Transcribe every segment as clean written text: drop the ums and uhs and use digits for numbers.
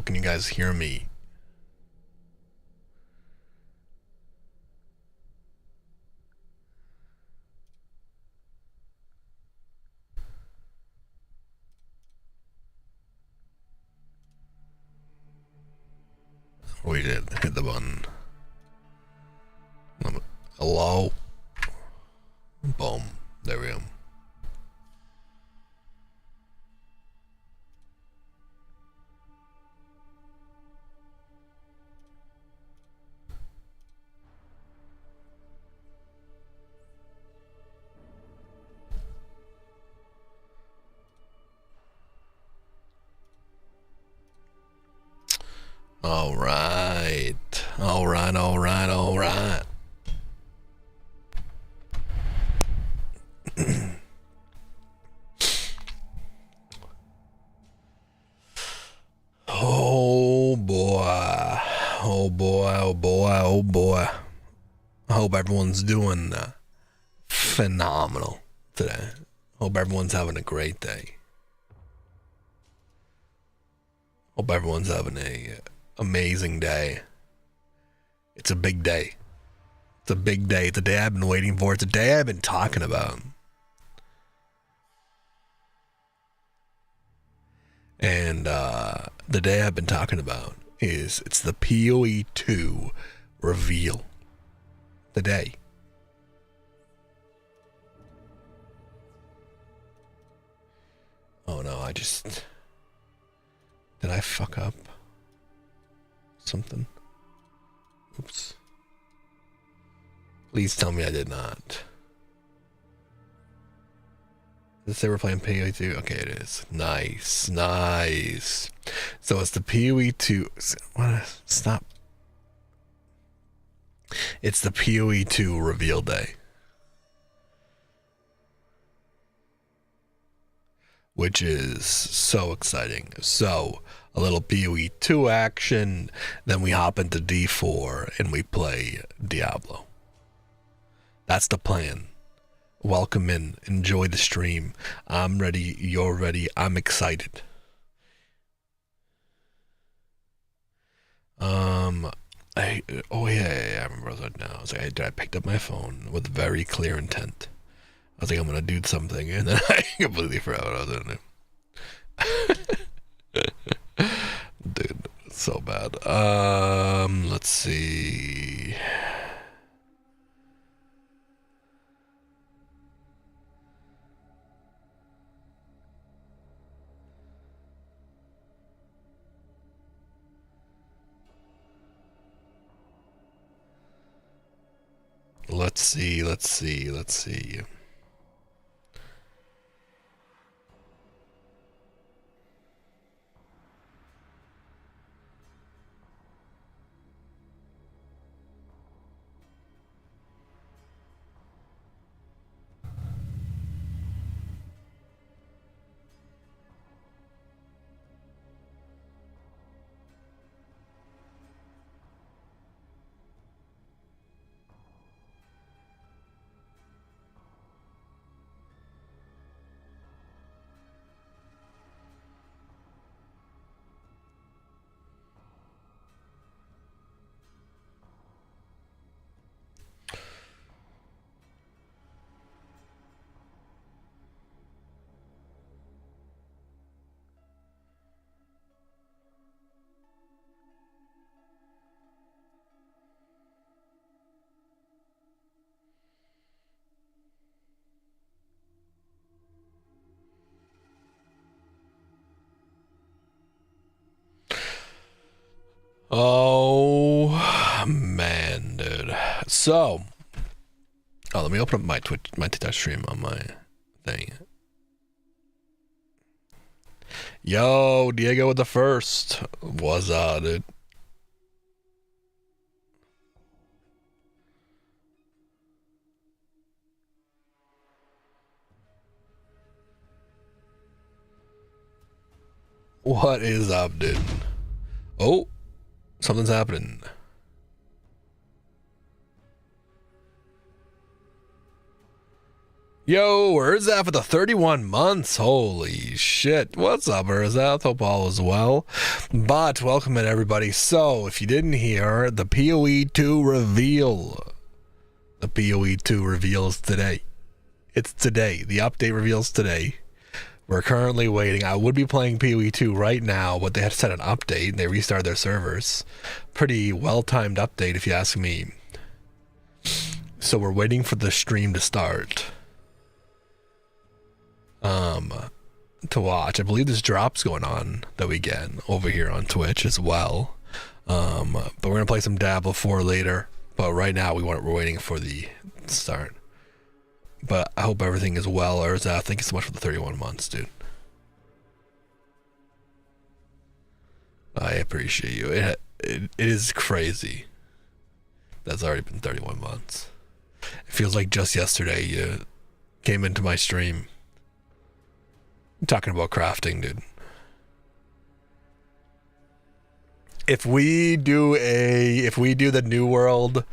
Can you guys hear me? We did hit the button. Hello? Boom. There we go. All right. All right, all right, all right. Oh boy. Oh boy, oh boy, oh boy. I hope everyone's doing phenomenal today. Hope everyone's having a great day. Hope everyone's having a amazing day. It's a big day. It's a big day. It's a day I've been waiting for. It's a day I've been talking about. And the day I've been talking about is it's the PoE 2 reveal. The day. Oh no, did I fuck up something? Oops. Please tell me I did not. Did it say we're playing PoE 2? Okay, it is. Nice, nice. So it's the PoE 2. What? Stop. It's the PoE 2 reveal day. Which is so exciting. So, a little PoE 2 action, then we hop into D4 and we play Diablo. That's the plan. Welcome in, enjoy the stream. I'm ready, you're ready, I'm excited. I remember that now. I was like, I picked up my phone with very clear intent. I was like, I'm gonna do something, and then I completely forgot what I was gonna do. Dude, so bad. Let's see. Let's see. Oh man, dude. So, let me open up my TikTok stream on my thing. Yo, Diego with the first. What's up, dude? What is up, dude? Oh, something's happening. Yo, Erzaf for the 31 months. Holy shit. What's up, Erzaf? Hope all is well. But welcome in, everybody. So, if you didn't hear, the PoE 2 reveal. The PoE 2 reveals today. It's today. The update reveals today. We're currently waiting. I would be playing PoE 2 right now, but they had to set an update. They restarted their servers. Pretty well-timed update, if you ask me. So we're waiting for the stream to start. To watch. I believe there's drops going on that we get over here on Twitch as well. But we're gonna play some Diablo 4 later. But right now we're waiting for the start. But I hope everything is well, Erzaf. Thank you so much for the 31 months, dude. I appreciate you. It is crazy. That's already been 31 months. It feels like just yesterday you came into my stream. I'm talking about crafting, dude. If we do the New World,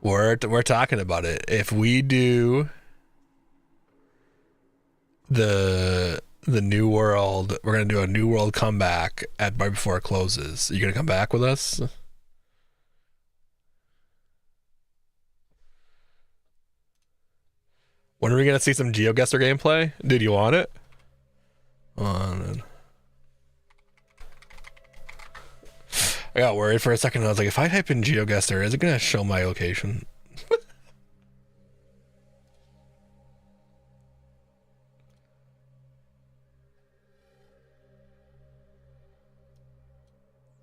we're talking about it. If we do the New World, we're gonna do a New World comeback right before it closes. Are you gonna come back with us? When are we gonna see some GeoGuessr gameplay? Dude, you want it? On. I got worried for a second. I was like, if I type in GeoGuessr, is it gonna show my location?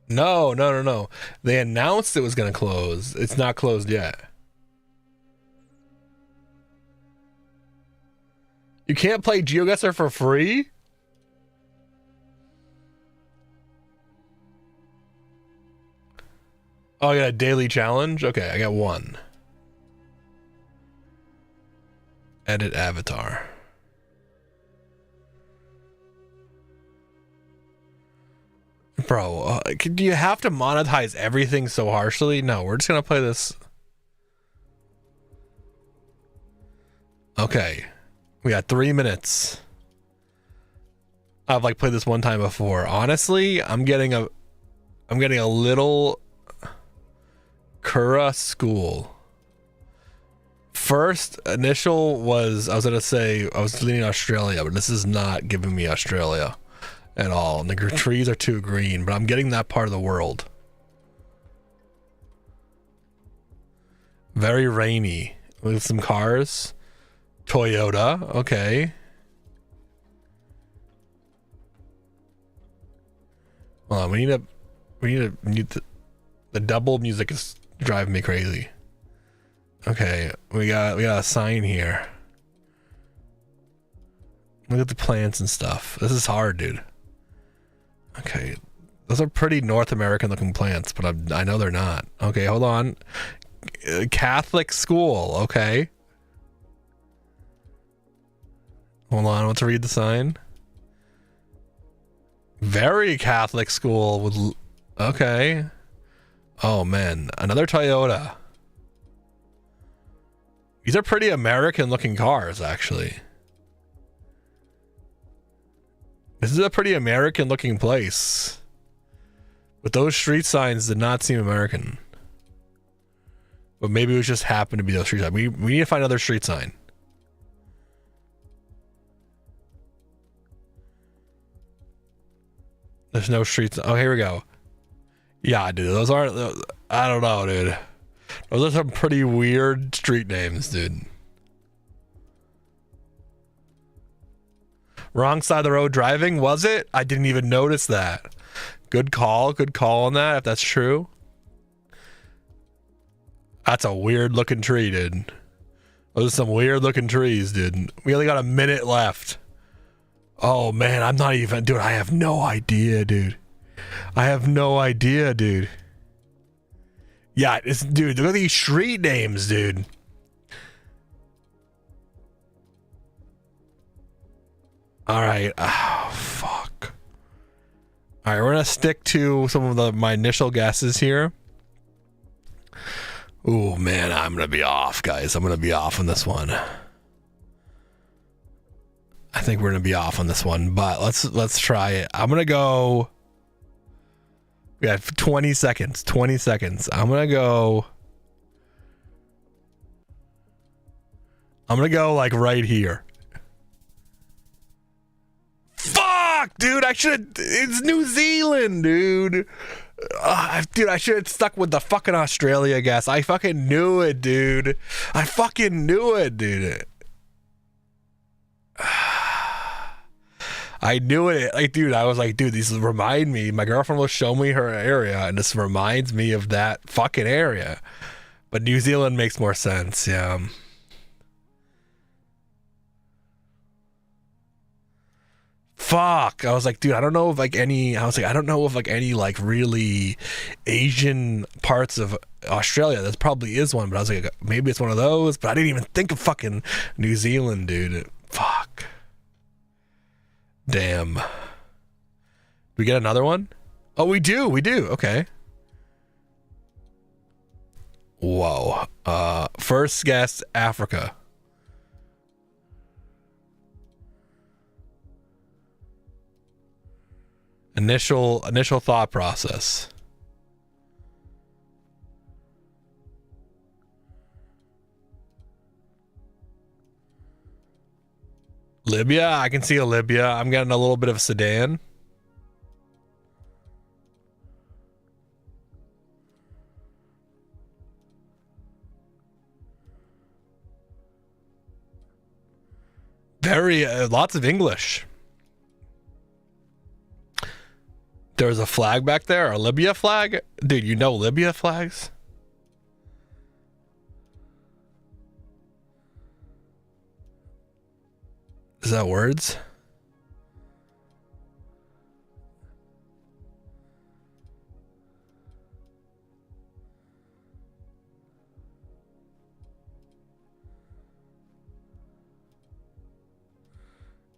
No. They announced it was gonna close. It's not closed yet. You can't play GeoGuessr for free? Oh, I got a daily challenge? Okay, I got one. Edit avatar. Bro, do you have to monetize everything so harshly? No, we're just gonna play this. Okay. We got 3 minutes. I've like played this one time before. Honestly, I'm getting a little Kura school. First initial was, I was gonna say I was leaning Australia, but this is not giving me Australia at all. And the trees are too green, but I'm getting that part of the world. Very rainy with some cars. Toyota, okay. Hold on, we need the double music is driving me crazy. Okay, we got a sign here. Look at the plants and stuff. This is hard, dude. Okay, those are pretty North American looking plants, but I know they're not. Okay, hold on. Catholic school, okay. Hold on, let's read the sign. Very Catholic school with, okay. Oh man, another Toyota. These are pretty American looking cars, actually. This is a pretty American looking place. But those street signs did not seem American. But maybe it was just happened to be those street signs. We need to find another street sign. There's no streets. Oh, here we go. Yeah, dude. Those aren't. I don't know, dude. Those are some pretty weird street names, dude. Wrong side of the road driving, was it? I didn't even notice that. Good call on that, if that's true. That's a weird looking tree, dude. Those are some weird looking trees, dude. We only got a minute left. Oh man, I'm not even, dude, I have no idea, dude. I have no idea, dude. Yeah, dude, look at these street names, dude. All right. Oh, fuck. All right, we're gonna stick to some of my initial guesses here. Oh man, I'm gonna be off, guys. I'm gonna be off on this one. I think we're gonna be off on this one, but let's try it. I'm gonna go. We have 20 seconds. 20 seconds. I'm gonna go like right here. Fuck, dude! I should. It's New Zealand, dude. Dude, I should have stuck with the fucking Australia guess. I fucking knew it, dude. I fucking knew it, dude. I knew it. Like, dude, I was like, dude, these remind me. My girlfriend will show me her area, and this reminds me of that fucking area. But New Zealand makes more sense, yeah. Fuck. I was like, dude, I don't know if like any. I was like, I don't know if like any like really Asian parts of Australia. There probably is one, but I was like, maybe it's one of those. But I didn't even think of fucking New Zealand, dude. Fuck. Damn. We get another one? Oh, we do. We do. Okay. Whoa. First guess, Africa. Initial thought process. Libya, I can see a Libya. I'm getting a little bit of Sudan. Very lots of English. There's a flag back there, a Libya flag, dude. You know Libya flags? Is that words?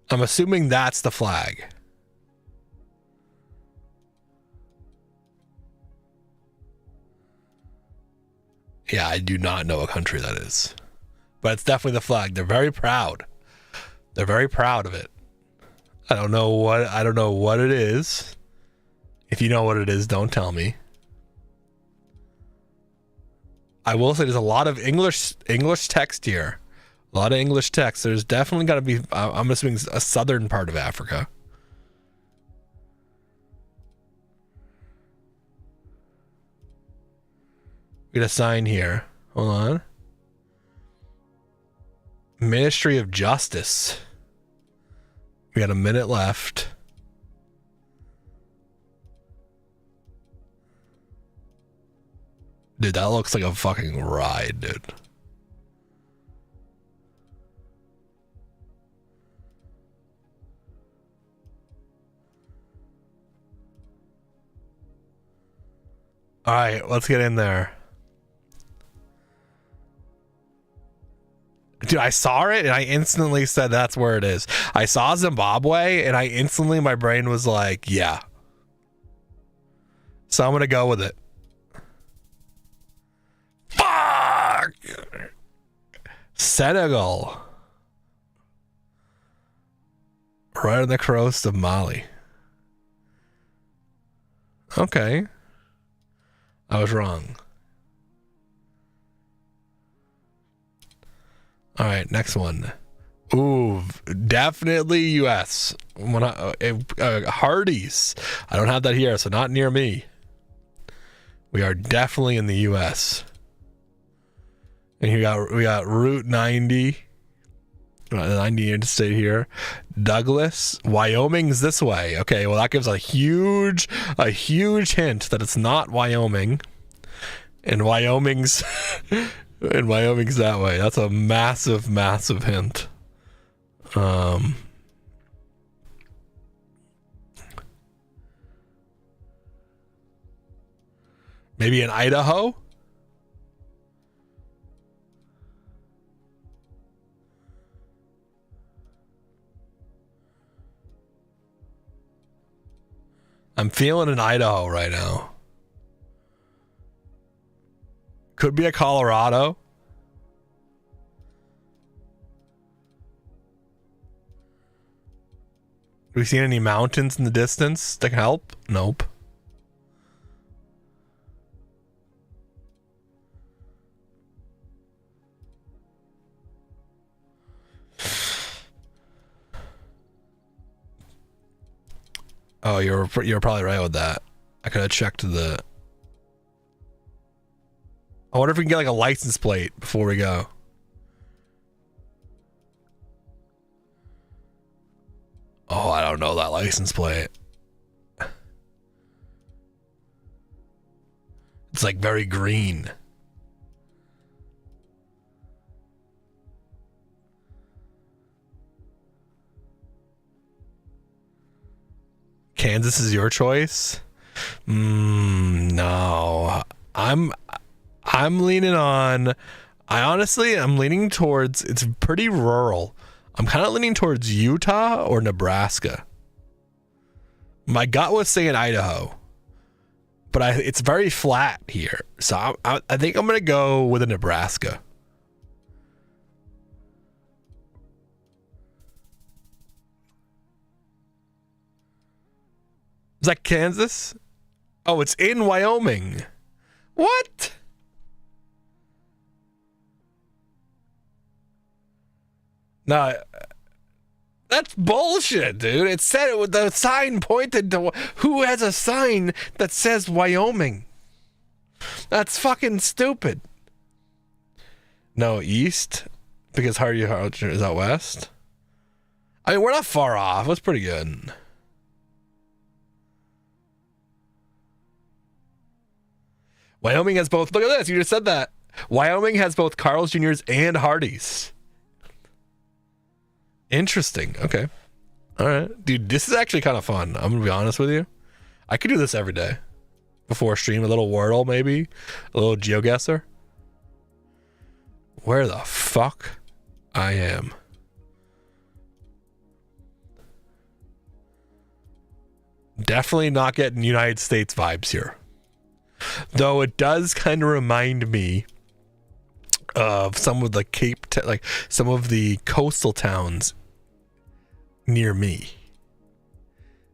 I'm assuming that's the flag. Yeah, I do not know a country that is. But it's definitely the flag. They're very proud. They're very proud of it. I don't know what it is. If you know what it is, don't tell me. I will say there's a lot of English text here. A lot of English text. There's definitely got to be, I'm assuming, a southern part of Africa. We got a sign here. Hold on. Ministry of Justice. We got a minute left. Dude, that looks like a fucking ride, dude. All right, let's get in there. Dude, I saw it and I instantly said that's where it is. I saw Zimbabwe and I instantly, my brain was like, yeah. So I'm going to go with it. Fuck! Senegal. Right on the coast of Mali. Okay. I was wrong. All right, next one. Ooh, definitely U.S. Hardee's. I don't have that here, so not near me. We are definitely in the U.S. And we got Route 90, 90 interstate here. Douglas, Wyoming's this way. Okay, well that gives a huge hint that it's not Wyoming, and Wyoming's that way. That's a massive hint. Maybe in Idaho. I'm feeling in Idaho right now. Could be a Colorado. we seen any mountains in the distance that can help? Nope. Oh, you're probably right with that. I could have checked the... I wonder if we can get like a license plate before we go. Oh, I don't know that license plate. It's like very green. Kansas is your choice? No. I'm leaning on... I'm leaning towards... It's pretty rural. I'm kind of leaning towards Utah or Nebraska. My gut was saying Idaho. But it's very flat here. So I think I'm going to go with a Nebraska. Is that Kansas? Oh, it's in Wyoming. What? No, that's bullshit, dude. It said it with the sign pointed to... Who has a sign that says Wyoming? That's fucking stupid. No, east? Because Hardy is out west? I mean, we're not far off. That's pretty good. Wyoming has both... Look at this. You just said that. Wyoming has both Carl's Jr.'s and Hardee's. Interesting. Okay. All right. Dude, this is actually kind of fun. I'm going to be honest with you. I could do this every day. Before stream, a little Wordle maybe. A little GeoGuessr. Where the fuck I am. Definitely not getting United States vibes here. Though it does kind of remind me of some of the some of the coastal towns near me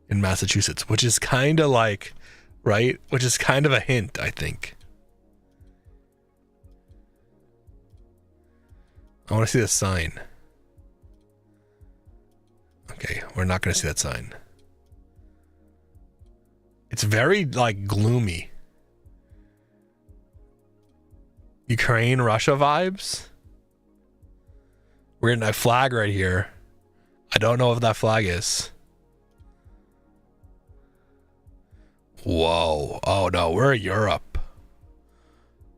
in Massachusetts, which is kind of like, right? Which is kind of a hint, I think. I want to see the sign. Okay, we're not going to see that sign. It's very, like, gloomy. Ukraine, Russia vibes. We're getting a flag right here. I don't know if that flag is. Whoa. Oh no, we're Europe.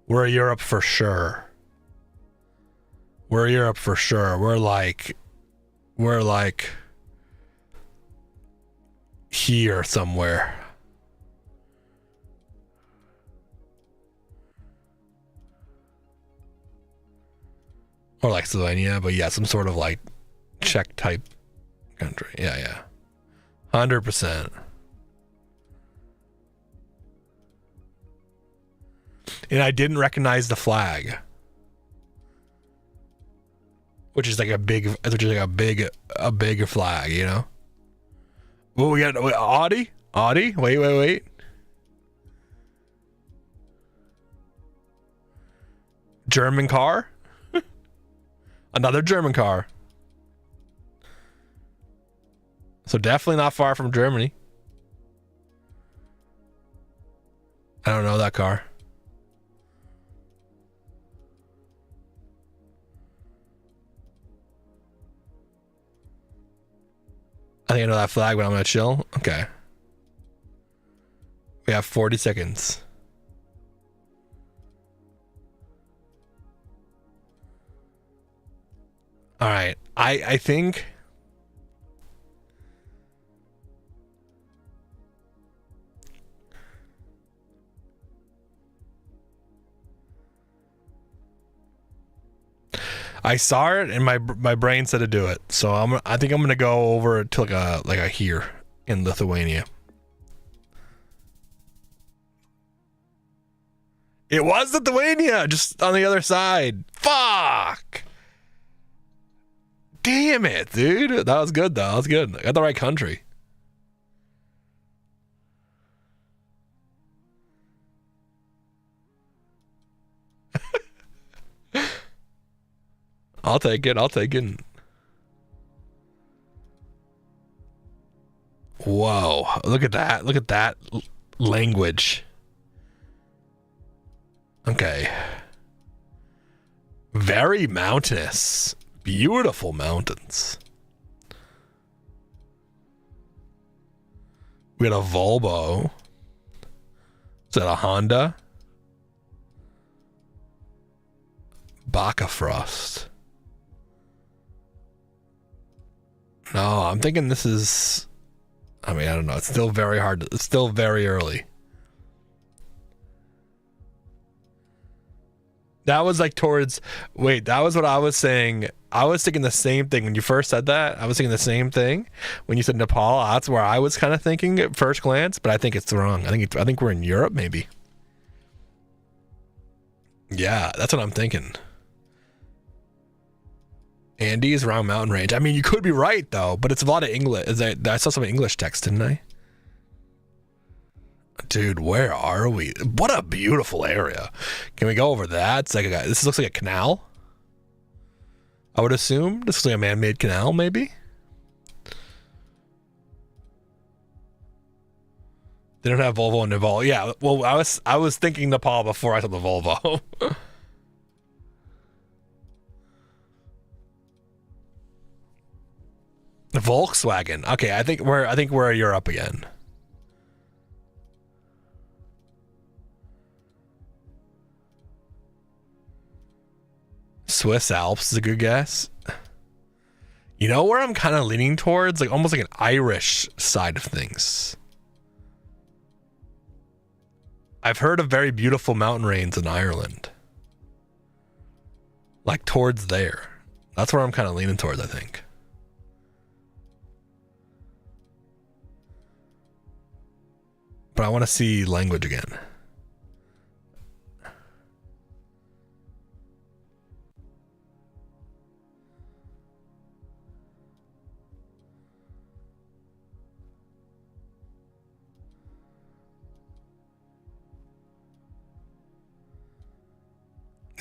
We're Europe for sure. We're Europe for sure. We're like here somewhere. Or like Slovenia, but yeah, some sort of like Czech type country. Yeah. 100%. And I didn't recognize the flag. Which is like a big flag, you know? Well, we got Audi? Wait. German car? Another German car. So definitely not far from Germany. I don't know that car. I think I know that flag, but I'm gonna chill. Okay. We have 40 seconds. All right. I think I saw it and my brain said to do it. So I think I'm going to go over to like a here in Lithuania. It was Lithuania, just on the other side. Fuck. Damn it, dude. That was good, though. That was good. I got the right country. I'll take it. I'll take it. Whoa, look at that. Look at that language. Okay. Very mountainous. Beautiful mountains. We got a Volvo. Is that a Honda? Bakafrost. No, I'm thinking this is... I mean, I don't know. It's still very hard. It's still very early. That was like towards... Wait, that was what I was saying. I was thinking the same thing. When you first said that, I was thinking the same thing. When you said Nepal, that's where I was kind of thinking at first glance, but I think it's wrong. I think we're in Europe, maybe. Yeah, that's what I'm thinking. Andes around mountain range. I mean, you could be right, though, but it's a lot of English. I saw some English text, didn't I? Dude, where are we? What a beautiful area. Can we go over that? It's like this looks like a canal. I would assume this is like a man-made canal, maybe. They don't have Volvo in Nepal. Yeah, well, I was thinking Nepal before I saw the Volvo. Volkswagen. Okay, I think we're Europe again. Swiss Alps is a good guess. You know where I'm kind of leaning towards? Like almost like an Irish side of things. I've heard of very beautiful mountain ranges in Ireland. Like towards there. That's where I'm kind of leaning towards, I think. But I want to see language again.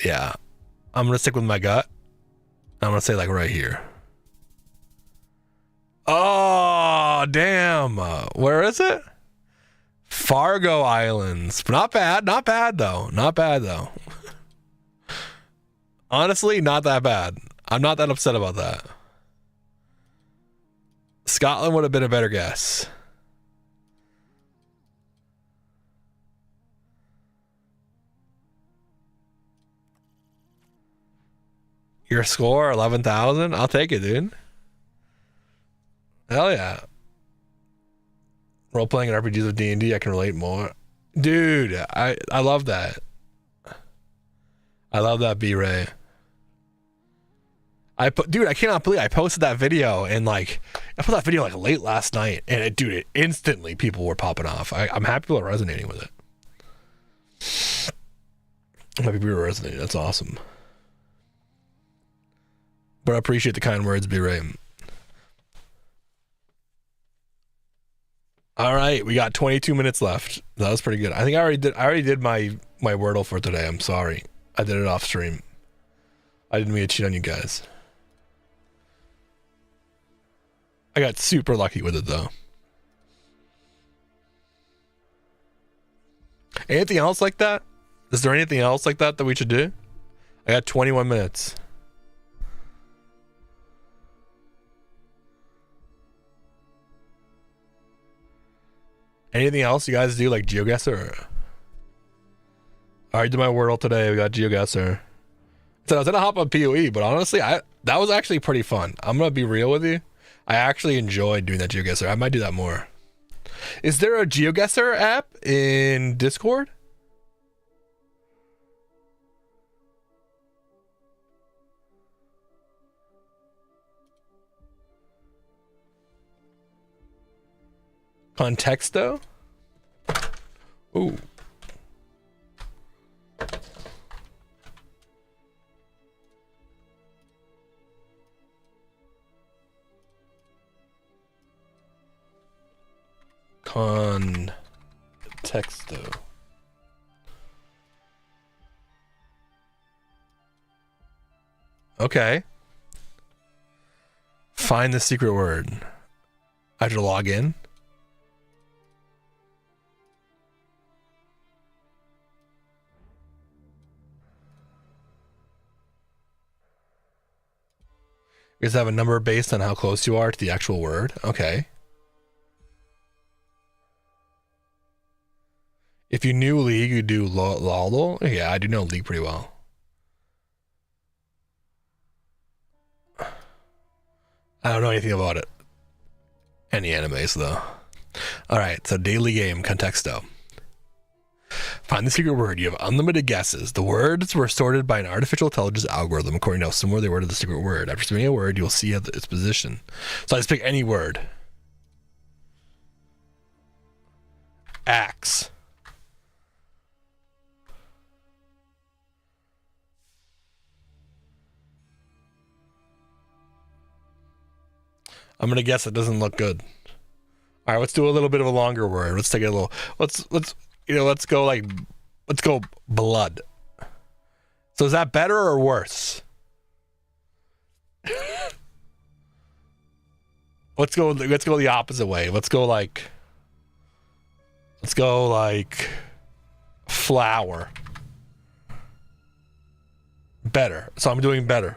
Yeah, I'm gonna stick with my gut. I'm gonna say like right here. Oh, damn. Where is it? Fargo Islands. Not bad. Not bad, though. Not bad, though. Honestly, not that bad. I'm not that upset about that. Scotland would have been a better guess. Your score, 11,000? I'll take it, dude. Hell yeah. Role-playing and RPGs with D&D, I can relate more. Dude, I love that. I love that, B-Ray. Dude, I cannot believe I posted that video and like I put that video like late last night and it instantly people were popping off. I'm happy people are resonating with it. I'm happy people are resonating. That's awesome. But I appreciate the kind words, B-Ray. All right, we got 22 minutes left. That was pretty good. I think I already did my Wordle for today. I'm sorry. I did it off stream. I didn't mean to cheat on you guys. I got super lucky with it though. Anything else like that? Is there anything else like that we should do? I got 21 minutes. Anything else you guys do like GeoGuessr? I already did my Wordle today. We got GeoGuessr. So I was gonna hop on PoE, but honestly, that was actually pretty fun. I'm gonna be real with you. I actually enjoyed doing that GeoGuessr. I might do that more. Is there a GeoGuessr app in Discord? Contexto? Ooh. Contexto. Okay. Find the secret word. I have to log in. You guys have a number based on how close you are to the actual word. Okay. If you knew League, you do LOL. Yeah, I do know League pretty well. I don't know anything about it. Any animes, though. Alright, so daily game, contexto. Find the secret word. You have unlimited guesses. The words were sorted by an artificial intelligence algorithm according to how similar they were to the secret word. After submitting a word, you'll see its position. So I just pick any word. Axe. I'm gonna guess it doesn't look good. All right, let's do a little bit of a longer word. Let's take it a little. Let's go blood. So is that better or worse? Let's go the opposite way. Let's go like flower. Better. So I'm doing better.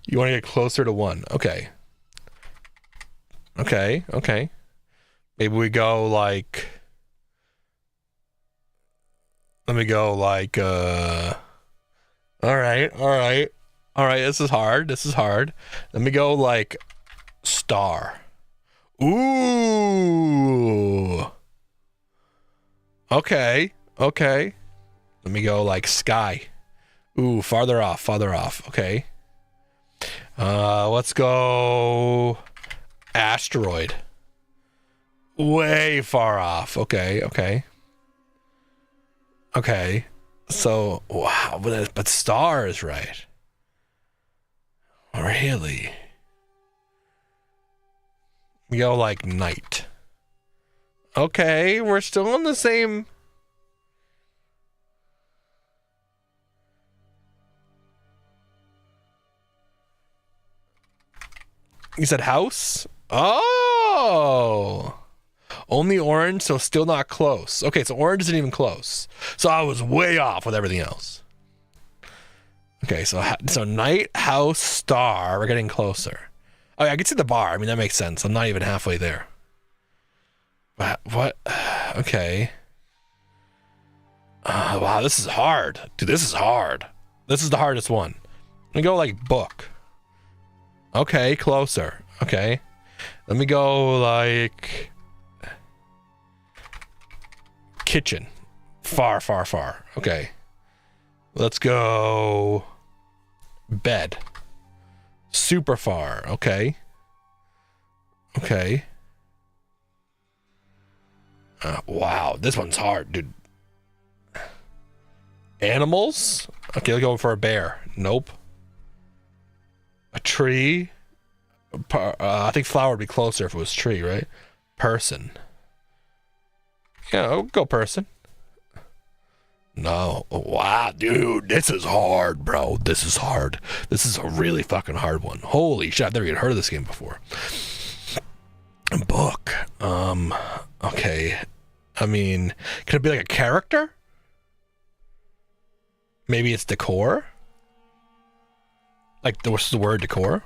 You want to get closer to 1. Okay. Maybe we go like, let me go like, all right. This is hard. Let me go like star. Ooh. Okay. Let me go like sky. Ooh, farther off. Okay. Let's go asteroid. Way far off. Okay. So, wow, but star is right. Really? We go like night. Okay, we're still on the same. You said house? Oh. Only orange, so still not close. Okay, so orange isn't even close. So I was way off with everything else. Okay, so night, house, star. We're getting closer. Oh, yeah, I can see the bar. I mean, that makes sense. I'm not even halfway there. What? Okay. Wow, this is hard. Dude, this is hard. This is the hardest one. Let me go like book. Okay, closer. Okay. Let me go like kitchen. Far. Okay. Let's go bed. Super far. Okay. Wow, this one's hard, dude. Animals? Okay, let's go for a bear. Nope. A tree. I think flower would be closer if it was tree, right? Person. Yeah, I'll go person. No. Wow, dude, this is hard, bro. This is hard. This is a really fucking hard one. Holy shit, I've never even heard of this game before. Book. Okay. I mean, could it be like a character? Maybe it's decor? Like, what's the word decor?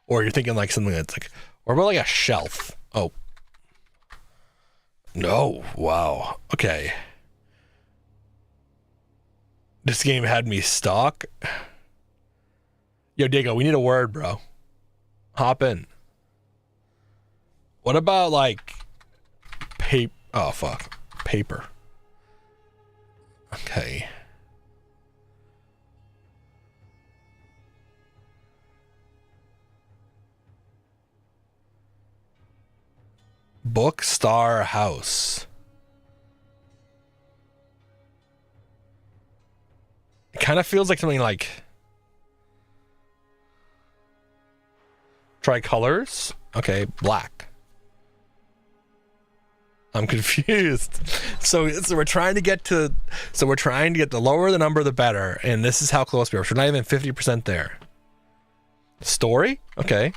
Or you're thinking like something that's like, or about like a shelf. Oh. No. Wow. Okay. This game had me stuck. Yo, Diego, we need a word, bro. Hop in. What about like paper? Oh, fuck. Paper. Okay. Book, star, house. It kind of feels like something like tricolors. Okay, black. I'm confused. So we're trying to get the lower the number, the better. And this is how close we are. So we're not even 50% there. Story? Okay.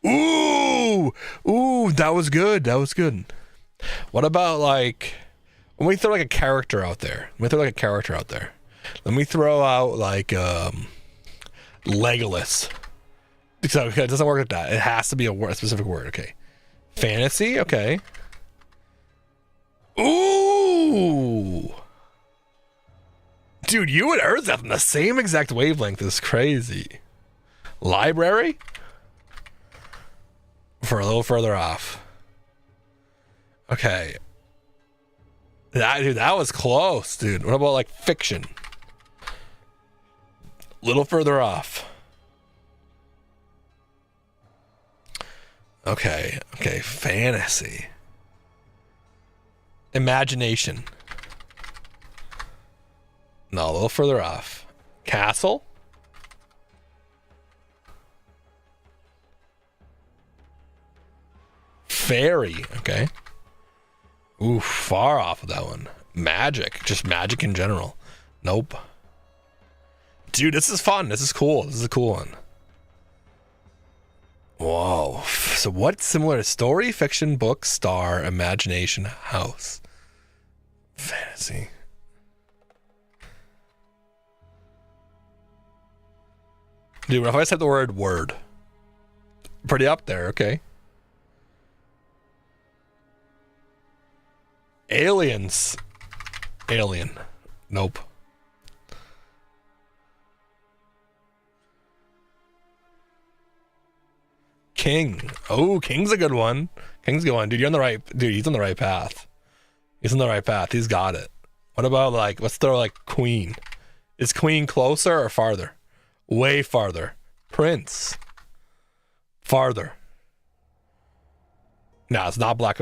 Ooh! Ooh, that was good. That was good. What about, like, when we throw, like, a character out there? Let me throw out, like, Legolas. So, okay, it doesn't work like that. It has to be a specific word. Okay. Fantasy? Okay. Ooh! Dude, you and Earth have the same exact wavelength. Is crazy. Library? For a little further off. Okay. That was close, dude. What about, like, fiction? Little further off. Okay. Okay. Fantasy. Imagination. No, a little further off. Castle? Fairy. Okay. Ooh, far off of that one. Magic. Just magic in general. Nope. Dude, this is fun. This is cool. This is a cool one. Whoa. So what's similar to story, fiction, book, star, imagination, house? Fantasy. Dude, what if I said the word? Pretty up there, okay. Aliens. Alien. Nope. King. Oh, King's a good one. King's a good one. Dude, you're on the right. Dude, he's on the right path. He's on the right path. He's got it. What about, like, let's throw, like, Queen. Is Queen closer or farther? Way farther. Prince. Farther. No, it's not Black.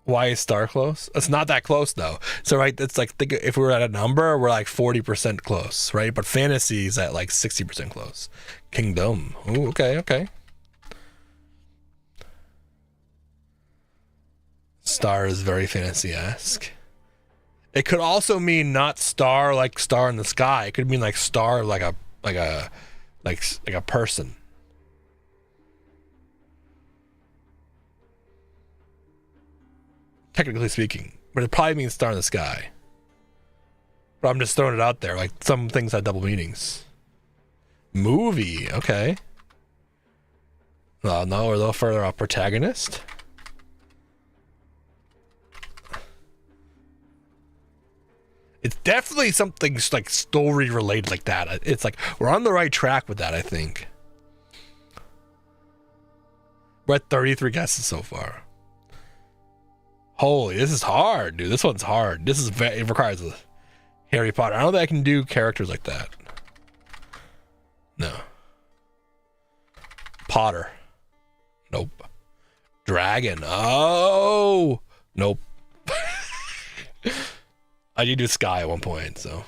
Why is Star close? It's not that close, though. So, right, it's like, think if we were at a number, we're like 40% close, right? But fantasy is at like 60% close. Kingdom. Ooh, okay, okay. Star is very fantasy-esque. It could also mean not star like star in the sky. It could mean like star like a person. Technically speaking, but it probably means star in the sky. But I'm just throwing it out there. Like, some things have double meanings. Movie, okay. No, we're a little further off. Protagonist. It's definitely something like story related like that. It's like we're on the right track with that, I think. We're at 33 guesses so far. Holy, this is hard, dude. This one's hard. This is it requires a Harry Potter. I don't think I can do characters like that. No. Potter. Nope. Dragon. Oh, nope. I did do Sky at one point, so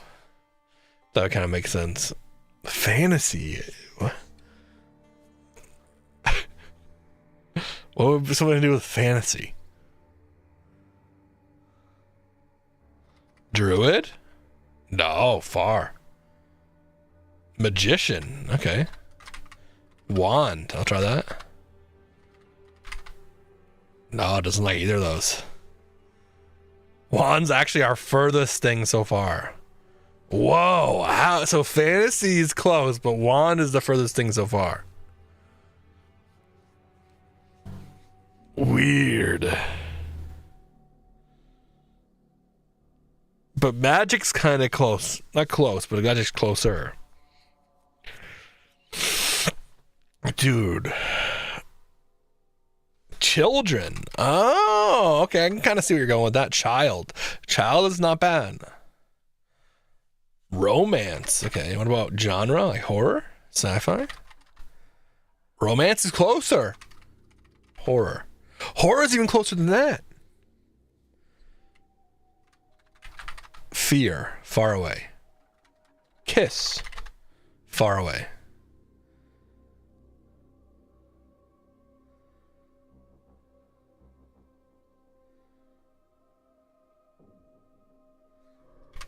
that kind of makes sense. Fantasy. What? What would something to do with fantasy? Druid? No, far. Magician. Okay. Wand. I'll try that. No, it doesn't like either of those. Wand's actually our furthest thing so far. Whoa. How? So fantasy is close, but wand is the furthest thing so far. Weird. But magic's kind of close. Not close, but magic's closer. Dude. Children. Oh, okay. I can kind of see where you're going with that. Child is not bad. Romance. Okay. What about genre? Like horror? Sci-fi? Romance is closer. Horror is even closer than that. Fear. Far away. Kiss. Far away.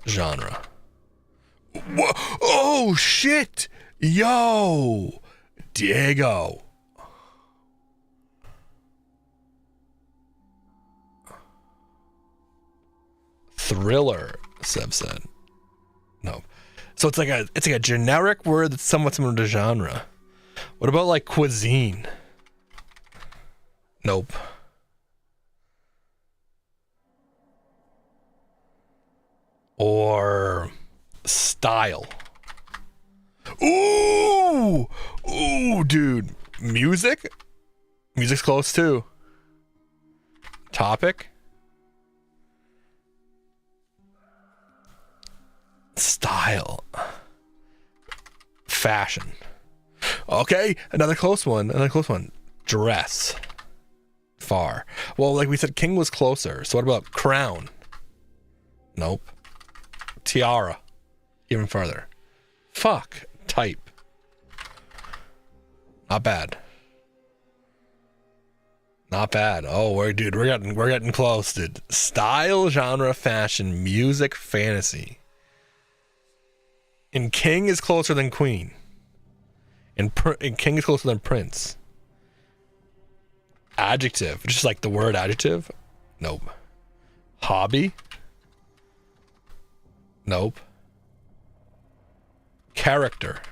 Genre. Whoa. Oh shit, Yo, Diego. Thriller, Seb said. No. So it's like a generic word that's somewhat similar to genre. What about like cuisine? Nope. Or style. Ooh! Ooh, dude. Music? Music's close too. Topic? Style. Fashion. Okay, another close one. Another close one. Dress. Far. Well, like we said, king was closer. So what about crown? Nope. Tiara. Even farther. Fuck. Type. Not bad. Not bad. Oh, we're getting close, dude. Style, genre, fashion, music, fantasy. And king is closer than queen. And king is closer than prince. Adjective. Just like the word adjective. Nope. Hobby. Nope. Character.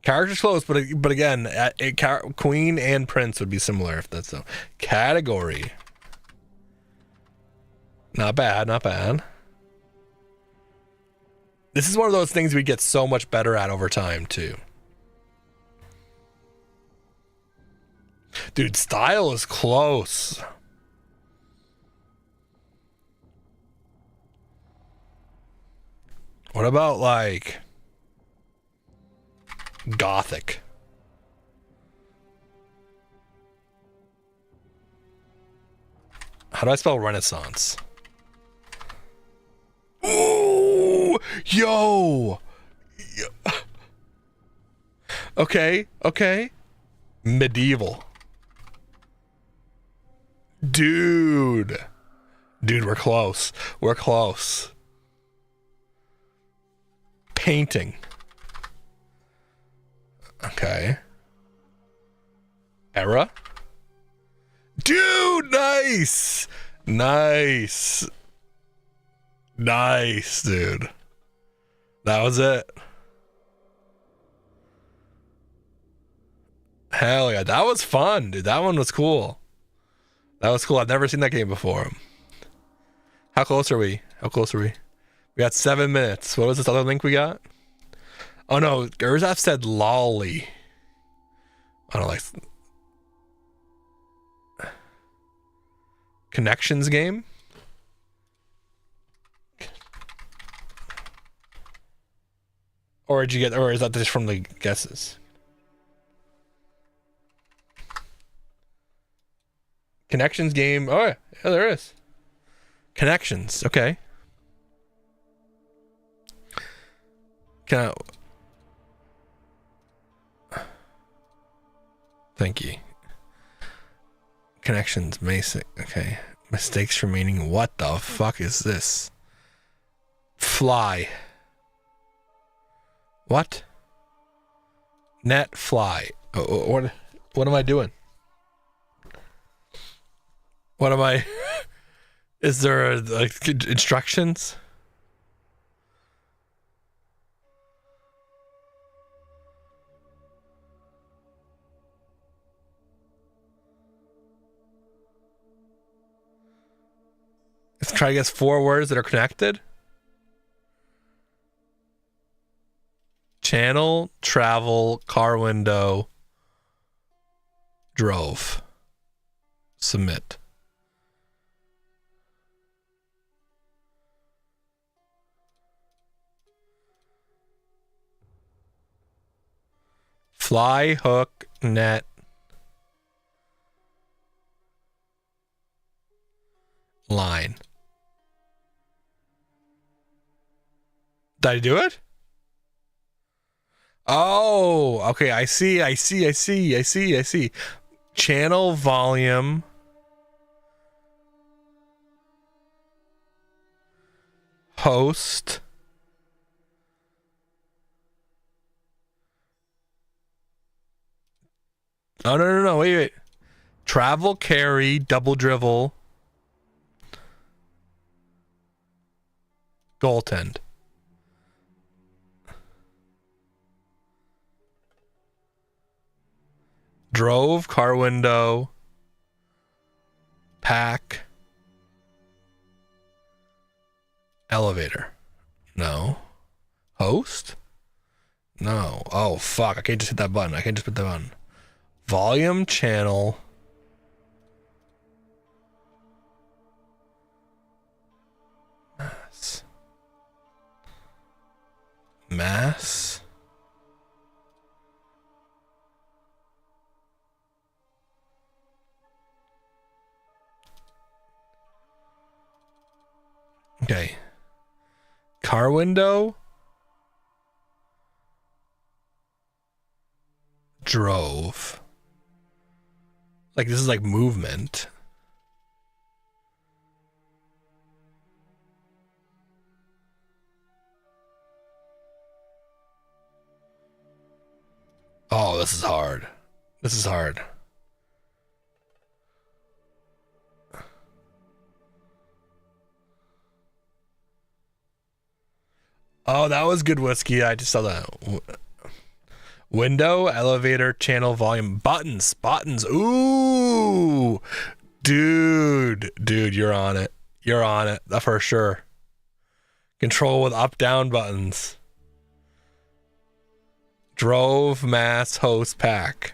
Character's close, but again, queen and prince would be similar if that's so. Category. Not bad, not bad. This is one of those things we get so much better at over time, too. Dude, style is close. What about, like, Gothic? How do I spell Renaissance? Ooh, yo. Okay, okay. Medieval. Dude, we're close. We're close. Painting. Okay. Era. Dude, nice. Nice. Nice, dude. That was it. Hell yeah, that was fun, dude. That one was cool. That was cool. I've never seen that game before. How close are we? How close are we? We got 7 minutes. What was this other link we got? Oh no, Gerzaf said lolly. I don't like connections game. Or did you get, or is that just from the guesses? Connections game. Oh, yeah, there is. Connections. Okay. Can I... Thank you. Connections. Basic. Okay. Mistakes remaining. What the fuck is this? Fly. What? Net fly. What am I doing? What am I? Is there like instructions? Let's try to guess 4 words that are connected. Channel, travel, car window, drove. Submit. Fly, hook, net. Line. Did I do it? Oh, okay. I see. Channel volume. Host. Oh, no. Wait. Travel, carry, double drivel, goaltend. Drove, car window, pack, elevator. No. Host? No. Oh, fuck. I can't just hit that button. I can't just hit that button. Volume, channel. Mass. Okay. Car window. Drove. Like, this is like movement. Oh, this is hard. This is hard. Oh, that was good whiskey. I just saw that. Window, elevator, channel, volume, buttons. Ooh, dude, you're on it. You're on it for sure. Control with up, down buttons. Drove, mass, host, pack.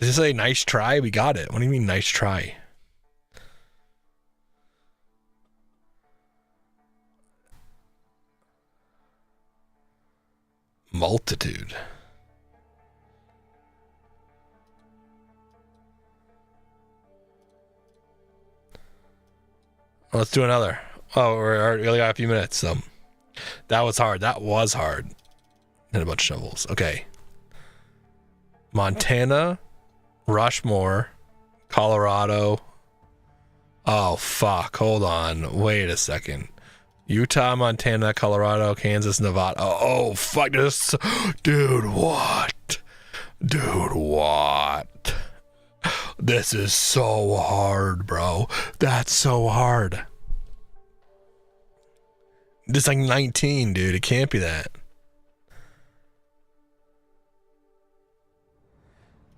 Did you say nice try? We got it. What do you mean nice try? Multitude. Let's do another. Oh, we only got a few minutes. So that was hard. That was hard. And a bunch of shovels. Okay. Montana, Rushmore, Colorado. Oh, fuck. Hold on. Wait a second. Utah, Montana, Colorado, Kansas, Nevada. Oh, fuck this. Dude, what? Dude, what? This is so hard, bro. That's so hard. This is like 19, dude. It can't be that.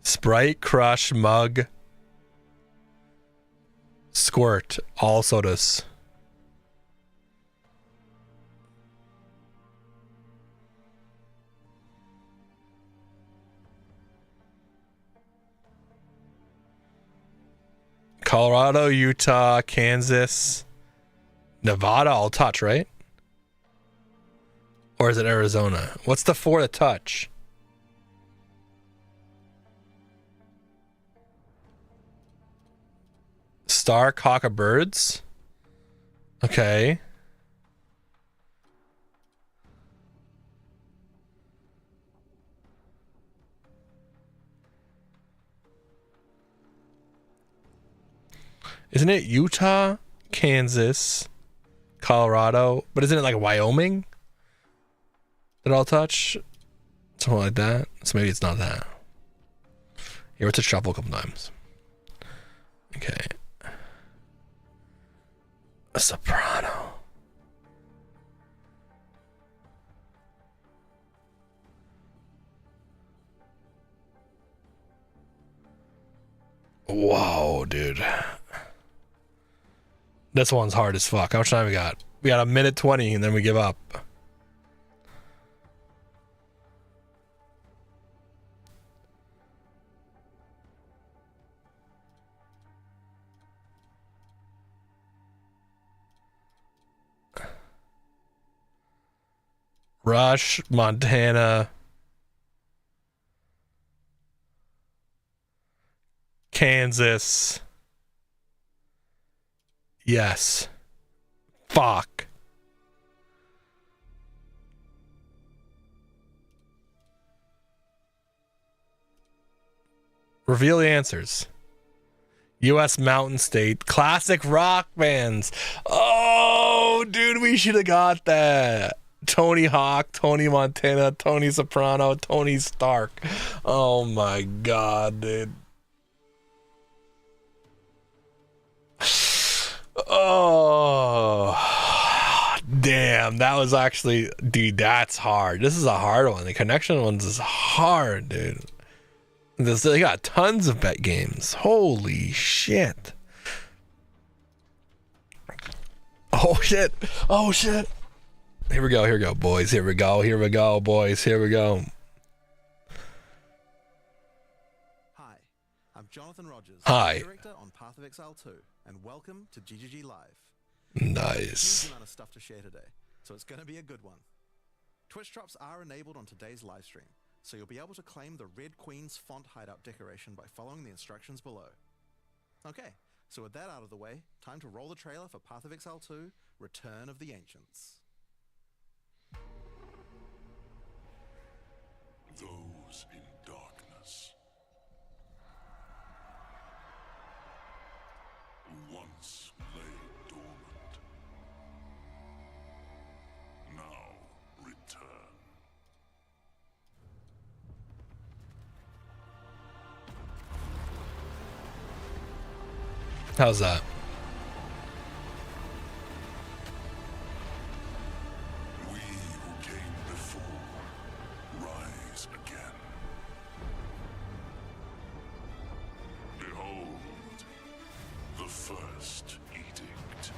Sprite, Crush, Mug, Squirt, all sodas. Colorado, Utah, Kansas, Nevada, all touch, right? Or is it Arizona? What's the for the touch? Star, Cock of Birds. Okay. Isn't it Utah, Kansas, Colorado? But isn't it like Wyoming? Did all touch? Something like that. So maybe it's not that. Here, let's just shuffle a couple times. Okay. A soprano. Whoa, dude. This one's hard as fuck. How much time we got? We got a minute 20 and then we give up. Rush, Montana, Kansas. Yes. Fuck. Reveal the answers. U.S. Mountain State. Classic rock bands. Oh, dude, we should have got that. Tony Hawk, Tony Montana, Tony Soprano, Tony Stark. Oh my god, dude. Oh, damn, that was actually, dude, that's hard. This is a hard one. The connection ones is hard, dude. They got tons of bet games. Holy shit. Oh shit. Oh shit. Here we go, boys. Here we go, boys. Here we go. Hi, I'm Jonathan Rogers, Hi. director on Path of Exile 2, and welcome to GGG Live. Nice. Huge amount of stuff to share today, so it's going to be a good one. Twitch drops are enabled on today's live stream, so you'll be able to claim the Red Queen's font hideout decoration by following the instructions below. Okay, so with that out of the way, time to roll the trailer for Path of Exile 2, Return of the Ancients. Those in darkness once lay dormant, now return. How's that? We who came before rise again. Behold, the first edict.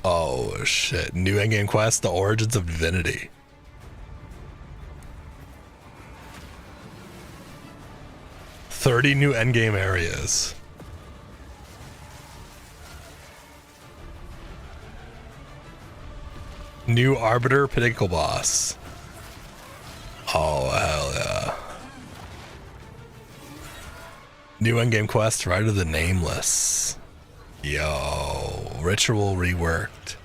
Oh shit. New endgame quest, The Origins of Divinity. $30 new endgame areas. New Arbiter Pinnacle Boss. Oh, hell yeah. New endgame quest, Rite of the Nameless. Yo, Ritual reworked.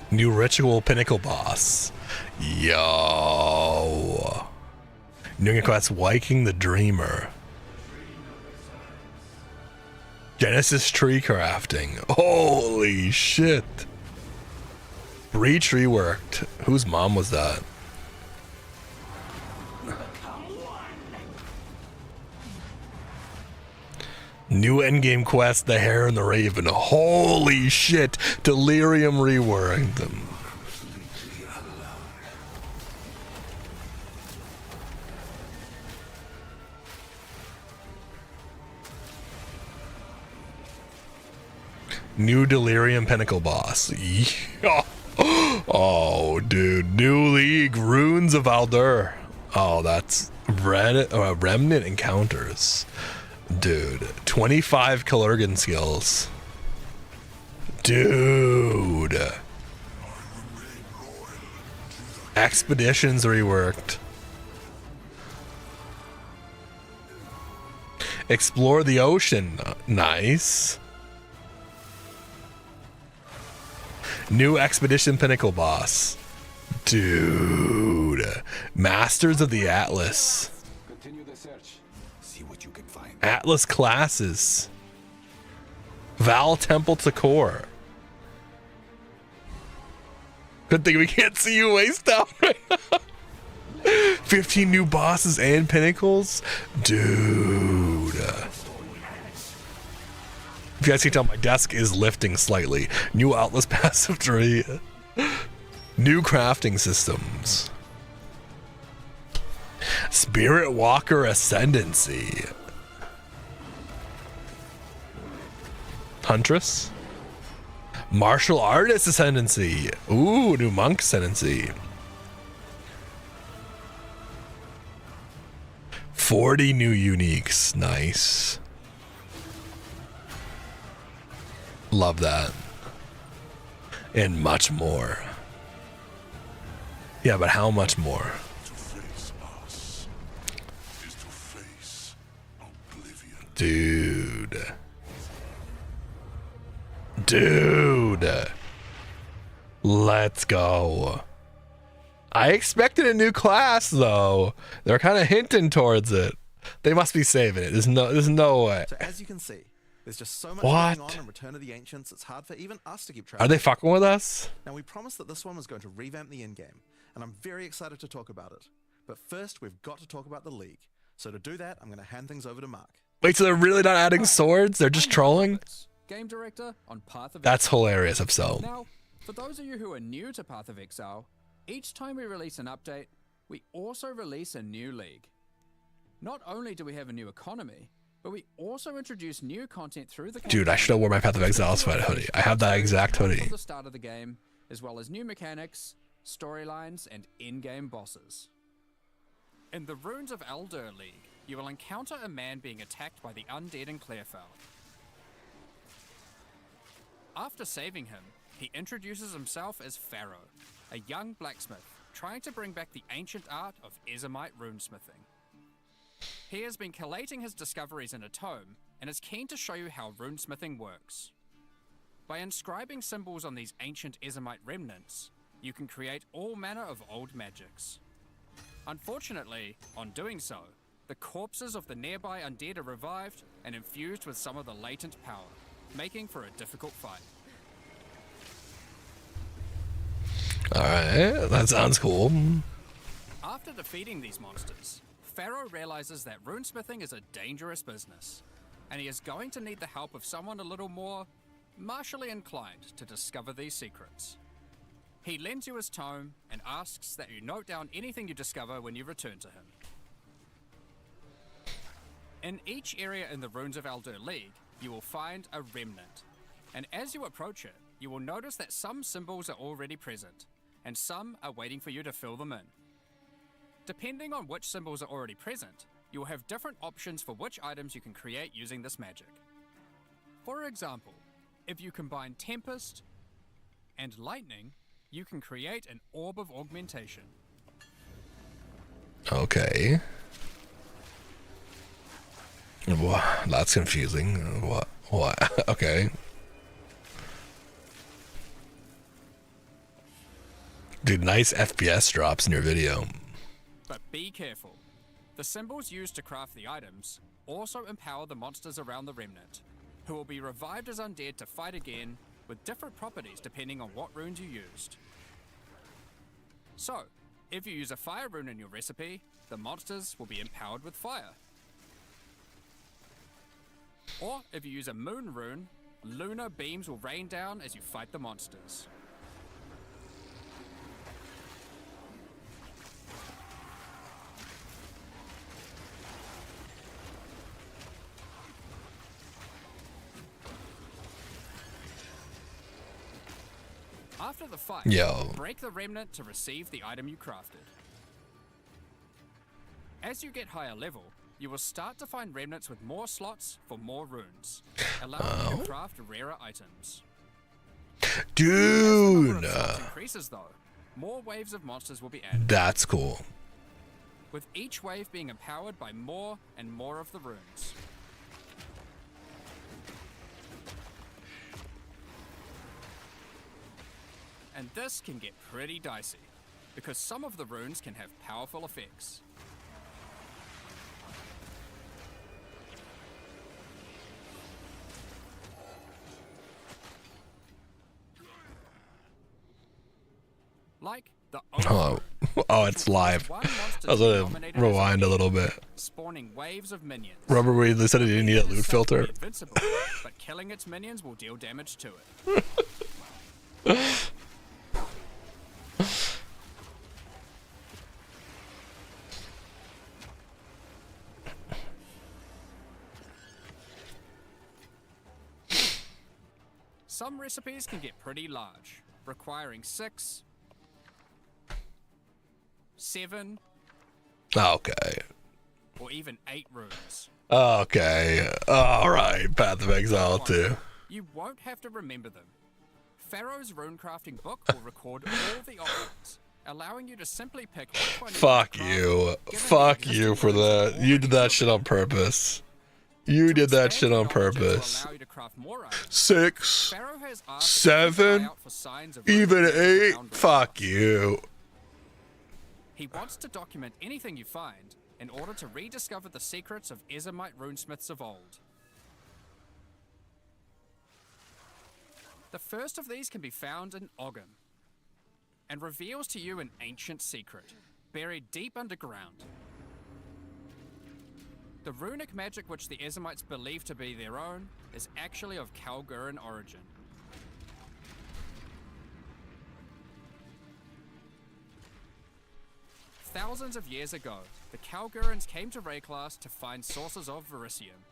New Ritual Pinnacle Boss. Yo. New endgame quest, Viking the Dreamer. Genesis tree crafting. Holy shit. Breach reworked. Whose mom was that? New endgame quest, The Hare and the Raven. Holy shit. Delirium reworked them. New Delirium Pinnacle Boss. Yeah. Oh, dude. New League, Runes of Aldur. Oh, that's Remnant Encounters. Dude. 25 Kalurgan skills. Dude. Expeditions reworked. Explore the ocean. Nice. New Expedition Pinnacle Boss. Dude. Masters of the Atlas. Continue the search. See what you can find. Atlas classes. Val Temple to Core. Good thing we can't see you waist down right now. 15 new bosses and pinnacles. Dude. If you guys can tell, my desk is lifting slightly. New Atlas passive tree. New crafting systems. Spirit Walker Ascendancy. Huntress. Martial Artist Ascendancy. Ooh, new Monk Ascendancy. 40 new uniques. Nice. Love that. And much more. Yeah, but how much more? To face us is to face oblivion. Dude. Dude. Let's go. I expected a new class, though. They're kind of hinting towards it. They must be saving it. There's no way. So as you can see, there's just so much What? going on in Return of the Ancients, it's hard for even us to keep track. Are they fucking with us? Now, we promised that this one was going to revamp the in-game, and I'm very excited to talk about it. But first, we've got to talk about the League. So to do that, I'm going to hand things over to Mark. Wait, so they're really not adding swords? They're just trolling? Game director on Path of That's Exile. hilarious, if so. Now, for those of you who are new to Path of Exile, each time we release an update, we also release a new league. Not only do we have a new economy, but we also introduce new content through the Dude, I should have worn my Path of Exile sweat hoodie. I have that exact hoodie. From the start of the game, as well as new mechanics, storylines, and in-game bosses. In the Runes of Eldur League, you will encounter a man being attacked by the undead in Clearfell. After saving him, he introduces himself as Pharaoh, a young blacksmith trying to bring back the ancient art of Ezomite runesmithing. He has been collating his discoveries in a tome and is keen to show you how runesmithing works. By inscribing symbols on these ancient Ezomite remnants, you can create all manner of old magics. Unfortunately, on doing so, the corpses of the nearby undead are revived and infused with some of the latent power, making for a difficult fight. Alright, that sounds cool. After defeating these monsters, Pharaoh realizes that runesmithing is a dangerous business, and he is going to need the help of someone a little more martially inclined to discover these secrets. He lends you his tome and asks that you note down anything you discover when you return to him. In each area in the Runes of Eldur League, you will find a remnant, and as you approach it, you will notice that some symbols are already present, and some are waiting for you to fill them in. Depending on which symbols are already present, you will have different options for which items you can create using this magic. For example, if you combine Tempest and Lightning, you can create an Orb of Augmentation. Okay. That's confusing. What? Okay. Dude, nice FPS drops in your video. But be careful. The symbols used to craft the items also empower the monsters around the remnant, who will be revived as undead to fight again with different properties depending on what runes you used. So, if you use a fire rune in your recipe, the monsters will be empowered with fire. Or if you use a moon rune, lunar beams will rain down as you fight the monsters. After the fight, break the remnant to receive the item you crafted. As you get higher level, you will start to find remnants with more slots for more runes, allowing you to craft rarer items. Dude! As the number of slots increases though, more waves of monsters will be added. That's cool. With each wave being empowered by more and more of the runes. And this can get pretty dicey, because some of the runes can have powerful effects. Like the Oh, it's live. I was gonna rewind a little bit. Spawning waves of minions. Remember when they said it didn't need a loot filter? Invincible, but killing its minions will deal damage to it. Some recipes can get pretty large, requiring 6, 7, Okay. or even 8 runes. Okay. Alright. Path of Exile 2. You won't have to remember them. Pharaoh's runecrafting book will record all the options, allowing you to simply pick which one Fuck you you. want to craft, given Fuck the you existing for runes that. already You did that shit on available. purpose. You did that shit on purpose. 6, Pharaoh has asked 7, you to eye out for signs of even runes 8. around Fuck you. He wants to document anything you find in order to rediscover the secrets of Ezomite runesmiths of old. The first of these can be found in Ogham, and reveals to you an ancient secret, buried deep underground. The runic magic which the Ezomites believe to be their own is actually of Kalguran origin. Thousands of years ago, the Kalgurans came to Rayclass to find sources of verisium,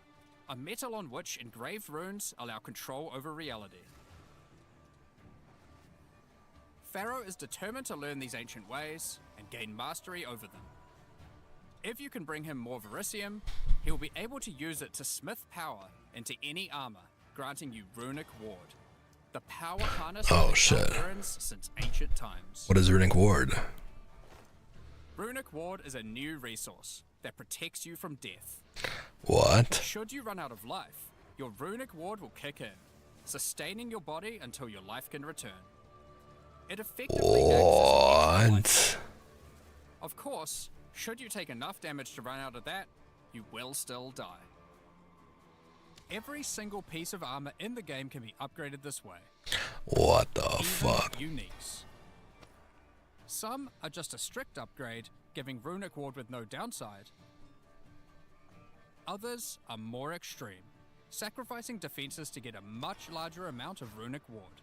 a metal on which engraved runes allow control over reality. Pharaoh is determined to learn these ancient ways and gain mastery over them. If you can bring him more verisium, he will be able to use it to smith power into any armor, granting you runic ward, the power harness of the Kalgurans since ancient times. What is runic ward? Runic ward is a new resource that protects you from death. What? Should you run out of life, your runic ward will kick in, sustaining your body until your life can return. It effectively acts as a life. Of course, should you take enough damage to run out of that, you will still die. Every single piece of armor in the game can be upgraded this way. What the Even fuck? Uniques. Some are just a strict upgrade, giving runic ward with no downside. Others are more extreme, sacrificing defenses to get a much larger amount of runic ward.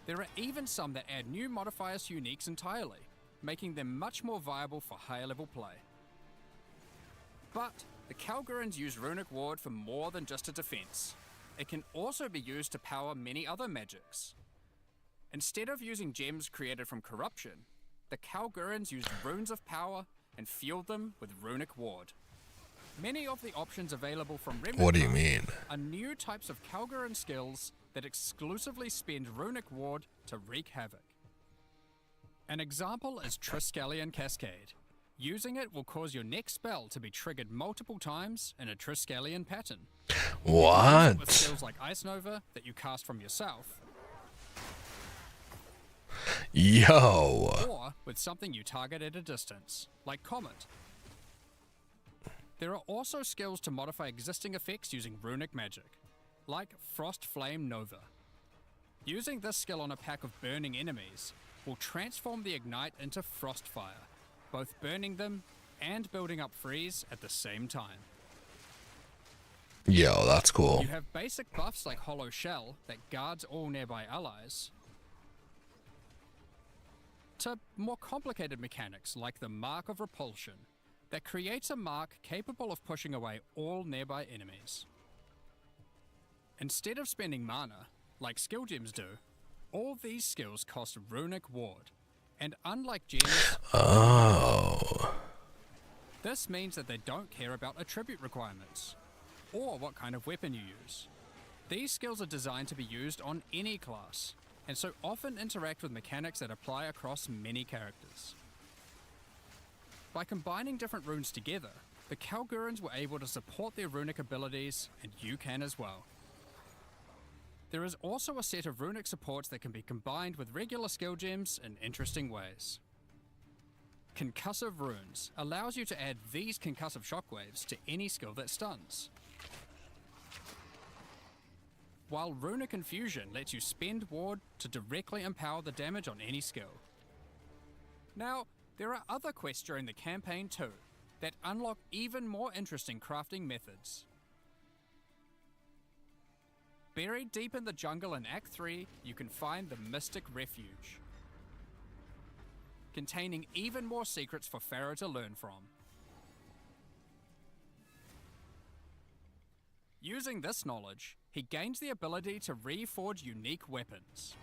There are even some that add new modifiers to uniques entirely, making them much more viable for higher level play. But the Kalgurans use runic ward for more than just a defense. It can also be used to power many other magics. Instead of using gems created from corruption, the Kalgurans used runes of power and fueled them with runic ward. Many of the options available from Remnant What do you mean? are new types of Kalguran skills that exclusively spend runic ward to wreak havoc. An example is Triskelion Cascade. Using it will cause your next spell to be triggered multiple times in a Triskelion pattern. What? With skills like Ice Nova that you cast from yourself, Yo. or with something you target at a distance, like Comet. There are also skills to modify existing effects using runic magic, like Frost Flame Nova. Using this skill on a pack of burning enemies will transform the Ignite into Frostfire, both burning them and building up freeze at the same time. Yo, that's cool. You have basic buffs like Hollow Shell that guards all nearby allies, to more complicated mechanics like the Mark of Repulsion that creates a mark capable of pushing away all nearby enemies. Instead of spending mana, like skill gems do, all these skills cost runic ward, and unlike gems, this means that they don't care about attribute requirements, or what kind of weapon you use. These skills are designed to be used on any class, and so often interact with mechanics that apply across many characters. By combining different runes together, the Kalgurans were able to support their runic abilities, and you can as well. There is also a set of runic supports that can be combined with regular skill gems in interesting ways. Concussive Runes allows you to add these concussive shockwaves to any skill that stuns, while Runic Infusion lets you spend ward to directly empower the damage on any skill. Now, there are other quests during the campaign too, that unlock even more interesting crafting methods. Buried deep in the jungle in Act 3, you can find the Mystic Refuge, containing even more secrets for Pharaoh to learn from. Using this knowledge, he gains the ability to reforge unique weapons.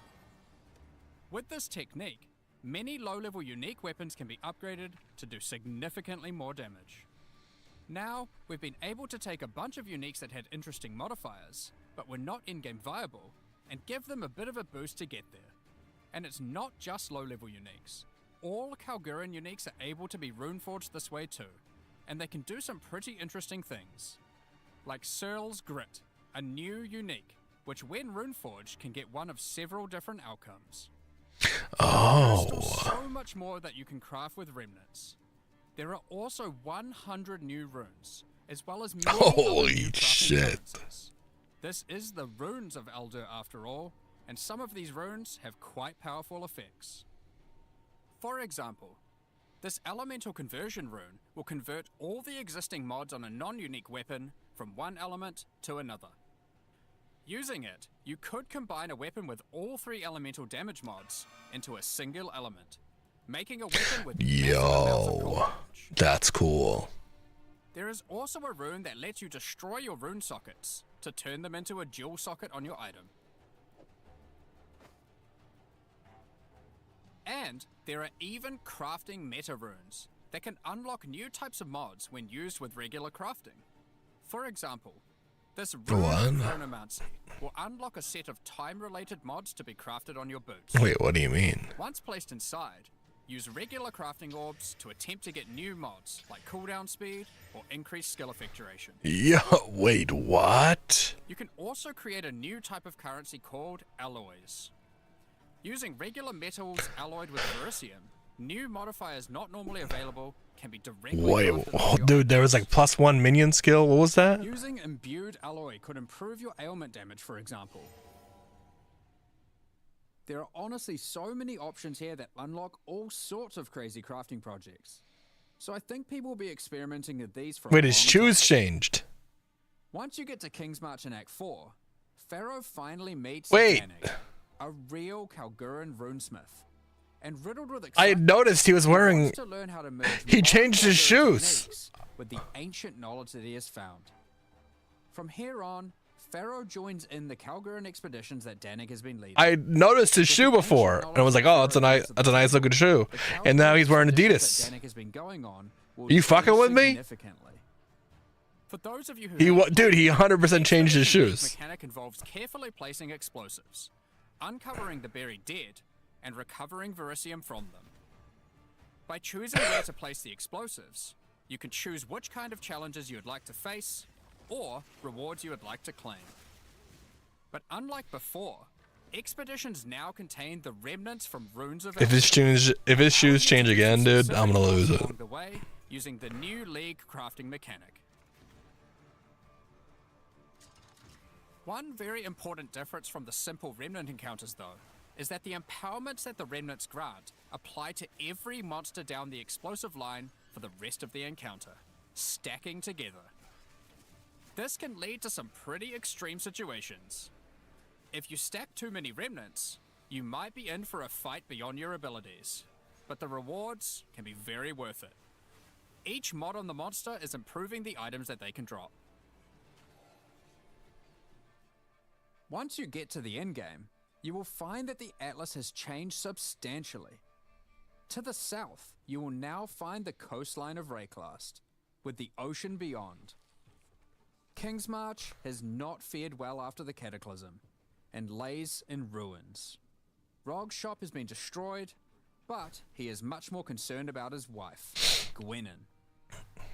With this technique, many low-level unique weapons can be upgraded to do significantly more damage. Now, we've been able to take a bunch of uniques that had interesting modifiers, but were not in-game viable, and give them a bit of a boost to get there. And it's not just low-level uniques. All Kalguran uniques are able to be runeforged this way too, and they can do some pretty interesting things. Like Searle's Grit, a new unique, which when runeforged can get one of several different outcomes. There's still Oh. so much more that you can craft with remnants. There are also 100 new runes, as well as many other Holy new crafting shit. currencies. This is the runes of Eldur after all, and some of these runes have quite powerful effects. For example, this elemental conversion rune will convert all the existing mods on a non-unique weapon from one element to another. Using it, you could combine a weapon with all 3 elemental damage mods into a single element, making a weapon with massive amounts of cold Yo. damage. That's cool. There is also a rune that lets you destroy your rune sockets to turn them into a dual socket on your item. And there are even crafting meta runes that can unlock new types of mods when used with regular crafting. For example, this rune What? of chronomancy will unlock a set of time-related mods to be crafted on your boots. Wait, what do you mean? Once placed inside, use regular crafting orbs to attempt to get new mods like cooldown speed or increased skill effectuation. Yo, wait, what? You can also create a new type of currency called alloys. Using regular metals alloyed with verisium, new modifiers not normally available can be directly Wait, crafted oh, with your dude, there was like items. +1 minion skill. What was that? Using imbued alloy could improve your ailment damage, for example. There are honestly so many options here that unlock all sorts of crazy crafting projects. So I think people will be experimenting with these for a Wait, long his shoes time. changed. Once you get to King's March in Act 4, Pharaoh finally meets Wait. Danik, a real Kalguran runesmith. And riddled with I had excitement, noticed he was he wearing. wants to learn how to merge He modern changed his Kalguran shoes. techniques with the ancient knowledge that he has found. From here on, Pharaoh joins in the Kalguran expeditions that Danik has been leading. I noticed his shoe before, and I was like, "Oh, that's a nice looking shoe." And now he's wearing Adidas. That Danik has been going on will You differ fucking with me? significantly. For those of you who Dude, he 100% changed his Expedition shoes. mechanic involves carefully placing explosives, uncovering the buried dead, and recovering verisium from them. By choosing where to place the explosives, you can choose which kind of challenges you would like to face, or rewards you would like to claim. But unlike before, expeditions now contain the remnants from runes of If his shoes change again, dude, I'm gonna lose it. along the way, using the new League crafting mechanic. One very important difference from the simple remnant encounters, though, is that the empowerments that the remnants grant apply to every monster down the explosive line for the rest of the encounter, stacking together. This can lead to some pretty extreme situations. If you stack too many remnants, you might be in for a fight beyond your abilities, but the rewards can be very worth it. Each mod on the monster is improving the items that they can drop. Once you get to the endgame, you will find that the atlas has changed substantially. To the south, you will now find the coastline of Rayclast, with the ocean beyond. King's March has not fared well after the cataclysm, and lays in ruins. Rog's shop has been destroyed, but he is much more concerned about his wife, Gwenin.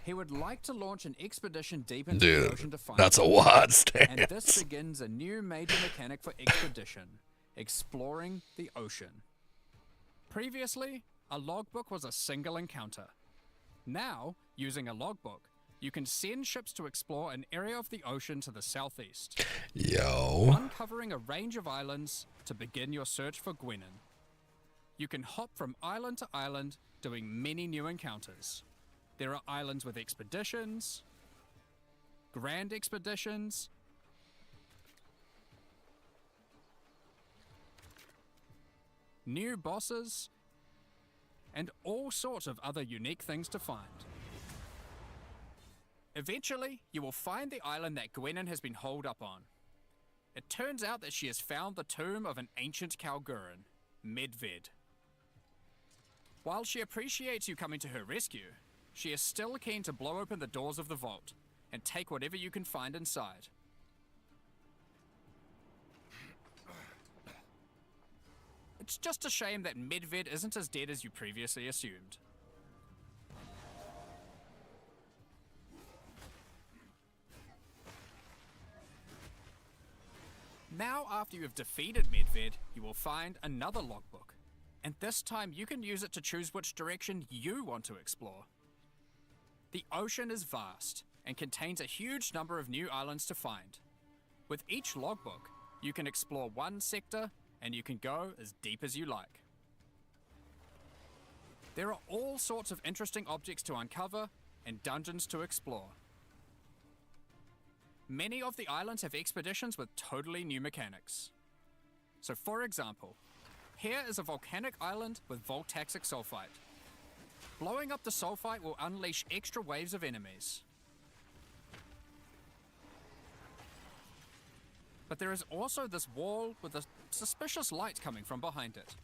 He would like to launch an expedition deep into the ocean to Dude, find that's a her. wild And this stance. begins a new major mechanic for expedition, exploring the ocean. Previously, a logbook was a single encounter. Now, using a logbook, you can send ships to explore an area of the ocean to the southeast, Yo. uncovering a range of islands to begin your search for Gwenin. You can hop from island to island, doing many new encounters. There are islands with expeditions, grand expeditions, new bosses, and all sorts of other unique things to find. Eventually, you will find the island that Gwenin has been holed up on. It turns out that she has found the tomb of an ancient Kalguran, Medved. While she appreciates you coming to her rescue, she is still keen to blow open the doors of the vault and take whatever you can find inside. It's just a shame that Medved isn't as dead as you previously assumed. Now, after you have defeated Medved, you will find another logbook. and this time you can use it to choose which direction you want to explore. The ocean is vast and contains a huge number of new islands to find. With each logbook, you can explore one sector and you can go as deep as you like. There are all sorts of interesting objects to uncover and dungeons to explore. Many of the islands have expeditions with totally new mechanics. So for example, here is a volcanic island with voltaxic sulfite. Blowing up the sulfite will unleash extra waves of enemies. But there is also this wall with a suspicious light coming from behind it.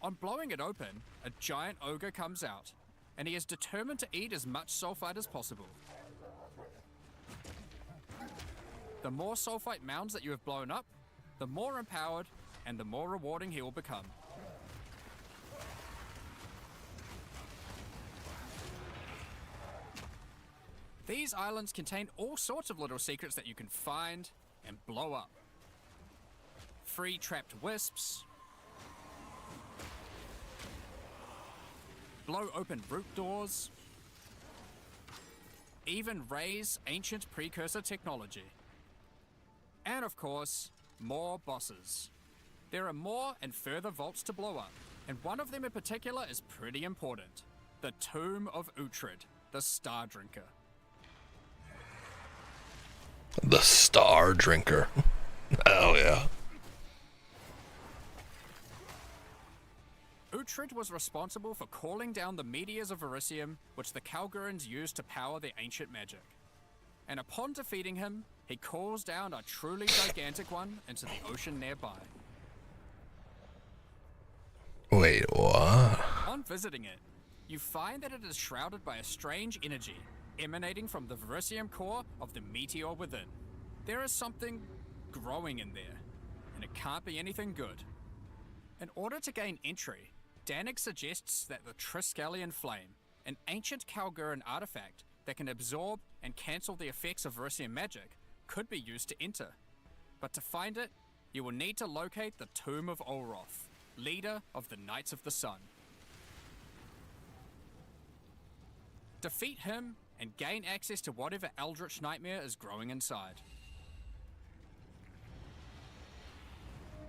On blowing it open, a giant ogre comes out, and he is determined to eat as much sulfite as possible. The more sulfite mounds that you have blown up, the more empowered and the more rewarding he will become. These islands contain all sorts of little secrets that you can find and blow up. Free trapped wisps, blow open root doors, even raise ancient precursor technology. And of course, more bosses. There are more and further vaults to blow up, and one of them in particular is pretty important. The Tomb of Uhtred, the Star Drinker. The Star Drinker. Oh yeah. Uhtred was responsible for calling down the meteors of Verisium, which the Kalgurans used to power their ancient magic. And upon defeating him, he calls down a truly gigantic one into the ocean nearby. Wait, what? On visiting it, you find that it is shrouded by a strange energy emanating from the Verisium core of the meteor within. There is something growing in there, and it can't be anything good. In order to gain entry, Danik suggests that the Triskelion Flame, an ancient Kalguran artifact that can absorb and cancel the effects of Verisium magic, could be used to enter. But to find it, you will need to locate the Tomb of Olroth, leader of the Knights of the Sun. Defeat him and gain access to whatever eldritch nightmare is growing inside.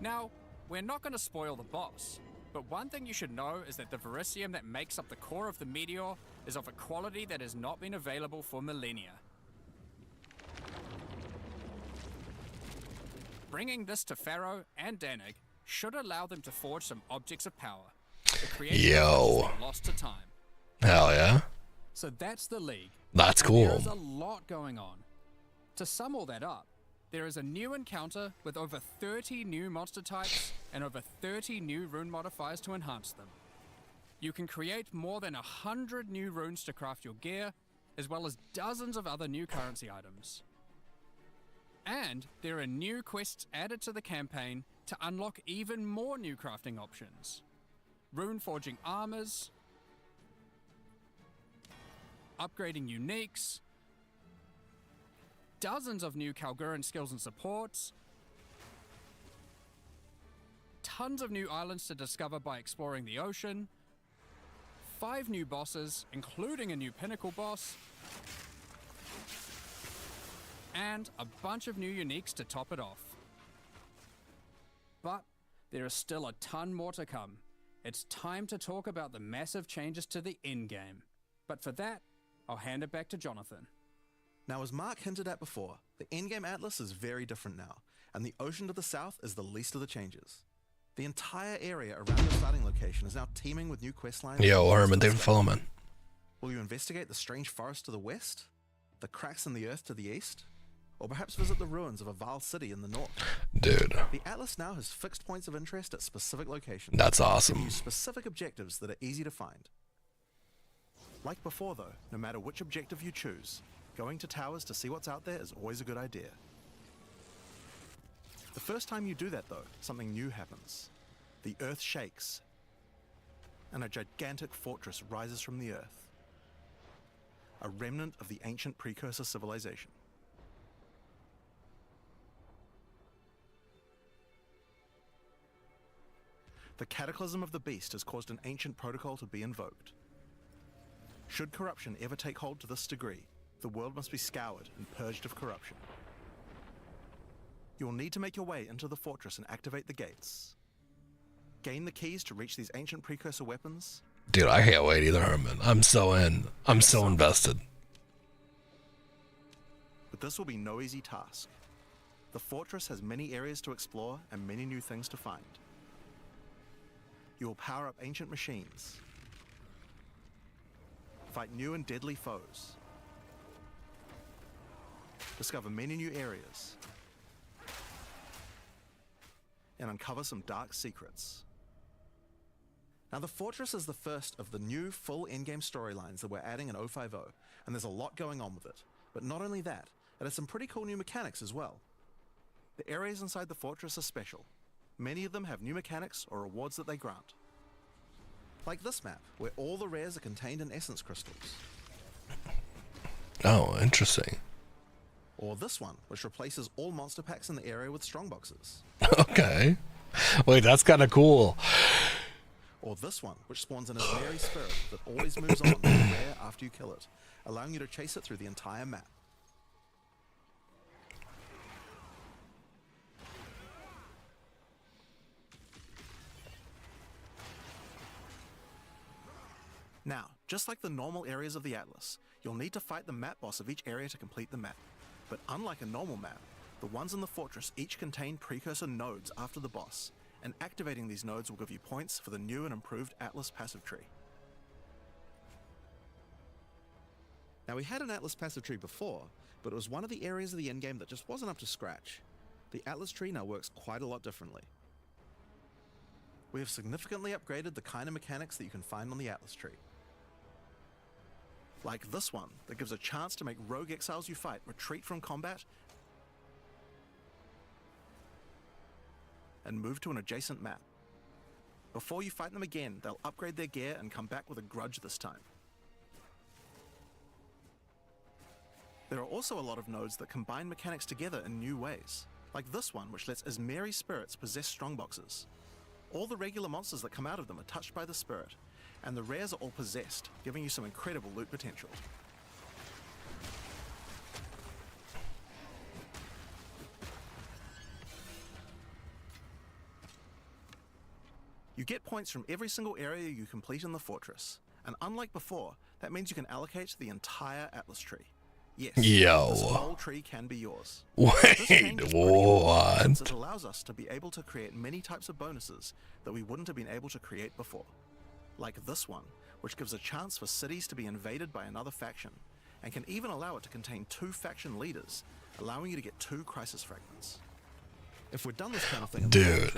Now, we're not going to spoil the boss, but one thing you should know is that the Verisium that makes up the core of the meteor is of a quality that has not been available for millennia. Bringing this to Pharaoh and Danik should allow them to forge some objects of power. The creation of lost to time. Hell yeah. So that's the League. That's cool. There's a lot going on. To sum all that up, there is a new encounter with over 30 new monster types and over 30 new rune modifiers to enhance them. You can create more than 100 new runes to craft your gear, as well as dozens of other new currency items. And there are new quests added to the campaign to unlock even more new crafting options. Rune forging armors, upgrading uniques, dozens of new Kalguran skills and supports, tons of new islands to discover by exploring the ocean, 5 new bosses, including a new pinnacle boss, and a bunch of new uniques to top it off. But there is still a ton more to come. It's time to talk about the massive changes to the endgame. But for that, I'll hand it back to Jonathan. Now, as Mark hinted at before, the endgame atlas is very different now, and the ocean to the south is the least of the changes. The entire area around your starting location is now teeming with new questlines. Yo, Herman, thanks for following, man. Will you investigate the strange forest to the west? The cracks in the earth to the east? Or perhaps visit the ruins of a Val city in the north? Dude, The atlas now has fixed points of interest at specific locations. that's Give awesome. you specific objectives that are easy to find. Like before though, no matter which objective you choose, going to towers to see what's out there is always a good idea. The first time you do that though, something new happens. The earth shakes, and a gigantic fortress rises from the earth. A remnant of the ancient precursor civilization. The cataclysm of the beast has caused an ancient protocol to be invoked. Should corruption ever take hold to this degree, the world must be scoured and purged of corruption. You will need to make your way into the fortress and activate the gates. Gain the keys to reach these ancient precursor weapons. Dude, I can't wait either, Herman. I'm so in. I'm so invested. But this will be no easy task. The fortress has many areas to explore and many new things to find. You will power up ancient machines, fight new and deadly foes, discover many new areas, and uncover some dark secrets. Now, the Fortress is the first of the new full in-game storylines that we're adding in 050, and there's a lot going on with it. But not only that, it has some pretty cool new mechanics as well. The areas inside the Fortress are special. Many of them have new mechanics or rewards that they grant. Like this map, where all the rares are contained in essence crystals. Oh, interesting. Or this one, which replaces all monster packs in the area with strongboxes. Okay. Wait, that's kind of cool. Or this one, which spawns an Ismeri spirit that always moves on to rare after you kill it, allowing you to chase it through the entire map. Now, just like the normal areas of the Atlas, you'll need to fight the map boss of each area to complete the map. But unlike a normal map, the ones in the fortress each contain precursor nodes after the boss, and activating these nodes will give you points for the new and improved Atlas passive tree. Now, we had an Atlas passive tree before, but it was one of the areas of the endgame that just wasn't up to scratch. The Atlas tree now works quite a lot differently. We have significantly upgraded the kind of mechanics that you can find on the Atlas tree. Like this one, that gives a chance to make rogue exiles you fight retreat from combat and move to an adjacent map. Before you fight them again, they'll upgrade their gear and come back with a grudge this time. There are also a lot of nodes that combine mechanics together in new ways, like this one, which lets Ismeri spirits possess strongboxes. All the regular monsters that come out of them are touched by the spirit, and the rares are all possessed, giving you some incredible loot potential. You get points from every single area you complete in the fortress, and unlike before, that means you can allocate the entire Atlas tree. Yes, this whole tree can be yours. Wait, what? It allows us to be able to create many types of bonuses that we wouldn't have been able to create before. Like this one, which gives a chance for cities to be invaded by another faction, and can even allow it to contain 2 faction leaders, allowing you to get 2 crisis fragments. If we're done this kind of thing, dude,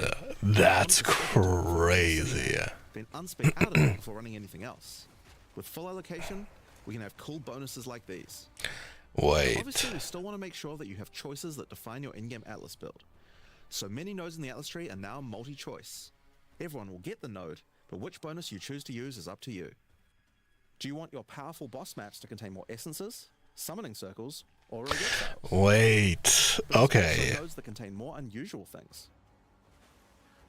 that's crazy. Then unspec out of it before running anything else. With full allocation, we can have cool bonuses like these. Wait. Obviously, we still want to make sure that you have choices that define your in-game Atlas build. So many nodes in the Atlas tree are now multi-choice. Everyone will get the node, but which bonus you choose to use is up to you. Do you want your powerful boss maps to contain more essences, summoning circles, or rogue exiles? Wait. Okay. Nodes that contain more unusual things.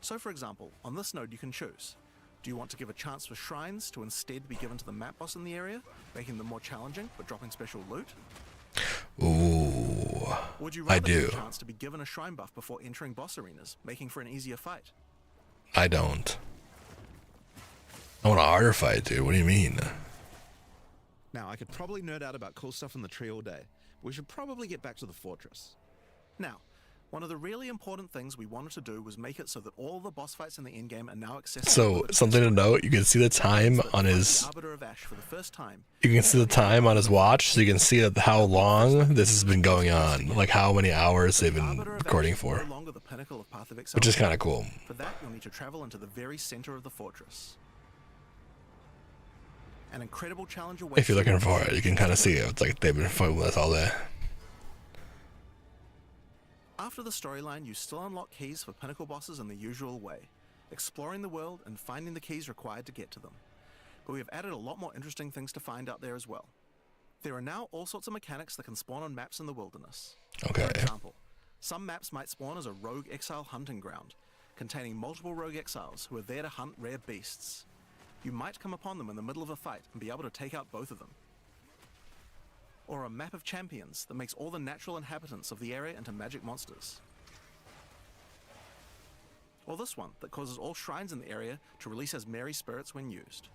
So, for example, on this node you can choose. Do you want to give a chance for shrines to instead be given to the map boss in the area, making them more challenging but dropping special loot? Ooh, Would you rather do. have a chance to be given a shrine buff before entering boss arenas, making for an easier fight? I don't. I want a harder fight, dude. What do you mean? Now, I could probably nerd out about cool stuff in the tree all day. We should probably get back to the fortress. Now, one of the really important things we wanted to do was make it so that all the boss fights in the endgame are now accessible. So, something to note, you can see the time on his... You can see the time on his watch, so you can see how long this has been going on. Like, how many hours they've been recording for. Which is kind of cool. For that, you'll need to travel into the very center of the fortress. An incredible challenge awaits. If you're looking for it, you can kind of see it. It's like they've been fighting with us all day. After the storyline, you still unlock keys for pinnacle bosses in the usual way, exploring the world and finding the keys required to get to them. But we have added a lot more interesting things to find out there as well. There are now all sorts of mechanics that can spawn on maps in the wilderness. Okay. For example, some maps might spawn as a rogue exile hunting ground, containing multiple rogue exiles who are there to hunt rare beasts. You might come upon them in the middle of a fight and be able to take out both of them. Or a map of champions that makes all the natural inhabitants of the area into magic monsters. Or this one that causes all shrines in the area to release as merry spirits when used.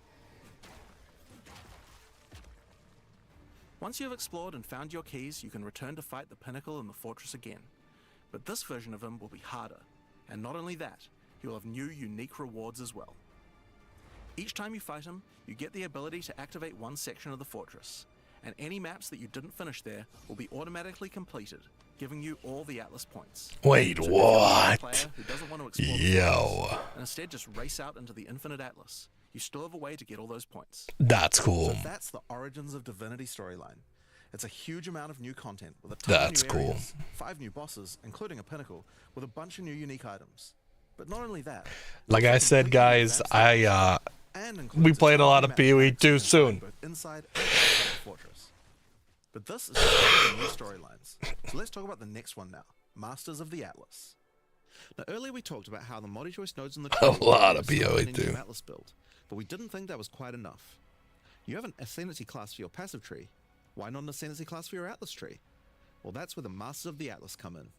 Once you have explored and found your keys, you can return to fight the pinnacle in the fortress again. But this version of him will be harder, and not only that, he will have new unique rewards as well. Each time you fight him, you get the ability to activate one section of the fortress, and any maps that you didn't finish there will be automatically completed, giving you all the Atlas points. Wait, So if you're a player what? who doesn't want to explore the Yo, fortress, and instead just race out into the infinite Atlas, you still have a way to get all those points. that's So cool. that's the Origins of Divinity storyline. It's a huge amount of new content with a ton That's of new cool. areas, 5 new bosses, including a pinnacle, with a bunch of new unique items. But not only that, Like it's I a said, completely guys, advanced and includes we a played a ton lot new of map PoE mechanics too inside soon. both inside and outside the fortress. But this is just the new storylines. So let's talk about the next one now, Masters of the Atlas. Now earlier we talked about how the multi-choice nodes in the tree lot of were PoE in a new too. Atlas build, but we didn't think that was quite enough. You have an Ascendancy class for your passive tree. Why not an Ascendancy class for your Atlas tree? Well, that's where the Masters of the Atlas come in.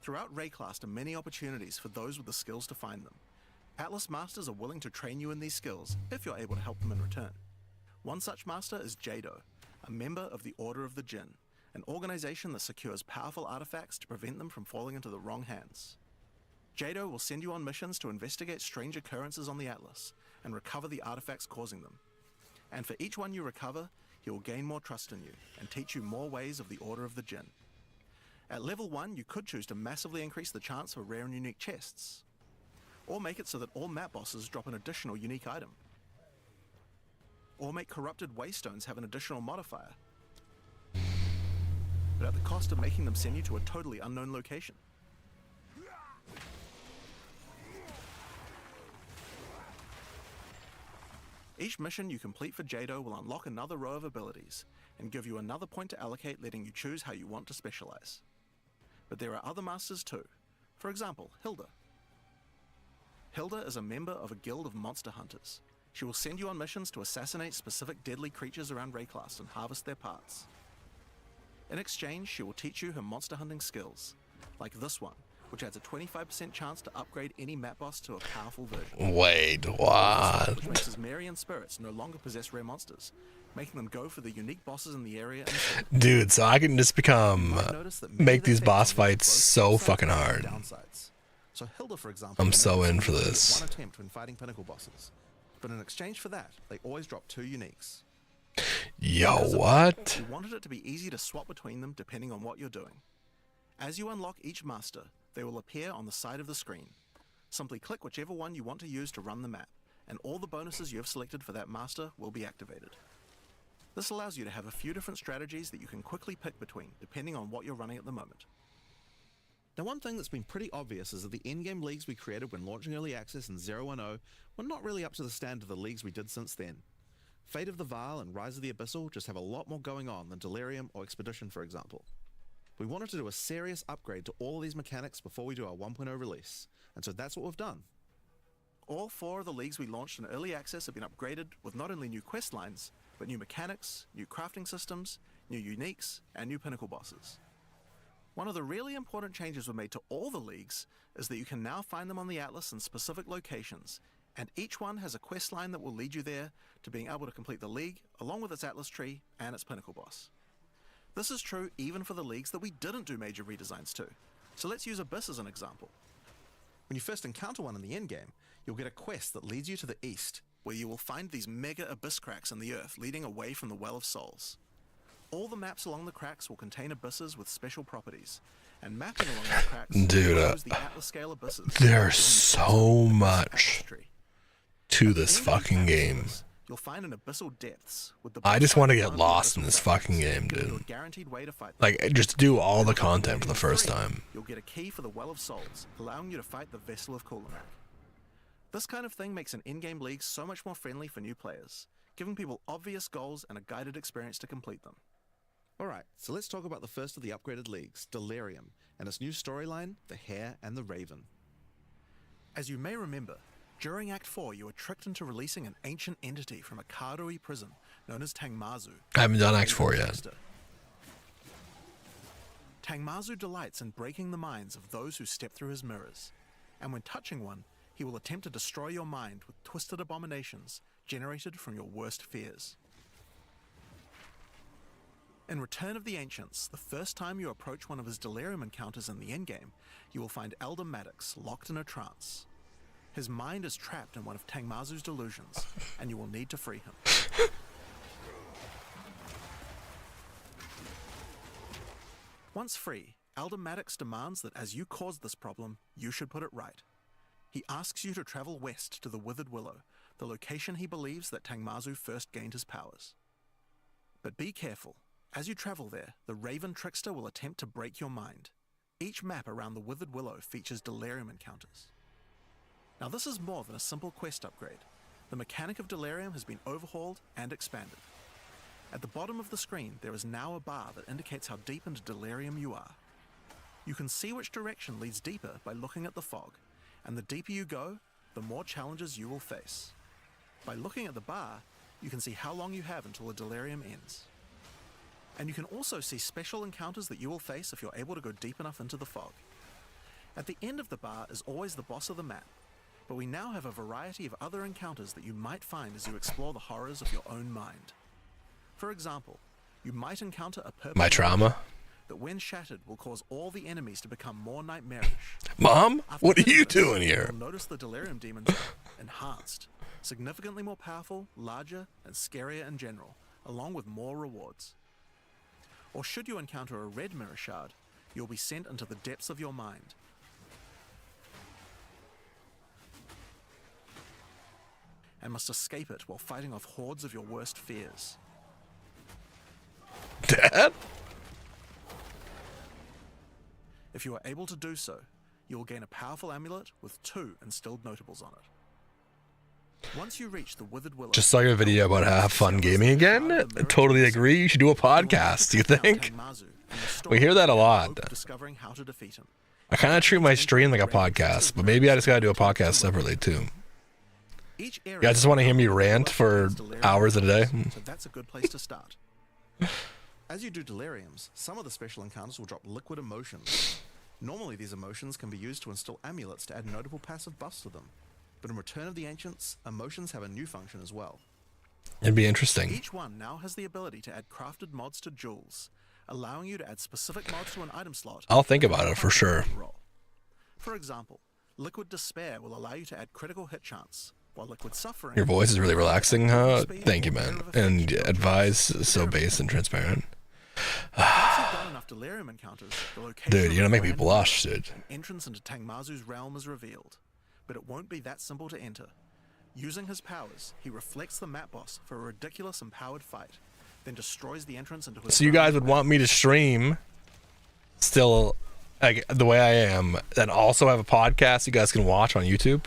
Throughout Rayclast are many opportunities for those with the skills to find them. Atlas Masters are willing to train you in these skills if you're able to help them in return. One such master is Jado, a member of the Order of the Jinn, an organization that secures powerful artifacts to prevent them from falling into the wrong hands. Jado will send you on missions to investigate strange occurrences on the Atlas and recover the artifacts causing them. And for each one you recover, he will gain more trust in you and teach you more ways of the Order of the Jinn. At level 1, you could choose to massively increase the chance for rare and unique chests, or make it so that all map bosses drop an additional unique item, or make corrupted waystones have an additional modifier, but at the cost of making them send you to a totally unknown location. Each mission you complete for Jado will unlock another row of abilities and give you another point to allocate, letting you choose how you want to specialize. But there are other masters too. For example, Hilda. Hilda is a member of a guild of monster hunters. She will send you on missions to assassinate specific deadly creatures around Rayclast and harvest their parts. In exchange, she will teach you her monster hunting skills, like this one, which adds a 25% chance to upgrade any map boss to a powerful version. Wait, Which what? makes his Marian spirits no longer possess rare monsters, making them go for the unique bosses in the area instead. Dude, so I can just become, Notice that many make of the these effects boss on fights both so upsides fucking and hard. downsides. So Hilda, for example, I'm so in for only get this. one attempt when fighting pinnacle bosses, but in exchange for that, they always drop 2 uniques. Yo, Because of what? that, we wanted it to be easy to swap between them depending on what you're doing. As you unlock each master, they will appear on the side of the screen. Simply click whichever one you want to use to run the map, and all the bonuses you have selected for that master will be activated. This allows you to have a few different strategies that you can quickly pick between, depending on what you're running at the moment. Now, one thing that's been pretty obvious is that the endgame leagues we created when launching Early Access in 010 were not really up to the standard of the leagues we did since then. Fate of the Vaal and Rise of the Abyssal just have a lot more going on than Delirium or Expedition, for example. We wanted to do a serious upgrade to all of these mechanics before we do our 1.0 release, and so that's what we've done. All 4 of the leagues we launched in Early Access have been upgraded with not only new quest lines, but new mechanics, new crafting systems, new uniques, and new pinnacle bosses. One of the really important changes we made to all the leagues is that you can now find them on the Atlas in specific locations, and each one has a quest line that will lead you there to being able to complete the league, along with its Atlas tree and its pinnacle boss. This is true even for the leagues that we didn't do major redesigns to. So let's use Abyss as an example. When you first encounter one in the endgame, you'll get a quest that leads you to the east, where you will find these mega abyss cracks in the earth leading away from the Well of Souls. All the maps along the cracks will contain abysses with special properties, and mapping along the cracks Dude, shows the Atlas scale abysses. There's giving you so Atlas much tree. to At the this end of each fucking map game. surface, you'll find an abyssal depths with the I boss just fight want to in get one of the lost in abyssal this cracks, fucking game, giving you a dude. guaranteed way to fight them. Like, just do all the At content for the level first 3, time. You'll get a key for the Well of Souls, allowing you to fight the Vessel of Coolamak. This kind of thing makes an in-game league so much more friendly for new players, giving people obvious goals and a guided experience to complete them. Alright, so let's talk about the first of the upgraded leagues, Delirium, and its new storyline, The Hare and the Raven. As you may remember, during Act 4 you were tricked into releasing an ancient entity from a Karui prison known as Tangmazu. I haven't done Act 4 yet. Trickster. Tangmazu delights in breaking the minds of those who step through his mirrors, and when touching one, he will attempt to destroy your mind with twisted abominations generated from your worst fears. In Return of the Ancients, the first time you approach one of his delirium encounters in the endgame, you will find Elder Maddox locked in a trance. His mind is trapped in one of Tangmazu's delusions, and you will need to free him. Once free, Elder Maddox demands that as you caused this problem, you should put it right. He asks you to travel west to the Withered Willow, the location he believes that Tangmazu first gained his powers. But be careful. As you travel there, the Raven Trickster will attempt to break your mind. Each map around the Withered Willow features delirium encounters. Now this is more than a simple quest upgrade. The mechanic of delirium has been overhauled and expanded. At the bottom of the screen, there is now a bar that indicates how deep into delirium you are. You can see which direction leads deeper by looking at the fog, and the deeper you go, the more challenges you will face. By looking at the bar, you can see how long you have until the delirium ends. And you can also see special encounters that you will face if you're able to go deep enough into the fog. At the end of the bar is always the boss of the map, but we now have a variety of other encounters that you might find as you explore the horrors of your own mind. For example, you might encounter a purple My trauma. that when shattered will cause all the enemies to become more nightmarish. Mom, After what are hitting you this, doing here? You'll notice the delirium demons are enhanced, significantly more powerful, larger, and scarier in general, along with more rewards. Or should you encounter a red mirror shard, you'll be sent into the depths of your mind. And must escape it while fighting off hordes of your worst fears. Dad? If you are able to do so, you will gain a powerful amulet with 2 instilled notables on it. Once you reach the Withered Willow... Just saw your video about how to have fun gaming again. I totally agree. You should do a podcast, do you think? We hear that a lot. Discovering how to defeat him. I kind of treat my stream like a podcast, but maybe I just gotta do a podcast separately too. Each area You guys just want to hear me rant for hours a day? So that's a good place to start. As you do deliriums, some of the special encounters will drop liquid emotions. Normally these emotions can be used to install amulets to add notable passive buffs to them. But in Return of the Ancients, emotions have a new function as well. It'd be interesting. Each one now has the ability to add crafted mods to jewels, allowing you to add specific mods to an item slot. I'll think about it for sure. For example, Liquid Despair will allow you to add critical hit chance, while Liquid Suffering... Your voice is really relaxing, huh? Thank you, man. And advice so base and transparent. Once you've done enough delirium encounters, the location Dude, you're gonna make me of the blush, dude. an entrance into Tangmazu's realm is revealed, but it won't be that simple to enter. Using his powers, he reflects the map boss for a ridiculous empowered fight, then destroys the entrance into his... So you guys would want me to stream still like the way I am, and also have a podcast you guys can watch on YouTube?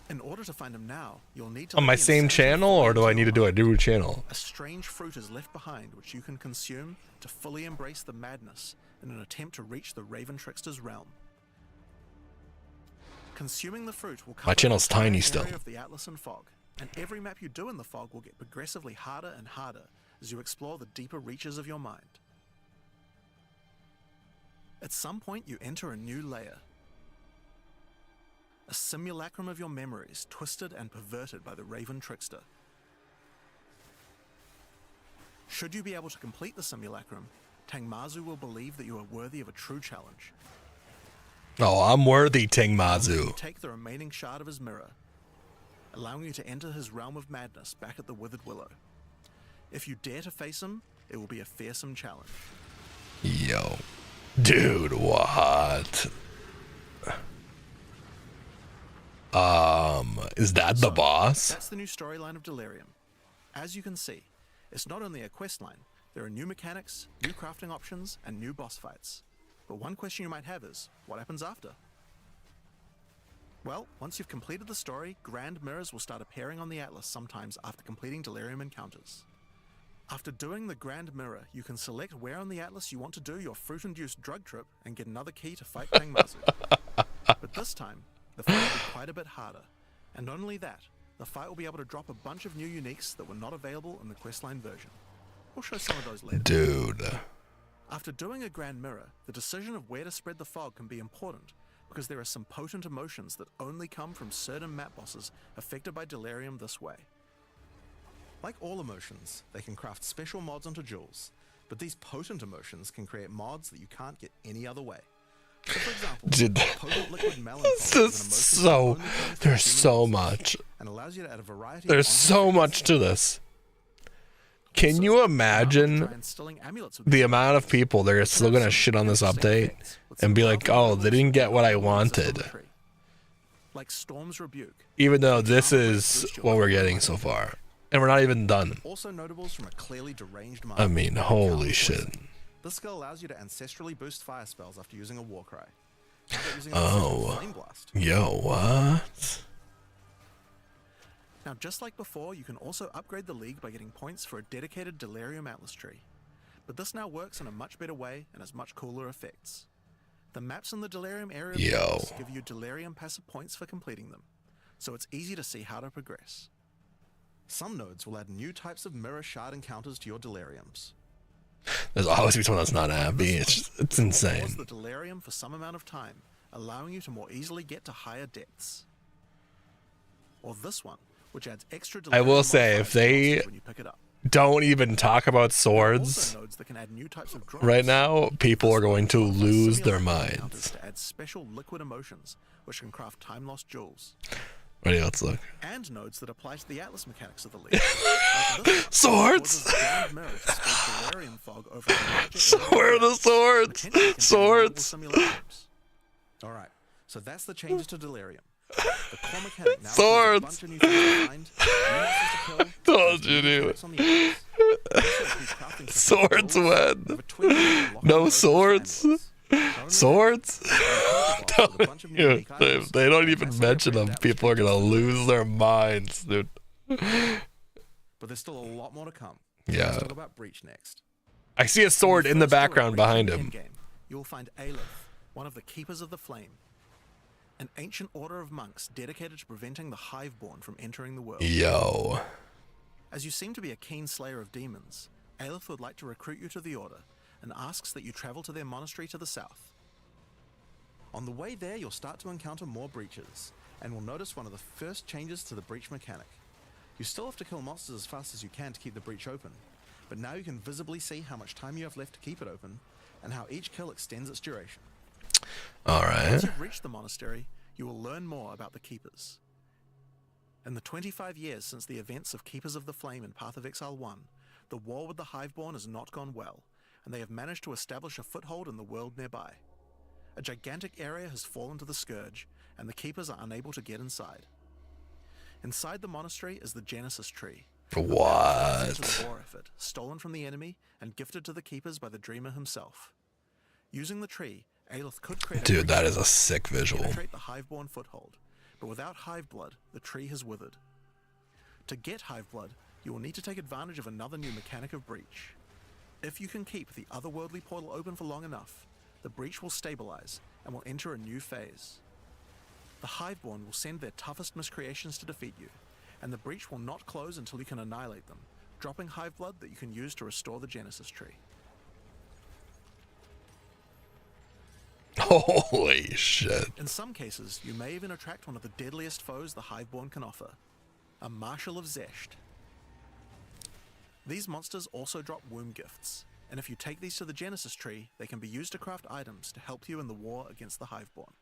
In order to find him now, you'll need to... On my let the same insanity channel, or do I need to do a flow. new channel? A strange fruit is left behind which you can consume to fully embrace the madness in an attempt to reach the Raven Trickster's realm. Consuming the fruit will cover My channel's the entire tiny area still. of the Atlas and fog, and every map you do in the fog will get progressively harder and harder as you explore the deeper reaches of your mind. At some point you enter a new layer. A simulacrum of your memories, twisted and perverted by the Raven Trickster. Should you be able to complete the simulacrum, Tangmazu will believe that you are worthy of a true challenge. Oh, I'm worthy, You Tangmazu. take the remaining shard of his mirror, allowing you to enter his realm of madness back at the Withered Willow. If you dare to face him, it will be a fearsome challenge. Yo. Dude, what? Is that the So, boss? That's the new storyline of Delirium. As you can see, it's not only a quest line, there are new mechanics, new crafting options, and new boss fights. But one question you might have is, what happens after? Well, once you've completed the story, grand mirrors will start appearing on the Atlas sometimes after completing Delirium encounters. After doing the grand mirror, you can select where on the Atlas you want to do your fruit-induced drug trip and get another key to fight Tangmazu. But this time, the fight will be quite a bit harder. And not only that, the fight will be able to drop a bunch of new uniques that were not available in the questline version. We'll show some of those later. Dude. After doing a Grand Mirror, the decision of where to spread the fog can be important, because there are some potent emotions that only come from certain map bosses affected by delirium this way. Like all emotions, they can craft special mods onto jewels, but these potent emotions can create mods that you can't get any other way. So for example, Dude, potent liquid melancholy this is an is emotion so, that only comes from there's human so monsters much. and allows you to add a variety There's of so much to this. Can you imagine the amount of people that are still going to shit on this update and be like, oh, they didn't get what I wanted, like Storm's Rebuke, even though this is what we're getting so far, and we're not even done. also notables from a clearly deranged mind. I mean, holy shit. This skill allows you to ancestrally boost fire spells after using a war cry. How about using a Oh, flame blast? yo, what? Now, just like before, you can also upgrade the League by getting points for a dedicated Delirium Atlas tree. But this now works in a much better way and has much cooler effects. The maps in the Delirium area of the Atlas give you Delirium passive points for completing them, so it's easy to see how to progress. Some nodes will add new types of mirror shard encounters to your Deliriums. There's always be someone that's not happy. It's insane. Pause the Delirium for some amount of time, allowing you to more easily get to higher depths. Or this one, which adds extra I will say, if they when you pick it up. don't even talk about Also swords nodes that can add new types of drops. right now, people are going to lose their Simulate encounters minds. to add special liquid emotions, which can craft time-lost jewels. Ready, let's look. And nodes that apply to the Atlas mechanics of the League. Like this one, Swords! causes a ground mirror to spread delirium fog over a larger So area where are of the the swords? potentially containing Swords! multiple simulations. Alright, so that's the changes to delirium. The core mechanic now Swords! includes a bunch of new things to find, new monsters to kill, Told you, new dude. effects on the Atlas. Also include crafting for Swords jewels, win. over 20 unlockable No modes for swords? amulets. Not only that, Swords? Dude, If they don't even mention them, people are gonna lose their minds, dude. But there's still a lot more to come. Yeah. Let's talk about Breach next. I see a sword in the background behind him. You will find Aleph, one of the Keepers of the Flame, an ancient order of monks dedicated to preventing the Hiveborn from entering the world. Yo. As you seem to be a keen slayer of demons, Aleph would like to recruit you to the order and asks that you travel to their monastery to the south. On the way there, you'll start to encounter more breaches, and will notice one of the first changes to the breach mechanic. You still have to kill monsters as fast as you can to keep the breach open, but now you can visibly see how much time you have left to keep it open, and how each kill extends its duration. Alright. Once you've reached the monastery, you will learn more about the Keepers. In the 25 years since the events of Keepers of the Flame in Path of Exile 1, the war with the Hiveborn has not gone well, and they have managed to establish a foothold in the world nearby. A gigantic area has fallen to the Scourge, and the Keepers are unable to get inside. Inside the monastery is the Genesis Tree. What? The war effort, stolen from the enemy and gifted to the Keepers by the Dreamer himself. Using the tree, Aleph could create Dude, that is a sick visual. penetrate the Hiveborn foothold, but without Hiveblood, the tree has withered. To get Hiveblood, you will need to take advantage of another new mechanic of Breach. If you can keep the otherworldly portal open for long enough, the Breach will stabilize and will enter a new phase. The Hiveborn will send their toughest miscreations to defeat you, and the Breach will not close until you can annihilate them, dropping Hiveblood that you can use to restore the Genesis Tree. Holy shit. In some cases, you may even attract one of the deadliest foes the Hiveborn can offer, a Marshal of Zesht. These monsters also drop womb gifts, and if you take these to the Genesis Tree, they can be used to craft items to help you in the war against the Hiveborn.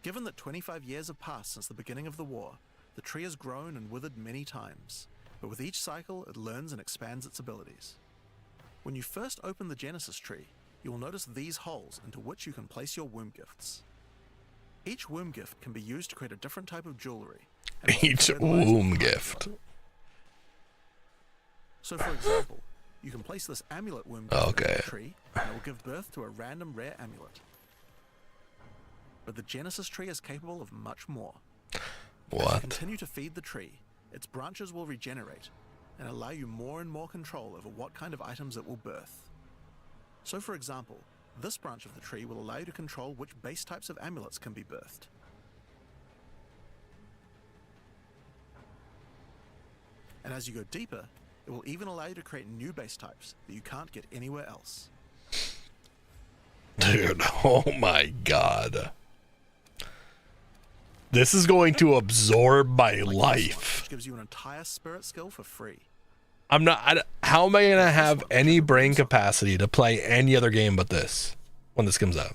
Given that 25 years have passed since the beginning of the war, the tree has grown and withered many times, but with each cycle it learns and expands its abilities. When you first open the Genesis Tree, you will notice these holes into which you can place your womb gifts. Each womb gift can be used to create a different type of jewelry. and will Each fertilize womb the gift. Hiveborn. So for example, you can place this amulet womb gift in Okay. the tree, and it will give birth to a random rare amulet. But the Genesis Tree is capable of much more. As you What? continue to feed the tree, its branches will regenerate and allow you more and more control over what kind of items it will birth. So for example, This branch of the tree will allow you to control which base types of amulets can be birthed. And as you go deeper, it will even allow you to create new base types that you can't get anywhere else. Dude, oh my god. This is going to absorb my Like life. which gives you an entire spirit skill for free. How am I going to have any brain capacity to play any other game but this when this comes out?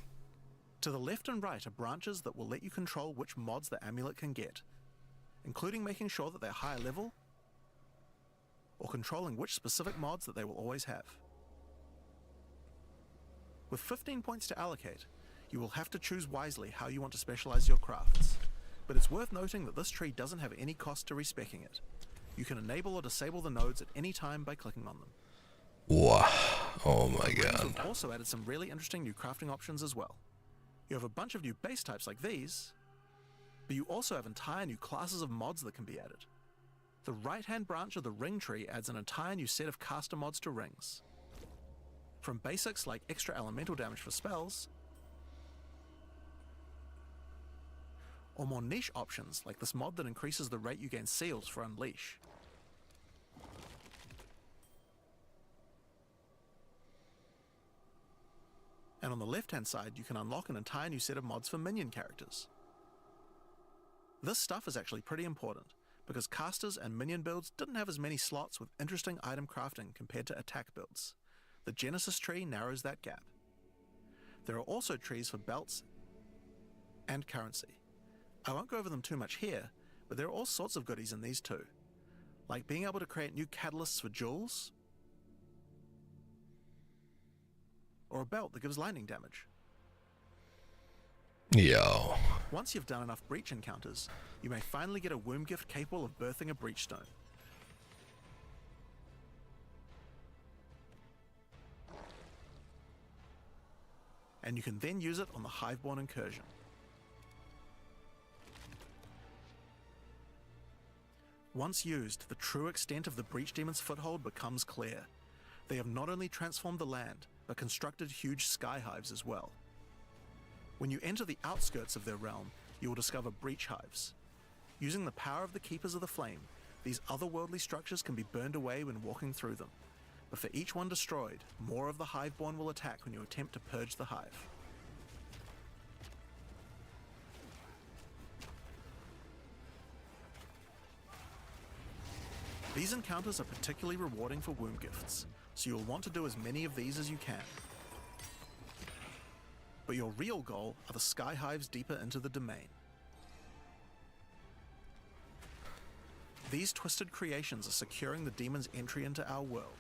To the left and right are branches that will let you control which mods the amulet can get, including making sure that they're higher level, or controlling which specific mods that they will always have. With 15 points to allocate, you will have to choose wisely how you want to specialize your crafts, but it's worth noting that this tree doesn't have any cost to respecking it. You can enable or disable the nodes at any time by clicking on them. Wow. Oh my god. We've also added some really interesting new crafting options as well. You have a bunch of new base types like these, but you also have entire new classes of mods that can be added. The right-hand branch of the ring tree adds an entire new set of caster mods to rings. From basics like extra elemental damage for spells, or more niche options like this mod that increases the rate you gain seals for Unleash. And on the left-hand side, you can unlock an entire new set of mods for minion characters. This stuff is actually pretty important, because casters and minion builds didn't have as many slots with interesting item crafting compared to attack builds. The Genesis tree narrows that gap. There are also trees for belts and currency. I won't go over them too much here, but there are all sorts of goodies in these too, like being able to create new catalysts for jewels, or a belt that gives lightning damage. Yo. Once you've done enough breach encounters, you may finally get a womb gift capable of birthing a breach stone. And you can then use it on the Hiveborn incursion. Once used, the true extent of the Breach Demon's foothold becomes clear. They have not only transformed the land, but constructed huge sky hives as well. When you enter the outskirts of their realm, you will discover breach hives. Using the power of the Keepers of the Flame, these otherworldly structures can be burned away when walking through them. But for each one destroyed, more of the Hiveborn will attack when you attempt to purge the hive. These encounters are particularly rewarding for womb gifts, so you'll want to do as many of these as you can. But your real goal are the sky hives deeper into the domain. These twisted creations are securing the demon's entry into our world.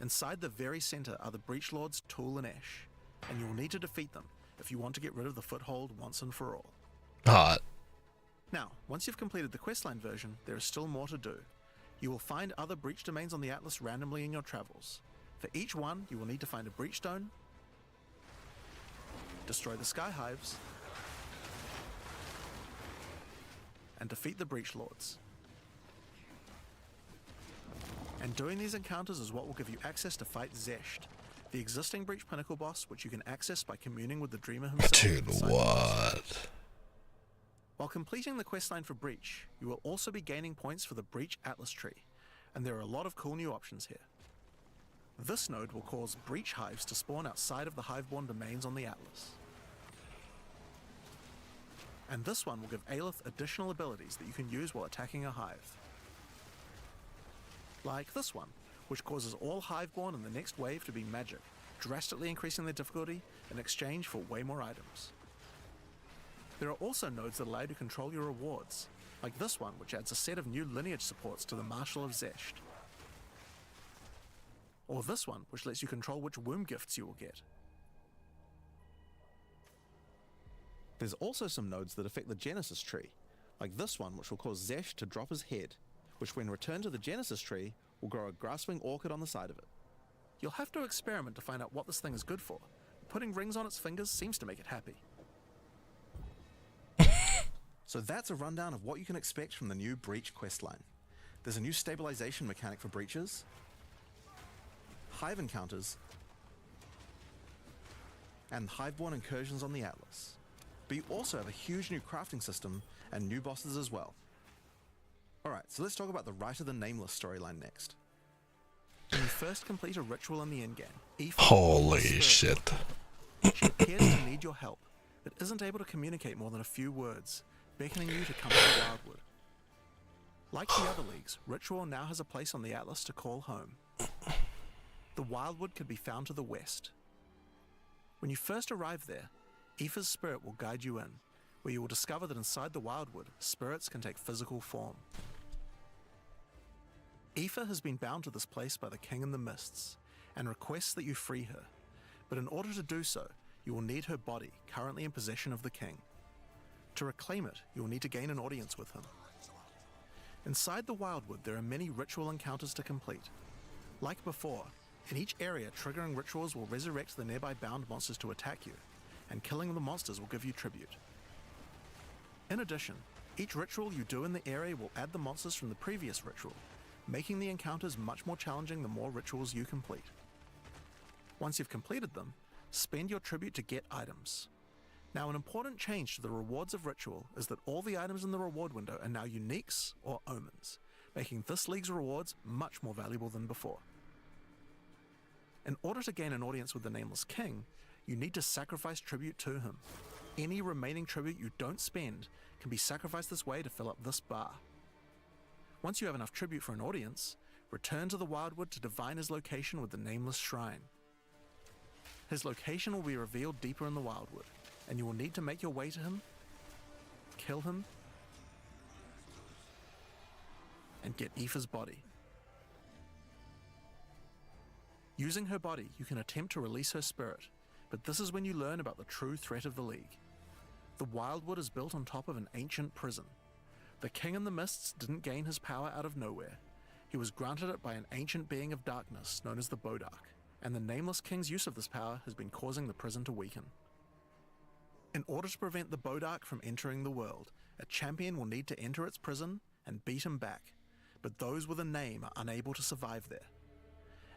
Inside the very center are the Breach Lords Tool and Ash, and you'll need to defeat them if you want to get rid of the foothold once and for all. Hot. Now, once you've completed the questline version, there is still more to do. You will find other breach domains on the Atlas randomly in your travels. For each one, you will need to find a breach stone, destroy the sky hives, and defeat the breach lords. And doing these encounters is what will give you access to fight Zesht, the existing breach pinnacle boss, which you can access by communing with the Dreamer himself. Dude, what? While completing the questline for Breach, you will also be gaining points for the Breach Atlas tree, and there are a lot of cool new options here. This node will cause breach hives to spawn outside of the Hiveborn domains on the Atlas. And this one will give Aelith additional abilities that you can use while attacking a hive. Like this one, which causes all Hiveborn in the next wave to be magic, drastically increasing their difficulty in exchange for way more items. There are also nodes that allow you to control your rewards, like this one, which adds a set of new lineage supports to the Marshal of Zesht. Or this one, which lets you control which womb gifts you will get. There's also some nodes that affect the Genesis tree, like this one, which will cause Zesht to drop his head, which when returned to the Genesis tree, will grow a grasping orchid on the side of it. You'll have to experiment to find out what this thing is good for. Putting rings on its fingers seems to make it happy. So that's a rundown of what you can expect from the new Breach questline. There's a new stabilization mechanic for breaches, hive encounters, and Hiveborn incursions on the Atlas. But you also have a huge new crafting system and new bosses as well. Alright, so let's talk about the Rite of the Nameless storyline next. When you first complete a ritual in the endgame, Aoife... Holy shit. She appears to need your help, but isn't able to communicate more than a few words, beckoning you to come to the Wildwood. Like the other leagues, Ritual now has a place on the Atlas to call home. The Wildwood could be found to the west. When you first arrive there, Aoife's spirit will guide you in, where you will discover that inside the Wildwood, spirits can take physical form. Aoife has been bound to this place by the King in the Mists, and requests that you free her, but in order to do so, you will need her body, currently in possession of the King. To reclaim it, you will need to gain an audience with him. Inside the Wildwood, there are many ritual encounters to complete. Like before, in each area, triggering rituals will resurrect the nearby bound monsters to attack you, and killing the monsters will give you tribute. In addition, each ritual you do in the area will add the monsters from the previous ritual, making the encounters much more challenging the more rituals you complete. Once you've completed them, spend your tribute to get items. Now, an important change to the rewards of Ritual is that all the items in the reward window are now uniques or omens, making this league's rewards much more valuable than before. In order to gain an audience with the Nameless King, you need to sacrifice tribute to him. Any remaining tribute you don't spend can be sacrificed this way to fill up this bar. Once you have enough tribute for an audience, return to the Wildwood to divine his location with the Nameless Shrine. His location will be revealed deeper in the Wildwood, and you will need to make your way to him, kill him, and get Aoife's body. Using her body, you can attempt to release her spirit, but this is when you learn about the true threat of the League. The Wildwood is built on top of an ancient prison. The King in the Mists didn't gain his power out of nowhere. He was granted it by an ancient being of darkness known as the Bodark, and the Nameless King's use of this power has been causing the prison to weaken. In order to prevent the Bodark from entering the world, a champion will need to enter its prison and beat him back, but those with a name are unable to survive there.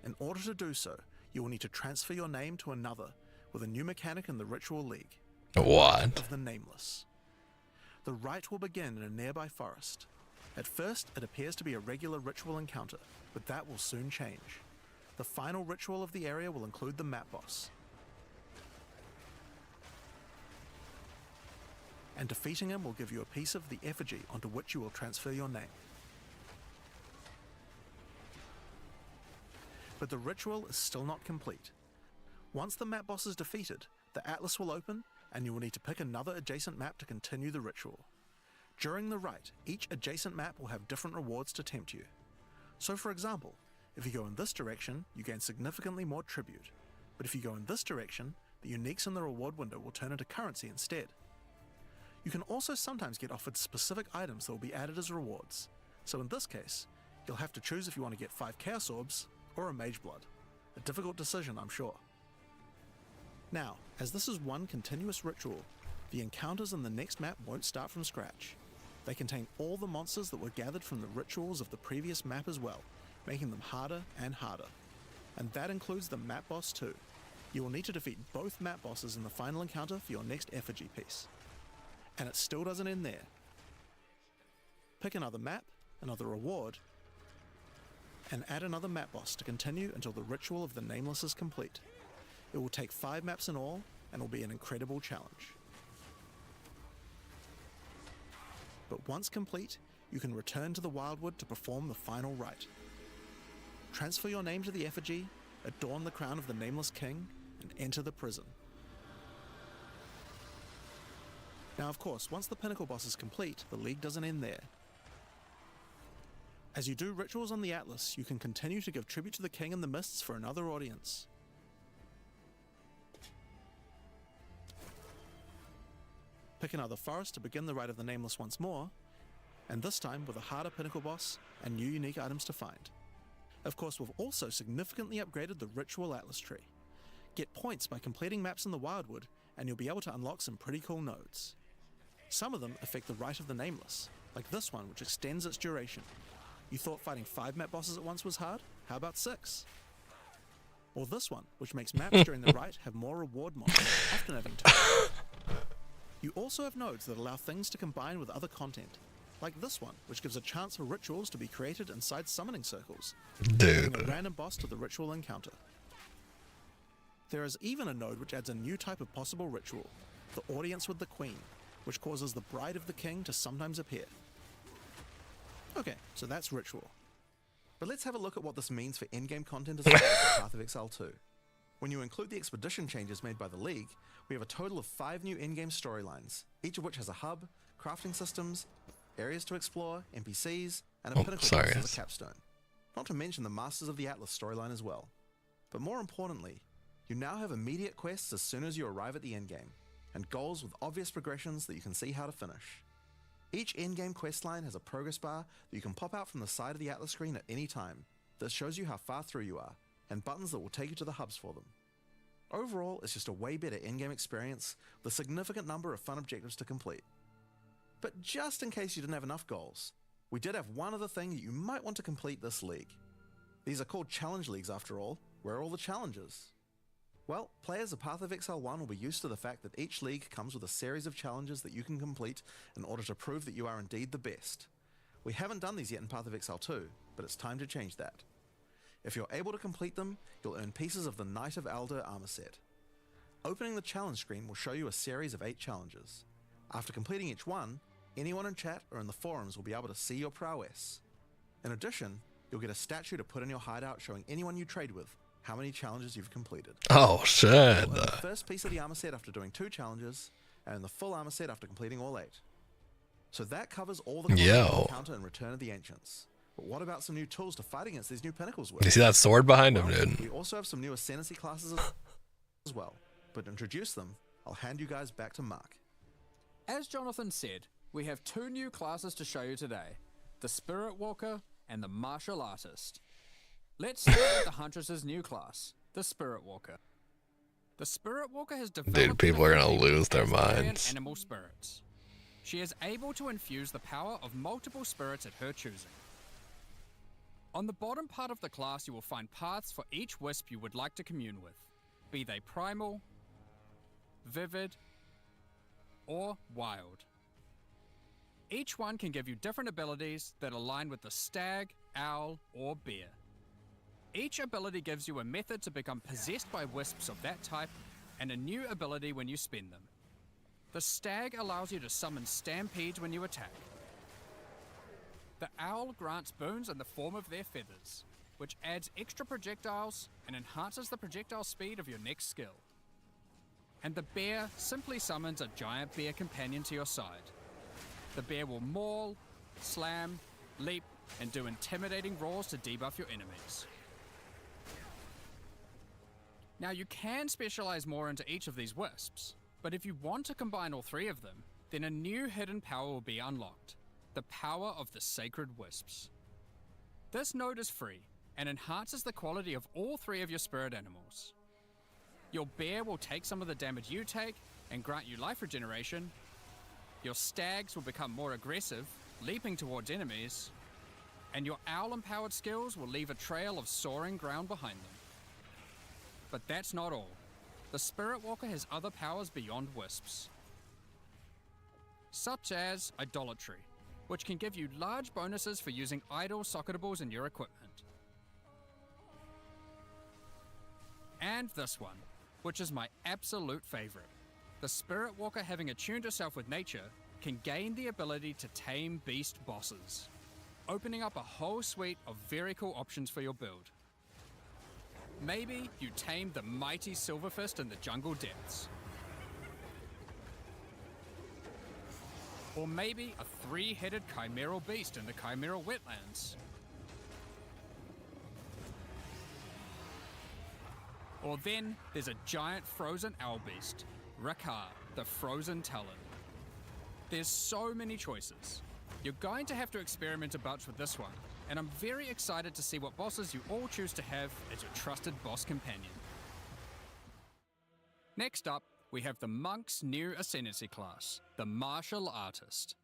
In order to do so, you will need to transfer your name to another with a new mechanic in the Ritual League. What? Of the Nameless. The rite will begin in a nearby forest. At first, it appears to be a regular ritual encounter, but that will soon change. The final ritual of the area will include the map boss, and defeating him will give you a piece of the effigy onto which you will transfer your name. But the ritual is still not complete. Once the map boss is defeated, the Atlas will open, and you will need to pick another adjacent map to continue the ritual. During the rite, each adjacent map will have different rewards to tempt you. So for example, if you go in this direction, you gain significantly more tribute, but if you go in this direction, the uniques in the reward window will turn into currency instead. You can also sometimes get offered specific items that will be added as rewards, so in this case, you'll have to choose if you want to get 5 Chaos Orbs or a Mage Blood. A difficult decision, I'm sure. Now, as this is one continuous ritual, the encounters in the next map won't start from scratch. They contain all the monsters that were gathered from the rituals of the previous map as well, making them harder and harder. And that includes the map boss too. You will need to defeat both map bosses in the final encounter for your next effigy piece. And it still doesn't end there. Pick another map, another reward, and add another map boss to continue until the ritual of the Nameless is complete. It will take 5 maps in all, and will be an incredible challenge. But once complete, you can return to the Wildwood to perform the final rite. Transfer your name to the effigy, adorn the crown of the Nameless King, and enter the prison. Now of course, once the Pinnacle boss is complete, the League doesn't end there. As you do rituals on the Atlas, you can continue to give tribute to the King in the Mists for another audience. Pick another forest to begin the Rite of the Nameless once more, and this time with a harder Pinnacle boss and new unique items to find. Of course, we've also significantly upgraded the Ritual Atlas tree. Get points by completing maps in the Wildwood, and you'll be able to unlock some pretty cool nodes. Some of them affect the Rite of the Nameless, like this one which extends its duration. You thought fighting 5 map bosses at once was hard? How about 6? Or this one, which makes maps during the write have more reward mods, often having two. You also have nodes that allow things to combine with other content, like this one, which gives a chance for rituals to be created inside summoning circles, adding a Dude. random boss to the ritual encounter. There is even a node which adds a new type of possible ritual, the audience with the queen, which causes the bride of the king to sometimes appear. Okay, so that's ritual. But let's have a look at what this means for in-game content as well as Path of Exile 2. When you include the expedition changes made by the League, we have a total of 5 new in-game storylines, each of which has a hub, crafting systems, areas to explore, NPCs, and a pinnacle boss as a capstone. Not to mention the Masters of the Atlas storyline as well. But more importantly, you now have immediate quests as soon as you arrive at the endgame, and goals with obvious progressions that you can see how to finish. Each in-game questline has a progress bar that you can pop out from the side of the Atlas screen at any time that shows you how far through you are, and buttons that will take you to the hubs for them. Overall, it's just a way better in-game experience with a significant number of fun objectives to complete. But just in case you didn't have enough goals, we did have one other thing that you might want to complete this league. These are called challenge leagues after all. Where are all the challenges? Well, players of Path of Exile 1 will be used to the fact that each league comes with a series of challenges that you can complete in order to prove that you are indeed the best. We haven't done these yet in Path of Exile 2, but it's time to change that. If you're able to complete them, you'll earn pieces of the Knight of Alder armor set. Opening the challenge screen will show you a series of 8 challenges. After completing each one, anyone in chat or in the forums will be able to see your prowess. In addition, you'll get a statue to put in your hideout showing anyone you trade with how many challenges you've completed. Oh, shit. You'll earn the first piece of the armor set after doing 2 challenges, and the full armor set after completing all 8. So that covers all the content you encounter in Return of the Ancients. But what about some new tools to fight against these new pinnacles with? You see that sword behind him, Well, dude? we also have some new Ascendancy classes as well. But to introduce them, I'll hand you guys back to Mark. As Jonathan said, we have 2 new classes to show you today, the Spirit Walker and the Martial Artist. Let's start with the Huntress's new class, the Spirit Walker. The Spirit Walker has developed... Dude, people are gonna lose their minds. ...animal spirits. She is able to infuse the power of multiple spirits at her choosing. On the bottom part of the class, you will find paths for each wisp you would like to commune with, be they primal, vivid, or wild. Each one can give you different abilities that align with the stag, owl, or bear. Each ability gives you a method to become possessed by wisps of that type, and a new ability when you spend them. The stag allows you to summon stampedes when you attack. The owl grants boons in the form of their feathers, which adds extra projectiles and enhances the projectile speed of your next skill. And the bear simply summons a giant bear companion to your side. The bear will maul, slam, leap, and do intimidating roars to debuff your enemies. Now you can specialize more into each of these wisps, but if you want to combine all 3 of them, then a new hidden power will be unlocked, the power of the Sacred Wisps. This node is free, and enhances the quality of all 3 of your spirit animals. Your bear will take some of the damage you take, and grant you life regeneration. Your stags will become more aggressive, leaping towards enemies, and your owl-empowered skills will leave a trail of soaring ground behind them. But that's not all. The Spirit Walker has other powers beyond wisps, such as Idolatry, which can give you large bonuses for using idle socketables in your equipment. And this one, which is my absolute favorite. The Spirit Walker, having attuned herself with nature, can gain the ability to tame beast bosses, opening up a whole suite of very cool options for your build. Maybe you tame the mighty Silverfist in the jungle depths. Or maybe a 3-headed chimeral beast in the chimeral wetlands. Or then there's a giant frozen owl beast, Rakar, the Frozen Talon. There's so many choices. You're going to have to experiment a bunch with this one, and I'm very excited to see what bosses you all choose to have as your trusted boss companion. Next up, we have the Monk's new Ascendancy class, the Martial Artist.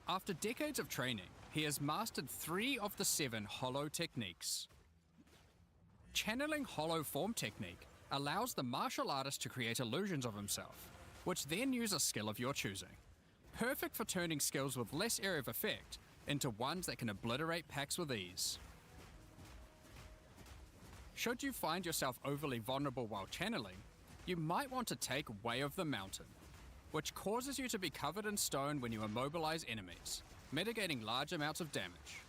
After decades of training, he has mastered 3 of the 7 hollow techniques. Channeling hollow form technique allows the martial artist to create illusions of himself, which then use a skill of your choosing. Perfect for turning skills with less area of effect into ones that can obliterate packs with ease. Should you find yourself overly vulnerable while channeling, you might want to take Way of the Mountain, which causes you to be covered in stone when you immobilize enemies, mitigating large amounts of damage.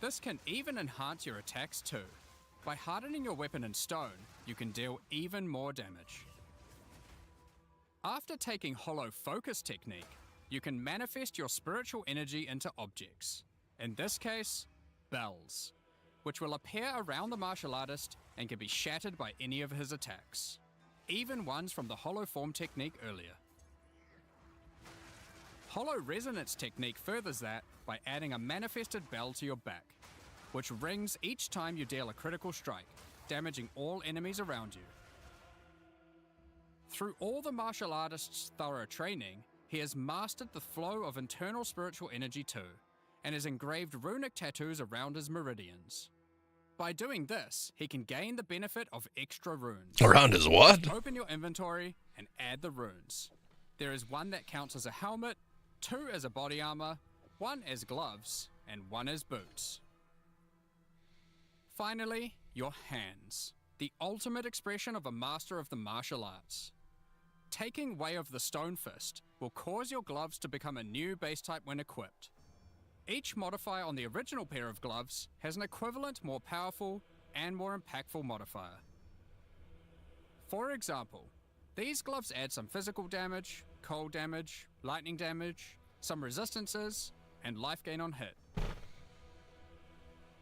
This can even enhance your attacks too. By hardening your weapon in stone, you can deal even more damage. After taking Hollow Focus technique, you can manifest your spiritual energy into objects. In this case, bells, which will appear around the martial artist and can be shattered by any of his attacks, even ones from the Hollow Form technique earlier. Hollow Resonance technique furthers that by adding a manifested bell to your back, which rings each time you deal a critical strike, damaging all enemies around you. Through all the martial artist's thorough training, he has mastered the flow of internal spiritual energy too, and has engraved runic tattoos around his meridians. By doing this, he can gain the benefit of extra runes. Around his what? Open your inventory and add the runes. There is one that counts as a helmet, 2 as a body armor, 1 as gloves, and 1 as boots. Finally, your hands, the ultimate expression of a master of the martial arts. Taking Way of the Stone Fist will cause your gloves to become a new base type when equipped. Each modifier on the original pair of gloves has an equivalent, more powerful, and more impactful modifier. For example, these gloves add some physical damage, cold damage, lightning damage, some resistances, and life gain on hit.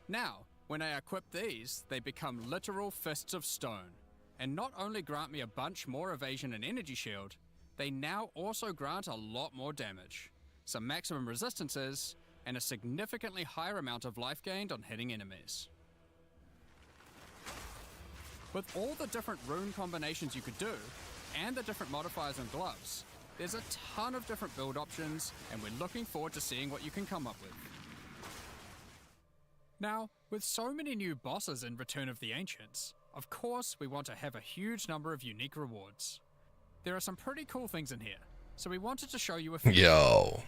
Now, when I equip these, they become literal fists of stone, and not only grant me a bunch more evasion and energy shield, they now also grant a lot more damage, some maximum resistances, and a significantly higher amount of life gained on hitting enemies. With all the different rune combinations you could do, and the different modifiers and gloves, there's a ton of different build options, and we're looking forward to seeing what you can come up with. Now, with so many new bosses in Return of the Ancients, of course we want to have a huge number of unique rewards. There are some pretty cool things in here, so we wanted to show you a few. Yo.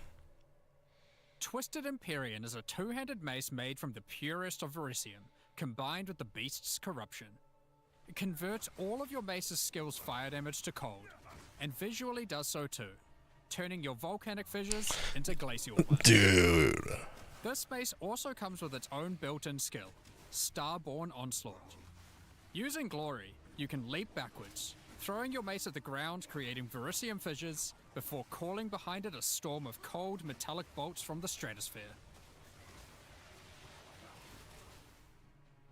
Twisted Empyrean is a two-handed mace made from the purest of Verisium, combined with the beast's corruption. It converts all of your mace's skills fire damage to cold, and visually does so too, turning your volcanic fissures into glacial ones. Dude. This mace also comes with its own built-in skill, Starborn Onslaught. Using Glory, you can leap backwards, throwing your mace at the ground, creating Verisium fissures, before calling behind it a storm of cold metallic bolts from the stratosphere.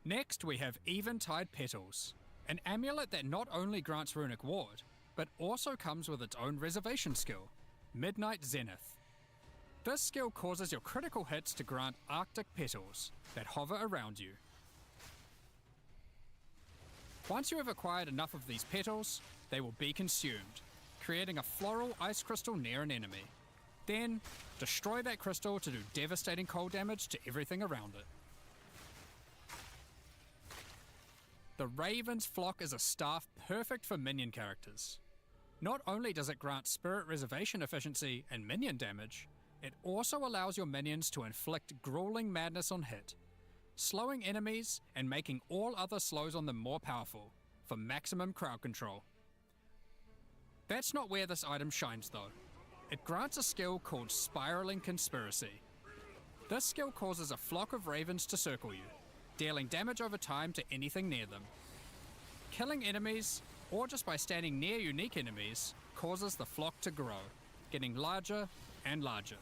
Next, we have Eventide Petals, an amulet that not only grants runic ward, but also comes with its own reservation skill, Midnight Zenith. This skill causes your critical hits to grant Arctic petals that hover around you. Once you have acquired enough of these petals, they will be consumed, creating a floral ice crystal near an enemy. Then, destroy that crystal to do devastating cold damage to everything around it. The Raven's Flock is a staff perfect for minion characters. Not only does it grant spirit reservation efficiency and minion damage, it also allows your minions to inflict grueling madness on hit, slowing enemies and making all other slows on them more powerful, for maximum crowd control. That's not where this item shines though. It grants a skill called Spiraling Conspiracy. This skill causes a flock of ravens to circle you, dealing damage over time to anything near them. Killing enemies, or just by standing near unique enemies, causes the flock to grow, getting larger and larger.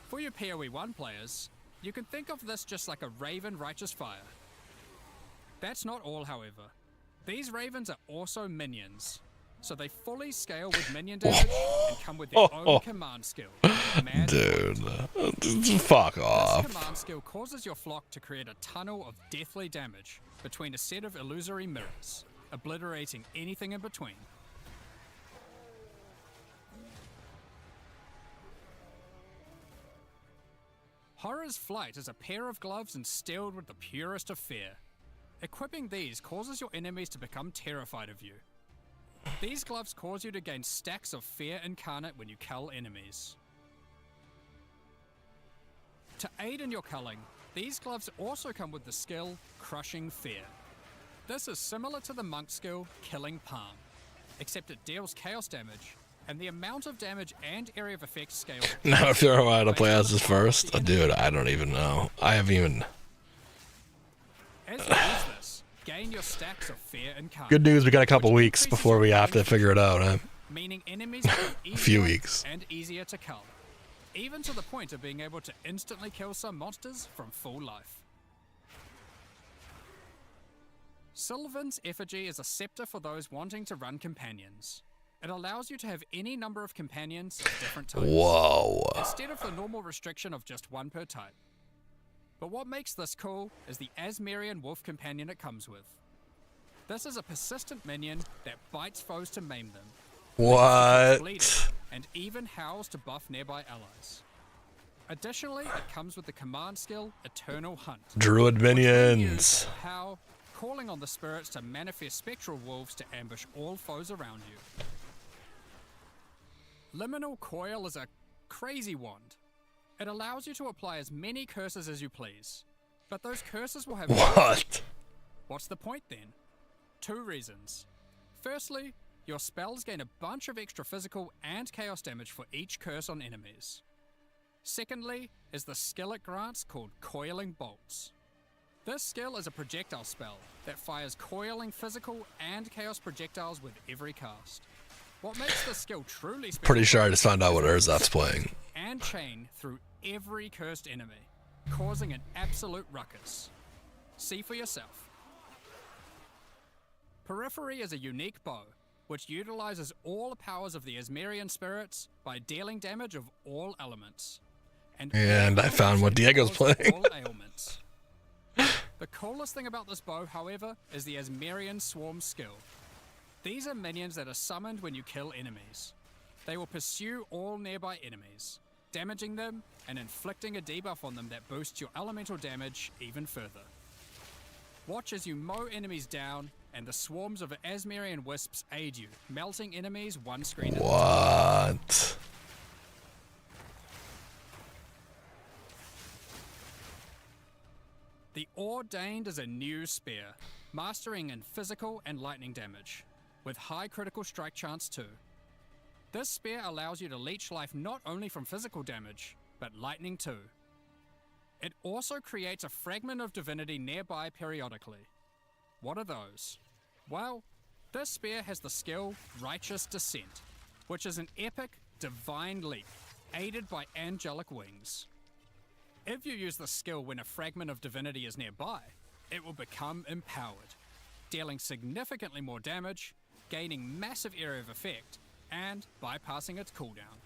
For your PoE 1 players, you can think of this just like a Raven Righteous Fire. That's not all, however. These ravens are also minions, so they fully scale with minion damage and come with their own command skill. Dude. Fuck off. This command skill causes your flock to create a tunnel of deathly damage between a set of illusory mirrors, obliterating anything in between. Horror's Flight is a pair of gloves instilled with the purest of fear. Equipping these causes your enemies to become terrified of you. These gloves cause you to gain stacks of fear incarnate when you kill enemies. To aid in your culling, these gloves also come with the skill Crushing Fear. This is similar to the monk skill Killing Palm, except it deals chaos damage, and the amount of damage and area of effect scale. Now if you're allowed to play as this first, dude, I don't even know. I haven't even. As you use this, gain your stacks of fear incarnate. Good news, we got a couple weeks before we have to figure it out, huh? Meaning enemies become easier Few weeks. and easier to kill, even to the point of being able to instantly kill some monsters from full life. Sylvan's Effigy is a scepter for those wanting to run companions. It allows you to have any number of companions of different types, Whoa. instead of the normal restriction of just one per type. But what makes this cool is the Asmerian wolf companion it comes with. This is a persistent minion that bites foes to maim them, bleeding, What? and even howls to buff nearby allies. Additionally, it comes with the command skill Eternal Hunt. Druid which when used, minions. will howl, calling on the spirits to manifest spectral wolves to ambush all foes around you. Liminal Coil is a crazy wand. It allows you to apply as many curses as you please, but those curses will have. What? What's the point then? 2 reasons. Firstly, your spells gain a bunch of extra physical and chaos damage for each curse on enemies. Secondly, is the skill it grants called Coiling Bolts. This skill is a projectile spell that fires coiling physical and chaos projectiles with every cast. What makes this skill truly special? Pretty sure I just found out what Urzat's playing. And chain through every cursed enemy, causing an absolute ruckus. See for yourself. Periphery is a unique bow, which utilizes all the powers of the Asmerian spirits by dealing damage of all elements. And I found what Diego's playing. All ailments. The coolest thing about this bow, however, is the Asmerian Swarm skill. These are minions that are summoned when you kill enemies. They will pursue all nearby enemies, damaging them and inflicting a debuff on them that boosts your elemental damage even further. Watch as you mow enemies down, and the swarms of Asmerian wisps aid you, melting enemies one screen at a time. What? The Ordained is a new spear, mastering in physical and lightning damage, with high critical strike chance too. This spear allows you to leech life not only from physical damage, but lightning too. It also creates a fragment of divinity nearby periodically. What are those? Well, this spear has the skill Righteous Descent, which is an epic, divine leap, aided by angelic wings. If you use the skill when a fragment of divinity is nearby, it will become empowered, dealing significantly more damage, gaining massive area of effect, and bypassing its cooldown.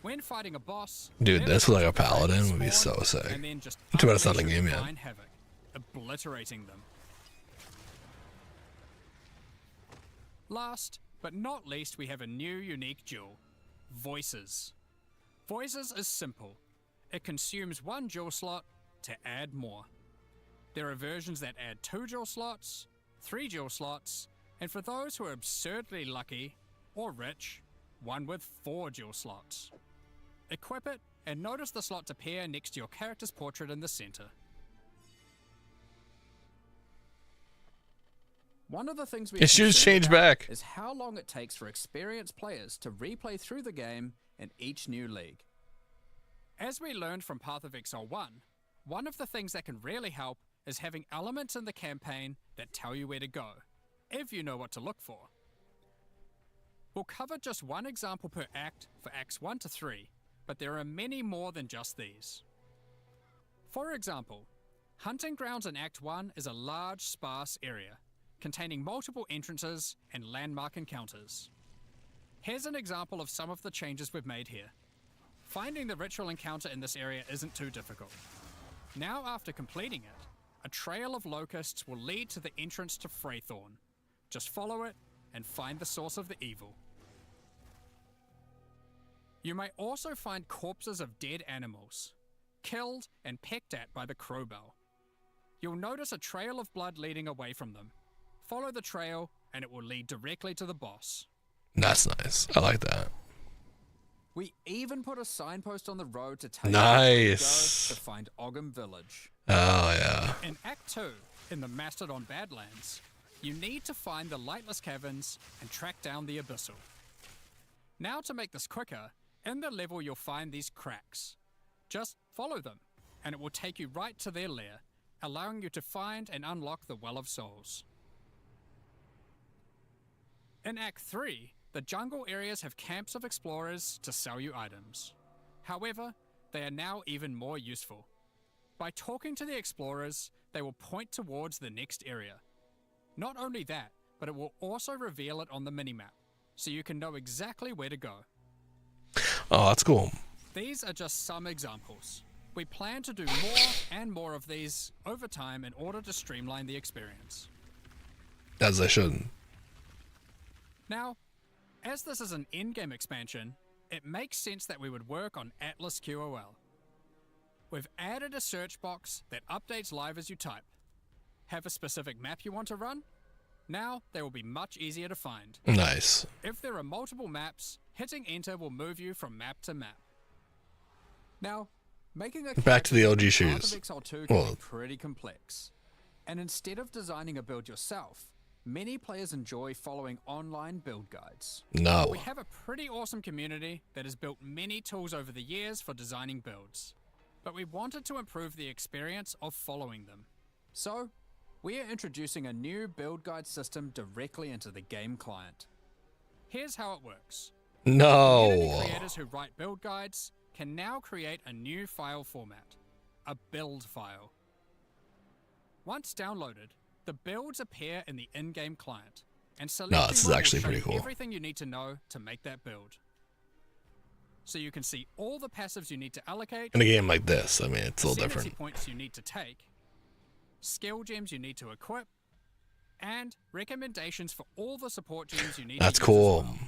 When fighting a boss, Dude, this like a paladin would be so sick. and then just Too bad it's not in the unleash game yet. divine havoc, obliterating them. Last, but not least, we have a new unique jewel, Voices. Voices is simple. It consumes 1 jewel slot to add more. There are versions that add 2 jewel slots, 3 jewel slots, and for those who are absurdly lucky or rich, one with 4 jewel slots. Equip it and notice the slots appear next to your character's portrait in the center. One of the things we His shoes change back. is how long it takes for experienced players to replay through the game in each new league. As we learned from Path of Exile 1, one of the things that can really help is having elements in the campaign that tell you where to go, if you know what to look for. We'll cover just one example per act for Acts 1 to 3, but there are many more than just these. For example, Hunting Grounds in Act 1 is a large, sparse area, containing multiple entrances and landmark encounters. Here's an example of some of the changes we've made here. Finding the ritual encounter in this area isn't too difficult. Now after completing it, a trail of locusts will lead to the entrance to Freythorn. Just follow it and find the source of the evil. You may also find corpses of dead animals, killed and pecked at by the crowbell. You'll notice a trail of blood leading away from them. Follow the trail, and it will lead directly to the boss. That's nice. I like that. We even put a signpost on the road to take Nice. you to find Ogham Village. Oh, yeah. In Act 2, in the Mastodon Badlands, you need to find the Lightless Caverns and track down the Abyssal. Now to make this quicker, in the level you'll find these cracks. Just follow them, and it will take you right to their lair, allowing you to find and unlock the Well of Souls. In Act 3, the jungle areas have camps of explorers to sell you items. However, they are now even more useful. By talking to the explorers, they will point towards the next area. Not only that, but it will also reveal it on the minimap, so you can know exactly where to go. Oh, that's cool. These are just some examples. We plan to do more and more of these over time in order to streamline the experience. As they should. Now, as this is an in-game expansion, it makes sense that we would work on Atlas QOL. We've added a search box that updates live as you type. Have a specific map you want to run? Now they will be much easier to find. Nice. If there are multiple maps, hitting enter will move you from map to map. Now, making a Back to the OG character shoes. in Path of Exile 2 can Well- be pretty complex. And instead of designing a build yourself, many players enjoy following online build guides. No. We have a pretty awesome community that has built many tools over the years for designing builds, but we wanted to improve the experience of following them. So, we are introducing a new build guide system directly into the game client. Here's how it works. Community No. creators who write build guides can now create a new file format, a build file. Once downloaded, the builds appear in the in-game client, and selecting this is one will actually show pretty you cool. everything you need to know to make that build. So you can see all the passives you need to allocate, In a game like this, I mean, it's a little ascendancy different. points you need to take, skill gems you need to equip, and recommendations for all the support gems you need That's to use cool. as well.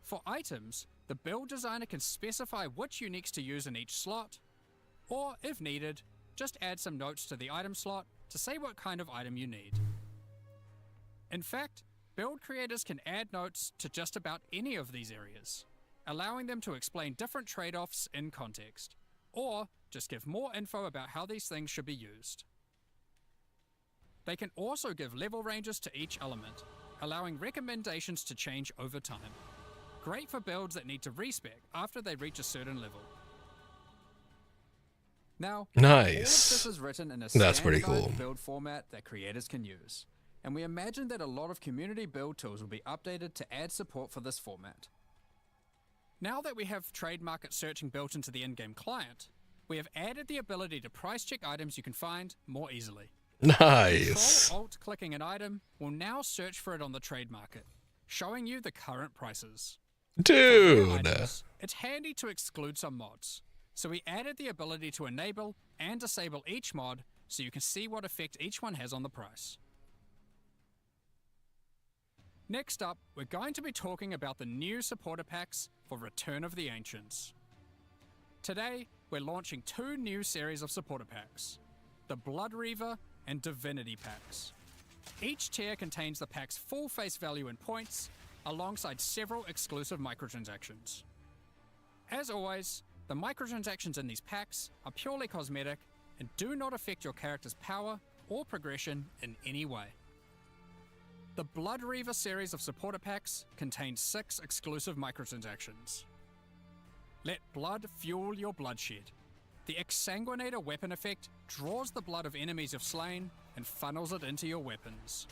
For items, the build designer can specify which uniques to use in each slot, or if needed, just add some notes to the item slot to say what kind of item you need. In fact, build creators can add notes to just about any of these areas, allowing them to explain different trade-offs in context, or just give more info about how these things should be used. They can also give level ranges to each element, allowing recommendations to change over time. Great for builds that need to respec after they reach a certain level. Now, all of Nice. this is written in a That's pretty standardized cool. build format that creators can use, and we imagine that a lot of community build tools will be updated to add support for this format. Now that we have trade market searching built into the in-game client, we have added the ability to price check items you can find more easily. Nice. Alt-clicking an item will now search for it on the trade market, showing you the current prices. For rare Dude. items, it's handy to exclude some mods, so we added the ability to enable and disable each mod so you can see what effect each one has on the price. Next up, we're going to be talking about the new supporter packs for Return of the Ancients. Today, we're launching two new series of supporter packs, the Blood Reaver and Divinity packs. Each tier contains the pack's full face value in points, alongside several exclusive microtransactions. As always, the microtransactions in these packs are purely cosmetic and do not affect your character's power or progression in any way. The Blood Reaver series of supporter packs contains 6 exclusive microtransactions. Let blood fuel your bloodshed. The Exsanguinator weapon effect draws the blood of enemies you've slain and funnels it into your weapons.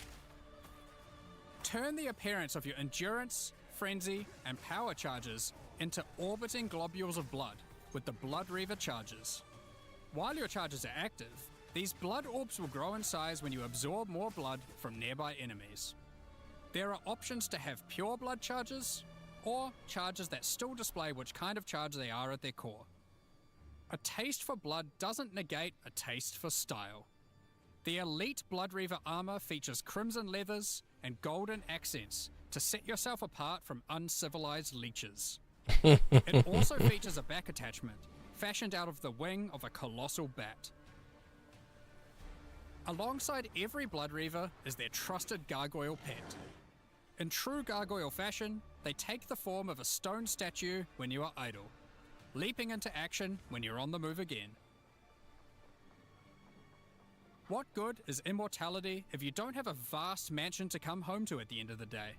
Turn the appearance of your endurance, frenzy, and power charges into orbiting globules of blood with the Blood Reaver charges. While your charges are active, these blood orbs will grow in size when you absorb more blood from nearby enemies. There are options to have pure blood charges, or charges that still display which kind of charge they are at their core. A taste for blood doesn't negate a taste for style. The elite Blood Reaver armor features crimson leathers and golden accents to set yourself apart from uncivilized leeches. It also features a back attachment, fashioned out of the wing of a colossal bat. Alongside every Blood Reaver is their trusted gargoyle pet. In true gargoyle fashion, they take the form of a stone statue when you are idle, leaping into action when you're on the move again. What good is immortality if you don't have a vast mansion to come home to at the end of the day?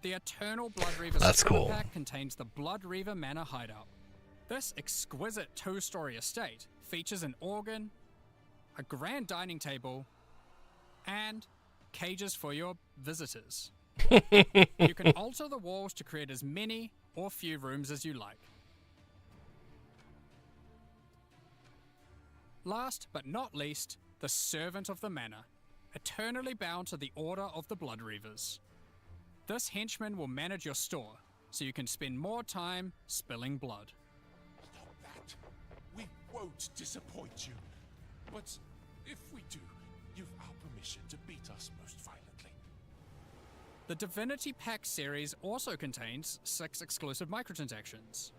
The Eternal Blood Reaver supporter pack contains the Blood Reaver Manor Hideout. This exquisite 2-story estate features an organ, a grand dining table, and cages for your visitors. You can alter the walls to create as many or few rooms as you like. Last but not least, the Servant of the Manor, eternally bound to the Order of the Blood Reavers. This henchman will manage your store, so you can spend more time spilling blood. Stop that. We won't disappoint you. But if we do, you've our permission to beat us most violently. The Divinity Pack series also contains 6 exclusive microtransactions.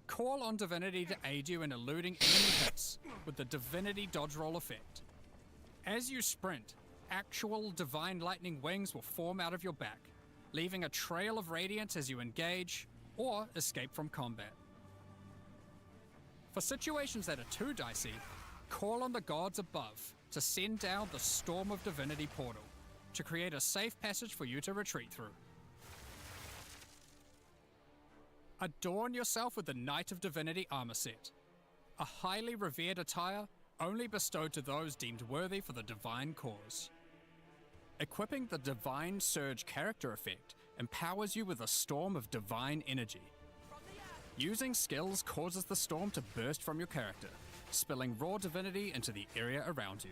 Call on Divinity to aid you in eluding enemy hits with the Divinity Dodge Roll effect. As you sprint, actual Divine Lightning wings will form out of your back, leaving a trail of radiance as you engage or escape from combat. For situations that are too dicey, call on the gods above to send down the Storm of Divinity portal to create a safe passage for you to retreat through. Adorn yourself with the Knight of Divinity armor set, a highly revered attire only bestowed to those deemed worthy for the divine cause. Equipping the Divine Surge character effect empowers you with a storm of divine energy. Using skills causes the storm to burst from your character, spilling raw divinity into the area around you.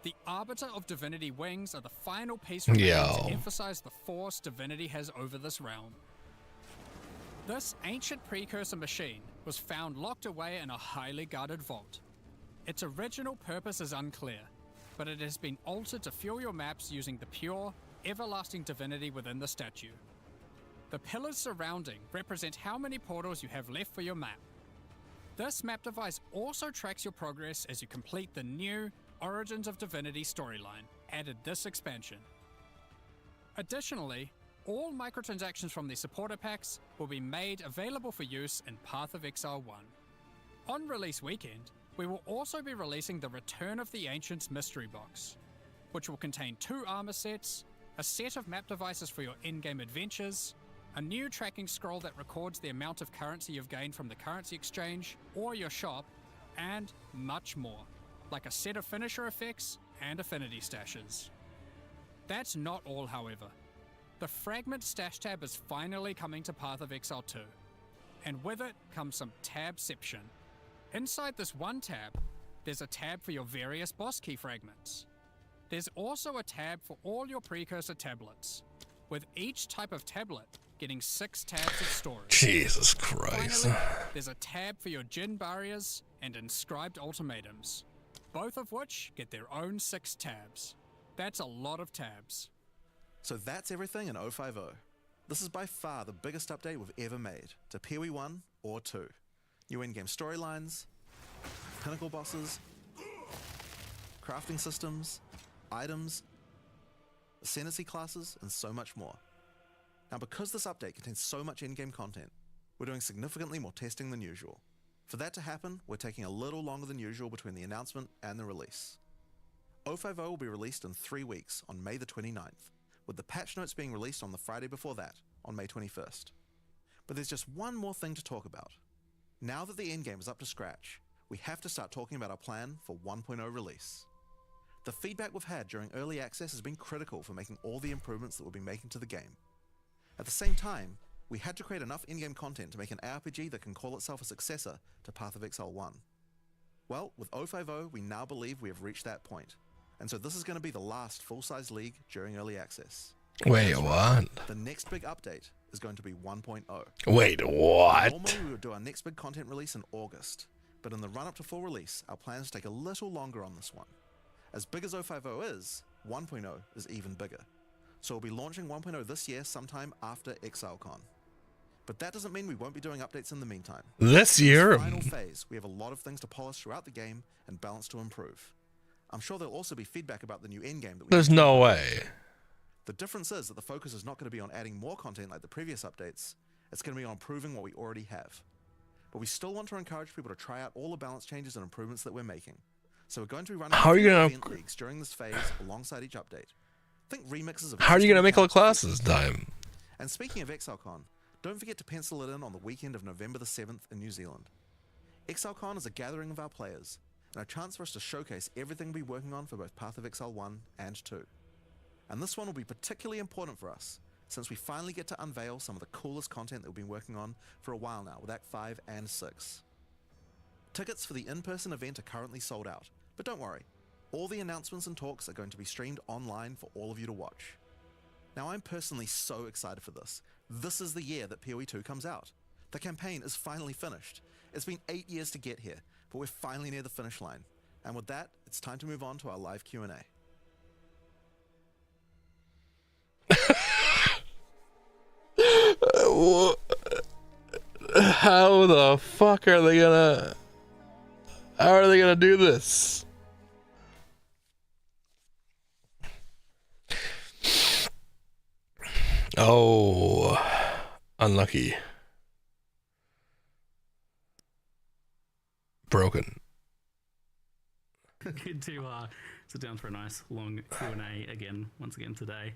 The Arbiter of Divinity wings are the final piece remaining to emphasize the force divinity has over this realm. This ancient precursor machine was found locked away in a highly guarded vault. Its original purpose is unclear, but it has been altered to fuel your maps using the pure, everlasting divinity within the statue. The pillars surrounding represent how many portals you have left for your map. This map device also tracks your progress as you complete the new Origins of Divinity storyline, added this expansion. Additionally, all microtransactions from the supporter packs will be made available for use in Path of Exile 1. On release weekend, we will also be releasing the Return of the Ancients mystery box, which will contain 2 armor sets, a set of map devices for your in-game adventures, a new tracking scroll that records the amount of currency you've gained from the currency exchange or your shop, and much more, like a set of finisher effects and affinity stashes. That's not all, however. The Fragment Stash tab is finally coming to Path of Exile 2, and with it comes some tabception. Inside this one tab, there's a tab for your various boss key fragments. There's also a tab for all your precursor tablets, with each type of tablet getting 6 tabs of storage. Jesus Christ. Finally, there's a tab for your Djinn barriers and inscribed ultimatums, both of which get their own 6 tabs. That's a lot of tabs. So that's everything in 050. This is by far the biggest update we've ever made to PoE 1 or 2. New in-game storylines, pinnacle bosses, crafting systems, items, ascendancy classes, and so much more. Now, because this update contains so much in-game content, we're doing significantly more testing than usual. For that to happen, we're taking a little longer than usual between the announcement and the release. 050 will be released in 3 weeks on May the 29th, with the patch notes being released on the Friday before that, on May 21st. But there's just one more thing to talk about. Now that the endgame is up to scratch, we have to start talking about our plan for 1.0 release. The feedback we've had during early access has been critical for making all the improvements that we'll be making to the game. At the same time, we had to create enough in-game content to make an ARPG that can call itself a successor to Path of Exile 1. Well, with 050, we now believe we have reached that point, and so this is going to be the last full-size league during early access. Wait, what? The next big update is going to be 1.0. Wait, what? Normally we would do our next big content release in August, but in the run-up to full release, our plans take a little longer on this one. As big as 050 is, 1.0 is even bigger. So we'll be launching 1.0 this year sometime after ExileCon. But that doesn't mean we won't be doing updates in the meantime. This In year, this final phase, we have a lot of things to polish throughout the game and balance to improve. I'm sure there'll also be feedback about the new endgame that we there's need to no improve. way. The difference is that the focus is not going to be on adding more content like the previous updates. It's going to be on improving what we already have. But we still want to encourage people to try out all the balance changes and improvements that we're making. So we're going to be running How are you gonna- event leagues during this phase alongside each update. Think remixes of How are you going to make all the existing classes content. time? And speaking of XLCon, don't forget to pencil it in on the weekend of November the 7th in New Zealand. XLCon is a gathering of our players, and a chance for us to showcase everything we'll be working on for both Path of Exile 1 and 2. And this one will be particularly important for us, since we finally get to unveil some of the coolest content that we've been working on for a while now with Act 5 and 6. Tickets for the in-person event are currently sold out, but don't worry, all the announcements and talks are going to be streamed online for all of you to watch. Now I'm personally so excited for this. This is the year that PoE 2 comes out. The campaign is finally finished. It's been 8 years to get here, but we're finally near the finish line. And with that, it's time to move on to our live Q&A. How the fuck are they gonna... How are they gonna do this? Oh, unlucky. Broken. Good to sit down for a nice long Q&A again, once again today.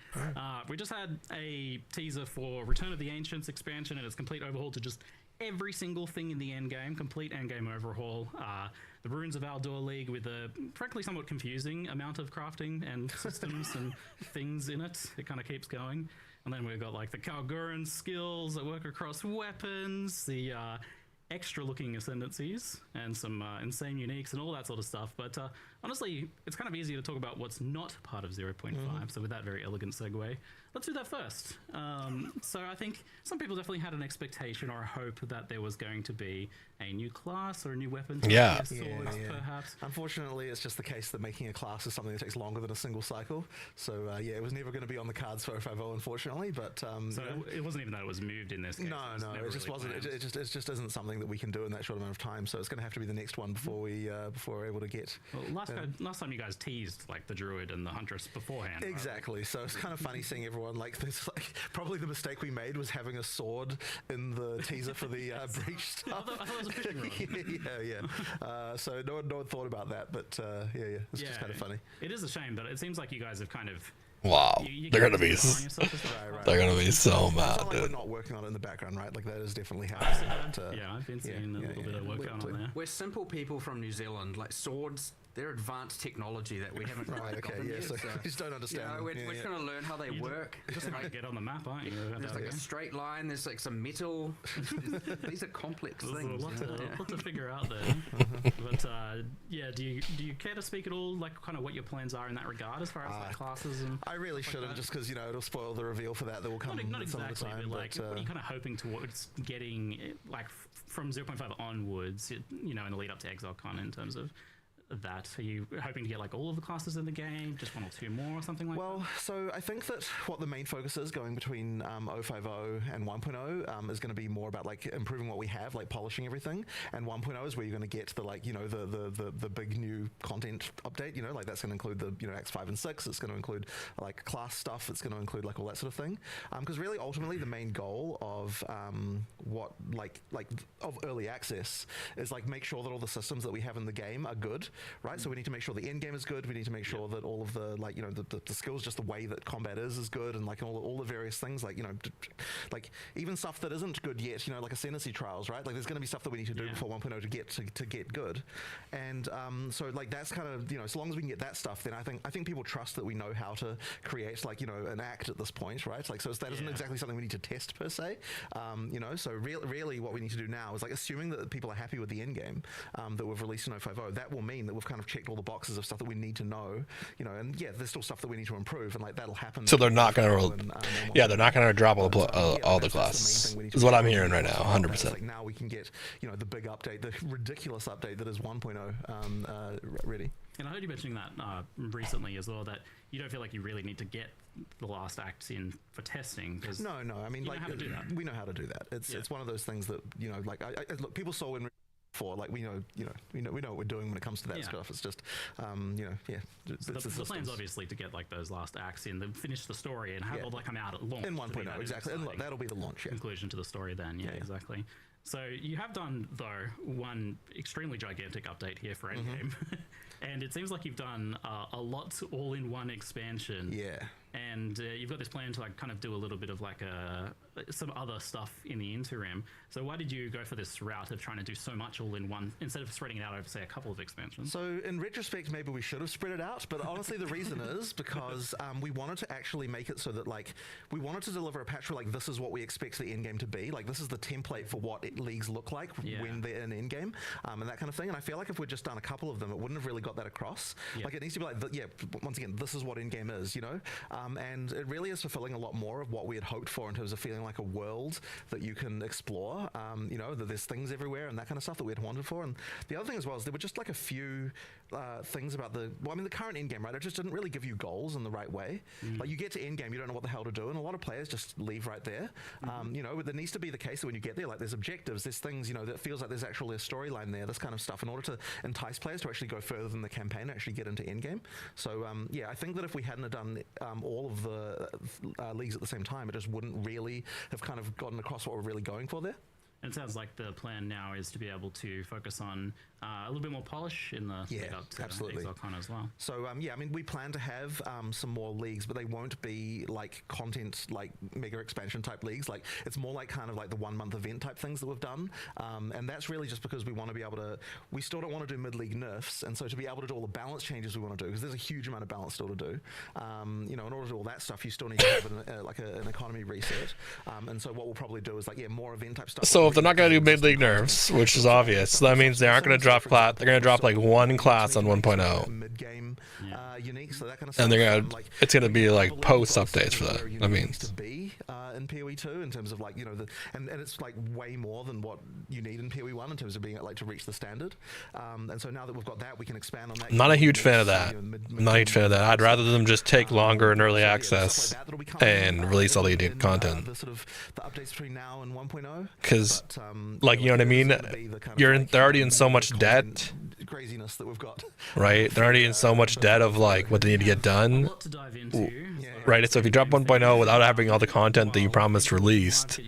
We just had a teaser for Return of the Ancients expansion and its complete overhaul to just every single thing in the endgame, complete endgame overhaul. The Runes of Aldor League with a frankly somewhat confusing amount of crafting and systems and things in it. It kind of keeps going. And then we've got like the Kalguran skills that work across weapons, the extra looking ascendancies, and some insane uniques and all that sort of stuff. But honestly, it's kind of easy to talk about what's not part of 0.5. So with that very elegant segue, let's do that first. So I think some people definitely had an expectation or a hope that there was going to be a new class or a new weapon. Yeah. Swords, perhaps. Unfortunately, it's just the case that making a class is something that takes longer than a single cycle. So yeah, it was never going to be on the cards for 050, unfortunately. But So it wasn't even that it was moved in this case. no, it just really wasn't. planned. It just isn't something that we can do in that short amount of time. So it's going to have to be the next one before we're able to get. Well, last time you guys teased like the druid and the huntress beforehand. right? Exactly. So it's kind of funny seeing everyone like this. Like probably the mistake we made was having a sword in the teaser for the breach stuff. I thought it was a fishing rod. yeah. So no one thought about that, but it's just kind of funny. It is a shame, but it seems like you guys have kind of. Wow, You they're guys gonna be. are throwing yourself as well. Right. They're gonna be so It's mad, not like we're dude. not working on it in the background, right? Like that is definitely happening. But, Yeah, I've been seeing a little bit of work going on there. We're simple people from New Zealand. Like swords, they're advanced technology that we haven't Right. Okay. gotten Yeah. yet, So we just don't you understand. know, them. we're Yeah, yeah. trying to learn how they work. Just trying to get on the map, aren't you? There's like a straight line. There's like some metal. These are complex There's a things. lot, you know? lot to figure out there. But yeah, do you care to speak at all, like kind of what your plans are in that regard, as far as like classes and? I really shouldn't, just because it'll spoil the reveal for that will come Not some exactly, of the time. but like, what are you kind of hoping towards getting, like, from 0.5 onwards, you know, in the lead up to ExileCon in terms of that? Are you hoping to get like all of the classes in the game, just one or two more or something like that? Well, so I think that what the main focus is going between 050 and 1.0 is going to be more about like improving what we have, like polishing everything. And 1.0 is where you're going to get the like the big new content update. You know, like that's going to include the Acts 5 and 6. It's going to include like class stuff. It's going to include like all that sort of thing. Because really, ultimately, the main goal of what of early access is like make sure that all the systems that we have in the game are good. Right, so we need to make sure the end game is good. We need to make sure that all of the the skills, just the way that combat is good, and like all the various things, like like even stuff that isn't good yet. Like ascendancy trials, right? Like there's going to be stuff that we need to do before 1.0 to get good, and so like that's kind of so long as we can get that stuff, then I think people trust that we know how to create like an act at this point, right? Like so that isn't exactly something we need to test per se, So really what we need to do now is like assuming that people are happy with the end game that we've released in 050. That will mean that we've kind of checked all the boxes of stuff that we need to know, and yeah, there's still stuff that we need to improve, and like that'll happen. So they're not gonna, they're not gonna drop all the classes. classes. Is what I'm hearing right now, 100%. Like now we can get the big update, the ridiculous update that is 1.0 ready. And I heard you mentioning that recently as well, that you don't feel like you really need to get the last acts in for testing. No. I mean, You know like how to do that. we know how to do that. It's one of those things that like look, people saw in for like we know what we're doing when it comes to that stuff. It's just The plan's obviously to get like those last acts in, then finish the story and have all that come out at launch. in 1.0 exactly, and look, that'll be the launch. Conclusion to the story then. Yeah, exactly. So you have done, though, one extremely gigantic update here for Endgame. And it seems like you've done a lot all-in-one expansion. Yeah. And you've got this plan to like kind of do a little bit of like some other stuff in the interim. So why did you go for this route of trying to do so much all in one instead of spreading it out over, say, a couple of expansions? So in retrospect, maybe we should have spread it out, but honestly the reason is because we wanted to actually make it so that like we wanted to deliver a patch where like this is what we expect the end game to be. Like this is the template for what leagues look like when they're in end game, and that kind of thing. And I feel like if we'd just done a couple of them, it wouldn't have really got that across. Like it needs to be like, once again, this is what end game is, and it really is fulfilling a lot more of what we had hoped for in terms of feeling like a world that you can explore, that there's things everywhere and that kind of stuff that we had wanted for. And the other thing as well is there were just like a few things about the current end game, right? It just didn't really give you goals in the right way. Like you get to end game, you don't know what the hell to do, and a lot of players just leave right there. There needs to be the case that when you get there, like there's objectives, there's things, that feels like there's actually a storyline there, this kind of stuff, in order to entice players to actually go further than the campaign and actually get into end game. So I think that if we hadn't have done all of the leagues at the same time, it just wouldn't really have kind of gotten across what we're really going for there. And it sounds like the plan now is to be able to focus on a little bit more polish in the lead up to XLCon as well. So we plan to have some more leagues, but they won't be like content like mega expansion type leagues. Like it's more like kind of like the 1 month event type things that we've done, and that's really just because we want to be able to. We still don't want to do mid league nerfs, and so to be able to do all the balance changes we want to do, because there's a huge amount of balance still to do. In order to do all that stuff, you still need to have an economy reset. And so what we'll probably do is more event type stuff. So if they're not going to do mid league nerfs, which is obvious, that means they aren't going to drop class. They're going to drop like one class on 1.0. Mid-game unique, so that kind of and stuff. they're gonna, it's going to be like post updates for that. That means to be in PoE 2 in terms of like and it's like way more than what you need in PoE 1 in terms of being like to reach the standard. And so now that we've got that, we can expand on that. I'm not a huge fan of that. I'm not a huge fan of that. I'd rather them just take longer in early access and release all the unique content. The sort of the updates between now and 1.0. Because, like, you know what I mean? They're already in so much debt. Craziness that we've got. Right? They're already in so much debt of like what they need to get done. A lot to dive into. Right? So if you drop 1.0 without having all the content that you promised released,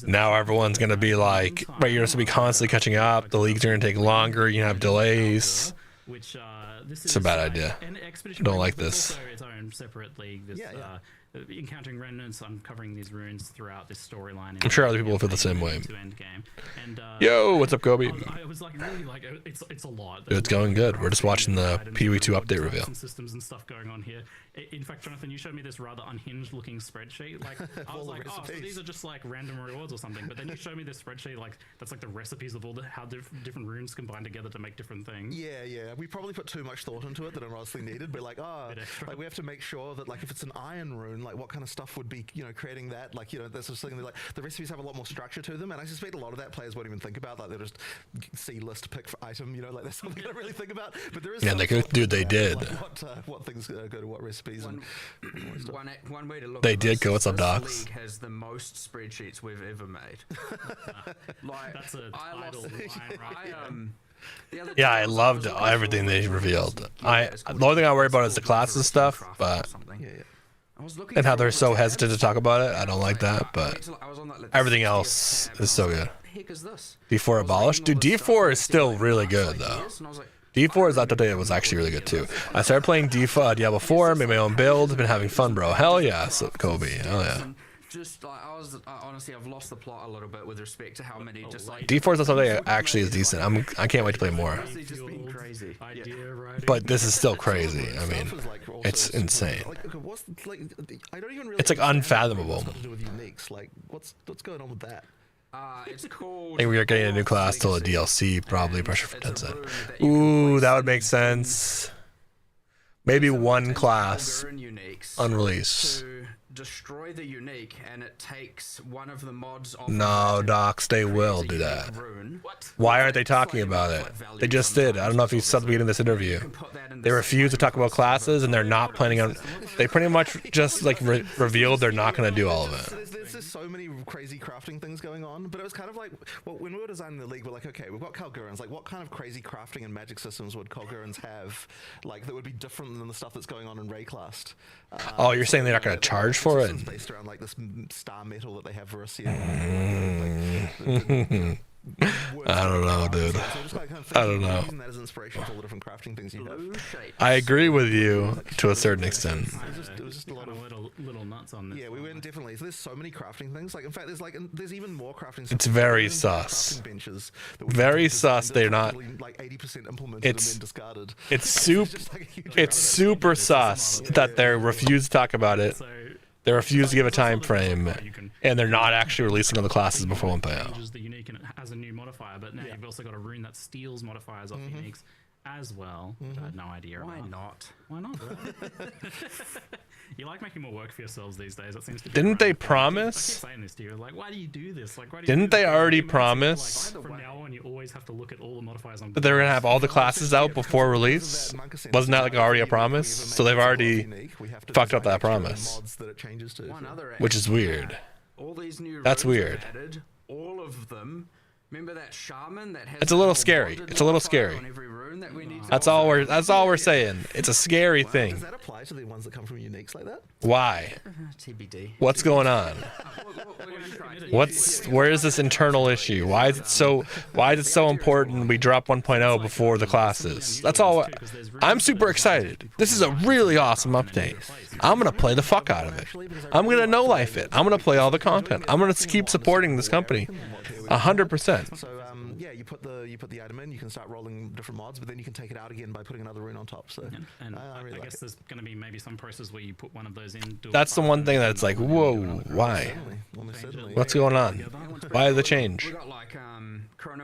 now everyone's going to be like, right, you're going to be constantly catching up. The leagues are going to take longer. You have delays. It's a bad idea. I don't like this. Also its own separate league. Encountering remnants, uncovering these runes throughout this storyline. I'm sure other people will feel the same way. And, Yo, what's up, Kobe? I was like, really, like, it's a lot. Dude, it's going good. We're just watching the PoE 2 update reveal. Systems and stuff going on here. In fact, Jonathan, you showed me this rather unhinged looking spreadsheet. Like, I was like, oh, so these are just like random rewards or something. But then you showed me this spreadsheet, like that's like the recipes of all how different runes combine together to make different things. Yeah. We probably put too much thought into it that it honestly needed. But like, like we have to make sure that like if it's an iron rune, like what kind of stuff would be creating that? Like that's just something that, like the recipes have a lot more structure to them, and I suspect a lot of that players won't even think about. Like they'll just see list pick for item. Like that's something I don't really think about. But there is they did. Like what things go to what recipes and. One way to look. They at did this go. What's up, this docs? League has the most spreadsheets we've ever made. Like that's a title line, right? Yeah, I loved everything they revealed. The only thing I worry about is the classes stuff, but and how they're so hesitant to talk about it. I don't like that, but everything else is so good. D4 abolished? Dude, D4 is still really good though. D4 is update. It was actually really good too. I started playing Diablo 4, made my own build, been having fun, bro. Hell yeah, Kobe. Hell yeah. Just like honestly, I've lost the plot a little bit with respect to how many just like D4 is something that actually is decent. I can't wait to play more. Just being crazy. But this is still crazy. I mean, it's insane. It's like unfathomable. Like what's going on with that? It's cool. I think we are getting a new class till a DLC, probably pressure for Tencent. Ooh, that would make sense. Maybe one class unreleased. destroy the unique and it takes one of the mods off. No, Docs, they will do that. Why aren't they talking about it? They just did. I don't know if you saw the beginning of this interview. They refuse to talk about classes, and they're not planning on. They pretty much just like revealed they're not going to do all of it. There's just so many crazy crafting things going on, but it was kind of like, well, when we were designing the league, we're like, okay, we've got Kalgurans. Like, what kind of crazy crafting and magic systems would Kalgurans have, like, that would be different than the stuff that's going on in Raycast? Oh, you're saying they're not going to charge for it? Based around like this star metal that they have Verisia. I don't know, dude. I don't know. Using that as inspiration for all the different crafting things you have. I agree with you to a certain extent. It was just a lot of little nuts on this. Yeah, we went definitely. So there's so many crafting things. Like, in fact, there's even more crafting. It's very sus. Very sus. They're not. Like 80% implemented and then discarded. It's super sus that they refuse to talk about it. They refuse to give a time frame, and they're not actually releasing all the classes before 1.0. Changes the unique and it has a new modifier, but now you've also got a rune that steals modifiers off uniques as well. I had no idea. Why about. not? Why not? You like making more work for yourselves these days. That seems to be. Didn't they I keep promise? saying this to you. Like, why do you do this? Like, why do you Didn't do they this? already Like, promise from now on, you always have to look at all the modifiers on. that they're gonna have all the classes out before release? Wasn't that like already a promise? So they've already fucked up that promise, One other which is weird. all these new That's runes weird. are added, all of them. Remember that shaman that has It's a little scary. It's a little scary. on every rune that we need to That's all we're saying. It's a scary Does thing. that apply to the ones that come from uniques like that? Why? TBD. What's going on? We're gonna try to- Where is this internal issue? Why is it so important we drop 1.0 before the classes? That's all. I'm super excited. This is a really awesome update. I'm gonna play the fuck out of it. I'm gonna no life it. I'm gonna play all the content. I'm gonna keep supporting this company 100%. So yeah, you put the item in, you can start rolling different mods, but then you can take it out again by putting another rune on top. So And I really I like guess it. there's going to be maybe some process where you put one of those in. do a That's the fast one thing mode, that's like, and whoa, do another why? Almost certainly. What's going on? Why the change? We got like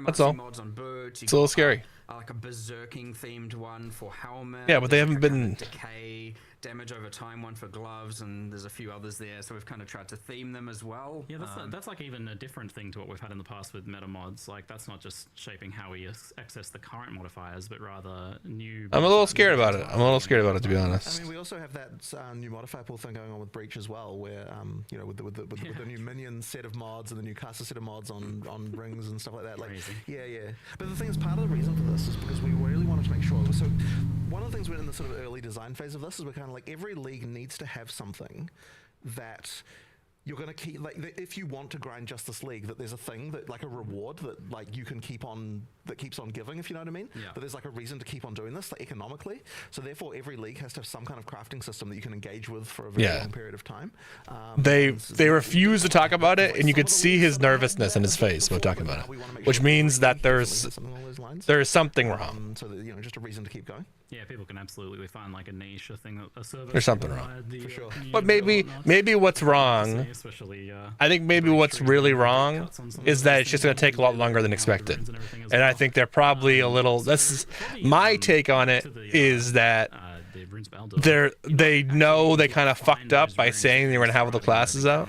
That's all. chronomancy mods on birds. It's a little scary. Like a berserking themed one for helmet. Yeah, but they There's haven't like a kind been- of decay, damage over time one for gloves, and there's a few others there. So we've kind of tried to theme them as well. Yeah, that's like even a different thing to what we've had in the past with meta mods. Like, that's not just shaping how we access the current modifiers, but rather new. I'm a little scared about it. I'm a little scared about it, to be I honest. mean, we also have that new modifier pool thing going on with Breach as well, where you know, with the new minion set of mods and the new caster set of mods on rings and stuff like that. Like, Crazy. yeah. But the thing is, part of the reason for this is because we really wanted to make sure. So one of the things we're in the sort of early design phase of this is we're kind of like, every league needs to have something that you're going to keep, like, if you want to grind Justice League, that there's a thing that, like, a reward that, like, you can keep on, that keeps on giving, if you know what I mean. Yeah. That there's like a reason to keep on doing this, like, economically. So therefore every league has to have some kind of crafting system that you can engage with for a very long period of time. They refuse to talk about it, and you could see his nervousness in his face when talking about it, which means that there's something wrong. So that, you know, just a reason to keep going. Yeah, people can absolutely find like a niche, a thing, a service. There's something to wrong. provide the, sure. But community maybe what's wrong, especially, I think maybe what's really wrong is that it's just going to take a lot longer than expected. And I think they're probably a little, that's my take on it, is that the runes battle they know they kind of fucked up by saying they were going to have all the classes out,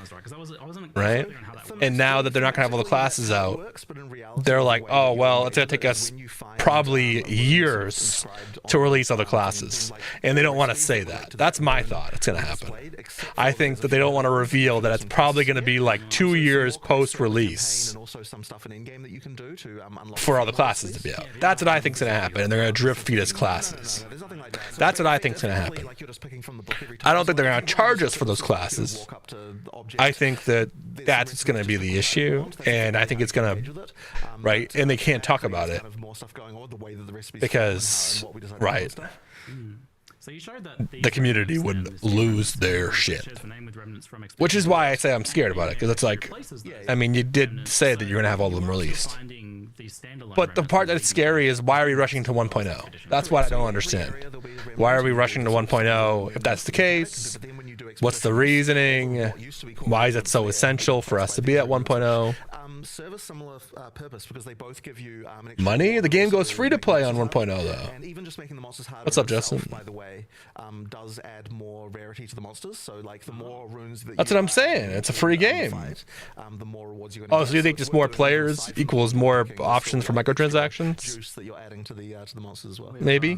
right? And now that they're not going to have all the classes out, they're like, oh, well, it's going to take us probably years to release other classes. And they don't want to say that. That's my thought. It's going to happen. I think that they don't want to reveal that it's probably going to be like 2 years post-release for all the classes to be out. That's what I think's going to happen. And they're going to drip feed us classes. That's what I think's going to happen. I don't think they're going to charge us for those classes. I think that that's what's going to be the issue, and I think it's going to, right, and they can't talk about it because, right, So you showed that the community would lose their shit, which is why I say I'm scared about it, because it's like, I mean, you did say that you're going to have all of them released, but the part that's scary is, why are we rushing to 1.0? That's what I don't understand. Why are we rushing to 1.0? If that's the case, what's the reasoning? Why is it so essential for us to be at 1.0? serve a similar purpose because they both give you an Money? The game goes free to play on 1.0 though. though. And even just making the monsters harder. What's up, itself, Justin? By the way, does add more rarity to the monsters. So like the more runes that That's you what I'm saying. It's a free game. fight, the more rewards you're going to Oh, so you think just more players equals more options for microtransactions? Juice that you're adding to the monsters as well. Maybe.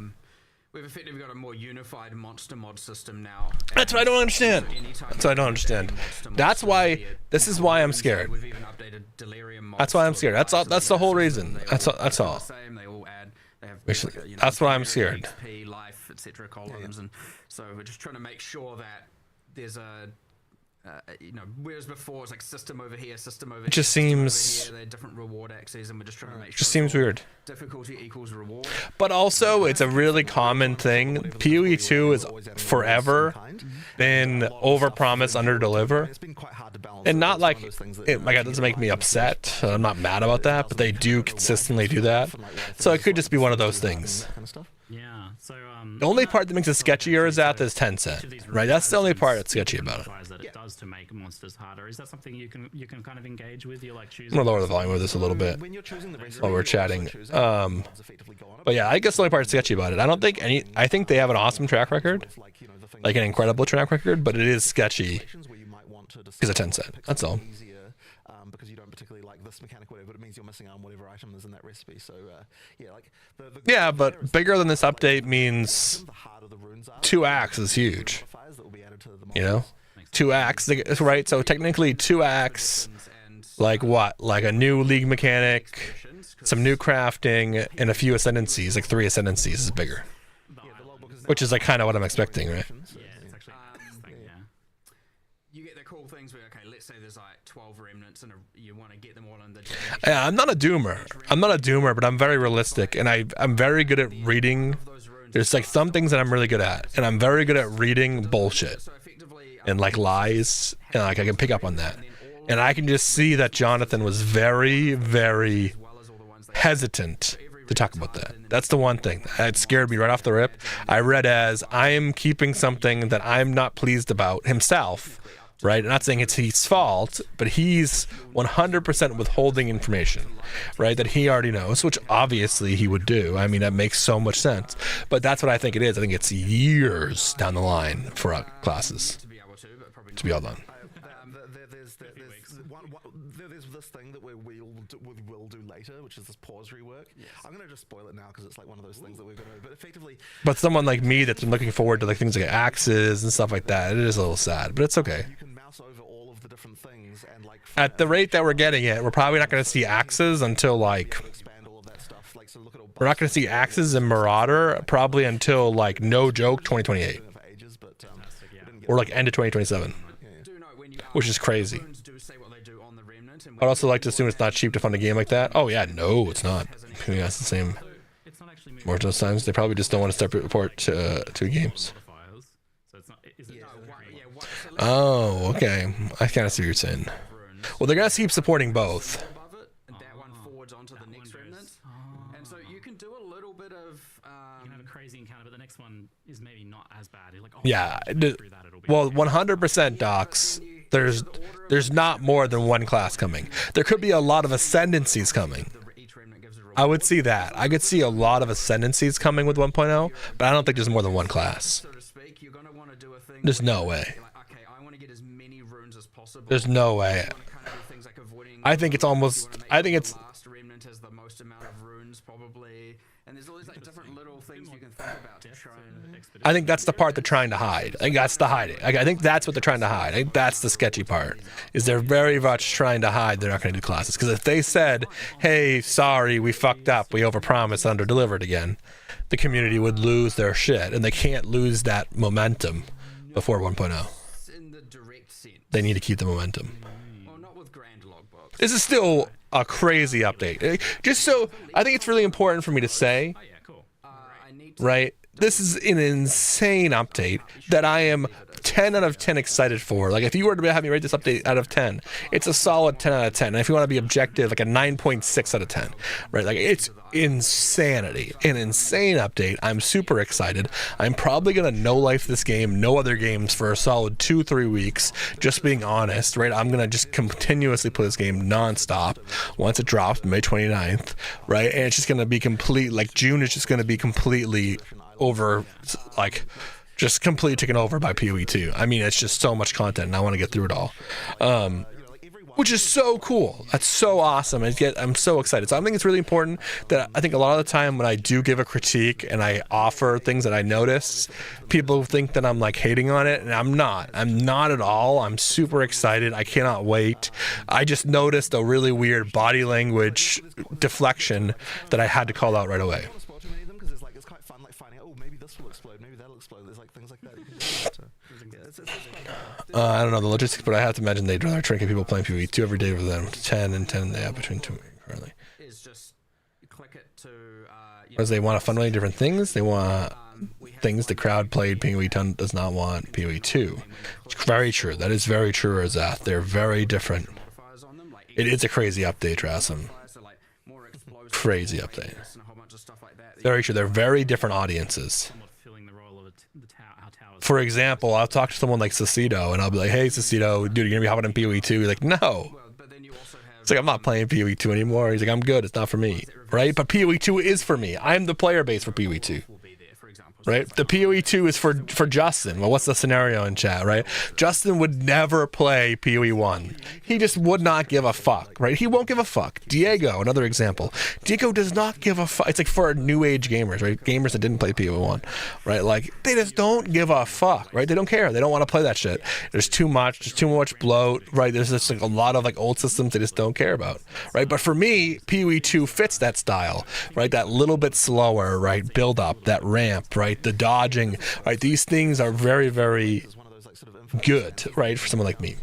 We've effectively got a more unified monster mod system now. That's what I don't understand. So anytime That's what I don't you're understand. updating monster That's mod, why. be it This is why I'm runes, scared. We've even updated Delirium mods That's why I'm to scared. That's all. the That's the whole system. reason. They That's all all. That's work all. the same. They all add. They have. Which- like a, you know, that's why I'm binary scared. XP, life, etc. columns, and so we're just trying to make sure that there's a. You know, whereas before it's like system over here, system over here. just system over seems- here, they're different reward axes, and we're just trying to make sure. Just seems it's all weird. Difficulty equals reward. But also, it's a really common thing. PoE 2 is forever been overpromise, underdeliver. It's been quite hard to balance. And So not it's like one of those things that, it, like, it doesn't make me upset. I'm not mad about that, but they do consistently do that. So it could just be one of those things. that kind of stuff. Yeah. So The only part that makes it sketchier is that there's Tencent, right? That's the only part that's sketchy about it. That it does to make monsters harder. Is that something you can kind of engage with? You're like I'm choosing. gonna lower the volume of this a little bit When you're choosing the recipe, while we're you're also chatting. choosing mods effectively go on it. But yeah, I guess the only part that's sketchy about it. I don't think any. I think they have an awesome track record, Like, you know, the thing like an incredible track record, but it is sketchy. where you might want to Because of decide Tencent, to pick that's all. something easier, because you don't particularly like this mechanic, whatever, but it means you're missing out on whatever item is in that recipe. So yeah, like the Yeah, but bigger than this update means the harder the runes are, 2x is huge. modifiers that will be added to the You know, 2x, right? So technically 2x, like what? Like a new league mechanic, some new crafting, and a few ascendancies, like 3 ascendancies is bigger. Which is like kind of what I'm expecting, right? Yeah, it's actually yeah. You get the cool things where, okay, let's say there's like 12 remnants and you want to get them all in the. Yeah, I'm not a doomer. I'm not a doomer, but I'm very realistic, and I'm very good at reading. There's like some things that I'm really good at, and I'm very good at reading bullshit So effectively, and like lies, and like I can pick up on that. And I can just see that Jonathan was very, very hesitant to talk about that. That's the one thing that scared me right off the rip. I read as I am keeping something that I'm not pleased about himself, right? I'm not saying it's his fault, but he's 100% withholding information, right? That he already knows, which obviously he would do. I mean, that makes so much sense. But that's what I think it is. I think it's years down the line for classes to be able to, but probably to be all done. There's this thing that we'll do later, which is this pause rework. I'm gonna just spoil it now because it's like one of those things that we're gonna. But effectively, But someone like me that's been looking forward to like things like axes and stuff like that, it is a little sad, but it's okay. you can mouse over all of the different things and like At the rate that we're getting it, we're probably not going to see axes until like expand all of that stuff. Like, so look at all. we're not going to see axes and Marauder probably until like no joke 2028 for ages, but we didn't get or like end of 2027, do note when you which is crazy. runes do say what they do on the remnant, and I'd also like to assume it's not cheap to fund a game like that. Oh yeah, no, it's not. Yeah, it's the same. It's not actually More of those times they probably just don't want to separate report to games. modifiers. So it's not. Is it? Oh, okay. I kind of see what you're saying. Well, they're going to keep supporting both. above it, and that one forwards onto the next remnant, and so you can do a little bit of. You can have a crazy encounter, but the next one is maybe not as bad. You're like, oh, Yeah. if you get through that, it'll be Well, okay. 100% docs. There's not more than one class coming. There could be a lot of ascendancies coming. Each remnant gives a reward. I would see that. I could see a lot of ascendancies coming with 1.0, but I don't think there's more than one class. So to speak, you're going to want to do a thing. There's where no you're way. like, okay, I want to get as many runes as possible. There's no way. You want to kind of do things like avoiding. I think it's almost. You wanna make I think sure it's. the last remnant has the most amount of runes, probably. And there's all these like different little things you can think about to try and. I think that's the part they're trying to hide. I think that's the hiding. I think that's what they're trying to hide. I think that's the sketchy part. Is they're very much trying to hide they're not going to do classes. Because if they said, "Hey, sorry, we fucked up. We overpromised, under-delivered again," the community would lose their shit, and they can't lose that momentum before 1.0. In the direct sense. They need to keep the momentum. Well, not with grand logbooks. This is still a crazy update. Just so I think it's really important for me to say, I need to right, this is an insane update that I am 10 out of 10 excited for. Like, if you were to have me rate this update out of 10, it's a solid 10 out of 10. And if you want to be objective, like a 9.6 out of 10, right? Like, it's insanity, an insane update. I'm super excited. I'm probably going to no-life this game, no other games for a solid 2-3 weeks, just being honest, right? I'm going to just continuously play this game nonstop once it drops May 29th, right? And it's just going to be complete, like, June is just going to be completely over, like, just completely taken over by PoE 2. I mean, it's just so much content, and I want to get through it all. Which is so cool. That's so awesome. I'm so excited. So I think it's really important that I think a lot of the time when I do give a critique and I offer things that I notice, people think that I'm like hating on it, and I'm not. I'm not at all. I'm super excited. I cannot wait. I just noticed a really weird body language deflection that I had to call out right away. I don't know the logistics, but I have to imagine they'd rather trinket people playing PoE 2 every day rather than 10 and 10 they have between 2 currently. Because they want to fundamentally different things. They want things the crowd played PoE 10 does not want PoE 2. It's very true. That is very true, Azat. They're very different. It is a crazy update, Rasm. Crazy update. Very true. They're very different audiences. For example, I'll talk to someone like Cicito, and I'll be like, hey, Cicito, dude, you're going to be hopping in PoE 2? He's like, no. It's like, I'm not playing PoE 2 anymore. He's like, I'm good. It's not for me. Right? But PoE 2 is for me. I'm the player base for PoE 2. Right? The PoE 2 is for Justin. Well, what's the scenario in chat, right? Justin would never play PoE 1. He just would not give a fuck, right? He won't give a fuck. Diego, another example. Diego does not give a fuck. It's like for new age gamers, right? Gamers that didn't play PoE 1, right? Like, they just don't give a fuck, right? They don't care. They don't want to play that shit. There's too much bloat, right? There's just like a lot of like old systems they just don't care about, right? But for me, PoE 2 fits that style, right? That little bit slower, right? Build up, that ramp, right? The dodging, right? These things are very, very good, right? For someone like me.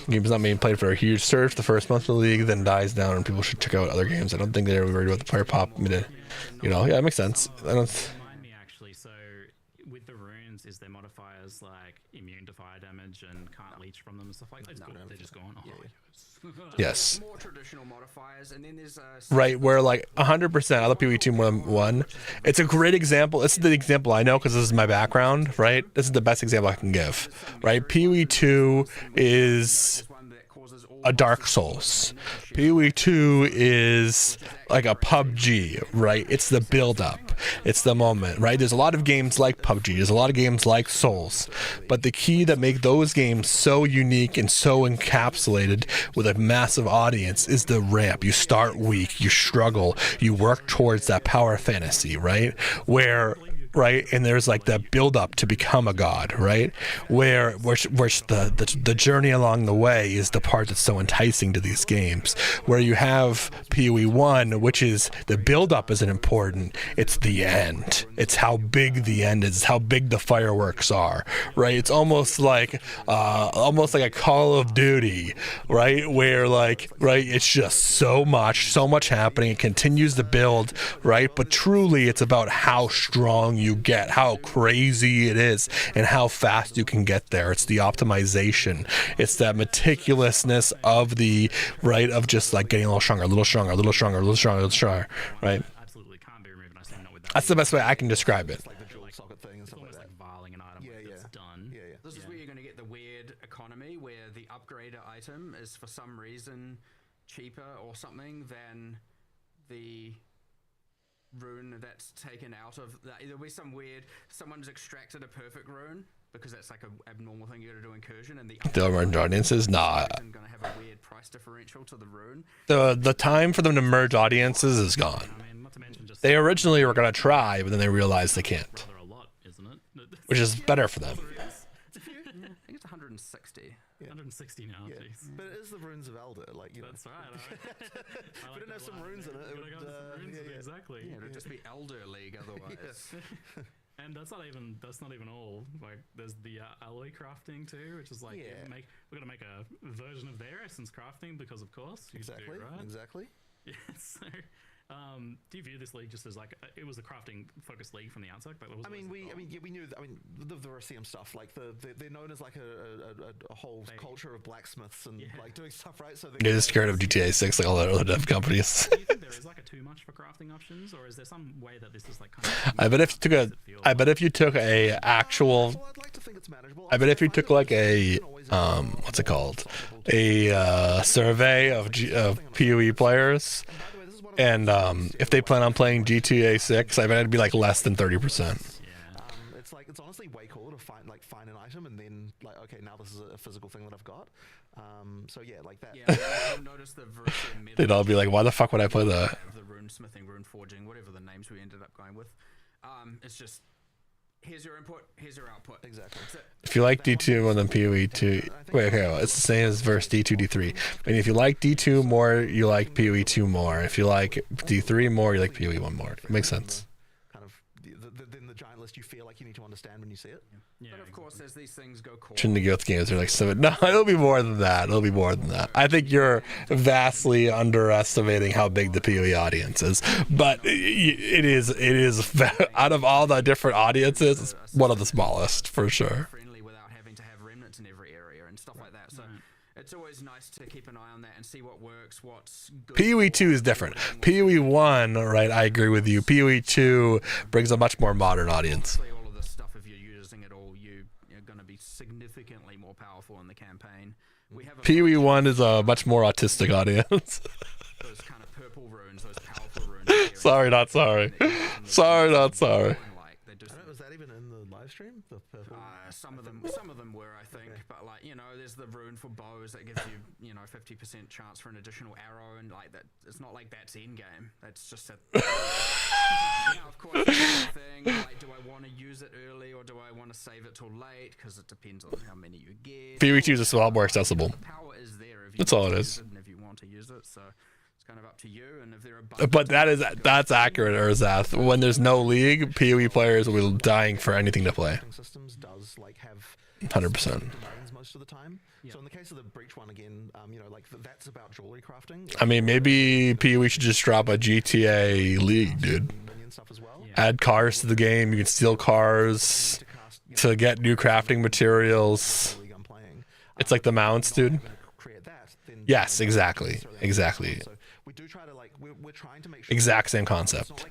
Game's not being played for a huge surge the first month of the league, then dies down, and people should check out other games. I don't think they're worried about the player pop. You know, yeah, it makes sense. I don't. Remind me actually. So with the runes, is there modifiers like immune to fire damage and can't leech from them and stuff like that? No, they're just gone. Oh, yes. More traditional modifiers, and then there's right, where like 100% other PoE 2 1. It's a great example. This is the example I know because this is my background, right? This is the best example I can give, right? PoE 2 is a Dark Souls. PoE 2 is like a PUBG, right? It's the build up. It's the moment, right? There's a lot of games like PUBG. There's a lot of games like Souls. But the key that make those games so unique and so encapsulated with a massive audience is the ramp. You start weak, you struggle, you work towards that power fantasy, right? Where right, and there's like the build up to become a god, right, where the journey along the way is the part that's so enticing to these games, where you have PoE 1, which is the build up isn't important, it's the end, it's how big the end is, how big the fireworks are, right? It's almost like a Call of Duty, right, where like, right, it's just so much happening, it continues to build, right, but truly it's about how strong you get, how crazy it is, and how fast you can get there. It's the optimization. It's that meticulousness of the, right, of just like getting a little stronger, right? Absolutely can't be removed. I say not with that. That's the best way I can describe it. It's almost like viling an item that's done. This is where you're going to get the weird economy where the upgrader item is for some reason cheaper or something than the rune that's taken out of that. There'll be some weird, someone's extracted a perfect rune because that's like an abnormal thing you got to do incursion, and the merge audiences, nah. Gonna have a weird price differential to the rune. The time for them to merge audiences is gone. I mean, not to mention just They originally were gonna try, but then they realized they can't, a lot, isn't it? which is better for them. I think it's 160. 160 now. Yeah. Jeez. But it is the runes of Elder, like, you know. That's right. If we didn't have some runes in it, it would, Exactly. Yeah, it'd just be Elder League otherwise. And that's not even all. Like, there's the alloy crafting too, which is like we're gonna make a version of their essence crafting because of course you Exactly. do, right? Exactly. Yeah. So Do you view this league just as like it was a crafting focused league from the outset? But I mean, we knew. I mean, the RCM stuff, like they're known as like a whole culture of blacksmiths and like doing stuff, right? So They're just scared of GTA 6, like all the other dev companies. Do you think there is like a too much for crafting options, or is there some way that this is like kind of? I bet if you took a actual, I'd like to think it's manageable. I bet if you took like a what's it called, a survey of PoE players, and if they plan on playing GTA 6, I bet it'd be like less than 30%. It's honestly way cooler to find an item and then like, okay, now this is a physical thing that I've got. So yeah, like that. Yeah, you'll notice the They'd all be like, why the fuck would I play that? The rune smithing, rune forging, whatever the names we ended up going with. It's just here's your input, here's your output. Exactly. If you like D2 more than PoE 2, wait, okay, well, it's the same as versus D2, D3. I mean, if you like D2 more, you like PoE 2 more. If you like D3 more, you like PoE 1 more. It makes sense. Kind of then the giant list you feel like you need to understand when you see it. Yeah, but of course, as these things go cool. Shouldn't have with games are like 7. No, it'll be more than that. It'll be more than that. I think you're vastly underestimating how big the PoE audience is. But it is out of all the different audiences, it's one of the smallest for sure. Friendly without having to have remnants in every area and stuff like that. So it's always nice to keep an eye on that and see what works, what's good. PoE 2 is different. PoE 1, right? I agree with you. PoE 2 brings a much more modern audience. All of this stuff, if you're using it all, you're going to be significantly more powerful in the campaign. We have PoE 1 is a much more autistic audience. Those kind of purple runes, those powerful runes. Sorry, not sorry. Sorry, not sorry. Was that even in the live stream? The purple? Some of them were, I think. Okay. But like, there's the rune for bows that gives you, 50% chance for an additional arrow, and like that. It's not like that's in game. That's just a. Of course, that's the thing. Like, do I want to use it early or do I want to save it till late? Because it depends on how many you get. PoE 2 is just a lot more accessible. The power is there if you that's all it is. And if you want to use it, so. It's kind of up to you, and if there are but that's accurate, Urzath. When there's no league, PoE players will be dying for anything to play. Systems does like have 100%. most of the time. So in the case of the breach one again, that's about jewelry crafting. I mean, maybe PoE should just drop a GTA league, dude. Stuff as well. Add cars to the game. You can steal cars to get new crafting materials. It's like the mounts, dude. Yes, exactly. We do try to we're trying to make sure exact same concept,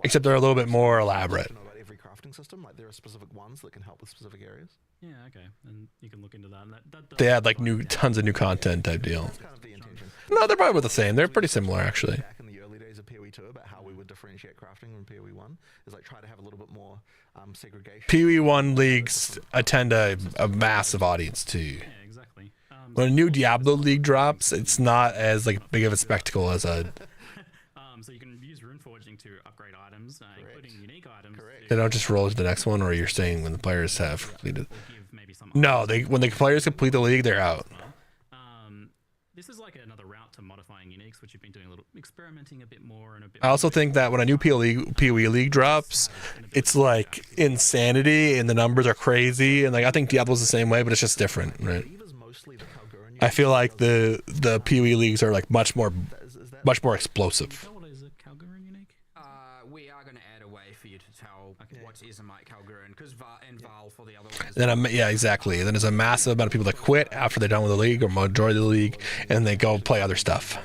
except they're a little bit more elaborate. About every crafting system, like there are specific ones that can help with specific areas. Yeah, okay, and you can look into that. And that they add like tons of new content type deal. That's kind of the intention. No, they're probably the same. They're pretty similar actually. Back in the early days of PoE 2, about how we would differentiate crafting from PoE 1 is like try to have a little bit more segregation. PoE 1 leagues attend a massive audience too. Yeah, exactly. When a new Diablo league drops, it's not as like big of a spectacle as a. So you can use rune forging to upgrade items, including unique items. They don't just roll to the next one, or you're saying when the players have completed. Maybe some No, when the players complete the league, they're out. This is like another route to modifying uniques, which you've been doing a little experimenting a bit more and a bit. I also think that when a new PoE league drops, it's like insanity and the numbers are crazy, and like I think Diablo's the same way, but it's just different, right? I feel like the PoE leagues are like much more explosive. What is a Calgarian unique? We are going to add a way for you to tell what's Izomite Calgarian, because Val for the other ones. Then yeah, exactly. Then there's a massive amount of people that quit after they're done with the league or majority of the league, and they go play other stuff.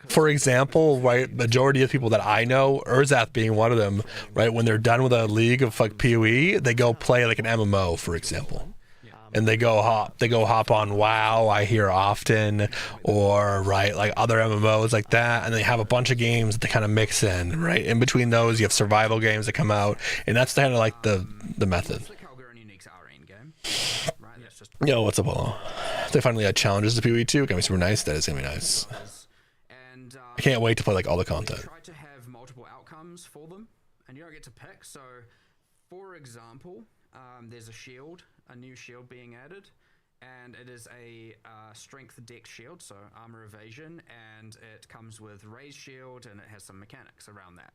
For example, right, majority of people that I know, Urzath being one of them, right, when they're done with a league of like PoE, they go play like an MMO, for example. And they go hop on WoW, I hear often, or right, like other MMOs like that, and they have a bunch of games that they kind of mix in, right? In between those, you have survival games that come out, and that's kind of like the method. Yo, what's up, Polo? They finally had challenges to PoE 2. Gonna be super nice. That is gonna be nice. I can't wait to play like all the content. Try to have multiple outcomes for them, and you don't get to pick. So, for example, there's a new shield being added, and it is a strength dex shield, so armor evasion, and it comes with raised shield, and it has some mechanics around that.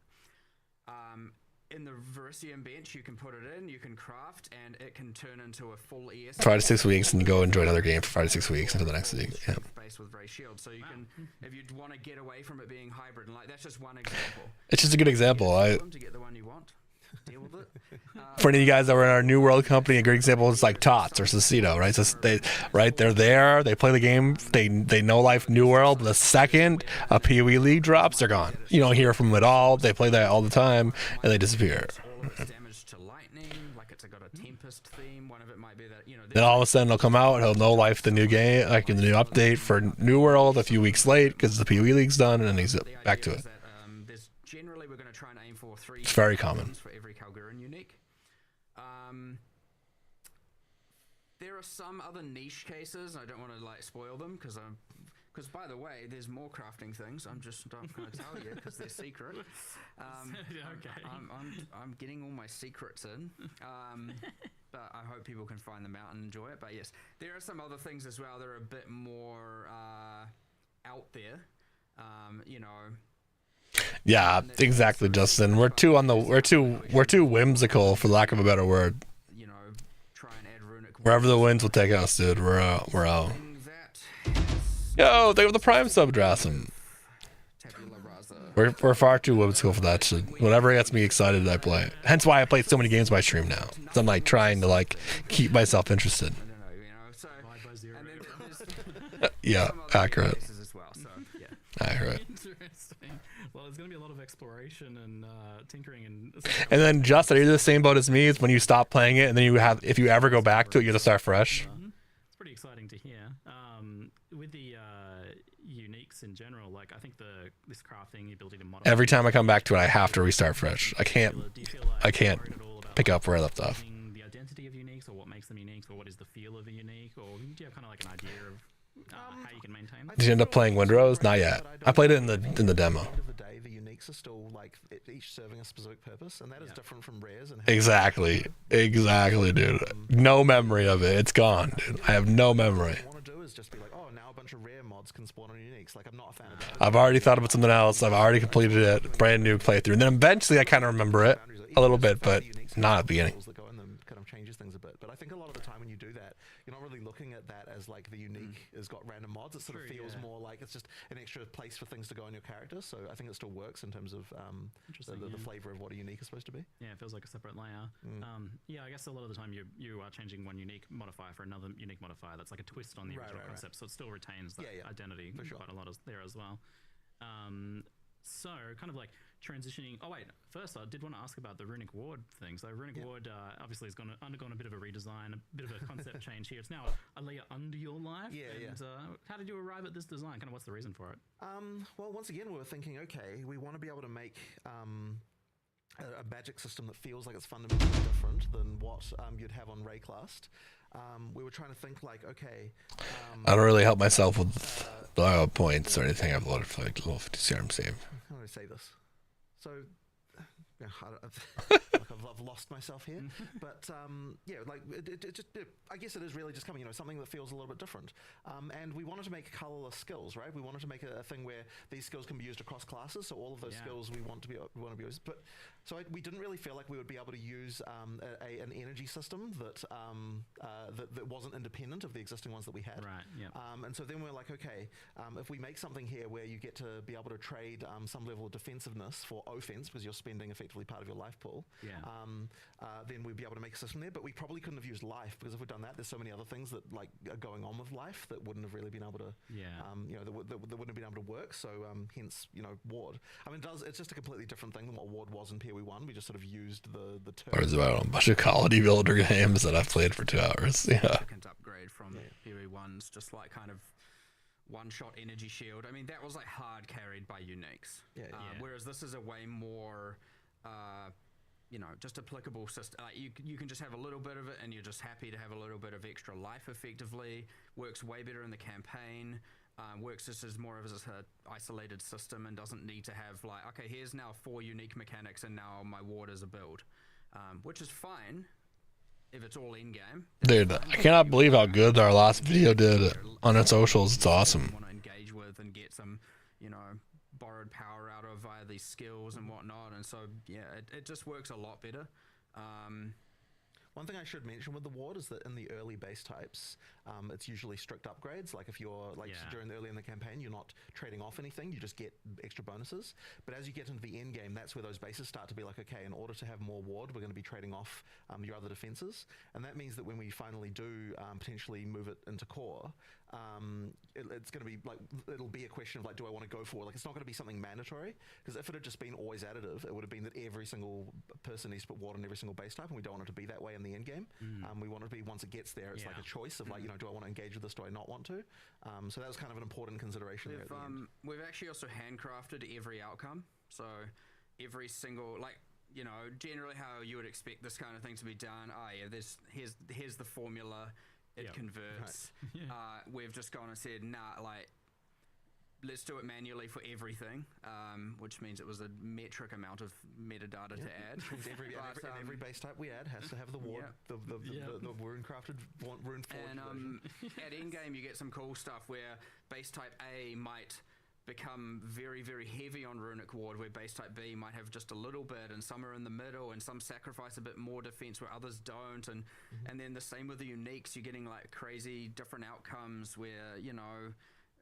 in the Verisium bench, you can put it in, you can craft, and it can turn into a full ES. 5 to 6 weeks, and you go enjoy another game for 5 to 6 weeks until the next week. Yeah. Based with Ray Shield, so you can, if you want to get away from it being hybrid, and like that's just one example. It's just a good example. To get the one you want, deal with it. For any of you guys that were in our New World company, a great example is like Tots or Cecito, right? So they're there, they play the game, they know life New World. The second a PoE League drops, they're gone. You don't hear from them at all. They play that all the time, and they disappear. Damage to lightning, like it's got a Tempest theme. One of it might be that, you know. Then all of a sudden he'll come out, he'll know life the new game, like in the new update for New World a few weeks late because the PoE League's done, and then he's back to it. There's generally we're going to try and aim for 3. It's very common. For every Kalgurin unique. There are some other niche cases. I don't want to like spoil them because by the way, there's more crafting things. I'm not going to tell you because they're secret. Okay. I'm getting all my secrets in. But I hope people can find them out and enjoy it. But yes, there are some other things as well that are a bit more out there. You know. Yeah, exactly, Justin. We're too whimsical, for lack of a better word. You know, try and add runic. Wherever the winds will take us, dude. We're out. Yo, they have the Prime sub, Drassum. We're far too whimsical for that shit. Whatever gets me excited, I play. Hence why I play so many games by stream now. So I'm like trying to like keep myself interested. Yeah, accurate. Accurate. Interesting. Well, there's going to be a lot of exploration and tinkering and. And then Justin, are you the same boat as me? Is when you stop playing it and then if you ever go back to it, you have to start fresh. It's pretty exciting to hear. With the uniques in general, like I think this crafting, the ability to modify. Every time I come back to it, I have to restart fresh. I can't pick up where I left off. The identity of uniques, or what makes them unique, or what is the feel of a unique, or do you have kind of like an idea of how you can maintain them? Did you end up playing Windrose? Not yet. I played it in the demo. At the end of the day, the uniques are still like each serving a specific purpose, and that is different from rares. And Exactly, dude. No memory of it. It's gone, dude. I have no memory. What I want to do is just be like, oh, now a bunch of rare mods can spawn on uniques. Like, I'm not a fan of that. I've already thought about something else. I've already completed it. Brand new playthrough. And then eventually I kind of remember it a little bit, but not at the beginning. That go in them kind of changes things a bit. But I think a lot of the time when you do that, you're not really looking at that as like the unique has got random mods. It sort of feels more like it's just an extra place for things to go in your character. So I think it still works in terms of the flavor of what a unique is supposed to be. Yeah, it feels like a separate layer. Yeah, I guess a lot of the time you are changing one unique modifier for another unique modifier. That's like a twist on the original concept. So it still retains that identity for quite a lot there as well. So kind of like transitioning. Oh wait, first I did want to ask about the Runic Ward thing. So Runic Ward obviously has undergone a bit of a redesign, a bit of a concept change here. It's now a layer under your life. How did you arrive at this design? Kind of what's the reason for it? Well, once again, we were thinking, okay, we want to be able to make a magic system that feels like it's fundamentally different than what you'd have on Rayclast. We were trying to think like, okay. I don't really help myself with points or anything. I've loaded for like a little 50 CRM save. How do I say this? So, I've lost myself here, but I guess it is really just coming, something that feels a little bit different. And we wanted to make colorless skills, right? We wanted to make a thing where these skills can be used across classes. So all of those skills we want to be used. But we didn't really feel like we would be able to use an energy system that wasn't independent of the existing ones that we had. Right. Yeah. And so then we're like, okay, if we make something here where you get to be able to trade some level of defensiveness for offense because you're spending effectively part of your life pool, then we'd be able to make a system there. But we probably couldn't have used life because if we'd done that, there's so many other things that like are going on with life that wouldn't have really been able to, that wouldn't have been able to work. So hence, Ward. I mean, it's just a completely different thing than what Ward was in PoE 1. We just sort of used the term. There's about a bunch of quality builder games that I've played for 2 hours. Yeah. Significant upgrade from PoE 1's just like kind of one-shot energy shield. I mean, that was like hard carried by uniques. Whereas this is a way more, just applicable system. You can just have a little bit of it, and you're just happy to have a little bit of extra life. Effectively, works way better in the campaign. Works just as more of as an isolated system, and doesn't need to have like, okay, here's now 4 unique mechanics, and now my ward is a build, which is fine. If it's all in game, dude, I cannot believe how good our last video did on our socials. It's awesome. Want to engage with and get some, you know, borrowed power out of via these skills and whatnot. And so, yeah, it just works a lot better. One thing I should mention with the ward is that in the early base types, it's usually strict upgrades. Like if you're early in the campaign, you're not trading off anything, you just get extra bonuses. But as you get into the end game, that's where those bases start to be like, okay, in order to have more ward, we're going to be trading off your other defenses. And that means that when we finally do potentially move it into core, it's going to be like, it'll be a question of like, do I want to go for, like, it's not going to be something mandatory, because if it had just been always additive, it would have been that every single person needs to put ward on every single base type, and we don't want it to be that way in the end game. We want it to be, once it gets there, it's like a choice of like, you know, do I want to engage with this, do I not want to? So that was kind of an important consideration there at the end. We've actually also handcrafted every outcome, so every single, like, you know, generally how you would expect this kind of thing to be done. Here's the formula, it converts. We've just gone and said, nah, like, let's do it manually for everything, which means it was a metric amount of metadata to add. Every base type we add has to have the ward, the rune-crafted, rune-forged version. At endgame, you get some cool stuff where base type A might become very, very heavy on runic ward, where base type B might have just a little bit, and some are in the middle, and some sacrifice a bit more defense where others don't, and then the same with the uniques. You're getting like crazy different outcomes where, you know,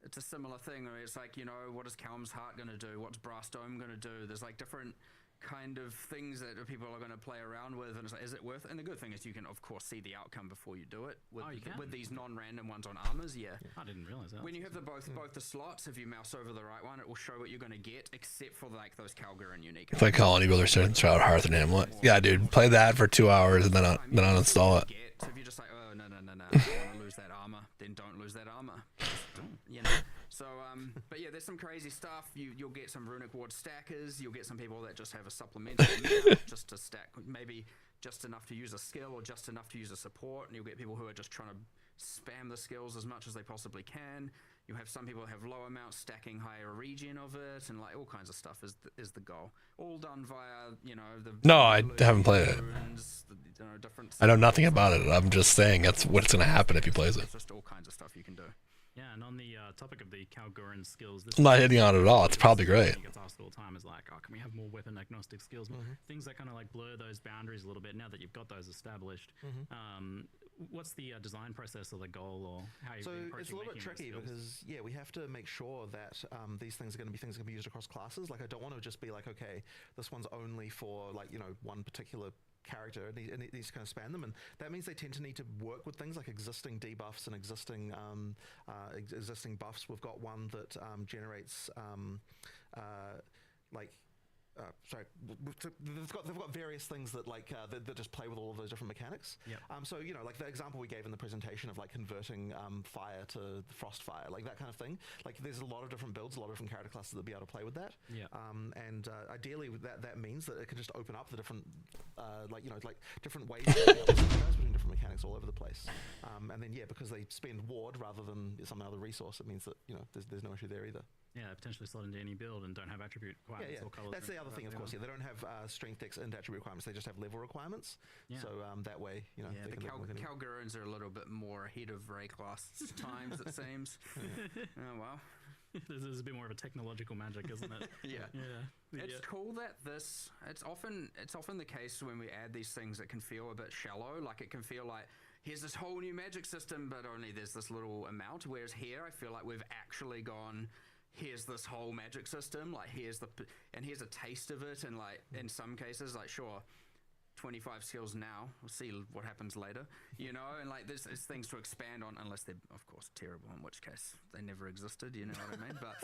it's a similar thing where it's like, you know, what is Calm's Heart going to do? What's Brass Dome going to do? There's like different kind of things that people are going to play around with, and it's like, is it worth it? And the good thing is you can, of course, see the outcome before you do it. With these non-random ones on armors, I didn't realize that. When you have both the slots, if you mouse over the right one, it will show what you're going to get, except for like those Calgar and unique. If I call any builder certain throughout Hearth and Hamlet, yeah, dude, play that for 2 hours and then uninstall it. So if you're just like, oh no, I don't want to lose that armor, then don't lose that armor. You know. So, but yeah, there's some crazy stuff. You'll get some runic ward stackers. You'll get some people that just have a supplemental amount just to stack, maybe just enough to use a skill or just enough to use a support. And you'll get people who are just trying to spam the skills as much as they possibly can. You'll have some people who have low amounts stacking higher regen of it, and like all kinds of stuff is the goal. All done via, you know, the... No, I haven't played it. I know nothing about it. I'm just saying that's what's going to happen if he plays it. It's just all kinds of stuff you can do. Yeah, and on the topic of the Calguran skills, I'm not hitting on it at all. It's probably great. He gets asked all the time is like, oh, can we have more weapon agnostic skills? Things that kind of like blur those boundaries a little bit now that you've got those established. What's the design process or the goal, or how you? So it's a little bit tricky because we have to make sure that these things are going to be things that can be used across classes. Like I don't want to just be like, okay, this one's only for like, you know, one particular character, and it needs to kind of span them, and that means they tend to need to work with things like existing debuffs and existing buffs. We've got one that generates they've got various things that like that just play with all of those different mechanics. So you know, like the example we gave in the presentation of like converting fire to frost fire, like that kind of thing. Like there's a lot of different builds, a lot of different character classes that be able to play with that. And ideally that means that it can just open up the different different ways to between different mechanics all over the place. And then because they spend ward rather than some other resource, it means that, you know, there's no issue there either. Yeah, potentially slot into any build and don't have attribute requirements or colors. That's the other thing, of course. They don't have strength, dex, and attribute requirements. They just have level requirements. So that way, you know, the Calgurans are a little bit more ahead of Ray class times, it seems. Oh well. There's a bit more of a technological magic, isn't it? It's cool that it's often the case when we add these things that can feel a bit shallow. Like it can feel like, here's this whole new magic system, but only there's this little amount. Whereas here, I feel like we've actually gone, here's this whole magic system, like here's a taste of it, and like in some cases, like sure, 25 skills now, we'll see what happens later, you know, and like there's things to expand on, unless they're of course terrible, in which case they never existed, you know what I mean? But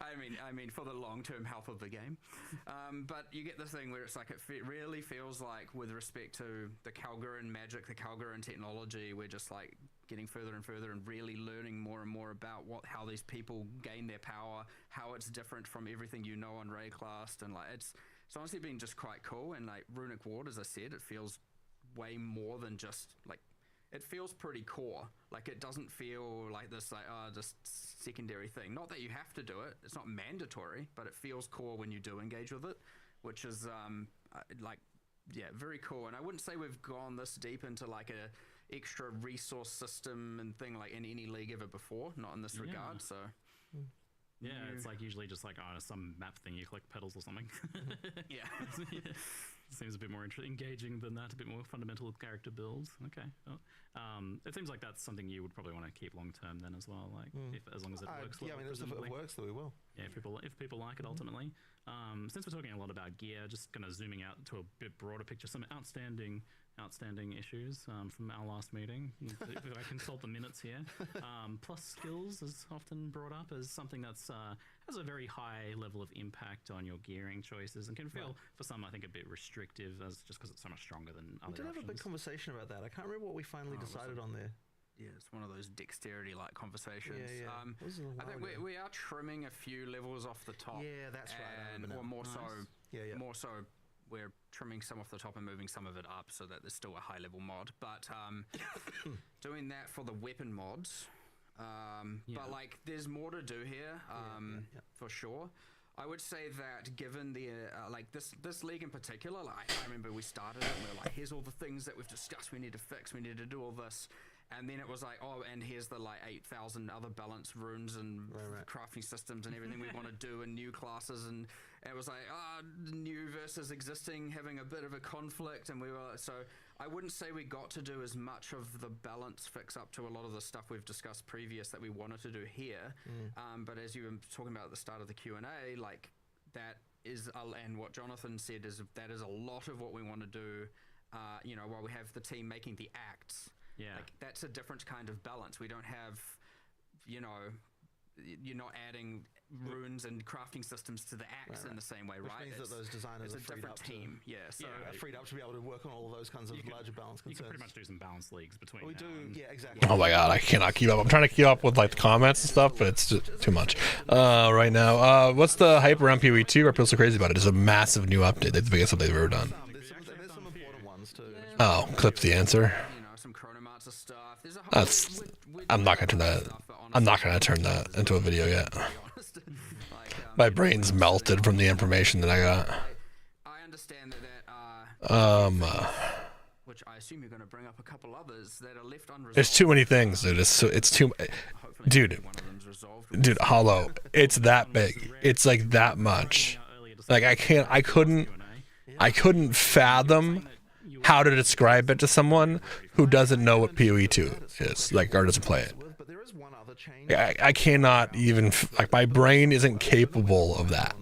I mean for the long-term health of the game. But you get this thing where it's like it really feels like, with respect to the Calguran magic, the Calguran technology, we're just like getting further and further and really learning more and more about how these people gain their power, how it's different from everything you know on Rayclast, and like it's honestly been just quite cool. And like Runic Ward, as I said, it feels way more than just like, it feels pretty core. Like it doesn't feel like this like just secondary thing. Not that you have to do it, it's not mandatory, but it feels core when you do engage with it, which is very cool. And I wouldn't say we've gone this deep into like a extra resource system and thing like in any league ever before, not in this regard. So Yeah, it's like usually just like some map thing, you collect pedals or something. Yeah. Seems a bit more engaging than that, a bit more fundamental with character builds. Okay. Well, it seems like that's something you would probably want to keep long term then as well. Like, as long as it works. Yeah, I mean, if it works, then we will. Yeah, if people like it ultimately. Since we're talking a lot about gear, just kind of zooming out to a bit broader picture, some outstanding issues from our last meeting. If I consult the minutes here. Plus skills is often brought up as something that's has a very high level of impact on your gearing choices and can feel, for some, I think, a bit restrictive just because it's so much stronger than other We did have a big conversation about that. I can't remember what we finally decided on there. Yeah, it's one of those dexterity-like conversations. Yeah. I think we are trimming a few levels off the top. Yeah, that's right. And, or more so, Yeah. more so, we're trimming some off the top and moving some of it up so that there's still a high-level mod. But doing that for the weapon mods. But like, there's more to do here, for sure. I would say that given the like this league in particular, like I remember we started it and we were like, here's all the things that we've discussed we need to fix, we need to do all this. And then it was like, oh, and here's the like 8,000 other balanced runes and crafting systems and everything we want to do and new classes. And it was like, new versus existing having a bit of a conflict. And we were, so I wouldn't say we got to do as much of the balance fix up to a lot of the stuff we've discussed previous that we wanted to do here. But as you were talking about at the start of the Q&A, like that is, and what Jonathan said is that is a lot of what we want to do, you know, while we have the team making the acts. Yeah, like that's a different kind of balance. We don't have, you know, you're not adding runes and crafting systems to the acts in the same way, Which right? means that those designers it's are a freed different up team. So are freed up to be able to work on all of those kinds of larger balance concerns. You can pretty much do some balance leagues between. We now do, and- yeah, exactly. Oh my god, I cannot keep up. I'm trying to keep up with like the comments and stuff, but it's just too much right now. What's the hype around PoE 2? Are people so crazy about it? It's a massive new update. It's the biggest update they've ever done. There's some important ones too. Oh, clip the answer. you know, some Chronomancer stuff. There's a whole, That's. I'm not gonna turn that. I'm not gonna turn that into a video yet. My brain's melted from the information that I got. I understand that which I assume you're going to bring up a couple others that are left unresolved. There's too many things, dude. It's too. Dude, Hollow. It's that big. It's like that much. Like I couldn't fathom how to describe it to someone who doesn't know what PoE 2 is, like, or doesn't play it. But there is one other change. I cannot even, like, my brain isn't capable of that.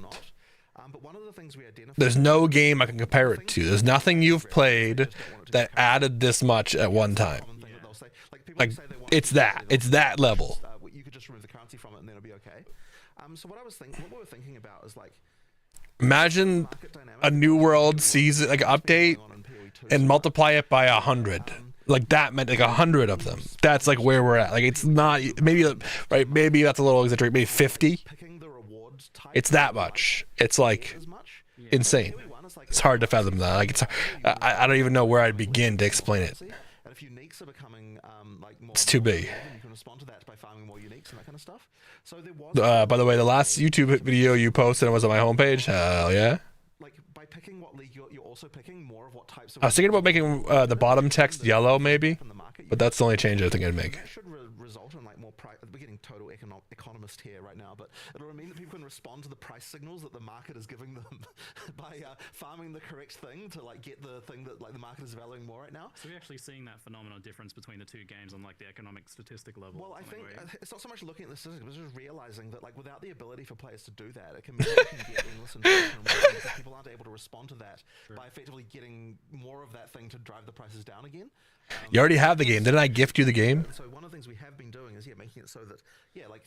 But one of the things we identified. There's no game I can compare it to. There's nothing you've played that added this much at one time. Like, it's that level. You could just remove the currency from it and then it'll be okay. So what we were thinking about is like, Imagine a New World season, like, update, and multiply it by 100. Like, that meant like 100 of them. That's like where we're at. Like, it's not, maybe, right, maybe that's a little exaggerated, maybe 50. It's that much. It's like insane. It's hard to fathom that. Like, it's, I don't even know where I'd begin to explain it. It's too big. By the way, the last YouTube video you posted was on my homepage. Hell yeah. Like, by picking what league you're also picking more of what types of. I was thinking about making the bottom text yellow, maybe, but that's the only change I think I'd make. That should result in like more price. We're getting total economist here right now, but it'll mean that people can respond to the price signals that the market is giving them by farming the correct thing to like get the thing that like the market is valuing more right now. So we're actually seeing that phenomenal difference between the two games on like the economic statistic level. Well, I think it's not so much looking at the statistics, but just realizing that like without the ability for players to do that, it can mean you can get endless information because people aren't able to respond to that by effectively getting more of that thing to drive the prices down again. You already have the game. Didn't I gift you the game? So one of the things we have been doing is making it so that like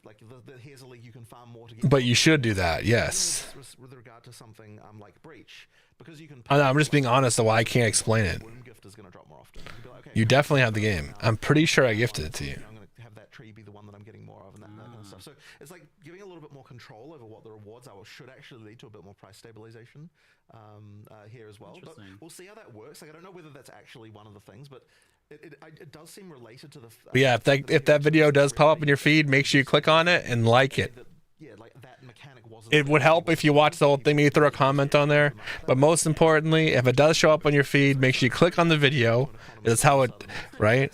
here's a league you can farm more to get. But you should do that, yes. With regard to something like Breach, because you can. I'm just being honest, though. I can't explain it. Gift is going to drop more often. You definitely have the game. I'm pretty sure I gifted it to you. I'm going to have that tree be the one that I'm getting more of, and that kind of stuff. So it's like giving a little bit more control over what the rewards are, should actually lead to a bit more price stabilization here as well. But we'll see how that works. Like, I don't know whether that's actually one of the things, but it does seem related to the. Yeah, if that video does pop up in your feed, make sure you click on it and like it. It would help if you watch the whole thing, maybe throw a comment on there. But most importantly, if it does show up on your feed, make sure you click on the video. That's how it, right?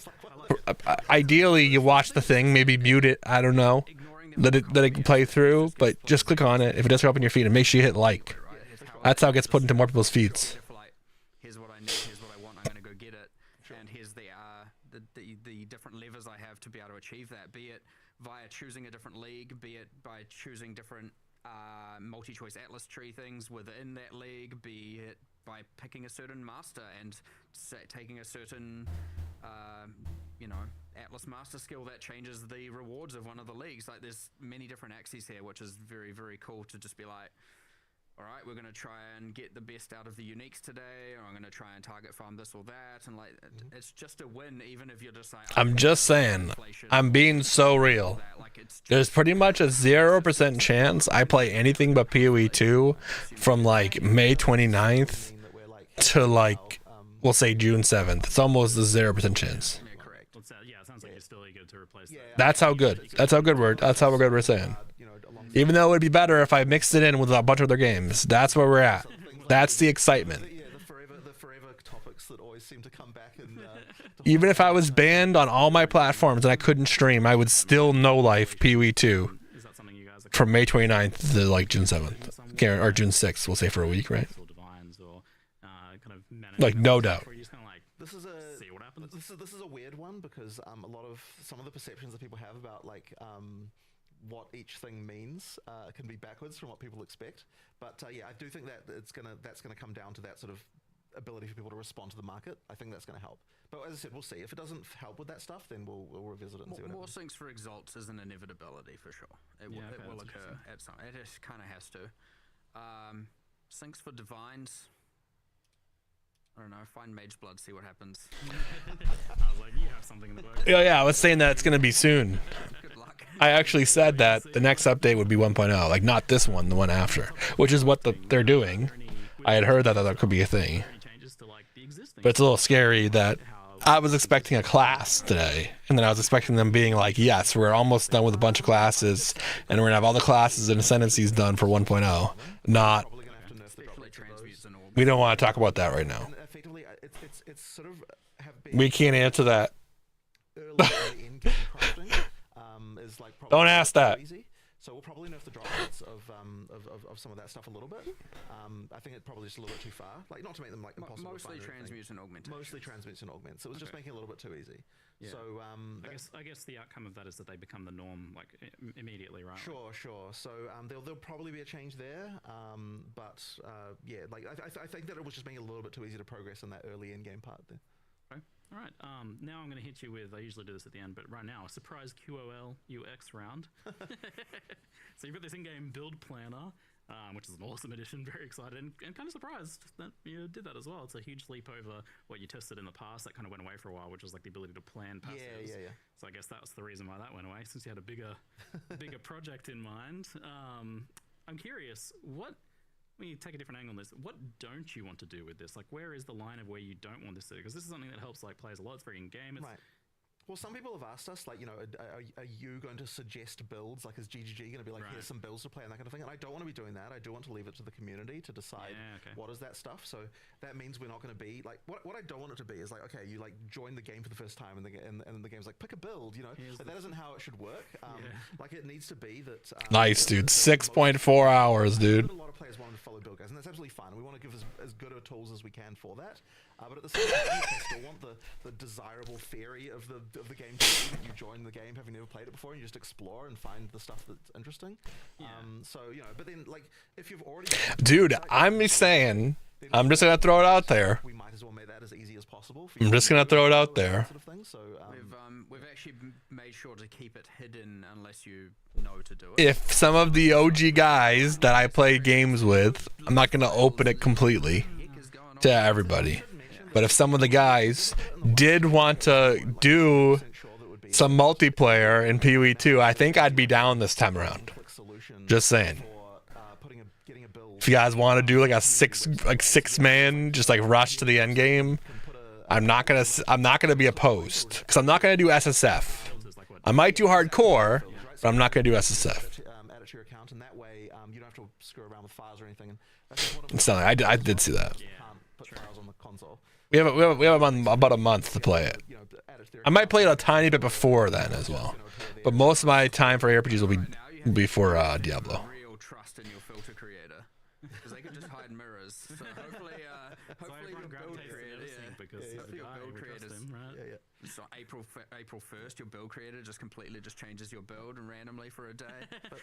Ideally, you watch the thing, maybe mute it. I don't know. that it can play through, but just click on it. If it doesn't show up in your feed, and make sure you hit like. That's how it gets put into more people's feeds. Here's what I need, here's what I want, I'm going to go get it, and here's the different levers I have to be able to achieve that, be it via choosing a different league, be it by choosing different multi-choice atlas tree things within that league, be it by picking a certain master and taking a certain atlas master skill that changes the rewards of one of the leagues. Like, there's many different axes here, which is very, very cool to just be like, all right, we're going to try and get the best out of the uniques today, or I'm going to try and target farm this or that, and like, it's just a win, even if you're just like, I'm just saying, I'm being so real. There's pretty much a 0% chance I play anything but PoE 2 from like May 29th to like, we'll say June 7th. It's almost a 0% chance. Yeah, it sounds like you're still eager to replace that. That's how good. That's how good we're saying. Even though it would be better if I mixed it in with a bunch of other games. That's where we're at. That's the excitement. The forever topics that always seem to come back. And even if I was banned on all my platforms and I couldn't stream, I would still no life PoE 2 from May 29th to like June 7th. Or June 6th, we'll say, for a week, right? Like, no doubt. This is a weird one, because some of the perceptions that people have about like what each thing means can be backwards from what people expect. But yeah, I do think that that's gonna come down to that sort of ability for people to respond to the market. I think that's gonna help. But as I said, we'll see. If it doesn't help with that stuff, then we'll revisit it and see what happens. More syncs for exalts is an inevitability for sure. It will occur at some. It just kind of has to. Syncs for divines. I don't know, find Mage Blood, see what happens. I was like, you have something in the book. Yeah, I was saying that it's going to be soon. Good luck. I actually said that the next update would be 1.0, like not this one, the one after, which is what they're doing. I had heard that could be a thing. But it's a little scary that I was expecting a class today, and then I was expecting them being like, yes, we're almost done with a bunch of classes, and we're going to have all the classes and ascendancies done for 1.0. Not, we don't want to talk about that right now. It's sort of We can't answer that. Don't ask that. So we'll probably nerf the drop rates of some of that stuff a little bit. I think it's probably just a little bit too far. Like, not to make them like impossible. Mostly transmute and augment. Mostly transmute and augment. So it was just making it a little bit too easy. Yeah. So I guess the outcome of that is that they become the norm like immediately, right? Sure. So there'll probably be a change there. But yeah, like I think that it was just making it a little bit too easy to progress in that early in-game part there. Okay. All right. Now I'm going to hit you with, I usually do this at the end, but right now, a surprise QOL UX round. So you've got this in-game build planner, which is an awesome addition. Very excited and kind of surprised that you did that as well. It's a huge leap over what you tested in the past. That kind of went away for a while, which was like the ability to plan passives. Yeah. So I guess that was the reason why that went away, since you had a bigger project in mind. I'm curious, when you take a different angle on this, what don't you want to do with this? Like, where is the line of where you don't want this to do? Because this is something that helps like players a lot. It's very in-game. Right. Well, some people have asked us, like, are you going to suggest builds? Like, is GGG going to be like, here's some builds to play and that kind of thing? And I don't want to be doing that. I do want to leave it to the community to decide what is that stuff. So that means we're not going to be like, what I don't want it to be is like, okay, you like join the game for the first time and the game's like, pick a build, like, that isn't how it should work. Like, it needs to be that. Nice, dude. 6.4 hours, dude. A lot of players want to follow build guides, and that's absolutely fine. We want to give as good a tools as we can for that. But at the same time, I still want the desirable theory of the game to be that you join the game having never played it before and you just explore and find the stuff that's interesting. So, but then, like, if you've already... Dude, I'm saying... I'm just going to throw it out there. We might as well make that as easy as possible. I'm just going to throw it out there. Sort of thing. So, we've actually made sure to keep it hidden unless you know to do it. If some of the OG guys that I play games with, I'm not going to open it completely to everybody. But if some of the guys did want to do some multiplayer in PoE 2, I think I'd be down this time around. Just saying. If you guys want to do like a six man, just like rush to the end game, I'm not gonna be opposed, because I'm not gonna do SSF. I might do hardcore, but I'm not gonna do SSF. to your account, and that way you don't have to screw around with files or anything. And that's important. It's not, I did see that. You can't put files on the console. We have about a month to play it. You know, add it to your I might play it a tiny bit before then as well, but most of my time for RPGs will be for Diablo. Real trust in your filter creator, because they can just hide mirrors. So hopefully your build creator, so April 1st, your build creator just completely just changes your build randomly for a day. But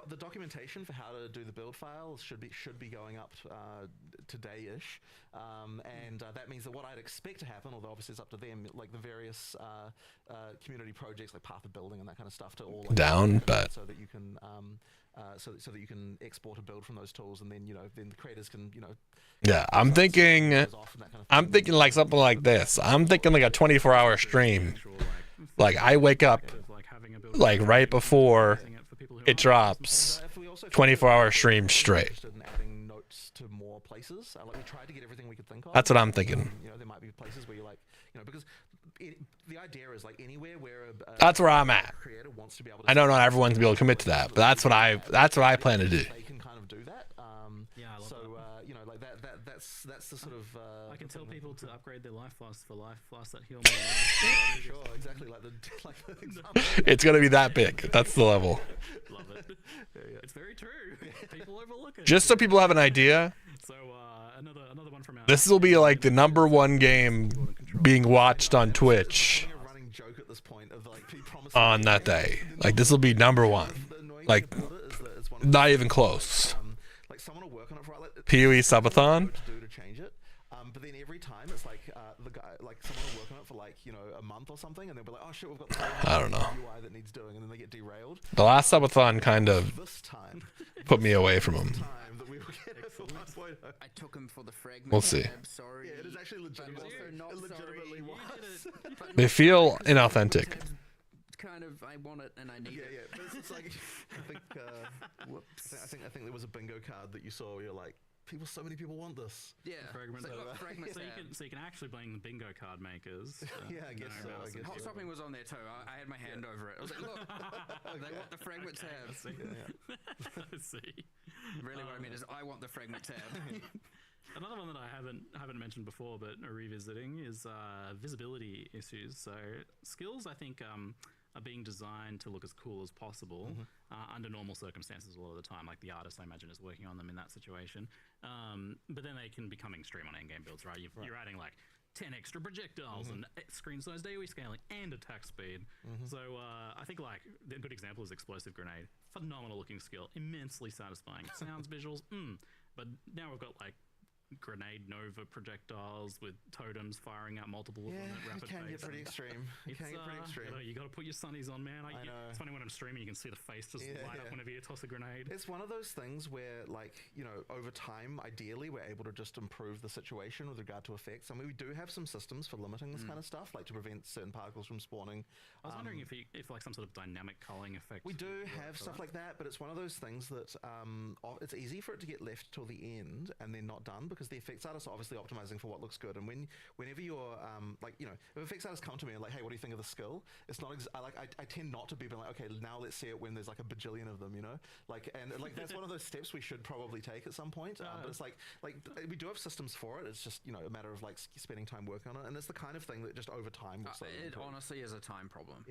the documentation for how to do the build files should be going up today-ish, and that means that what I'd expect to happen, although obviously it's up to them, like the various community projects like Path of Building and that kind of stuff, to all but so that you can so that you can export a build from those tools, and then then the creators can yeah, I'm thinking like something like this. I'm thinking like a 24-hour stream. Like I wake up like right before it drops, 24-hour stream straight. To more places, like we tried to get everything we could think of. That's what I'm thinking. There might be places where you're like, because the idea is like anywhere where that's where I'm at. Creator wants to be able to, I know not everyone's gonna be able to commit to that, but that's what I plan to do. They can kind of do that. I love that. Like that's the sort of. I can tell people to upgrade their life flasks for life flasks that heal more. Sure, exactly. Like the example. It's gonna be that big. That's the level. Love it. It's very true. People overlook it. Just so people have an idea. So another one from our. This will be like the #1 game being watched on Twitch on that day. Like this will be #1. Like not even close. Like someone will work on it for PoE subathon. But then every time it's like the guy, like someone will work on it for like a month or something, and they'll be like, oh shit, we've got the I don't know. UI that needs doing, and then they get derailed. The last subathon kind of This time put me away from him. I took him for the fragment. We'll see. Sorry. Yeah, it is actually legitimately was. They feel inauthentic. Kind of, I want it and I need it. Yeah. But it's like, I think there was a bingo card that you saw where you're like, so many people want this. Yeah. Fragment. So you can actually blame the bingo card makers. Yeah, I guess so. Hot Topping was on there too. I had my hand over it. I was like, look, they want the fragment tab. I see. Really what I mean is I want the fragment tab. Another one that I haven't mentioned before, but revisiting, is visibility issues. So skills, I think, are being designed to look as cool as possible under normal circumstances a lot of the time. Like the artist, I imagine, is working on them in that situation. But then they can become extreme on endgame builds, right? You're adding like 10 extra projectiles and screen size AoE scaling and attack speed. So I think like a good example is Explosive Grenade. Phenomenal looking skill, immensely satisfying. Sounds, visuals, but now we've got like grenade nova projectiles with totems firing out multiple of them at rapid pace. It can get pretty extreme. You got to put your sunnies on, man. I know. It's funny when I'm streaming, you can see the face just light up whenever you toss a grenade. It's one of those things where, like, over time, ideally, we're able to just improve the situation with regard to effects. I mean, we do have some systems for limiting this kind of stuff, like to prevent certain particles from spawning. I was wondering if like some sort of dynamic culling effect. We do have stuff like that, but it's one of those things that it's easy for it to get left till the end and then not done, because the effects artists are obviously optimizing for what looks good. And whenever you're if effects artists come to me and like, hey, what do you think of the skill? It's not I tend not to be like, okay, now let's see it when there's like a bajillion of them, that's one of those steps we should probably take at some point. But it's like we do have systems for it. It's just a matter of like spending time working on it, and it's the kind of thing that just over time will it honestly is a time problem.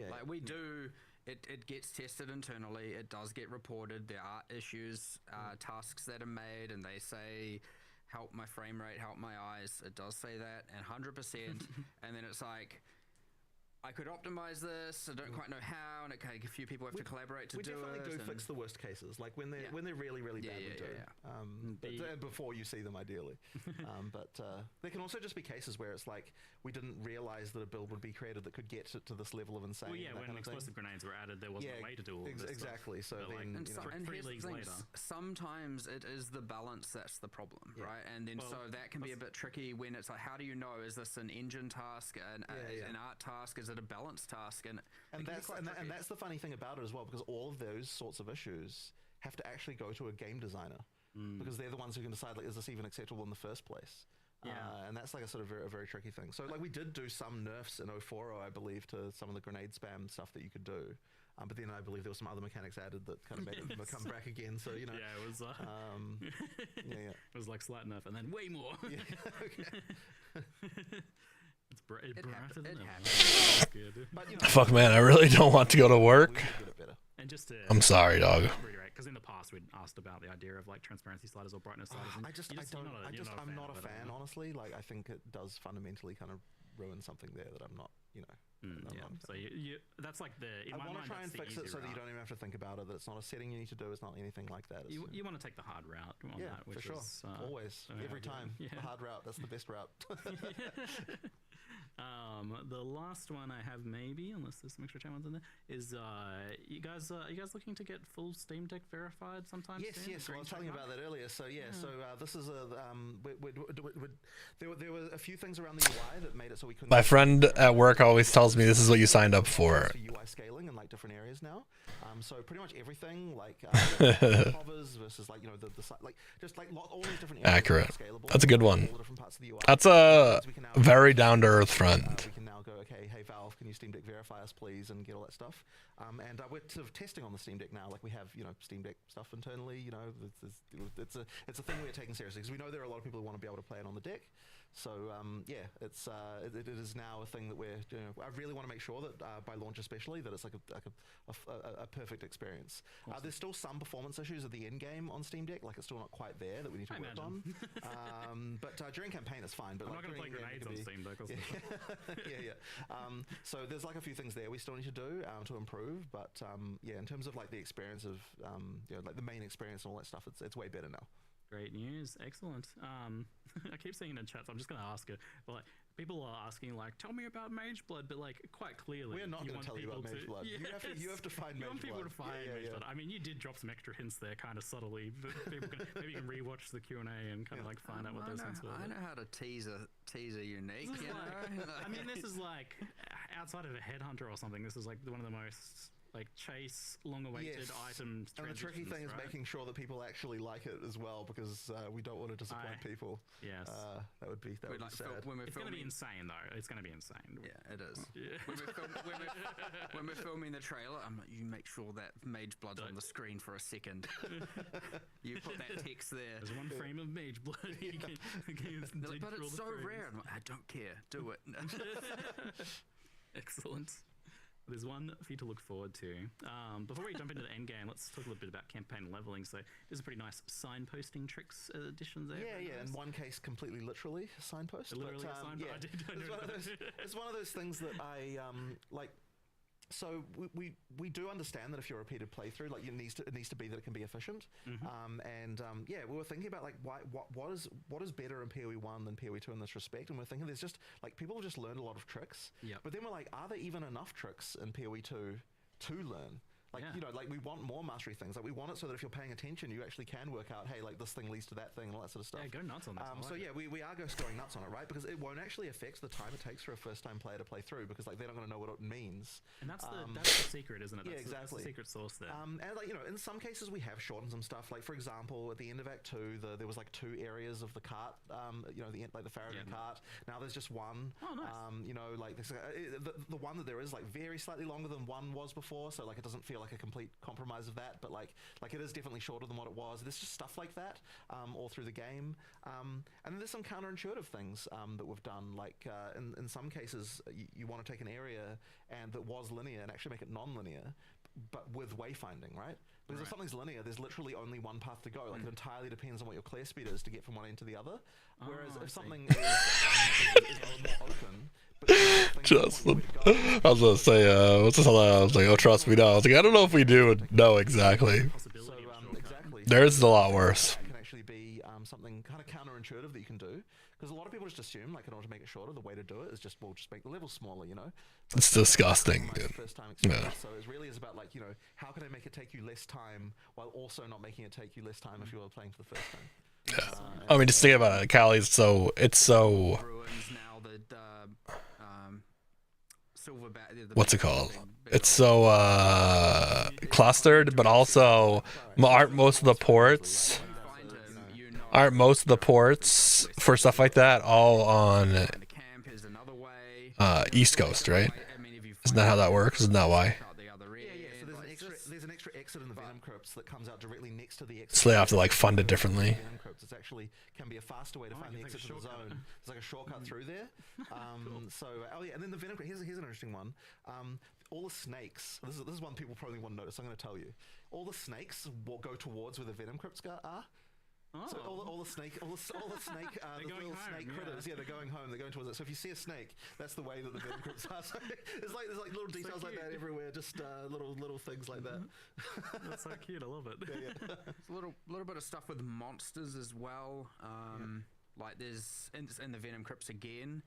It gets tested internally. It does get reported. There are issues, tasks that are made, and they say, help my frame rate, help my eyes. It does say that, and 100%. And then it's like, I could optimize this. I don't quite know how, and a few people have to collaborate to do it. We definitely do fix the worst cases, like when they're really, really bad. We do. Before you see them, ideally. But there can also just be cases where it's like we didn't realize that a build would be created that could get to this level of insane. Well, yeah, when explosive grenades were added, there wasn't a way to do all this exactly. Stuff. So then, and here's the thing, sometimes it is the balance that's the problem, right? And then so that can be a bit tricky when it's like, how do you know, is this an engine task, an art task, is it a balance task? And that's the funny thing about it as well, because all of those sorts of issues have to actually go to a game designer, because they're the ones who can decide, like, is this even acceptable in the first place? And that's like a sort of a very tricky thing. So like we did do some nerfs in 040, I believe, to some of the grenade spam stuff that you could do. But then I believe there were some other mechanics added that kind of made it come back again. So you know, yeah, it was. yeah. It was like slight enough, and then way more. Yeah, okay. It's brighter than ever. Good. But, you know, Fuck, man, I really don't want to go to work. we could get it better. And just to, I'm sorry, dog. because in the past we'd asked about the idea of like transparency sliders or brightness sliders. And I'm not a fan, honestly. Like, I think it does fundamentally kind of ruin something there that I'm not, you know. So you that's like I want to try and fix it so that you don't even have to think about it. That it's not a setting you need to do. It's not anything like that. You want to take the hard route on that, which for sure. is, Always, every time. Yeah. The hard route. That's the best route. The last one I have, maybe, unless there's some extra chat ones in there, is you guys looking to get full Steam Deck verified sometime Yes, soon? yes. Well, I was telling you about that earlier. So so this is there were a few things around the UI that made it so we couldn't. My friend at work always tells me this is what you signed up for. UI scaling in like different areas now. So pretty much everything like hovers versus like like just like all these different areas. Accurate. Scalable, That's a good one. all the different parts of the UI. That's a very down to earth friend. We can now go, okay, hey Valve, can you Steam Deck verify us, please, and get all that stuff. And we're sort of testing on the Steam Deck now. Like we have, Steam Deck stuff internally. It's a thing we're taking seriously because we know there are a lot of people who want to be able to play it on the deck. So it is now a thing that we're. I really want to make sure that by launch especially that it's like a perfect experience. Awesome. There's still some performance issues at the end game on Steam Deck, like it's still not quite there that we need to work on. But during campaign it's fine. But I'm like not going to play grenades on Steam Deck. So there's like a few things there we still need to do to improve. But in terms of like the experience of like the main experience and all that stuff, it's way better now. Great news, excellent. I keep seeing in chat, so I'm just going to ask it. Like, people are asking, like, tell me about Mage Blood, but like, quite clearly, we're not going to tell you about Mage Blood. Yes, you have to find Mage Blood. You want people to find Mage Blood. I mean, you did drop some extra hints there, kind of subtly. But people can maybe you can rewatch the Q&A and kind of like find out what those hints were. I know how to tease a unique. I mean, this is like outside of a headhunter or something. This is like one of the most like chase long-awaited items. And the tricky thing is making sure that people actually like it as well, because we don't want to disappoint people. Yes, that would be sad. It's going to be insane though. It's going to be insane. Yeah, it is. When we're filming the trailer, I'm like, you make sure that Mage Blood's on the screen for a second. You put that text there. There's one frame of Mage Blood. But it's so rare. I'm like, I don't care. Do it. Excellent. There's one for you to look forward to. Before we jump into the end game, let's talk a little bit about campaign leveling. So there's a pretty nice signposting tricks additions there. Yeah. In one case, completely literally a signpost. Literally a signpost. It's one of those things that I like. So we do understand that if you're a repeated playthrough, like it needs to be that it can be efficient. We were thinking about like what is better in PoE 1 than PoE 2 in this respect, and we're thinking there's just like people have just learned a lot of tricks. But then we're like, are there even enough tricks in PoE 2 to learn? Like, like we want more mastery things. Like we want it so that if you're paying attention, you actually can work out, hey, like this thing leads to that thing and all that sort of stuff. Yeah, go nuts on that. We are going nuts on it, right? Because it won't actually affect the time it takes for a first-time player to play through, because like they're not going to know what it means. And that's the secret, isn't it? That's exactly. That's the secret sauce there. And like in some cases we have shortened some stuff. Like for example, at the end of Act 2, there was like 2 areas of the cart. The Faraday cart. Now there's just one. Oh, nice. Like the one that there is like very slightly longer than one was before, so like it doesn't feel like a complete compromise of that, but like it is definitely shorter than what it was. There's just stuff like that all through the game, and then there's some counterintuitive things that we've done. Like in some cases, you want to take an area and that was linear and actually make it non-linear, but with wayfinding, right? Because if something's linear, there's literally only one path to go. Like it entirely depends on what your clear speed is to get from one end to the other. Whereas if something is more open. Justin, I was gonna say, what's this? I was like, oh, trust me, no. I was like, I don't know if we do know exactly. So exactly, theirs is a lot worse. It can actually be something kind of counterintuitive that you can do, because a lot of people just assume, like, in order to make it shorter, the way to do it is just just make the levels smaller, But it's disgusting, dude. First time experience. So it really is about like, how can I make it take you less time while also not making it take you less time if you were playing for the first time. Yeah. I mean, just think about it. Cali's so what's it called? It's so clustered, but also aren't most of the ports for stuff like that all on East Coast, right? Isn't that how that works? Isn't that why? crypts that comes out directly next to the exit. So they have to like fund it differently. Venom crypts. It's actually can be a faster way to find the exit to the zone. There's like a shortcut through there. Cool. So and then the Venom crypt. Here's an interesting one. All the snakes. This is one people probably want to notice. I'm going to tell you. All the snakes will go towards where the Venom crypts are. Oh. So all the snake, the little snake critters, they're going home. They're going towards it. So if you see a snake, that's the way that the Venom crypts are. So there's like little details like that everywhere, just little things like that. That's so cute. I love it. There's a little bit of stuff with monsters as well. Like there's in the Venom crypts again.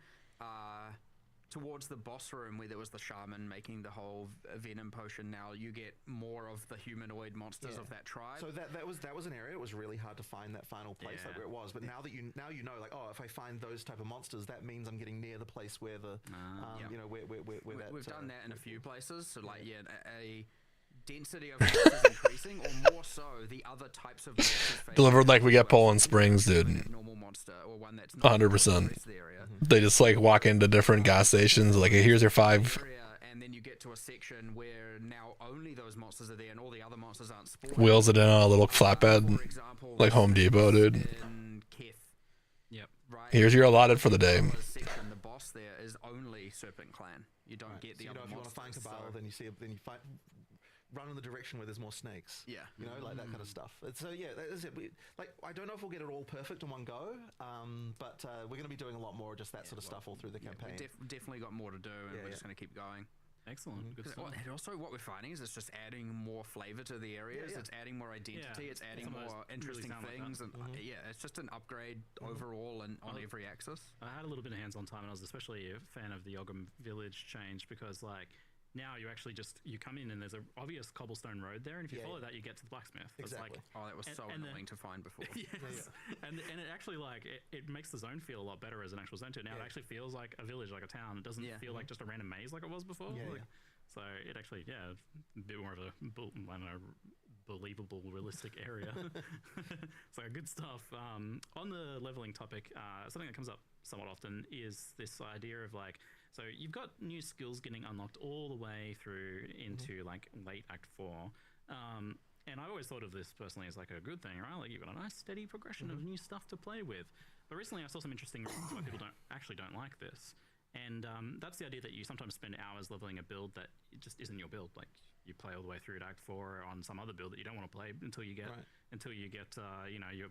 Towards the boss room where there was the shaman making the whole venom potion, now you get more of the humanoid monsters of that tribe. So that was an area. It was really hard to find that final place like where it was. But now you know like, oh, if I find those type of monsters, that means I'm getting near the place where the you know where that we've done that in a few places. So like a density of monsters increasing, or more so the other types of monsters Delivered like we get Poland Springs, dude. Normal monster or one that's 100%. They just like walk into different gas stations, like, hey, here's your 5. And then you get to a section where now only those monsters are there, and all the other monsters aren't spawning. Wheels it in on a little flatbed, For example, like Home Depot, dude. in Keth, right? Here's your allotted for the day. Section, the boss there is only Serpent Clan. You don't get the so other if you want to find Cabal, then you find. Run in the direction where there's more snakes. Yeah. You know, like that kind of stuff. So yeah, that is it. I don't know if we'll get it all perfect in one go, but we're going to be doing a lot more of just that sort of stuff all through the campaign. We definitely got more to do, and we're just going to keep going. Excellent. Good stuff. And also what we're finding is it's just adding more flavor to the areas. It's adding more identity. It's adding more interesting things. And it's just an upgrade overall and on every axis. I had a little bit of hands-on time, and I was especially a fan of the Ogum Village change because, like, now you actually you come in and there's an obvious cobblestone road there, and if you follow that, you get to the blacksmith. Exactly. That was so annoying to find before. Yes. And it actually it makes the zone feel a lot better as an actual zone too. Now it actually feels like a village, like a town. It doesn't feel like just a random maze like it was before. So it actually, a bit more of a, I don't know, believable, realistic area. So good stuff. On the leveling topic, something that comes up somewhat often is this idea of like, so you've got new skills getting unlocked all the way through into like late Act 4. And I always thought of this personally as like a good thing, right? Like you've got a nice steady progression of new stuff to play with. But recently I saw some interesting reasons why people don't like this. And that's the idea that you sometimes spend hours leveling a build that it just isn't your build. Like you play all the way through to Act 4 on some other build that you don't want to play until you get you know, your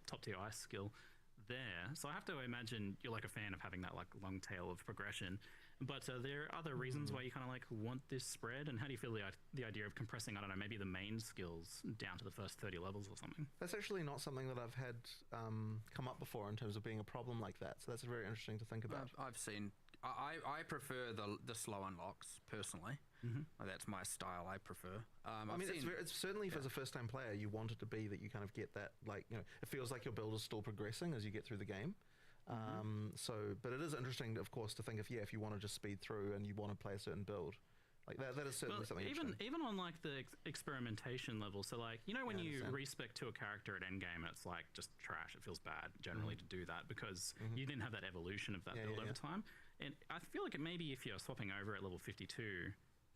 top tier ice skill there. So I have to imagine you're like a fan of having that like long tail of progression. But there are other reasons why you kind of like want this spread, and how do you feel the idea of compressing, I don't know, maybe the main skills down to the first 30 levels or something? That's actually not something that I've had come up before in terms of being a problem like that. So that's very interesting to think about. I've seen. I prefer the slow unlocks personally. That's my style. I prefer. I mean, it's certainly as a first-time player, you want it to be that you kind of get that, like, you know, it feels like your build is still progressing as you get through the game. But it is interesting, of course, to think if you want to just speed through and you want to play a certain build, like that is certainly something. Even on like the experimentation level, so like, you know, when you respec to a character at endgame, it's like just trash. It feels bad generally to do that because you didn't have that evolution of that build over time. And I feel like maybe if you're swapping over at level 52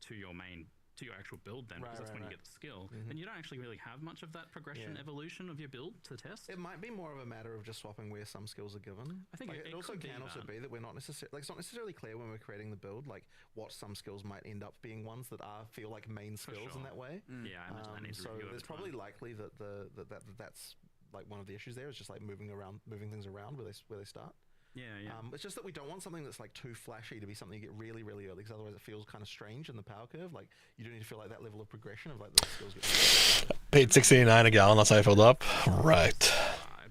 to your actual build then, because that's when you get the skill, then you don't actually really have much of that progression evolution of your build to test. It might be more of a matter of just swapping where some skills are given. I think it also can be that we're not necessarily, like, it's not necessarily clear when we're creating the build, like what some skills might end up being ones that feel like main skills in that way. Yeah, I imagine that needs so review it's probably likely that that's like one of the issues there is just like moving things around where they start. It's just that we don't want something that's like too flashy to be something you get really, really early, because otherwise it feels kind of strange in the power curve. Like you do need to feel like that level of progression of like the skills get Paid $6.89 a gallon. That's how I filled up. Right.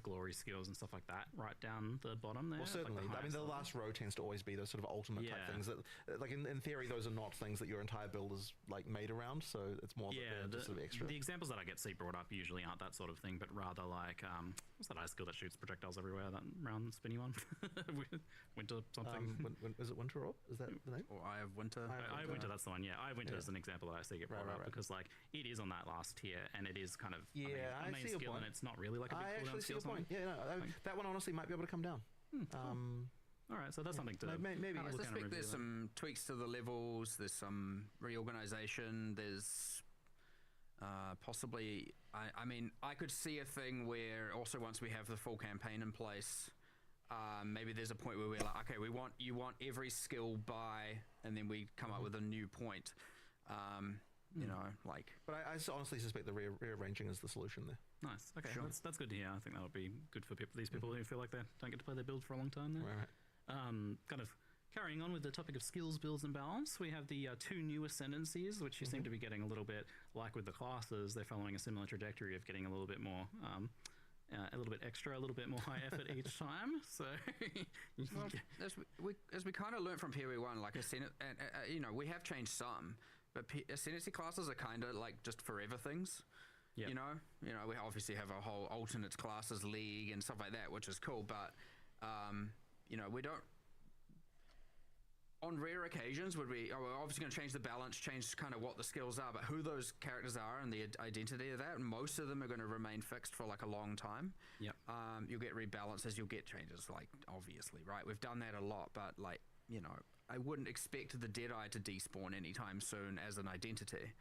Glory skills and stuff like that right down the bottom there. Well, certainly. Like I mean, the last row tends to always be those sort of ultimate type things that, like in theory, those are not things that your entire build is like made around. So it's more just sort of extra. The examples that I get brought up usually aren't that sort of thing, but rather like what's that ice skill that shoots projectiles everywhere? That round spinny one. Winter something. Is it Winter Orb? Is that the name? Or Eye of Winter? Eye of Winter, that's the one. Yeah, Eye of Winter is an example that I see get brought up because like it is on that last tier and it is kind of a main skill and it's not really like a big cooldown skill. Yeah, no, that one honestly might be able to come down. All right, so that's something to maybe. I suspect there's some tweaks to the levels. There's some reorganization. There's Possibly, I mean, I could see a thing where also once we have the full campaign in place, maybe there's a point where we're like, okay, you want every skill by, and then we come up with a new point. You know, like. But I honestly suspect the rearranging is the solution there. Nice. Okay, Sure. that's good to hear. I think that would be good for these people who feel like they don't get to play their build for a long time now. Right. Kind of carrying on with the topic of skills, builds, and balance, we have the 2 new ascendancies, which you seem to be getting a little bit like with the classes. They're following a similar trajectory of getting a little bit more, a little bit extra, a little bit more high effort each time. So, well, as we kind of learned from PoE 1, like you know, we have changed some, but ascendancy classes are kind of like just forever things. Yep. You know, we obviously have a whole alternate classes league and stuff like that, which is cool. But you know, we don't. On rare occasions, we're obviously going to change the balance, change kind of what the skills are, but who those characters are and the identity of that, and most of them are going to remain fixed for like a long time. Yep. You'll get rebalances, you'll get changes, like obviously, right? We've done that a lot, but like, you know, I wouldn't expect the Deadeye to despawn anytime soon as an identity.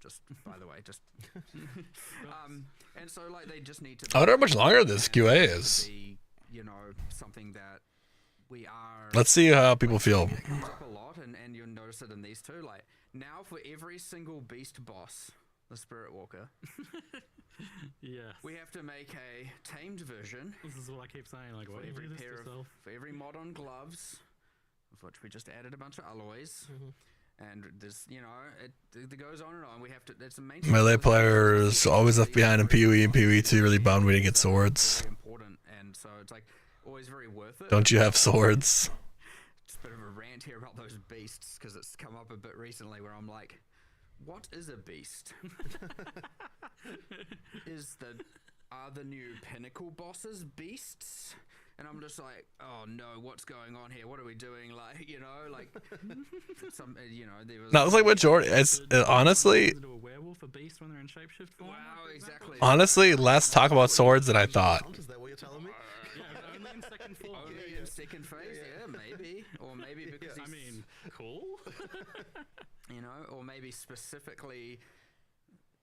Just by the way, just and so like they just need to. I wonder how much longer this QA is. Be, you know, something that. We are. Let's see how people feel. It comes up a lot, and you'll notice it in these two. Like now, for every single beast boss, the Spirit Walker, yes, we have to make a tamed version. This is what I keep saying. Like, what every pair of, for every mod on gloves, of which we just added a bunch of alloys. And there's, you know, it goes on and on. We have to. It's a main. Melee players always left behind in PoE and PoE 2. Really bummed we didn't get swords. Very important, and so it's like. Always very worth it. Don't you have swords? Just a bit of a rant here about those beasts, because it's come up a bit recently where I'm like, what is a beast? Are the new pinnacle bosses beasts? And I'm just like, oh no, what's going on here? What are we doing? Like, you know, like some, you know, there was. No, it's like majority. It's honestly. A werewolf, a beast when they're in shapeshift form. Wow, exactly. Honestly, less talk about swords than I thought. Is that what you're telling me? Only in second form. Only in second phase, yeah, maybe, or maybe because I mean, cool. You know, or maybe specifically.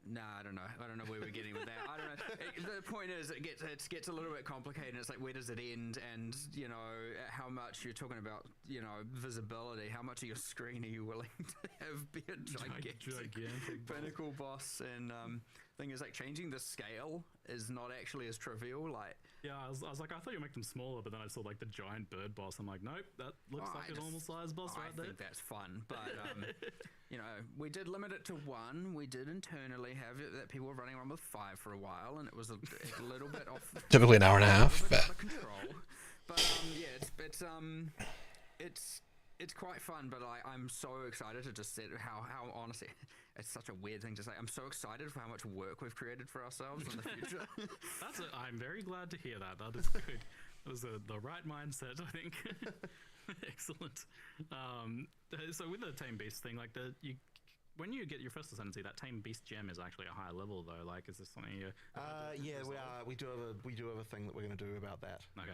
Nah, I don't know. I don't know where we're getting with that. I don't know. The point is, it gets a little bit complicated. It's like, where does it end? And you know, how much you're talking about, you know, visibility. How much of your screen are you willing to have be a gigantic pinnacle boss? And thing is, like, changing the scale is not actually as trivial. Like, yeah, I was like, I thought you make them smaller, but then I saw like the giant bird boss. I'm like, nope, that looks like a normal size boss right there. I think that's fun, but you know, we did limit it to 1. We did internally have it that people were running around with 5 for a while, and it was a little bit off. Typically an hour and a half. Out of control. But yeah, it's quite fun. But I'm so excited to just see how honestly, it's such a weird thing to say. I'm so excited for how much work we've created for ourselves in the future. I'm very glad to hear that. That is good. That was the right mindset, I think. Excellent. So with the Tame Beast thing, like when you get your first ascendancy, that Tame Beast gem is actually a higher level though. Like, is this something you? Yeah, we do have a thing that we're going to do about that. Okay.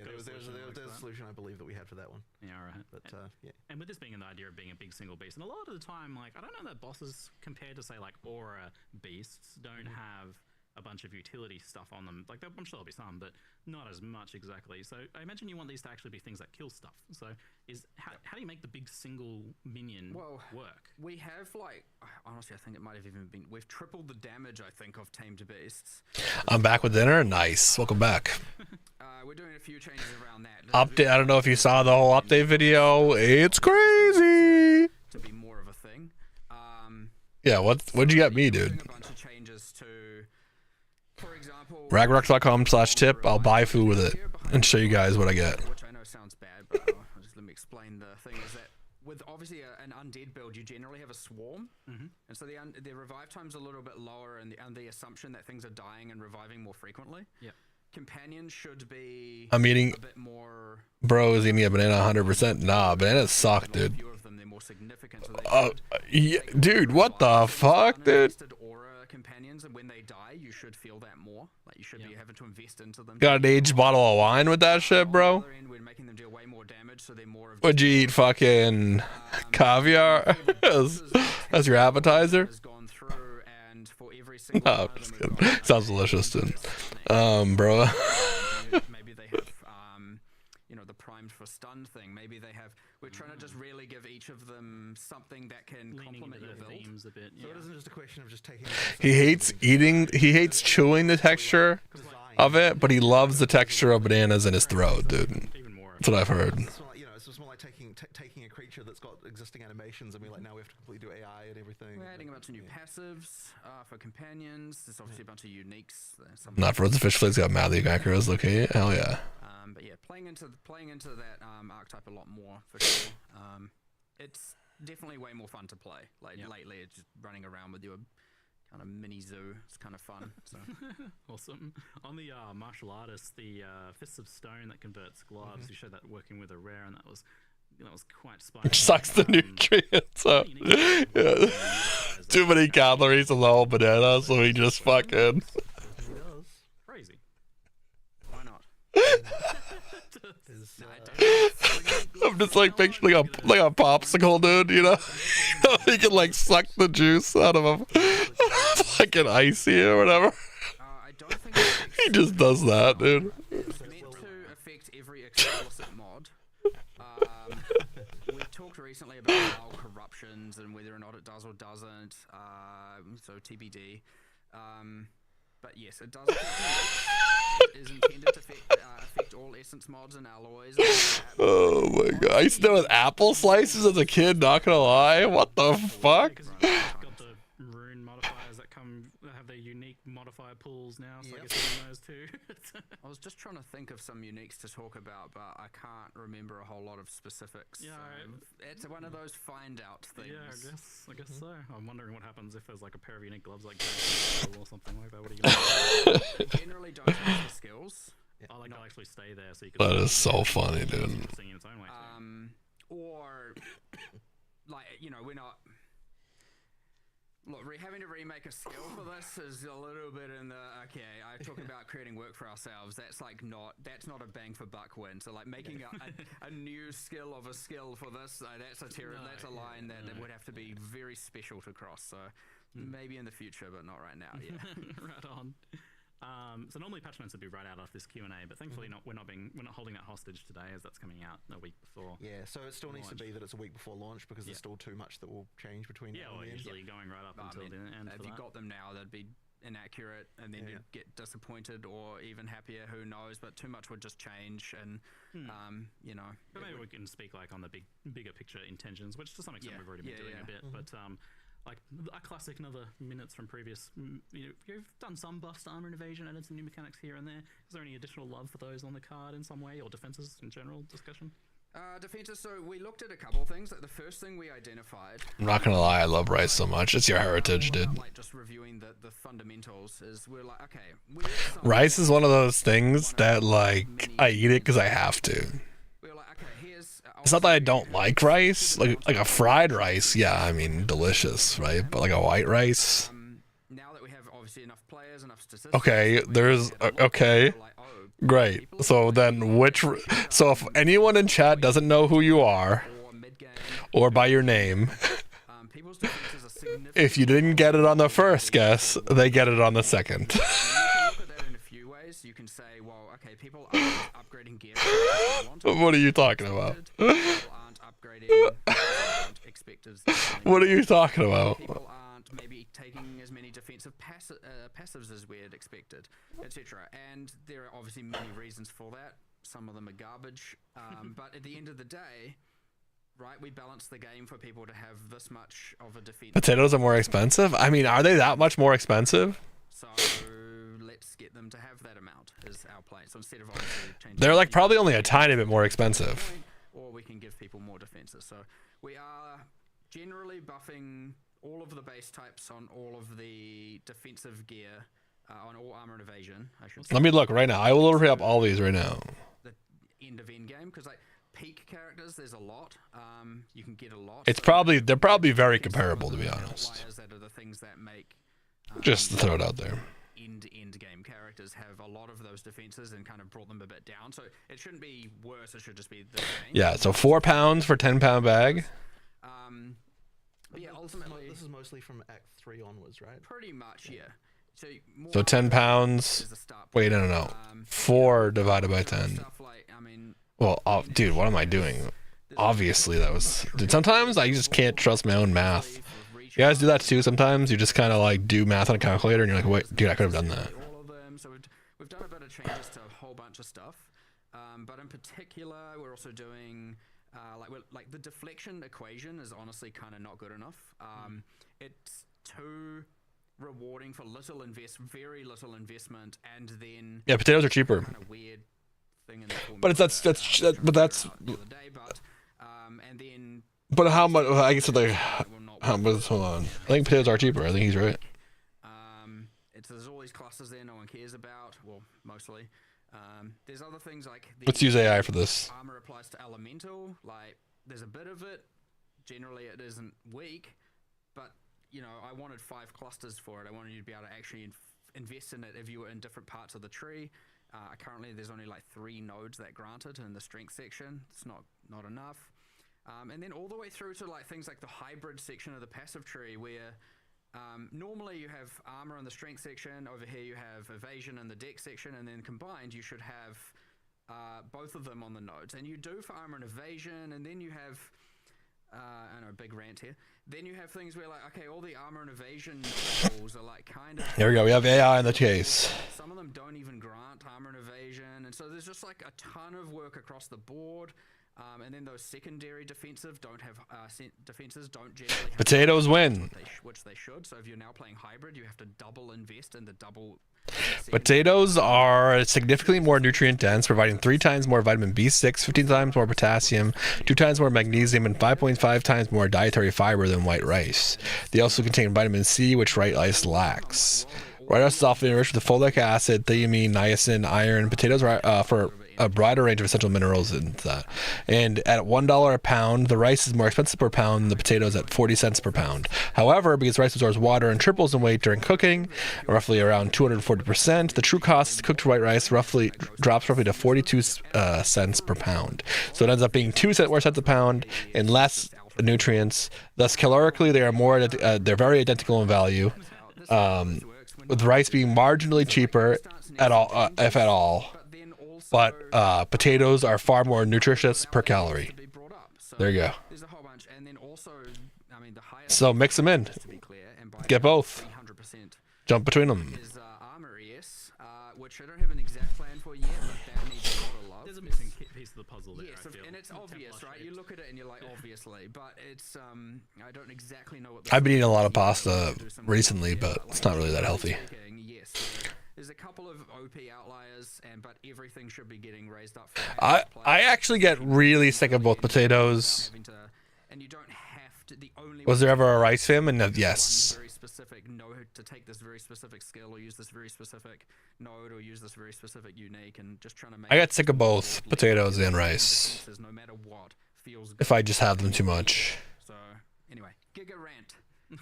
There's a solution I believe that we had for that one. Yeah, all right. But yeah. And with this being the idea of being a big single beast, and a lot of the time, like, I don't know that bosses compared to say like Aura beasts don't have a bunch of utility stuff on them. Like, I'm sure there'll be some, but not as much exactly. So I imagine you want these to actually be things that kill stuff. So how do you make the big single minion work? We have, like, honestly, I think it might have even been, we've tripled the damage, I think, of tamed beasts. I'm back with dinner. Nice. Welcome back. We're doing a few changes around that. Update. I don't know if you saw the whole update video. It's crazy. To be more of a thing. Yeah. What'd you get me, dude? A bunch of changes to. For example, raegrok.com/tip. I'll buy food with it and show you guys what I get. Which I know sounds bad, but just let me explain. The thing is that with obviously an undead build, you generally have a swarm, and so the revive time's a little bit lower, and the assumption that things are dying and reviving more frequently. Yeah. Companions should be I'm eating a bit more. Bro is eating a banana 100%. Nah, bananas suck, dude. A few of them, they're more significant. So Yeah, dude, what the fuck, dude? Aura companions, and when they die, you should feel that more. Like you should be having to invest into them. Got an aged bottle of wine with that shit, bro? On the other end, we're making them deal way more damage, so they're more of Would you eat fucking caviar as your appetizer? has gone through, and for every single No, one I'm of just them, we've kidding. got, Sounds delicious, dude. Bro. maybe they have, you know, the primed for stun thing. Maybe they have. We're trying to just really give each of them something that can Leaning complement into your their build. themes a bit. So it isn't just a question of just taking. He hates eating, he hates chewing the texture of it, but he loves the texture of bananas in his throat, dude. Even more. That's what I've heard. It's more like, you know, it's just more like taking a creature that's got existing animations, and we like now we have to completely do AI and everything. We're adding a bunch of new passives for companions. There's obviously a bunch of uniques. Some Not Frozen Fish Flay's got madly accurate located. Hell yeah. but yeah, playing into that archetype a lot more for sure. It's definitely way more fun to play. Like lately, it's just running around with your kind of mini zoo. It's kind of fun. So Awesome. On the martial artists, the Fists of Stone that converts gloves, you showed that working with a rare, and that was quite spicy. Which sucks the nutrients up. Yeah. Too many calories in the whole banana, so he just fucking. Crazy. why not? I'm just like picturing like a popsicle, dude. You know, he can like suck the juice out of a fucking icy or whatever. I don't think it He just does that, dude. it's meant to affect every explicit mod. We talked recently about how corruptions and whether or not it does or doesn't. So TBD. But yes, it does. It is intended to affect all essence mods and alloys. Oh my god! I used to know with apple slices as a kid. Not gonna lie. What the fuck? Because you've got the rune modifiers that have their unique modifier pools now, so I guess you those too. I was just trying to think of some uniques to talk about, but I can't remember a whole lot of specifics. Yeah, it's one of those find out things. Yeah, I guess so. I'm wondering what happens if there's like a pair of unique gloves like that or something like that. What are you gonna do? They generally don't have the skills. I like to actually stay there so you can. That is so funny, dude. Interesting in its own way. Or like, you know, we're not. Look, having to remake a skill for this is a little bit in the okay. I talk about creating work for ourselves. That's like that's not a bang for buck win. So like making a new skill of a skill for this, that's a line that would have to be very special to cross. So maybe in the future, but not right now. Yeah, right on. So normally patch notes would be right out after this Q&A, but thankfully we're not holding that hostage today as that's coming out a week before. Yeah, so it still needs to be that it's a week before launch because there's still too much that will change between now and then. Usually going right up until the end. If you got them now, that'd be inaccurate, and then you'd get disappointed or even happier. Who knows? But too much would just change, and you know. But maybe we can speak like on the bigger picture intentions, which to some extent we've already been doing a bit, but. Like a classic, another minutes from previous. You've done some buffs to armor and evasion, added some new mechanics here and there. Is there any additional love for those on the card in some way, or defenses in general discussion? Defenses. So we looked at a couple of things. Like the first thing we identified. I'm not gonna lie, I love Rice so much. It's your heritage, dude. Like just reviewing the fundamentals is we're like, okay. Rice is one of those things that like I eat it because I have to. It's not that I don't like rice, like a fried rice. Yeah, I mean delicious, right? But like a white rice. Now that we have obviously enough players, enough statistics. Okay, there's okay, great. So then, so if anyone in chat doesn't know who you are, or by your name, if you didn't get it on the first guess, they get it on the second. You can look at that in a few ways. You can say, well, okay, people aren't upgrading gear. What are you talking about? People aren't upgrading expected. What are you talking about? People aren't maybe taking as many defensive passives as we had expected, etc. And there are obviously many reasons for that. Some of them are garbage. But at the end of the day, right, we balance the game for people to have this much of a defense. Potatoes are more expensive? I mean, are they that much more expensive? So let's get them to have that amount is our play. So instead of obviously changing, They're like probably only a tiny bit more expensive. or we can give people more defenses. So we are generally buffing all of the base types on all of the defensive gear, on all armor and evasion, I should say. Let me look right now. I will load up all these right now. The end of end game, because like peak characters, there's a lot. You can get a lot. They're probably very comparable, to be honest. That are the things that make Just to throw it out there. End game characters have a lot of those defenses and kind of brought them a bit down. So it shouldn't be worse. It should just be the same. Yeah. So £4 for 10-pound bag. But yeah, ultimately, this is mostly from Act 3 onwards, right? Pretty much, yeah. So 10 pounds. Wait, no. 4 divided by 10. Well, dude, what am I doing? Obviously, that was. Dude, sometimes I just can't trust my own math. You guys do that too. Sometimes you just kind of like do math on a calculator, and you're like, wait, dude, I could have done that. All of them. So we've done a bit of changes to a whole bunch of stuff. But in particular, we're also doing like the deflection equation is honestly kind of not good enough. It's too rewarding for very little investment, and then yeah, potatoes are cheaper. Kind of weird thing in the but that's and then. But how much? I guess like how much? Hold on. I think potatoes are cheaper. I think he's right. There's all these clusters there no one cares about. Well, mostly. There's other things like let's use AI for this. Armor applies to elemental. Like there's a bit of it. Generally, it isn't weak, but you know, I wanted 5 clusters for it. I wanted you to be able to actually invest in it if you were in different parts of the tree. Currently, there's only like 3 nodes that granted in the strength section. It's not enough. And then all the way through to like things like the hybrid section of the passive tree, where normally you have armor in the strength section. Over here you have evasion in the dex section, and then combined you should have both of them on the nodes. And you do for armor and evasion, and then you have I know, big rant here. Then you have things where like, okay, all the armor and evasion nodes are like kind of. Here we go. We have AI in the case. Some of them don't even grant armor and evasion, and so there's just like a ton of work across the board. And then those secondary defenses don't generally have potatoes win, which they should. So if you're now playing hybrid, you have to double invest in the double. Potatoes are significantly more nutrient dense, providing 3 times more vitamin B6, 15 times more potassium, 2 times more magnesium, and 5.5 times more dietary fiber than white rice. They also contain vitamin C, which white rice lacks. White rice is often enriched with folic acid, thiamine, niacin, iron. Potatoes are for a broader range of essential minerals in that. And at $1 a pound, the rice is more expensive per pound than the potatoes at 40 cents per pound. However, because rice absorbs water and triples in weight during cooking, roughly around 240%, the true cost of cooked white rice drops roughly to 42 cents per pound. So it ends up being 2 cents more cents a pound and less nutrients. Thus, calorically, they're very identical in value. With rice being marginally cheaper at all, if at all. But potatoes are far more nutritious per calorie. There you go. So mix them in. Get both. Jump between them. Which I don't have an exact plan for yet, but that needs a lot of love. There's a missing piece of the puzzle there. Yes, and it's obvious, right? You look at it and you're like, obviously, but it's I don't exactly know what. I've been eating a lot of pasta recently, but it's not really that healthy. Yes, there's a couple of OP outliers, but everything should be getting raised up. I actually get really sick of both potatoes. And you don't have to. The only was there ever a rice famine? Yes. Very specific node to take this very specific skill, or use this very specific node, or use this very specific unique, and just trying to make. I got sick of both potatoes and rice. No matter what, feels good. If I just have them too much. So anyway, Giga rant.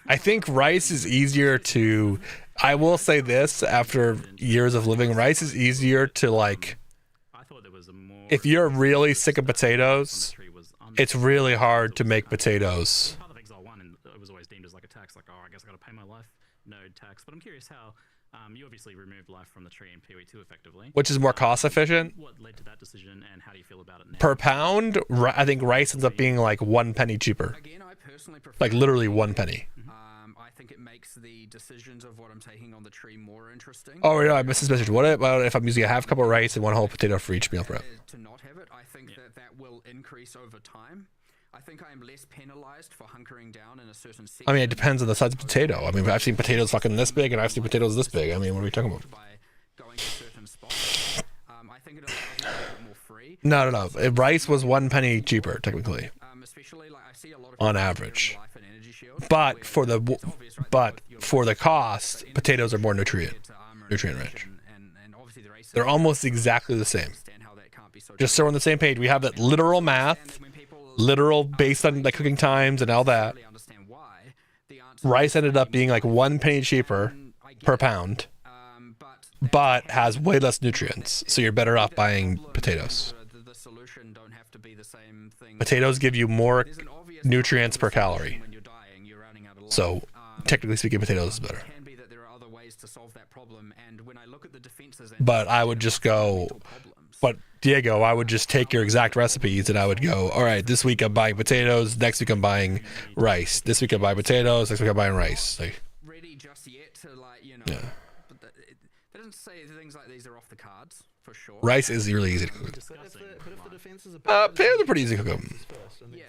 I think rice is easier to. I will say this: after years of living, rice is easier to like. I thought there was a more. If you're really sick of potatoes, it's really hard to make potatoes. Path of Exile 1, it was always deemed as like a tax, like, oh, I guess I got to pay my life node tax. But I'm curious how you obviously removed life from the tree in PoE 2 effectively. Which is more cost efficient. What led to that decision, and how do you feel about it now? Per pound, I think rice ends up being like 1 penny cheaper. Again, I personally prefer like literally 1 penny. I think it makes the decisions of what I'm taking on the tree more interesting. Oh, yeah, I missed this message. What about if I'm using a half cup of rice and 1 whole potato for each meal prep? To not have it, I think that will increase over time. I think I am less penalized for hunkering down in a certain section. I mean, it depends on the size of the potato. I mean, I've seen potatoes fucking this big, and I've seen potatoes this big. I mean, what are we talking about? By going to certain spots. I think it allows you to be a bit more free. No. If rice was 1 penny cheaper, technically. Especially, like, I see a lot of on average. But for the cost, potatoes are more nutrient rich. They're almost exactly the same. Just so we're on the same page, we have that literal math, literal based on the cooking times and all that. Rice ended up being like 1 penny cheaper per pound, but has way less nutrients. So you're better off buying potatoes. The solution don't have to be the same thing. Potatoes give you more nutrients per calorie. So technically speaking, potatoes is better. It can be that there are other ways to solve that problem, and when I look at the defenses, But I would just go. But Diego, I would just take your exact recipes and I would go, all right, this week I'm buying potatoes, next week I'm buying rice. This week I'm buying potatoes, next week I'm buying rice. Like, ready just yet to, like, you know. yeah. But it doesn't say things like these are off the cards for sure. Rice is really easy to cook. But if the defenses are Potatoes are pretty easy to cook. Yeah.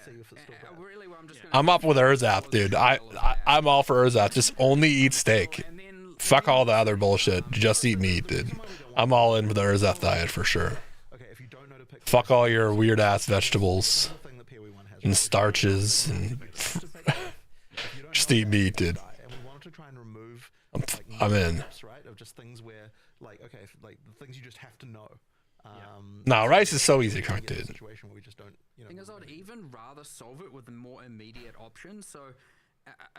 Really, well, I'm up with Urzap, dude. I'm all for Urzap. Just only eat steak. Fuck all the other bullshit. Just eat meat, dude. I'm all in for the Urzap diet for sure. Fuck all your weird ass vegetables and starches and just eat meat, dude. I'm in. Right, of just things where, like, okay, like the things you just have to know. No, rice is so easy to cook, dude. Situation where we just don't, you know. Thing is, I'd even rather solve it with a more immediate option. So,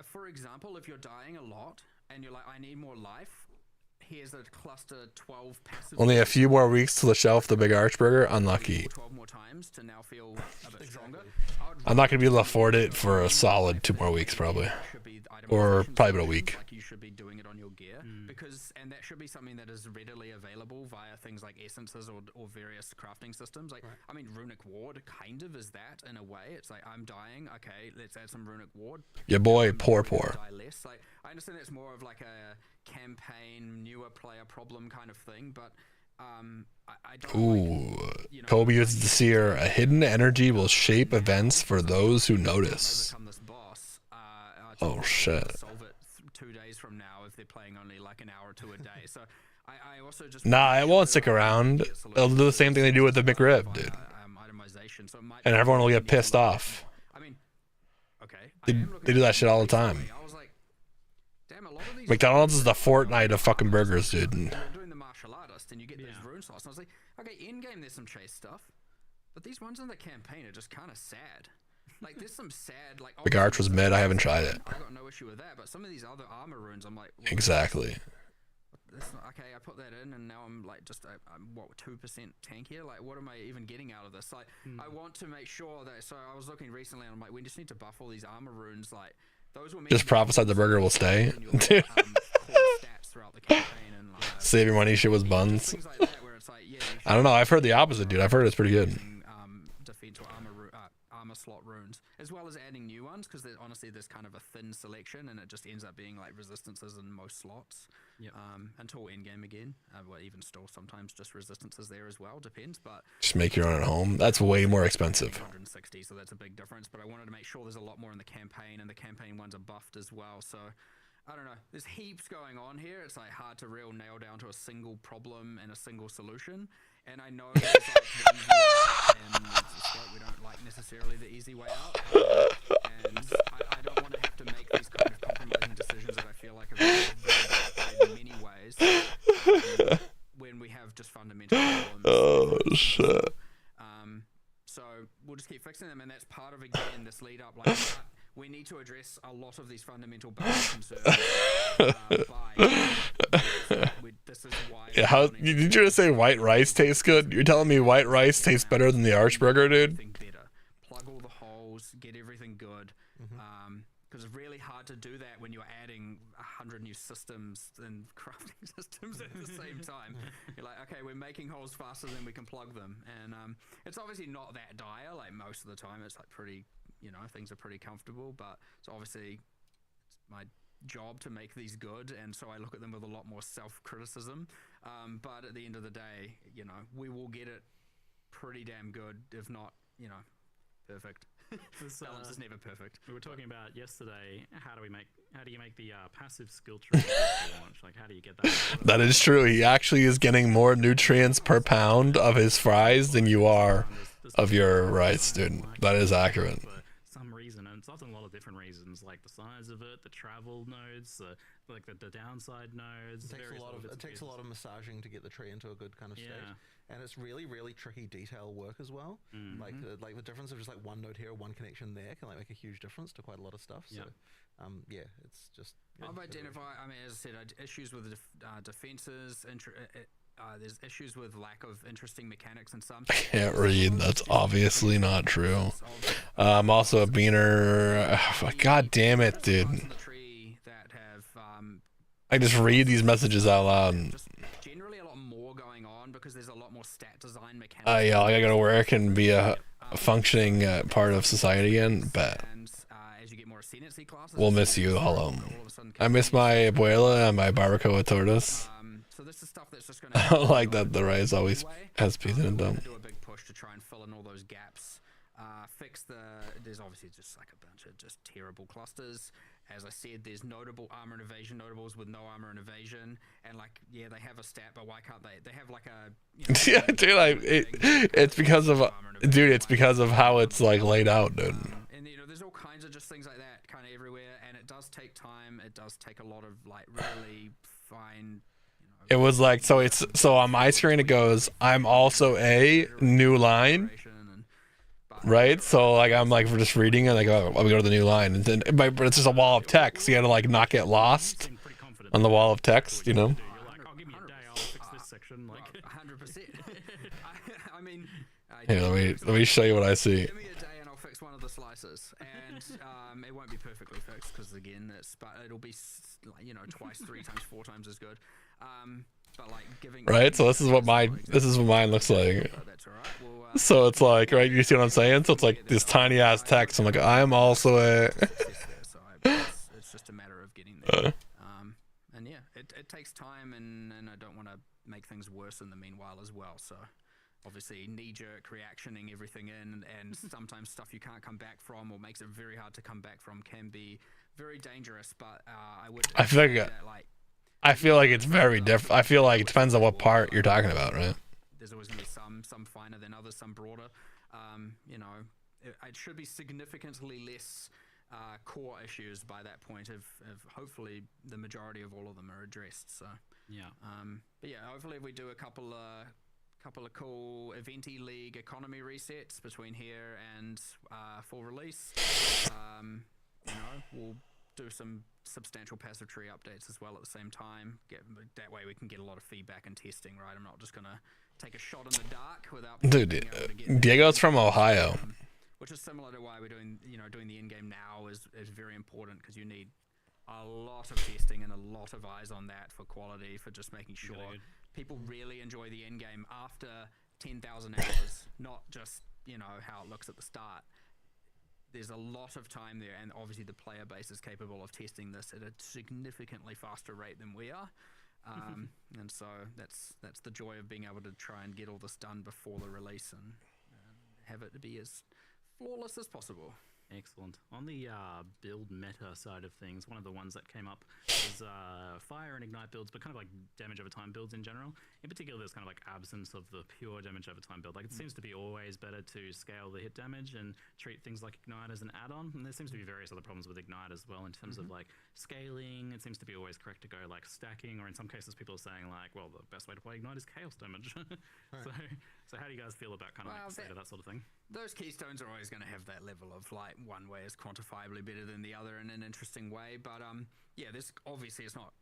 for example, if you're dying a lot and you're like, I need more life, here's a cluster 12 passive. Only a few more weeks to the shelf, the big arch burger. Unlucky. 12 more times to now feel a bit stronger. I'm not gonna be able to afford it for a solid 2 more weeks, probably, or probably about a week. Like you should be doing it on your gear because, and that should be something that is readily available via things like essences or various crafting systems. Like, I mean, runic ward kind of is that in a way. It's like, I'm dying, okay, let's add some runic ward. Your boy, poor. Die less. Like, I understand it's more of like a campaign, newer player problem kind of thing, but I don't. Ooh, Kobe uses the seer. A hidden energy will shape events for those who notice. This boss, Oh shit. solve it 2 days from now if they're playing only like an hour or two a day. So I also just Nah, it won't stick around. They'll do the same thing they do with the McRib, dude. Itemization. So it might And everyone will get pissed off. I mean, okay. They do that shit all the time. I was like, damn, a lot of these McDonald's is the Fortnite of fucking burgers, dude. you're doing the martial artist and you get those rune slots. And I was like, okay, in game there's some chase stuff, but these ones in the campaign are just kind of sad. Like, there's some sad, like, Big Arch was mid. I haven't tried it. I got no issue with that, but some of these other armor runes, I'm like, what? Exactly. Okay, I put that in, and now I'm like just I'm what 2% tankier. Like, what am I even getting out of this? Like, I want to make sure that. So I was looking recently, and I'm like, we just need to buff all these armor runes. Like, those will Just prophesy the burger will stay. Dude. Stats throughout the campaign and like, Save your money, shit was buns. things like that, where it's like, yeah, I don't know. I've heard the opposite, dude. I've heard it's pretty good. Defense or armor slot runes, as well as adding new ones, because honestly there's kind of a thin selection, and it just ends up being like resistances in most slots. Until end game again. Well, even still sometimes just resistances there as well. Depends, but Just make your own at home. That's way more expensive. 160, so that's a big difference. But I wanted to make sure there's a lot more in the campaign, and the campaign ones are buffed as well. So I don't know. There's heaps going on here. It's like hard to real nail down to a single problem and a single solution. And I know there's like the easy way out, and it's like we don't like necessarily the easy way out. And I don't want to have to make these kind of compromising decisions that I feel like are very in many ways when we have just fundamental problems. Oh shit. So we'll just keep fixing them, and that's part of, again, this lead up. Like, we need to address a lot of these fundamental balance concerns. This is why. Yeah, how did you just say white rice tastes good? You're telling me white rice tastes better than the arch burger, dude? Better. Plug all the holes, get everything good. Because it's really hard to do that when you're adding 100 new systems and crafting systems at the same time. You're like, okay, we're making holes faster than we can plug them, and it's obviously not that dire. Like, most of the time, it's like pretty, things are pretty comfortable. But it's obviously my job to make these good, and so I look at them with a lot more self-criticism. But at the end of the day, we will get it pretty damn good, if not, perfect. Balance is never perfect. We were talking about yesterday, how do you make the passive skill tree launch? Like, how do you get that? That is true. He actually is getting more nutrients per pound of his fries than you are of your rice, dude. That is accurate. For some reason, and it's often a lot of different reasons, like the size of it, the travel nodes, like the downside nodes. It takes a lot of massaging to get the tree into a good kind of state, and it's really tricky detail work as well. Like the difference of just like one node here, one connection there can like make a huge difference to quite a lot of stuff. So yeah, it's just. I've identified. I mean, as I said, issues with the defenses. There's issues with lack of interesting mechanics and some. I can't read. That's obviously not true. Also a beaner. God damn it, dude. I just read these messages out loud. Just generally a lot more going on because there's a lot more stat design mechanics. Yeah, I gotta go to work and be a functioning part of society again, but as you get more ascendancy classes, we'll miss you, hello. I miss my abuela and my barbacoa tortas. So this is stuff that's just going I don't like that the Ryze always has pizza in them. Do a big push to try and fill in all those gaps. Fix there's obviously just like a bunch of just terrible clusters. As I said, there's notable armor and evasion notables with no armor and evasion, and like they have a stat, but why can't they have like a yeah, dude, it's because of it's because of how it's like laid out, dude. And there's all kinds of just things like that kind of everywhere, and it does take time. It does take a lot of like really fine. It was like so on my screen it goes, I'm also a new line. Right, so like I'm like just reading it, like oh, we go to the new line, and then but it's just a wall of text. You gotta like not get lost on the wall of text, you know. You're like, oh, give me a day, I'll fix this section. Like 100%. I mean, here, let me show you what I see. Give me a day and I'll fix one of the slices, and it won't be perfectly fixed because again, but it'll be twice, 3 times, 4 times as good. But like right, so this is what mine looks like. That's all right. Well, so it's like, right, you see what I'm saying? So it's like this tiny ass text. I'm like, I'm also a. It's just a matter of getting there. And yeah, it takes time, and I don't want to make things worse in the meanwhile as well. So obviously knee-jerk reactioning everything in, and sometimes stuff you can't come back from or makes it very hard to come back from can be very dangerous. But I feel like it's very different. I feel like it depends on what part you're talking about, right? There's always going to be some finer than others, some broader. It should be significantly less core issues by that point if hopefully the majority of all of them are addressed. So yeah. But yeah, hopefully if we do a couple of cool eventy league economy resets between here and full release, we'll do some substantial passive tree updates as well at the same time. That way we can get a lot of feedback and testing, right? I'm not just gonna take a shot in the dark without. Dude, Diego's from Ohio, which is similar to why we're doing the in game now is very important because you need a lot of testing and a lot of eyes on that for quality, for just making sure people really enjoy the end game after 10,000 hours, not just how it looks at the start. There's a lot of time there, and obviously the player base is capable of testing this at a significantly faster rate than we are. And so that's the joy of being able to try and get all this done before the release and have it be as flawless as possible. Excellent. On the build meta side of things, one of the ones that came up was fire and ignite builds, but kind of like damage over time builds in general. In particular, there's kind of like absence of the pure damage over time build. Like it seems to be always better to scale the hit damage and treat things like ignite as an add-on. And there seems to be various other problems with ignite as well in terms of like scaling. It seems to be always correct to go like stacking, or in some cases people are saying like, well, the best way to play ignite is chaos damage. So how do you guys feel about kind of like the state of that sort of thing? Those keystones are always going to have that level of like one way is quantifiably better than the other in an interesting way, but yeah, this obviously is not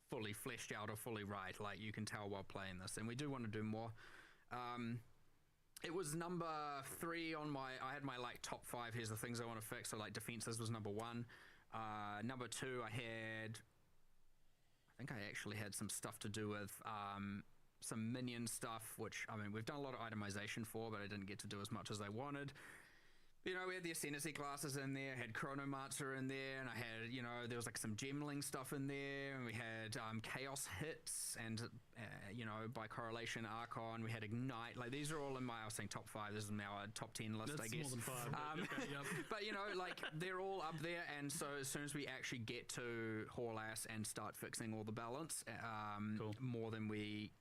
fully fleshed out or fully right. Like you can tell while playing this, and we do want to do more. It was number 3 on I had my like top 5. Here's the things I want to fix. So like defenses was number 1. Number 2, I think I actually had some stuff to do with some minion stuff, which, I mean, we've done a lot of itemization for, but I didn't get to do as much as I wanted. We had the Ascendancy classes in there, had Chronomancer in there, and I had, there was like some gemling stuff in there, and we had Chaos hits, and, by correlation, Archon, we had Ignite. Like, these are all in I was saying top 5, this is now a top 10 list, I guess. More than 5. Okay, yep. But, like, they're all up there, and so as soon as we actually get to haul ass and start fixing all the balance, cool. More than we,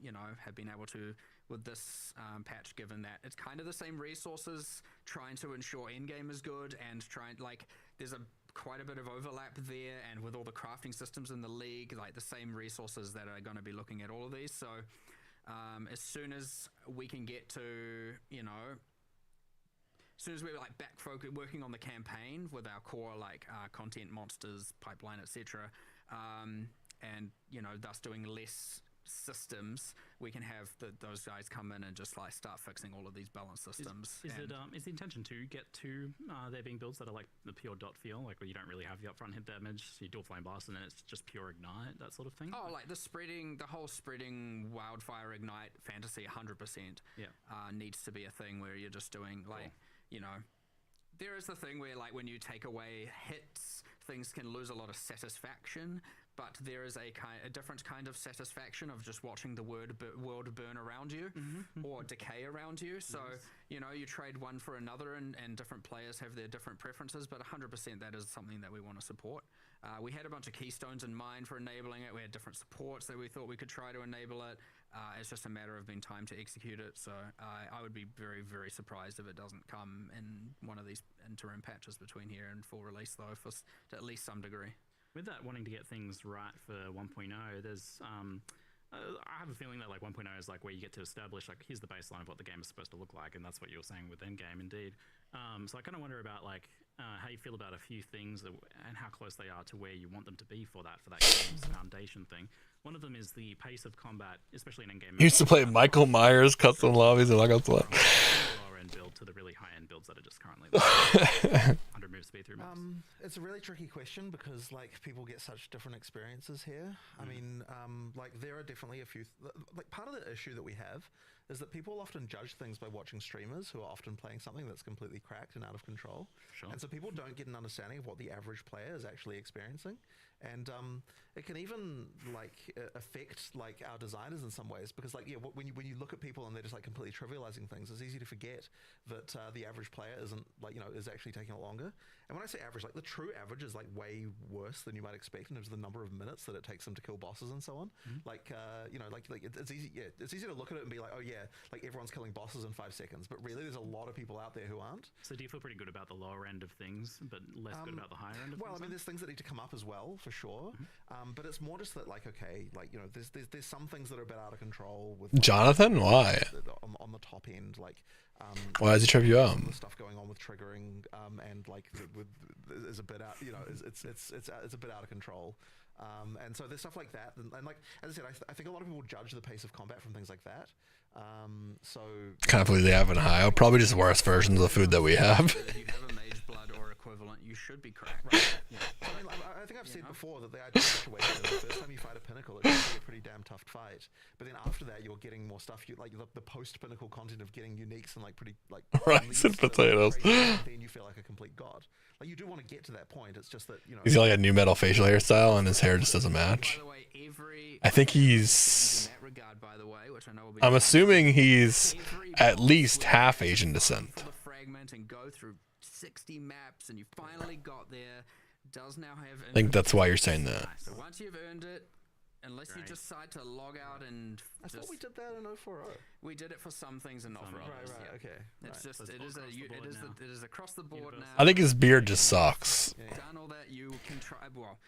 have been able to with this patch, given that it's kind of the same resources, trying to ensure endgame is good and there's a quite a bit of overlap there, and with all the crafting systems in the league, like the same resources that are going to be looking at all of these. So as soon as we can get to, you know, as soon as we're like back working on the campaign with our core like content, monsters, pipeline, etc., and you know, thus doing less systems, we can have those guys come in and just like start fixing all of these balance systems. Is the intention to get to there being builds that are like the pure dot feel, like where you don't really have the upfront hit damage, so you dual flame blast and then it's just pure ignite, that sort of thing? Oh, like the whole spreading wildfire ignite fantasy 100% needs to be a thing where you're just doing like, you know, there is the thing where like when you take away hits, things can lose a lot of satisfaction, but there is a different kind of satisfaction of just watching the world burn around you or decay around you. So, you know, you trade one for another, and different players have their different preferences, but 100% that is something that we want to support. We had a bunch of keystones in mind for enabling it. We had different supports that we thought we could try to enable it. It's just a matter of being time to execute it. So I would be very, very surprised if it doesn't come in one of these interim patches between here and full release, though, to at least some degree. With that wanting to get things right for 1.0, there's I have a feeling that like 1.0 is like where you get to establish like here's the baseline of what the game is supposed to look like, and that's what you were saying with Endgame, indeed. So I kind of wonder about like how you feel about a few things and how close they are to where you want them to be for that game's foundation thing. One of them is the pace of combat, especially in Endgame. He used to play Michael Myers custom lobbies and lower end build to the really high end builds that are just currently 100 move speed through maps. It's a really tricky question because like people get such different experiences here. I mean, like there are definitely a few like part of the issue that we have is that people often judge things by watching streamers who are often playing something that's completely cracked and out of control. Sure. And so people don't get an understanding of what the average player is actually experiencing. And it can even like affect like our designers in some ways, because like when you look at people and they're just like completely trivializing things, it's easy to forget that the average player isn't like, you know, is actually taking it longer. And when I say average, like the true average is like way worse than you might expect in terms of the number of minutes that it takes them to kill bosses and so on. Like you know, like it's easy. Yeah, it's easy to look at it and be like, oh yeah, like everyone's killing bosses in 5 seconds, but really there's a lot of people out there who aren't. So do you feel pretty good about the lower end of things, but less good about the higher end of things? Well, I mean, there's things that need to come up as well, for sure. But it's more just that, like, okay, like, you know, there's some things that are a bit out of control with like, Jonathan. Why? On the top end, like, why does he trip you up? The stuff going on with triggering, and like is a bit out. You know, it's a bit out of control. And so there's stuff like that, and like as I said, I think a lot of people judge the pace of combat from things like that. So Can't believe they have in Ohio. Probably just worse versions of the food that we have. If you have a mage blood or equivalent, you should be cracked. Right. Yeah. So, I mean, I think I've said before that the ideal situation is the first time you fight a pinnacle, it's going to be a pretty damn tough fight. But then after that, you're getting more stuff. You like the post-pinnacle content of getting uniques and like pretty like rice and potatoes. Then you feel like a complete god. Like you do want to get to that point. It's just that, you know, He's got like a new metal facial hairstyle and his hair just doesn't match. By the way, I think he's. in that regard, by the way, which I know will be I'm assuming he's at least half Asian descent. the fragment and go through 60 maps, and you finally got there. Does now have. I think that's why you're saying that. So once you've earned it, unless you decide to log out and I thought we did that in 040. we did it for some things and not for others. Right, yeah. okay. It's Right. just it is across the board now. I think his beard just sucks. Done all that, you can try. Well,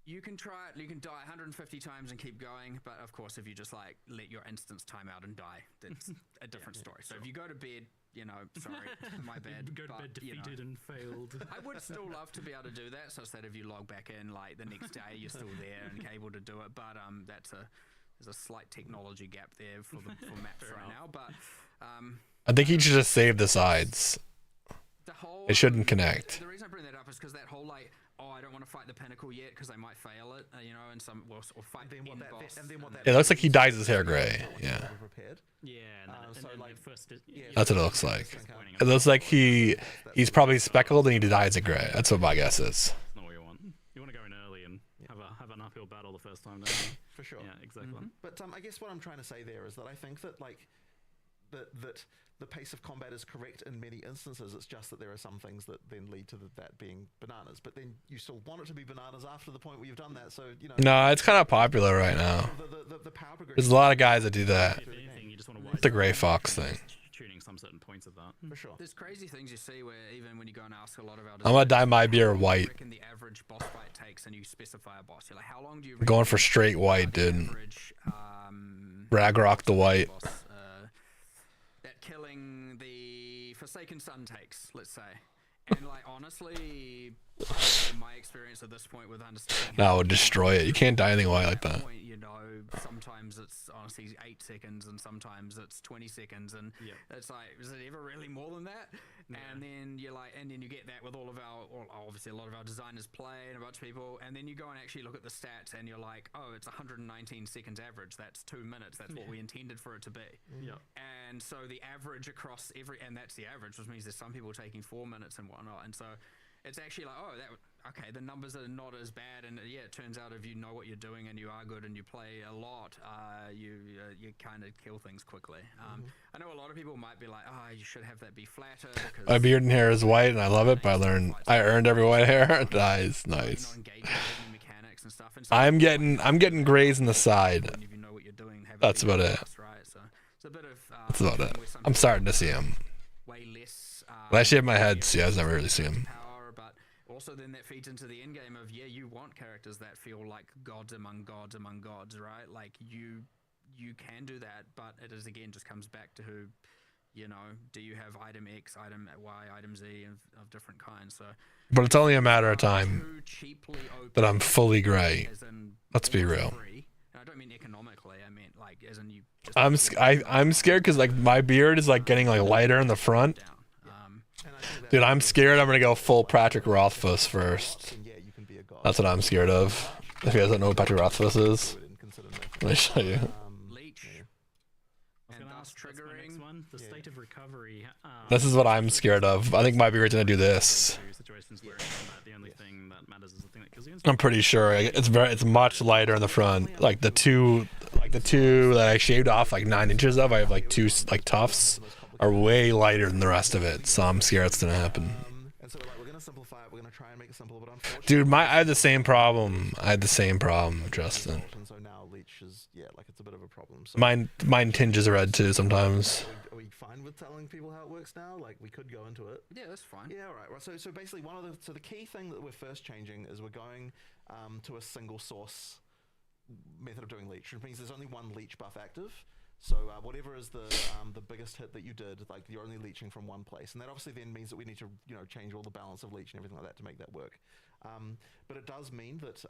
you can try it. You can die 150 times and keep going. But of course, if you just like let your instance time out and die, that's a different story. So if you go to bed, you know, sorry, my bad. Go to bed defeated and failed. I would still love to be able to do that, such that if you log back in, like the next day, you're still there and able to do it. But there's a slight technology gap there for maps right now. But I think he should just save the sides. the whole It shouldn't connect. The reason I bring that up is because that whole like, oh, I don't want to fight the pinnacle yet because I might fail it, you know, and some or fight the end boss. It looks like he dyes his hair gray. Yeah. Yeah, so like first, That's what it looks like. It looks like he's probably speckled and he dyes it gray. That's what my guess is. That's not what you want. You want to go in early and have an uphill battle the first time, don't you? For sure. Yeah, exactly. But I guess what I'm trying to say there is that I think that like that the pace of combat is correct in many instances. It's just that there are some things that then lead to that being bananas. But then you still want it to be bananas after the point where you've done that. So, you know. No, it's kind of popular right now. The power progression. There's a lot of guys that do that. If anything, you just want to It's the Gray Fox thing. tuning some certain points of that. For sure. There's crazy things you see where even when you go and ask a lot of our I'm gonna dye my beard how long do you white. reckon the average boss fight takes, and you specify a boss. You're like, how long do you I'm going for reckon, straight white, the dude. average, RÄGROK the white. boss, that killing the Forsaken Sun takes, let's say. And like honestly, in my experience at this point with understanding, No, I would destroy it. You can't dye anything white like that. Point, you know, sometimes it's honestly 8 seconds, and sometimes it's 20 seconds, and it's like, is it ever really more than that? And then you're like, and then you get that with all of our, or obviously a lot of our designers play and a bunch of people, and then you go and actually look at the stats, and you're like, oh, it's 119 seconds average. That's 2 minutes. That's what we intended for it to be. And so the average across and that's the average, which means there's some people taking 4 minutes and whatnot. And so it's actually like, oh, okay, the numbers are not as bad, and yeah, it turns out if you know what you're doing and you are good and you play a lot, you kind of kill things quickly. I know a lot of people might be like, oh, you should have that be flatter. Because My beard and hair is white, and I love it. But I earned every white hair. Nice, nice. mechanics and stuff. And so I'm getting grays in the side. if you know what you're doing, have That's about it. right? So it's a bit of That's about it. I'm starting to see him. way less. When I shave my head, see, I never really see him. Power, but also then that feeds into the end game of you want characters that feel like gods among gods among gods, right? Like you can do that, but it is again just comes back to who, you know, do you have item X, item Y, item Z of different kinds? So, But it's only a matter of time too cheaply open that I'm fully gray. as in Let's be almost real. free. And I don't mean economically. I mean like as in you. Just I'm scared because like my beard is like getting like lighter in the front. down. Dude, I'm scared I'm gonna go full Patrick Rothfuss first. Yeah, you can be a god. That's what I'm scared of. If you guys don't know what Patrick Rothfuss is, let me show you. Leech. And thus triggering. One, the state of recovery. This is what I'm scared of. I think my beard's gonna do this. Situations where the only thing that matters is the thing that kills you. I'm pretty sure it's much lighter in the front. Like the two that I shaved off like 9 inches of, I have like two like tufts are way lighter than the rest of it. So I'm scared it's gonna happen. And so we're gonna simplify it. We're gonna try and make it simple, but unfortunately, Dude, I had the same problem. Justin. So now leech is like it's a bit of a problem. So Mine tinges red too sometimes. Are we fine with telling people how it works now? Like we could go into it. Yeah, that's fine. Yeah, all right. So basically, the key thing that we're first changing is we're going to a single source method of doing leech, which means there's only one leech buff active. So whatever is the biggest hit that you did, like you're only leeching from one place, and that obviously then means that we need to change all the balance of leech and everything like that to make that work. But it does mean that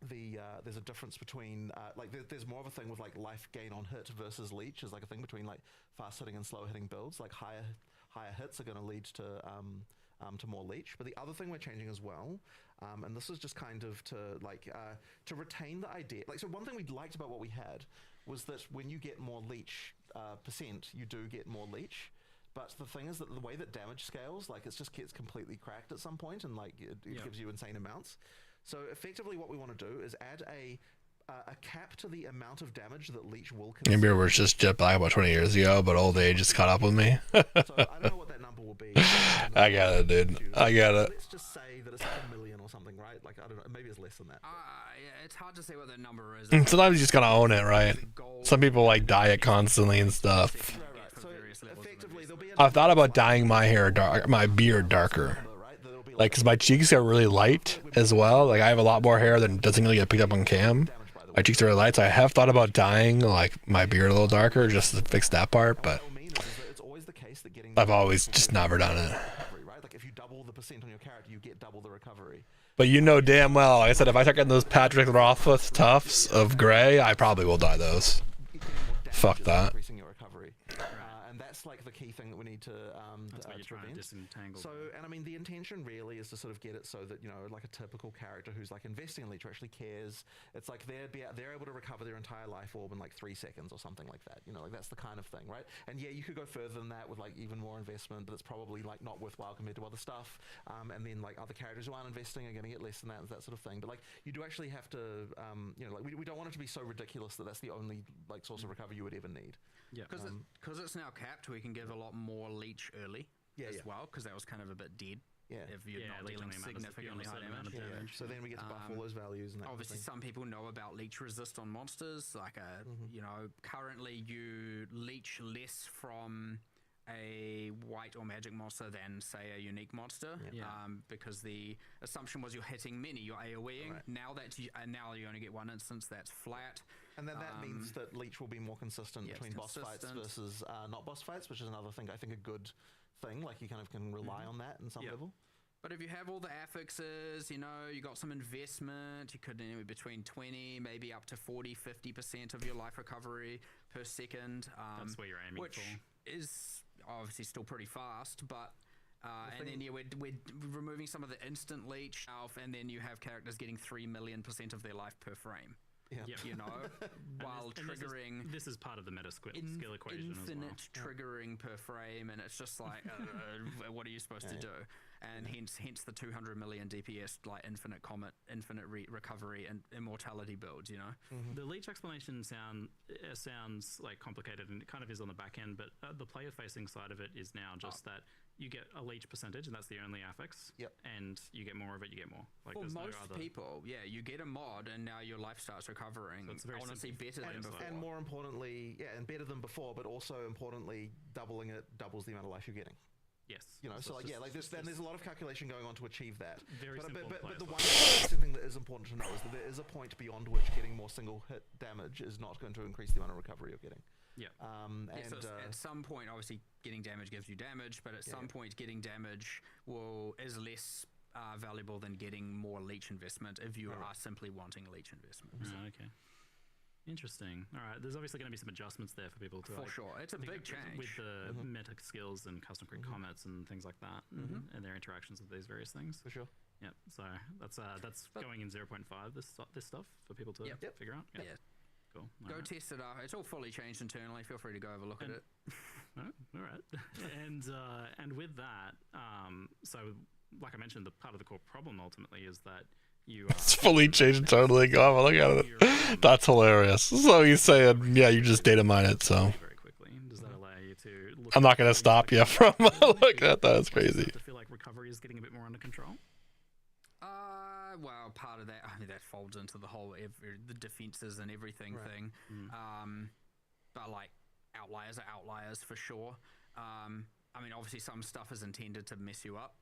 there's a difference between there's more of a thing with like life gain on hit versus leech is like a thing between like fast hitting and slow hitting builds. Like higher hits are going to lead to more leech. But the other thing we're changing as well, and this is just kind of to retain the idea. Like, so one thing we liked about what we had was that when you get more leech percent, you do get more leech. But the thing is that the way that damage scales, like it just gets completely cracked at some point, and like it gives you insane amounts. So effectively, what we want to do is add a cap to the amount of damage that leech will consume. Maybe it was just jet black about 20 years ago, but old age just caught up with me. So I don't know what that number will be. I got it, dude. I got it. Let's just say that it's like 1 million or something, right? Like I don't know, maybe it's less than that. Yeah, it's hard to say what that number is. Sometimes you just gotta own it, right? Some people like dye it constantly and stuff. Right. So effectively, there'll be I've thought about dyeing my beard darker. Like, cause my cheeks are really light as well. Like, I have a lot more hair that doesn't really get picked up on cam. My cheeks are really light, so I have thought about dyeing like my beard a little darker just to fix that part. But I've always just never done it. Like if you double the percent on your character, you get double the recovery. But you know damn well, like I said, if I start getting those Patrick Rothfuss tufts of gray, I probably will dye those. Fuck that. Increasing your recovery. And that's like the key thing that we need to prevent. So, and I mean, the intention really is to sort of get it so that, like a typical character who's like investing in leech, who actually cares, it's like they're able to recover their entire life orb in like 3 seconds or something like that. Like that's the kind of thing, right? And yeah, you could go further than that with like even more investment, but it's probably like not worthwhile compared to other stuff. And then like other characters who aren't investing are going to get less than that sort of thing. But like you do actually have to, like we don't want it to be so ridiculous that that's the only like source of recovery you would ever need. Yeah, because it's now capped, we can give a lot more leech early as well, because that was kind of a bit dead. Yeah. If you're not dealing significantly high damage. So then we get to buff all those values. And that obviously, kind of some people know about leech resist on monsters. Like, currently you leech less from a white or magic monster than, say, a unique monster, because the assumption was you're hitting many, you're AoEing. Right. Now that now you only get one instance, that's flat. And then that means that Leech will be more consistent between boss fights versus not boss fights, which is another thing, I think, a good thing. Like, you kind of can rely on that in some level. But if you have all the affixes, you know, you got some investment, you could anywhere between 20, maybe up to 40, 50% of your life recovery per second. That's where you're aiming which for. Is obviously still pretty fast, but and then we're removing some of the instant leech stuff, and then you have characters getting 3 million% of their life per frame. You know, while triggering this is part of the meta skill equation infinite as well. triggering per frame, and it's just like what are you supposed to do? And hence the 200 million DPS, like infinite recovery and immortality builds, you know. The leech explanation sounds like complicated, and it kind of is on the back end, but the player facing side of it is now just that you get a leech percentage, and that's the only affix. And you get more of it, you get more. Like, for there's most no other people, you get a mod, and now your life starts recovering. So it's very honestly better than before. And more importantly, and better than before, but also importantly, doubling it doubles the amount of life you're getting. Yes. You know, so like, there's a lot of calculation going on to achieve that. Very simple. But the one thing that is important to know is that there is a point beyond which getting more single hit damage is not going to increase the amount of recovery you're getting. So at some point, obviously, getting damage gives you damage, but at some point, getting damage is less valuable than getting more leech investment if you are simply wanting leech investment. Okay. Interesting. All right. There's obviously going to be some adjustments there for people to. For sure, it's a big change with the meta skills and custom crit comets and things like that, and their interactions with these various things. For sure. Yeah. So that's going in 0.5. This stuff for people to figure out. Yeah. Cool. Go test it out. It's all fully changed internally. Feel free to go have a look at it. All right. And with that, so like I mentioned, the part of the core problem ultimately is that it's fully changed totally. Go have a look at it. That's hilarious. So he's saying, you just data mine it. So very quickly, does that allow you to? I'm not gonna stop you from looking at that. It's crazy. To feel like recovery is getting a bit more under control. Well, part of that, I mean, that folds into the whole the defenses and everything thing. But like outliers are outliers for sure. I mean, obviously some stuff is intended to mess you up.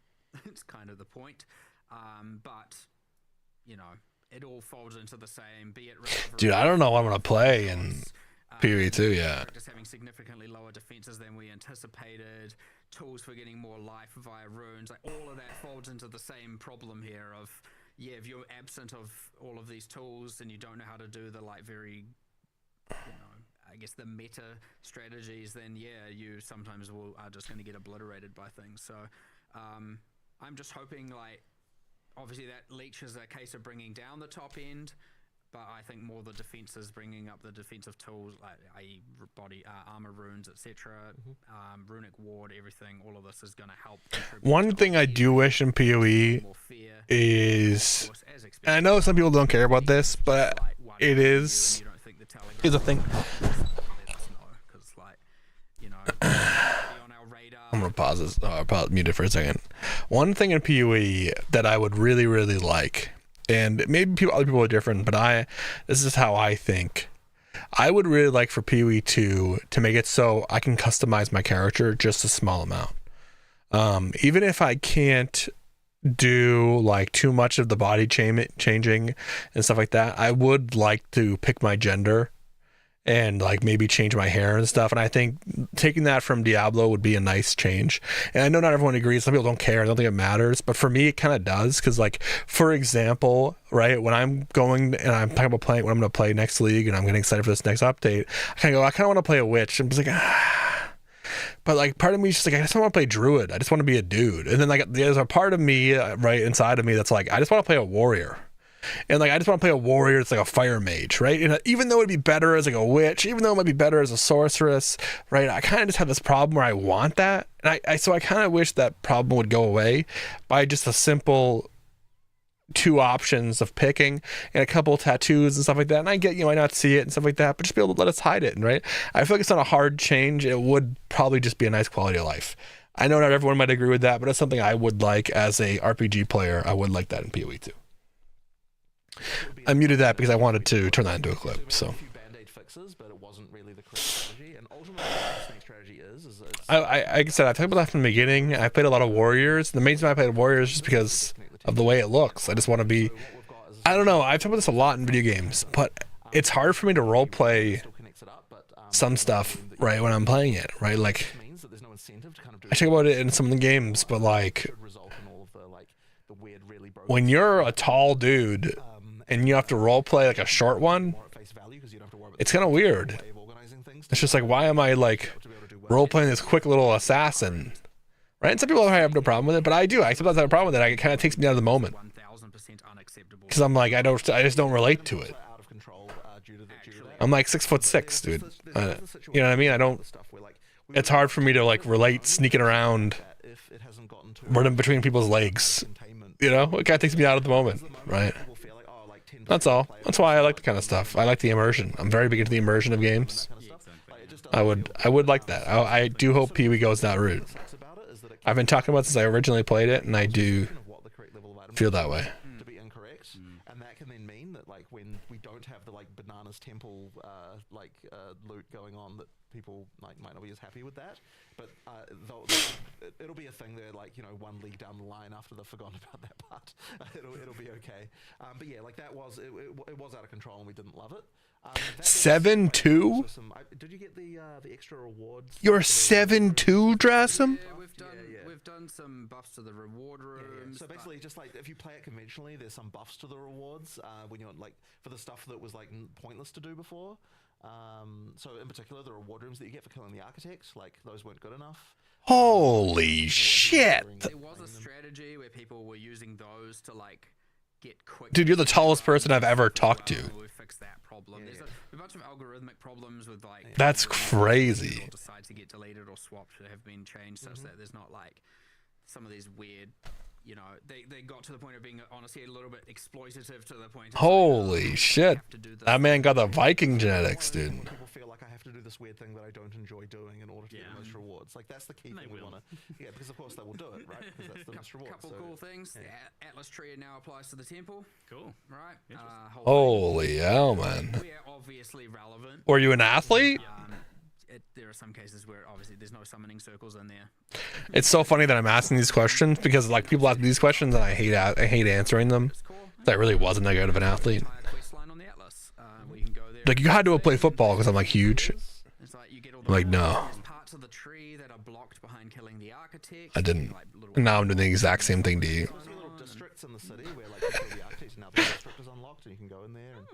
It's kind of the point. But you know, it all folds into the same. Be it recovery, dude, I don't know what I'm gonna play in PoE 2 yet. Just having significantly lower defenses than we anticipated. Tools for getting more life via runes, like all of that folds into the same problem here of if you're absent of all of these tools and you don't know how to do the like very, I guess the meta strategies, then you sometimes are just going to get obliterated by things. So I'm just hoping, like, obviously that leech is a case of bringing down the top end, but I think more the defense is bringing up the defensive tools, like i.e. body armor runes, etc. Runic ward, everything. All of this is going to help. One thing I do wish in PoE is, and I know some people don't care about this, but it is a thing. I'm gonna pause this. I'll mute it for a second. One thing in PoE that I would really, really like, and maybe other people are different, but this is how I think. I would really like for PoE 2 to make it so I can customize my character just a small amount. Even if I can't do like too much of the body changing and stuff like that, I would like to pick my gender and like maybe change my hair and stuff. And I think taking that from Diablo would be a nice change. And I know not everyone agrees. Some people don't care. I don't think it matters. But for me, it kind of does. Because like, for example, right, when I'm going and I'm talking about playing, when I'm going to play next league and I'm getting excited for this next update, I kind of want to play a witch. I'm just like, But like part of me is just like, I just don't want to play druid. I just want to be a dude. And then like there's a part of me right inside of me that's like, I just want to play a warrior. And like I just want to play a warrior. It's like a fire mage, right? And even though it'd be better as like a witch, even though it might be better as a sorceress, right? I kind of just have this problem where I want that, and so I kind of wish that problem would go away by just a simple 2 options of picking and a couple of tattoos and stuff like that. And I get you might not see it and stuff like that, but just be able to let us hide it, right? I feel like it's not a hard change. It would probably just be a nice quality of life. I know not everyone might agree with that, but it's something I would like as a RPG player. I would like that in PoE 2. I muted that because I wanted to turn that into a clip. So. A few band-aid fixes, but it wasn't really the correct strategy. And ultimately, what the strategy is it's, like I said, I talked about that from the beginning. I played a lot of Warriors. The main reason I played Warriors is just because of the way it looks. I just want to be. I don't know. I've talked about this a lot in video games, but it's hard for me to role play some stuff right when I'm playing it. Right, like I talk about it in some of the games, but like when you're a tall dude and you have to role play like a short one, it's kind of weird. It's just like, why am I like role playing this quick little assassin? Right? And some people have no problem with it, but I do. I sometimes have a problem with it. It kind of takes me out of the moment because I'm like, I just don't relate to it. I'm like 6'6", dude. You know what I mean? I don't. It's hard for me to like relate sneaking around, running between people's legs. You know, it kind of takes me out of the moment, right? That's all. That's why I like the kind of stuff. I like the immersion. I'm very big into the immersion of games. I would like that. I do hope PoE goes that route. I've been talking about this since I originally played it, and I do feel that way. To be incorrect, and that can then mean that like when we don't have the like bananas temple loot going on, that people like might not be as happy with that. But it'll be a thing there, like, you know, 1 league down the line after they've forgotten about that part. it'll be okay. But yeah, like that was it was out of control, and we didn't love it. 7-2? Did you get the extra rewards? You're 7-2, Drassum? Yeah, we've done some buffs to the reward rooms. So basically, just like if you play it conventionally, there's some buffs to the rewards when you're like for the stuff that was like pointless to do before. So in particular, the reward rooms that you get for killing the architects, like those weren't good enough. Holy shit! There was a strategy where people were using those to like get quick. Dude, you're the tallest person I've ever talked to. We fixed that problem. There's a bunch of algorithmic problems with like. That's crazy. Decide to get deleted or swapped have been changed such that there's not like some of these weird. You know, they got to the point of being honestly a little bit exploitative to the point. Holy shit! That man got the Viking genetics, dude. People feel like I have to do this weird thing that I don't enjoy doing in order to get the most rewards. Like that's the key thing we want to. Yeah, because of course they will do it, right? Because that's the most rewards. Couple cool things. The Atlas tree now applies to the temple. Cool. Right. Holy hell, man! We are obviously relevant. Were you an athlete? There are some cases where obviously there's no summoning circles in there. It's so funny that I'm asking these questions because like people ask these questions and I hate answering them. I really wasn't that good of an athlete. Like you had to play football because I'm like huge. I'm like no, Parts of the tree that are blocked behind killing the architect. I didn't. Now I'm doing the exact same thing to you. Little districts in the city where like you kill the architects, now the district is unlocked and you can go in there and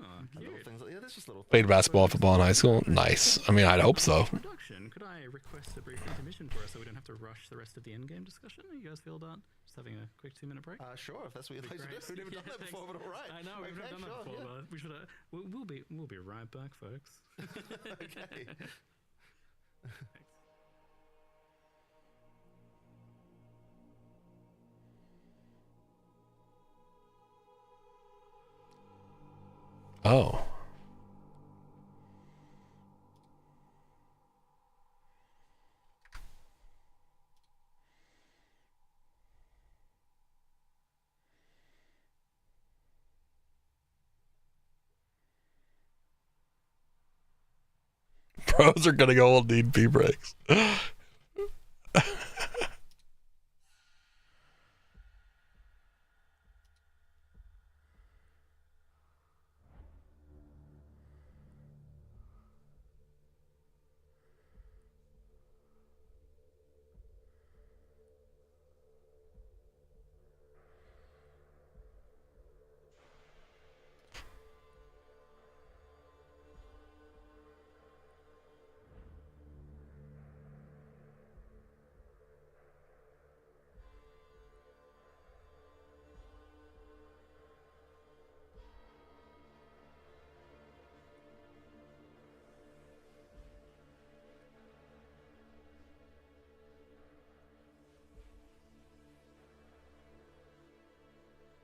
little things. Yeah, there's just little. Played basketball, football in high school. Nice. I mean, I'd hope so. Production, could I request a brief intermission for us so we don't have to rush the rest of the endgame discussion? How you guys feel about just having a quick 2-minute break? Sure, if that's what you'd like to do. We've never done that before, but all right. I know we've never done that before, but we should. We'll be right back, folks. Okay. Oh. Pros are gonna go old need pee breaks.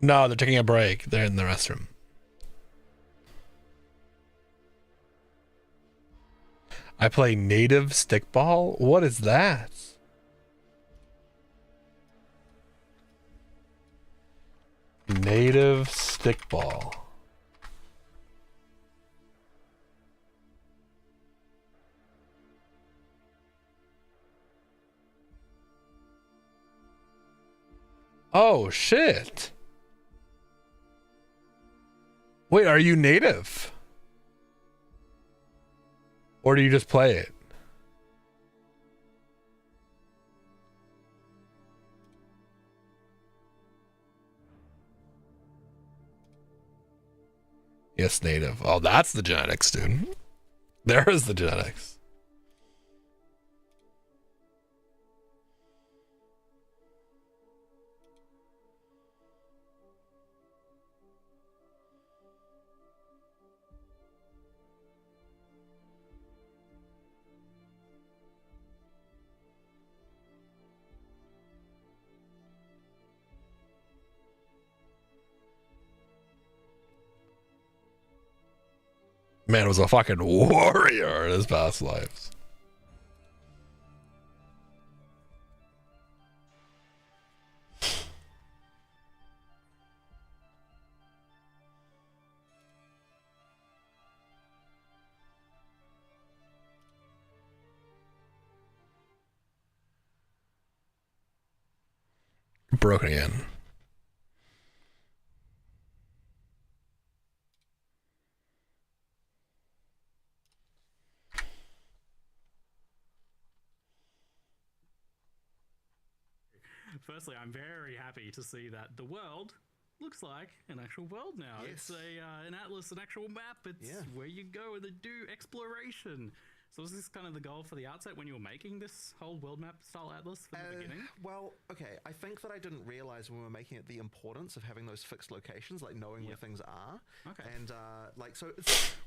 No, they're taking a break. They're in the restroom. I play native stickball? What is that? Native stickball. Oh, shit. Wait, are you native? Or do you just play it? Yes, native. Oh, that's the genetics, dude. There is the genetics. Man was a fucking warrior in his past lives. Broken again. Firstly, I'm very happy to see that the world looks like an actual world now. Yes. It's an atlas, an actual map. It's where you go and do exploration. So was this kind of the goal for the outset when you were making this whole world map style atlas from the beginning? Well, okay. I think that I didn't realize when we were making it the importance of having those fixed locations, like knowing where things are. Okay. And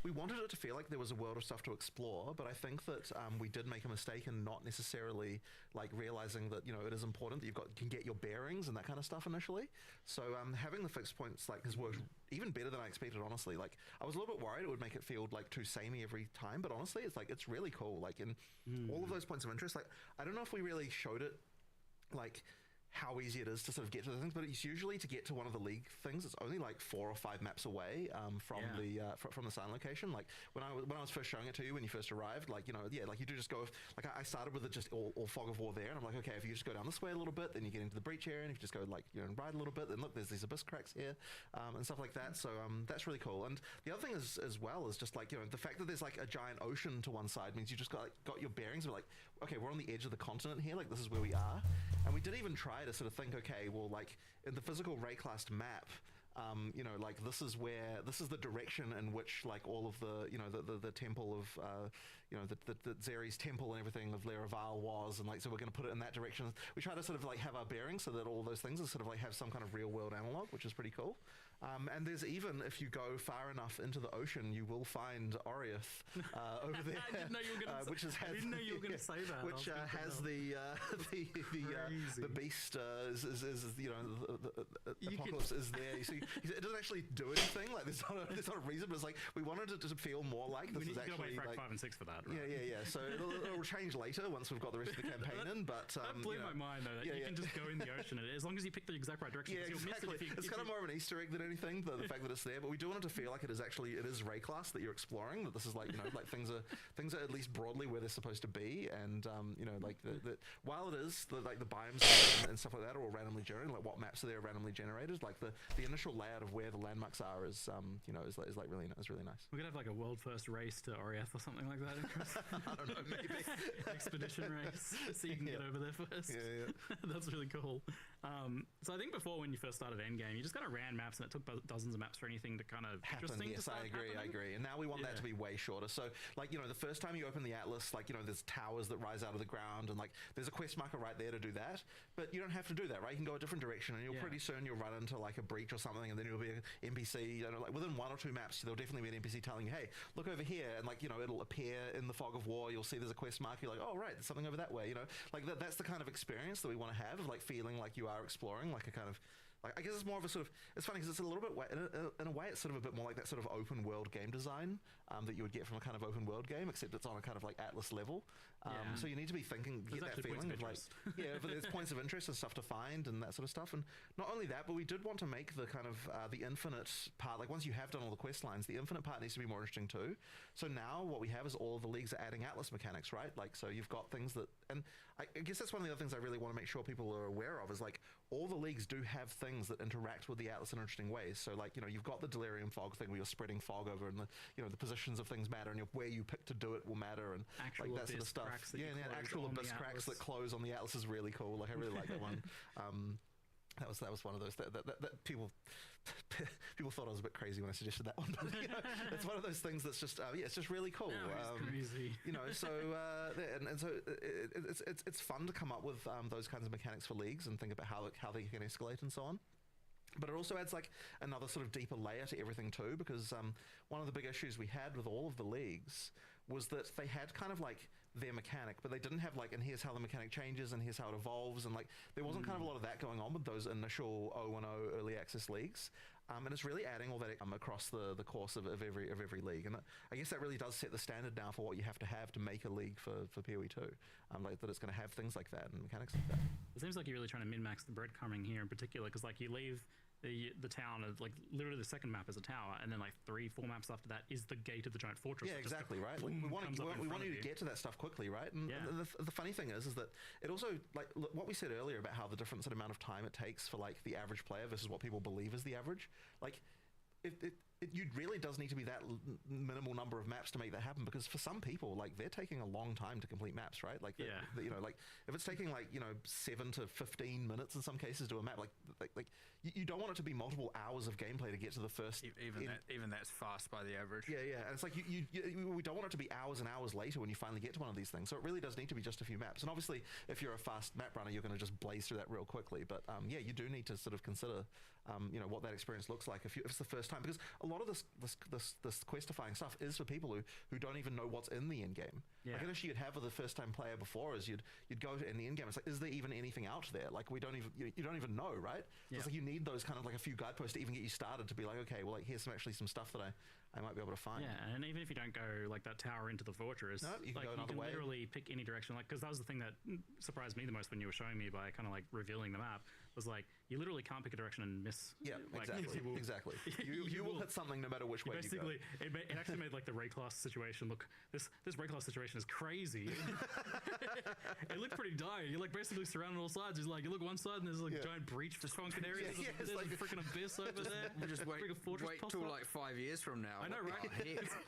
we wanted it to feel like there was a world of stuff to explore, but I think that we did make a mistake in not necessarily like realizing that, you know, it is important that you can get your bearings and that kind of stuff initially. So having the fixed points like has worked even better than I expected, honestly. Like I was a little bit worried it would make it feel like too samey every time, but honestly it's really cool. Like in all of those points of interest, like I don't know if we really showed it like how easy it is to sort of get to the things, but it's usually to get to one of the league things. It's only like 4 or 5 maps away from the sign location. Like when I was first showing it to you when you first arrived, like, you know, like you do just go. Like I started with it just all fog of war there, and I'm like, okay, if you just go down this way a little bit, then you get into the breach area, and if you just go like, you know, and ride a little bit, then look, there's these abyss cracks here and stuff like that. So that's really cool. And the other thing is as well is just like, you know, the fact that there's like a giant ocean to one side means you just got your bearings. We're like, okay, we're on the edge of the continent here. Like this is where we are, and we did even try to sort of think, okay, well, like in the physical Ray class map, you know, like this is the direction in which like all of the, you know, the temple of, you know, the Zeres temple and everything of Laraval was, and like, so we're going to put it in that direction. We try to sort of like have our bearings so that all those things are sort of like have some kind of real world analog, which is pretty cool. And there's even, if you go far enough into the ocean, you will find Oriath over there. I didn't know you were going to say that. Which has the beast, you know, the apocalypse is there. You see, it doesn't actually do anything. Like there's not a reason, but it's like we wanted it to feel more like this is actually like 5 and 6 for that. Right? Yeah. So it'll change later once we've got the rest of the campaign in. But that blew my mind though. That you can just go in the ocean, and as long as you pick the exact right direction. Yeah, exactly. It's kind of more of an Easter egg than anything. The fact that it's there, but we do want it to feel like it is Ray class that you're exploring. That this is like, you know, like things are at least broadly where they're supposed to be, and you know, like while it is like the biomes and stuff like that are all randomly generated, like what maps are there randomly generated, like the initial layout of where the landmarks are is you know is like really nice. We could have like a world first race to Oriath or something like that. I don't know, maybe expedition race, so you can get over there first. Yeah. That's really cool. So I think before, when you first started Endgame, you just kind of ran maps and it took dozens of maps for anything to kind of happen. interesting. Yes, I agree. And now we want that to be way shorter. So, like, you know, the first time you open the Atlas, like, you know, there's towers that rise out of the ground, and like, there's a quest marker right there to do that. But you don't have to do that, right? You can go a different direction, and pretty soon you'll run into like a breach or something, and then you'll be an NPC. You know, like within 1 or 2 maps, there'll definitely be an NPC telling you, "Hey, look over here," and like, you know, it'll appear in the fog of war. You'll see there's a quest marker. You're like, "Oh, right, there's something over that way." You know, like that's the kind of experience that we want to have of like feeling like you are exploring, like a kind of. Like, I guess it's more of a sort of, it's funny because it's a little bit, in a way it's sort of a bit more like that sort of open world game design that you would get from a kind of open world game, except it's on a kind of like Atlas level. So you need to be thinking, get that feeling of like, but there's points of interest and stuff to find and that sort of stuff. And not only that, but we did want to make the kind of the infinite part, like once you have done all the quest lines, the infinite part needs to be more interesting too. So now what we have is all of the leagues are adding Atlas mechanics, right? Like, so you've got things that, and I guess that's one of the other things I really want to make sure people are aware of is like, all the leagues do have things that interact with the atlas in interesting ways. So like, you've got the delirium fog thing where you're spreading fog over, and the positions of things matter, and where you pick to do it will matter, and actual like that sort of stuff. Actual abyss cracks that close on the atlas is really cool. Like I really like that one. That was one of those that people thought I was a bit crazy when I suggested that one. But, it's one of those things that's just it's just really cool. No, it's crazy. So so it's fun to come up with those kinds of mechanics for leagues and think about how they can escalate and so on. But it also adds like another sort of deeper layer to everything too, because one of the big issues we had with all of the leagues was that they had kind of like their mechanic, but they didn't have like, and here's how the mechanic changes, and here's how it evolves, and like there wasn't kind of a lot of that going on with those initial 0.10 early access leagues. And it's really adding all that across the course of every league, and I guess that really does set the standard now for what you have to make a league for PoE 2. Like that it's going to have things like that and mechanics like that. It seems like you're really trying to min-max the breadcrumbing here in particular, because like you leave the town of like literally the second map is a tower, and then like 3-4 maps after that is the gate of the giant fortress. Yeah, exactly, right. Like, we want you to get to that stuff quickly, right? And the funny thing is that it also, like what we said earlier about how the different sort of amount of time it takes for like the average player versus what people believe is the average, like it really does need to be that minimal number of maps to make that happen, because for some people, like they're taking a long time to complete maps, right? Like, like if it's taking like 7 to 15 minutes in some cases to do a map, like you don't want it to be multiple hours of gameplay to get to the first. Even that's fast by the average. Yeah. And it's like we don't want it to be hours and hours later when you finally get to one of these things. So it really does need to be just a few maps. And obviously, if you're a fast map runner, you're going to just blaze through that real quickly. But you do need to sort of consider what that experience looks like if it's the first time, because a lot of this questifying stuff is for people who don't even know what's in the end game. Like an issue you'd have with a first time player before is you'd go to in the end game, it's like, is there even anything out there? Like you don't even know, right? So it's like you need those kind of like a few guideposts to even get you started, to be like, okay, well, like here's some stuff that I might be able to find. Yeah, and even if you don't go like that tower into the fortress, you can go another way. Literally pick any direction. Like, because that was the thing that surprised me the most when you were showing me by kind of like revealing the map, was like you literally can't pick a direction and miss. Yeah, like, exactly. You will hit something no matter which way you go. It actually made like the raid class situation look. This raid class situation is crazy. It looked pretty dire. You're like basically surrounded on all sides. It's like you look one side and there's like a giant breach for shrunken areas. There's like a freaking abyss over there. We just wait till like 5 years from now. I know, right?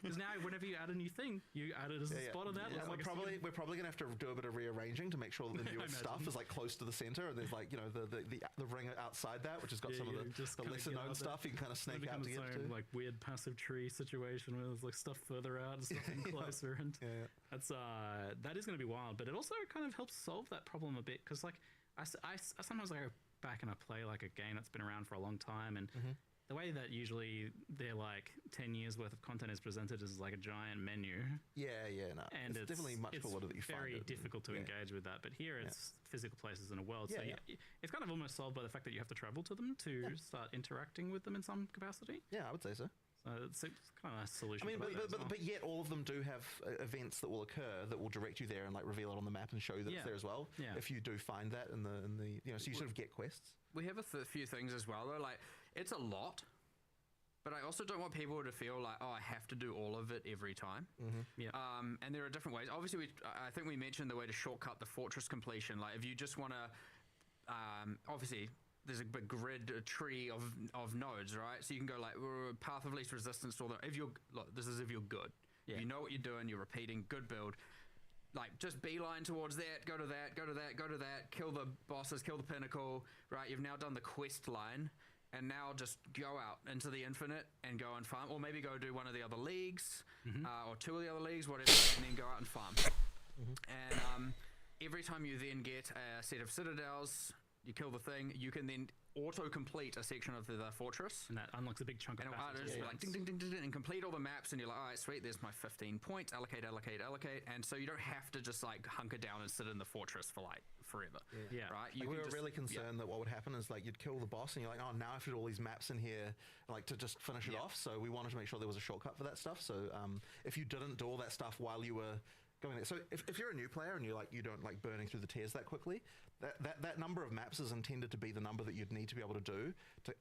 Because now whenever you add a new thing, you add it as a spot on that. Yeah, we're probably gonna have to do a bit of rearranging to make sure that the newest stuff is like close to the center, and there's like the ring outside that, which has got some of the lesser known stuff you can kind of snake out to get to. Like weird passive tree situation where there's like stuff further out and stuff closer, and that's that is going to be wild. But it also kind of helps solve that problem a bit, because like I sometimes I go back and I play like a game that's been around for a long time, and the way that usually their like 10 years worth of content is presented is like a giant menu. No. And it's definitely much cooler that you find it. It's very difficult to engage with that, but here it's physical places in a world. So it's kind of almost solved by the fact that you have to travel to them to start interacting with them in some capacity. Yeah, I would say so. So it's kind of a solution. I mean, but yet all of them do have events that will occur that will direct you there and like reveal it on the map and show you that it's there as well. Yeah. If you do find that in the so you sort of get quests. We have a few things as well though. Like it's a lot, but I also don't want people to feel like, oh, I have to do all of it every time. And there are different ways. Obviously, I think we mentioned the way to shortcut the fortress completion. Like if you just want to, obviously. There's a big grid, a tree of nodes, right? So you can go like path of least resistance to all that. This is if you're good. You know what you're doing, you're repeating, good build. Like just beeline towards that, go to that, kill the bosses, kill the pinnacle, right? You've now done the quest line, and now just go out into the infinite and go and farm, or maybe go do one of the other leagues, or two of the other leagues, whatever, and then go out and farm. And every time you then get a set of citadels, you kill the thing, you can then auto-complete a section of the fortress. And that unlocks a big chunk of passage. And like ding, ding, ding, ding, ding, and complete all the maps, and you're like, all right, sweet, there's my 15 points, allocate. And so you don't have to just like hunker down and sit in the fortress for like forever. Right? We were really concerned that what would happen is like you'd kill the boss and you're like, oh, now I have to do all these maps in here like to just finish it off. So we wanted to make sure there was a shortcut for that stuff. So if you didn't do all that stuff while you were going there. So if you're a new player and you don't like burning through the tiers that quickly, that number of maps is intended to be the number that you'd need to be able to do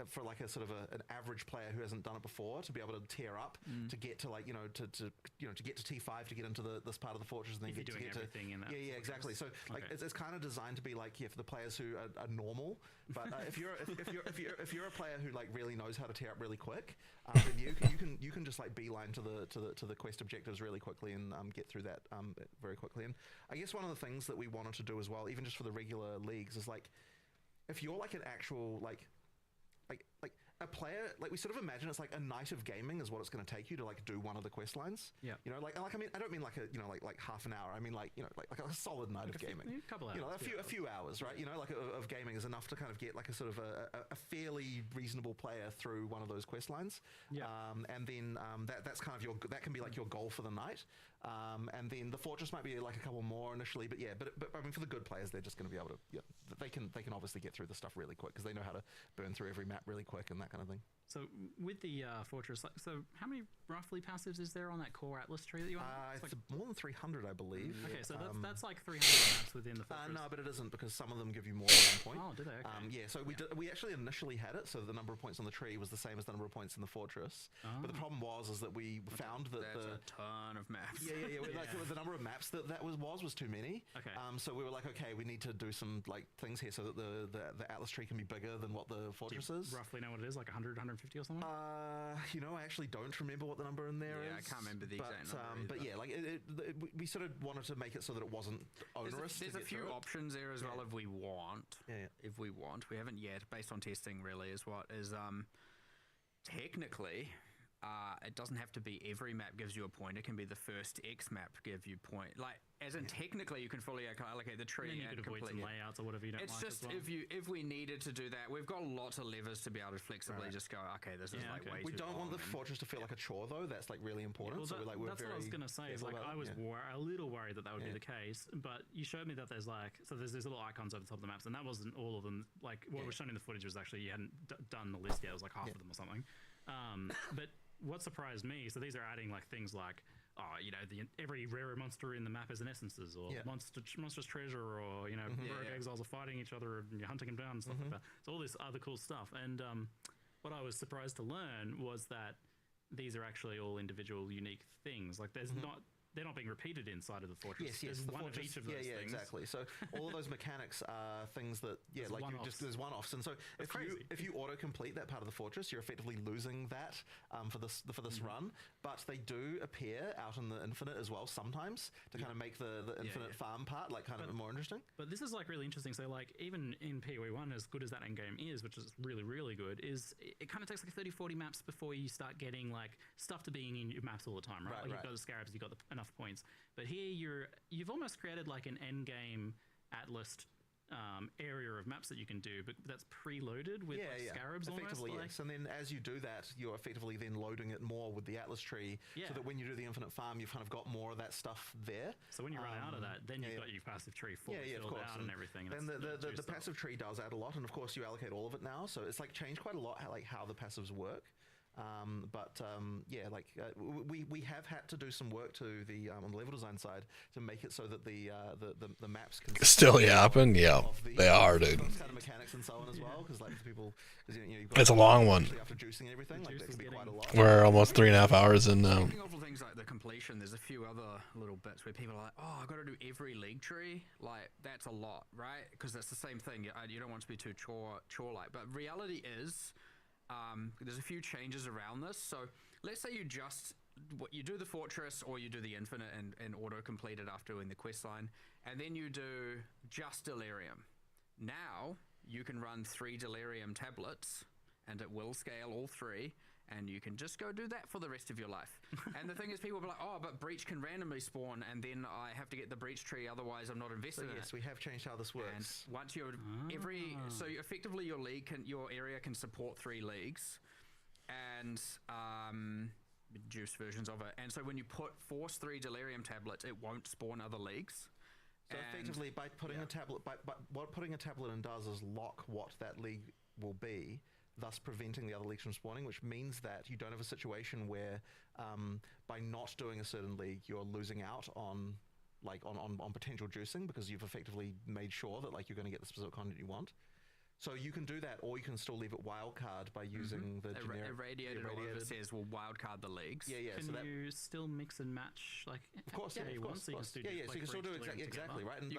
for like a sort of an average player who hasn't done it before to be able to tier up to get to like to get to T5 to get into this part of the fortress and then If get you're doing to everything in that yeah exactly. So like it's kind of designed to be like for the players who are normal, but if you're a player who like really knows how to tier up really quick, then you can just like beeline to the quest objectives really quickly and get through that very quickly. And I guess one of the things that we wanted to do as well, even just for the regular leagues, is like if you're like an actual like a player, like we sort of imagine it's like a night of gaming is what it's going to take you to like do one of the quest lines. Yeah. You know, like I mean, I don't mean like a like half an hour. I mean like like a solid night of gaming. A couple hours. A few hours, right? You know, like of gaming is enough to kind of get like a sort of a fairly reasonable player through one of those quest lines. Yeah. And then that's kind of that can be like your goal for the night. And then the fortress might be like a couple more initially, but yeah, but I mean for the good players, they're just going to be able to they can obviously get through the stuff really quick because they know how to burn through every map really quick and that kind of thing. So with the fortress, so how many roughly passives is there on that core Atlas tree that you want? It's more than 300, I believe. Okay, so that's like 300 maps within the fortress. No, but it isn't because some of them give you more than 1 point. Oh, do they? Okay. Yeah, so we actually initially had it, so the number of points on the tree was the same as the number of points in the fortress. But the problem was that we found that That's a ton of maps. Yeah. Like the number of maps that was too many. Okay. So we were like, okay, we need to do some like things here so that the Atlas tree can be bigger than what the fortress is. Roughly know what it is, like 100, 150 or something? I actually don't remember what the number in there is. I can't remember the exact number. But yeah, like we sort of wanted to make it so that it wasn't onerous. There's a few options there as well if we want. Yeah. If we want, we haven't yet, based on testing. Really, is what is technically. It doesn't have to be every map gives you a point. It can be the first X map give you point. Like, as in technically, you can fully allocate the tree. And then you could avoid some layouts or whatever you don't like. It's just as well. if we needed to do that, we've got lots of levers to be able to flexibly just go. Okay, this is like way We too don't want the long, fortress to feel like a chore though. That's like really important. Well, so we're that's what I was going to say. Is like I was a little worried that would be the case, but you showed me that there's there's these little icons over the top of the maps, and that wasn't all of them. Like what was shown in the footage was actually you hadn't done the list yet. It was like half of them or something. But what surprised me, so these are adding like things like, every rare monster in the map is an essences, or monstrous treasure, or rogue exiles are fighting each other and you're hunting them down and stuff like that. So all this other cool stuff. And what I was surprised to learn was that these are actually all individual unique things. Like there's they're not being repeated inside of the fortress. Yes, there's one of each of those things. Exactly. So all of those mechanics are things that there's one-offs. And so if you auto-complete that part of the fortress, you're effectively losing that for this run. But they do appear out in the infinite as well sometimes to kind of make the infinite farm part like kind of more interesting. But this is like really interesting. So like even in PoE 1, as good as that end game is, which is really, really good, is it kind of takes like 30, 40 maps before you start getting like stuff to being in your maps all the time, right? You've got the scarabs, you've got enough points. But here you've almost created like an end game Atlas area of maps that you can do, but that's preloaded with scarabs effectively, almost. Yes. And then as you do that, you're effectively then loading it more with the Atlas tree, so that when you do the infinite farm, you've kind of got more of that stuff there. So when you run out of that, then you've got your passive tree filled out and everything. Then the passive tree does add a lot, and of course you allocate all of it now, so it's like changed quite a lot how the passives work. We have had to do some work to the on the level design side to make it so that the maps can still happen. Yeah, they are, dude. Those kind of mechanics and so on as well, because like people, you've got it's a long one. After juicing and everything, like that can be quite a lot. We're almost 3.5 hours in now. Speaking of things like the completion, there's a few other little bits where people are like, "Oh, I've got to do every league tree." Like that's a lot, right? Because that's the same thing. You don't want to be too chore-like, but reality is. There's a few changes around this. So let's say you do the fortress or you do the infinite and auto complete it after doing the quest line, and then you do just delirium. Now you can run 3 delirium tablets and it will scale all 3, and you can just go do that for the rest of your life. And the thing is, people will be like, "Oh, but breach can randomly spawn, and then I have to get the breach tree, otherwise I'm not invested in it." Yes, we have changed how this works. And once you're so effectively your area can support 3 leagues, and reduced versions of it. And so when you force 3 delirium tablets, it won't spawn other leagues. So effectively, by putting a tablet, what putting a tablet in does is lock what that league will be, thus preventing the other leagues from spawning, which means that you don't have a situation where by not doing a certain league, you're losing out on like on potential juicing, because you've effectively made sure that like you're going to get the specific content you want. So you can do that, or you can still leave it wildcard by using the generic irradiated. All of it says will wildcard the leagues. Yeah, yeah. Can you still mix and match like? Of course, you want, so you can so you can still do exactly right. And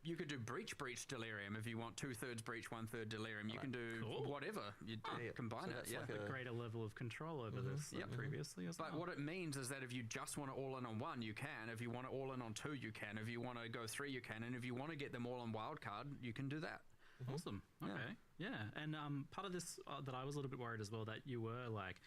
you could do breach delirium if you want 2/3 breach, 1/3 delirium. You can do whatever. You combine it. Like a greater level of control over this than previously. But what it means is that if you just want to all in on one, you can. If you want to all in on two, you can. If you want to go three, you can. And if you want to get them all on wildcard, you can do that. Awesome. Okay. Yeah. And part of this that I was a little bit worried as well, that you were like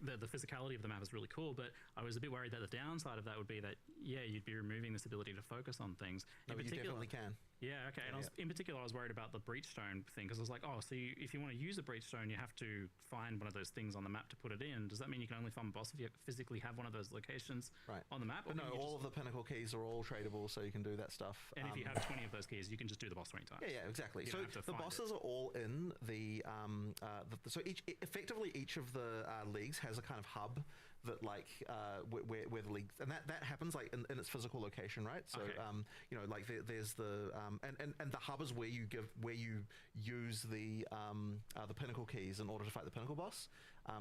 the physicality of the map is really cool, but I was a bit worried that the downside of that would be that you'd be removing this ability to focus on things. No, you definitely can. Yeah, okay. And in particular, I was worried about the breachstone thing, because I was like, oh, so if you want to use a breachstone, you have to find one of those things on the map to put it in. Does that mean you can only farm a boss if you physically have one of those locations on the map? But no, all of the pinnacle keys are all tradable, so you can do that stuff. And if you have 20 of those keys, you can just do the boss 20 times. Yeah, exactly. So the bosses are all in the so each of the leagues has a kind of hub that like where the league, and that happens like in its physical location, right? So you know, like there's the and the hub is where you use the pinnacle keys in order to fight the pinnacle boss.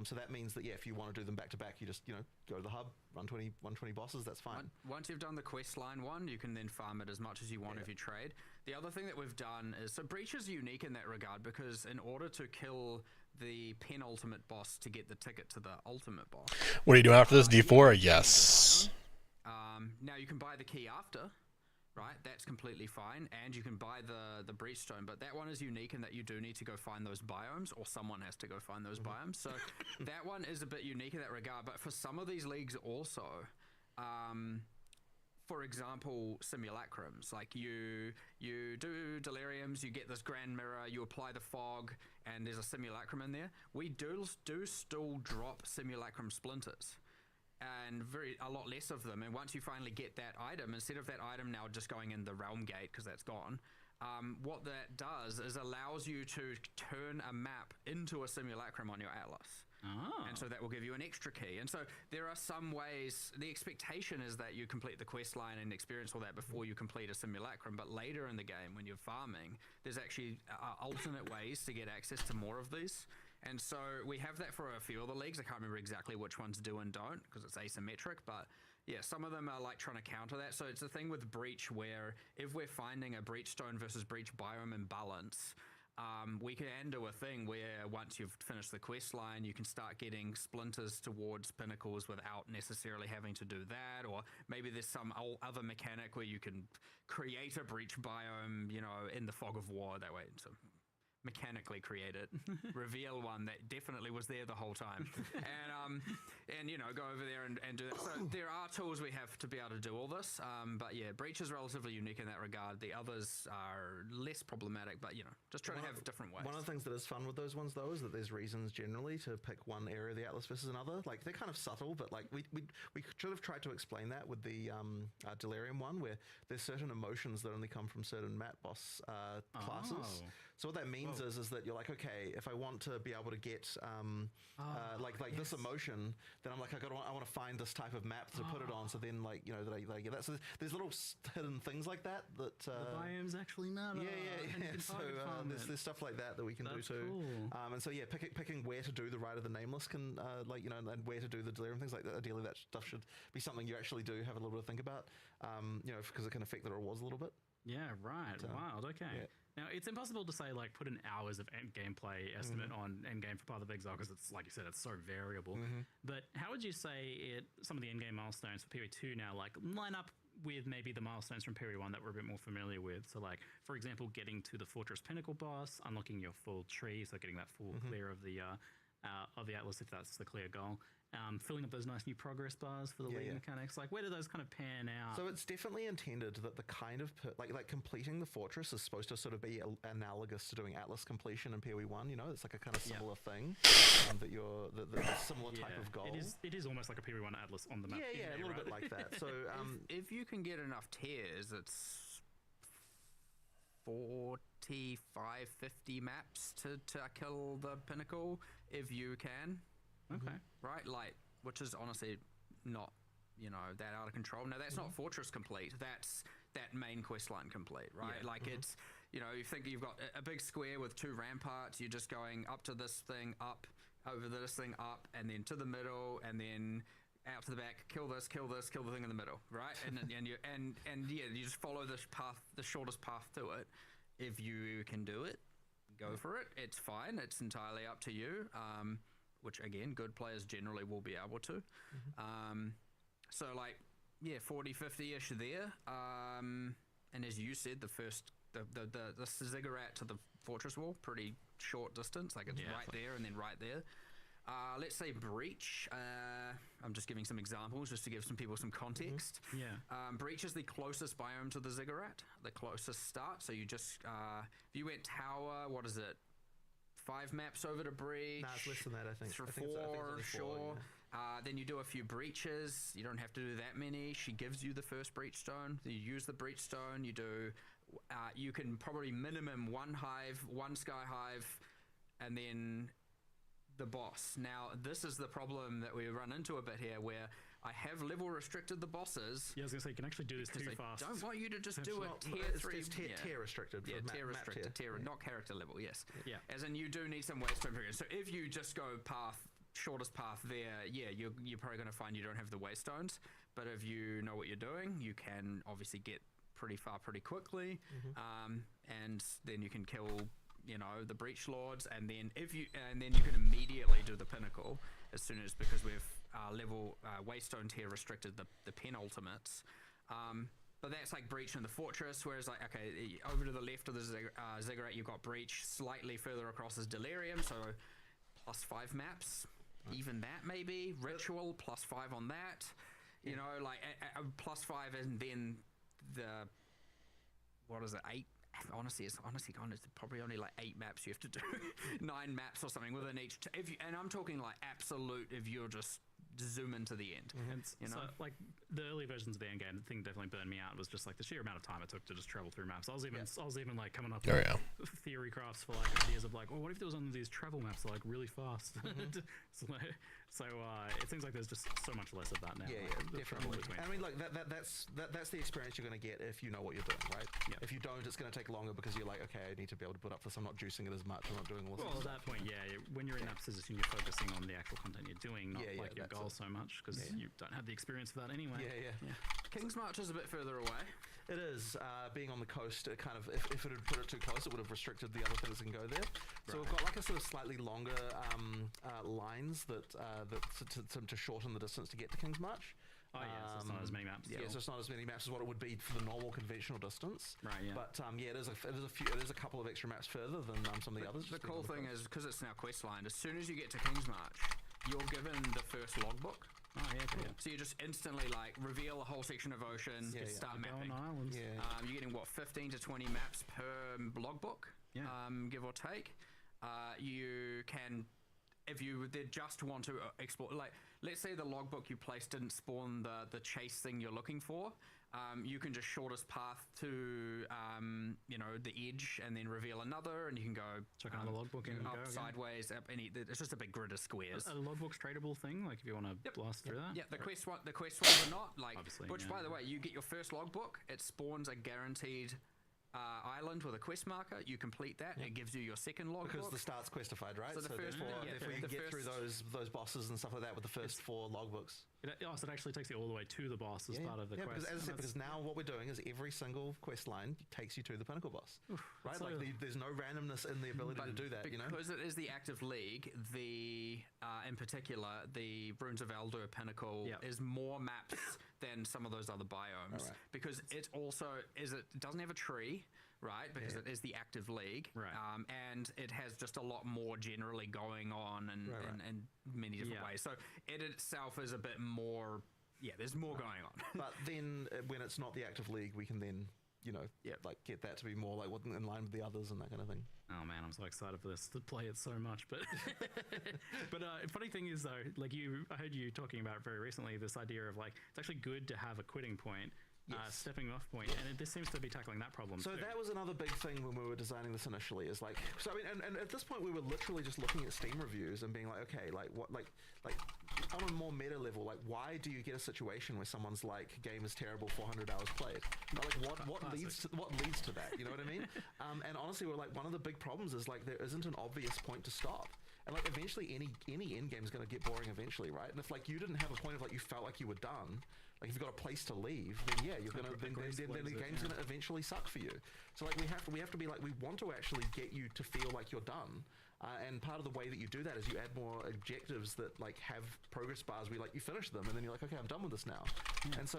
So that means that if you want to do them back to back, you just go to the hub, run 120 bosses. That's fine. Once you've done the quest line one, you can then farm it as much as you want if you trade. The other thing that we've done is, so Breach is unique in that regard, because in order to kill the penultimate boss to get the ticket to the ultimate boss. What are you doing after this? D4? Yes. Now you can buy the key after, right? That's completely fine, and you can buy the breachstone, but that one is unique in that you do need to go find those biomes, or someone has to go find those biomes. So that one is a bit unique in that regard. But for some of these leagues also, for example, simulacrums, like you do deliriums, you get this grand mirror, you apply the fog, and there's a simulacrum in there. We do still drop simulacrum splinters, and a lot less of them. And once you finally get that item, instead of that item now just going in the realm gate because that's gone, what that does is allows you to turn a map into a simulacrum on your atlas. Oh. And so that will give you an extra key. And so there are some ways, the expectation is that you complete the quest line and experience all that before you complete a simulacrum, but later in the game when you're farming, there's actually alternate ways to get access to more of these. And so we have that for a few of the leagues. I can't remember exactly which ones do and don't, because it's asymmetric, but yeah, some of them are like trying to counter that. So it's a thing with Breach where if we're finding a Breachstone versus Breach biome imbalance, we can do a thing where once you've finished the quest line, you can start getting splinters towards pinnacles without necessarily having to do that. Or maybe there's some other mechanic where you can create a breach biome, in the fog of war that way. So mechanically create it, reveal one that definitely was there the whole time, and go over there and do that. So there are tools we have to be able to do all this, but yeah, Breach is relatively unique in that regard. The others are less problematic, but just trying to have different ways. One of the things that is fun with those ones though is that there's reasons generally to pick one area of the Atlas versus another. Like they're kind of subtle, but like we should have tried to explain that with the Delirium one, where there's certain emotions that only come from certain map boss classes. So what that means is that you're like, okay, if I want to be able to get this emotion, then I'm like, I want to find this type of map to put it on. So then that I get that. So there's little hidden things like that the biomes actually matter. Yeah. So there's stuff like that we can do too. Cool. And so picking where to do the Rite of the Nameless can and where to do the Delirium, things like that. Ideally, that stuff should be something you actually do have a little bit to think about. Because it can affect the rewards a little bit. Yeah, right. Wild. Okay. Yeah. Now, it's impossible to say, put an hours of gameplay estimate on endgame for Path of Exile, because it's, like you said, it's so variable. But how would you say some of the endgame milestones for PoE 2 now, line up with maybe the milestones from PoE 1 that we're a bit more familiar with? So, for example, getting to the Fortress Pinnacle boss, unlocking your full tree, so getting that full clear of the Atlas, if that's the clear goal. Filling up those nice new progress bars for the league mechanics. Where do those kind of pan out? So it's definitely intended that the kind of like completing the fortress is supposed to sort of be analogous to doing Atlas completion in PoE 1. It's like a kind of similar thing that you're the similar type of goal. It is almost like a PoE 1 Atlas on the map. Yeah, a little bit like that. So if you can get enough tears, it's 45, 50 maps to kill the pinnacle if you can. Okay. Right? Which is honestly not you know, that out of control. Now that's not Fortress complete. That's that main quest line complete, right? Yeah. Like it's, you know, you think you've got a big square with 2 ramparts. You're just going up to this thing, up over this thing, up, and then to the middle, and then out to the back. Kill this, kill the thing in the middle, right? And you just follow this path, the shortest path to it. If you can do it, go for it. It's fine. It's entirely up to you. Which again, good players generally will be able to. So like, yeah, 40, 50-ish there. And as you said, the first, the ziggurat to the fortress wall, pretty short distance. Like it's right there and then right there. Let's say breach. I'm just giving some examples just to give some people some context. Breach is the closest biome to the ziggurat, the closest start. So you just, if you went tower, what is it? 5 maps over to breach. Nah, it's less than that, I think. Four, I think it's only sure. Yeah. Then you do a few breaches. You don't have to do that many. She gives you the first breach stone. You use the breach stone. You do. You can probably minimum 1 hive, 1 sky hive, and then the boss. Now, this is the problem that we run into a bit here, where I have level restricted the bosses. Yeah, I was gonna say you can actually do this too fast. I don't want you to just do it tier 3. It's tier restricted. Yeah, tier restricted. Tier, not character level. Yes. Yeah. As in, you do need some ways to improve. So if you just go shortest path there, yeah, you're probably going to find you don't have the waystones. But if you know what you're doing, you can obviously get pretty far pretty quickly, and then you can kill, you know, the breach lords, and then you can immediately do the pinnacle as soon as, because we've level waystone tier restricted the penultimates. But that's like breach in the fortress, whereas like, okay, over to the left of the ziggurat you've got breach, slightly further across is delirium, so +5 maps. Even that maybe ritual +5 on that, you know, like +5, and then the, what is it, 8. Honestly, it's probably only like 8 maps you have to do. 9 maps or something within each. And I'm talking like absolute, if you're just zoom into the end. You know? So, like, the early versions of the end game, the thing that definitely burned me out was just like the sheer amount of time it took to just travel through maps. I was even like coming up with theory crafts for like ideas of like, well, what if there was one of these travel maps like really fast? So it seems like there's just so much less of that now. Yeah, definitely. I mean, like that's the experience you're going to get if you know what you're doing, right? Yeah. If you don't, it's going to take longer because you're like, okay, I need to be able to put up this. I'm not juicing it as much. I'm not doing all this. Well, at that point, when you're in that position, you're focusing on the actual content you're doing, not like your goal so much, because you don't have the experience for that anyway. King's March is a bit further away. It is. Being on the coast, it kind of, if it had put it too close, it would have restricted the other things that can go there. So we've got like a sort of slightly longer lines that to shorten the distance to get to King's March. Oh yeah, so it's not as many maps. Yeah, so it's not as many maps as what it would be for the normal conventional distance. Right. Yeah. But it is a couple of extra maps further than some of the others. The cool thing is, because it's now quest line, as soon as you get to King's March, you're given the first logbook. Oh yeah, cool. So you just instantly like reveal a whole section of ocean, start mapping. You're getting what, 15 to 20 maps per logbook, give or take. You can, if you just want to explore, like let's say the logbook you placed didn't spawn the chase thing you're looking for. You can just shortest path to the edge and then reveal another, and you can go check another logbook and up, go sideways, up it's just a big grid of squares. A logbook's tradable thing, like if you want to blast through that. Yeah, the quest ones are not, like, obviously, which by the way, you get your first logbook, it spawns a guaranteed island with a quest marker. You complete that, it gives you your second logbook. Because the start's questified, right? So the first therefore you can get through those bosses and stuff like that with the first 4 logbooks. So it actually takes you all the way to the boss as part of the quest. Because, as I said, because now what we're doing is every single quest line takes you to the pinnacle boss. Right? Like there's no randomness in the ability to do that, you know? Because it is the active league, in particular, the Runes of Eldur pinnacle is more maps than some of those other biomes. Because it also it doesn't have a tree, right? Because it is the active league. Right. And it has just a lot more generally going on in many different ways. So it itself is a bit more, there's more going on. But then when it's not the active league, we can then, like get that to be more like in line with the others and that kind of thing. Oh man, I'm so excited for this to play it so much. But funny thing is though, like I heard you talking about very recently, this idea of like, it's actually good to have a quitting point stepping off point, and this seems to be tackling that problem. So too. that was another big thing when we were designing this initially. Is like, so I mean, and at this point we were literally just looking at Steam reviews and being like, okay, like what, like on a more meta level, like why do you get a situation where someone's like, game is terrible, 400 hours played? Like what leads to that? You know what I mean? And honestly, we're like, one of the big problems is like there isn't an obvious point to stop. And like eventually any end game is going to get boring eventually, right? And if like you didn't have a point of like you felt like you were done, like if you've got a place to leave, then yeah, you're gonna then the game's gonna eventually suck for you. So like we have to be like, we want to actually get you to feel like you're done. And part of the way that you do that is you add more objectives that like have progress bars where like you finish them and then you're like, okay, I'm done with this now. And so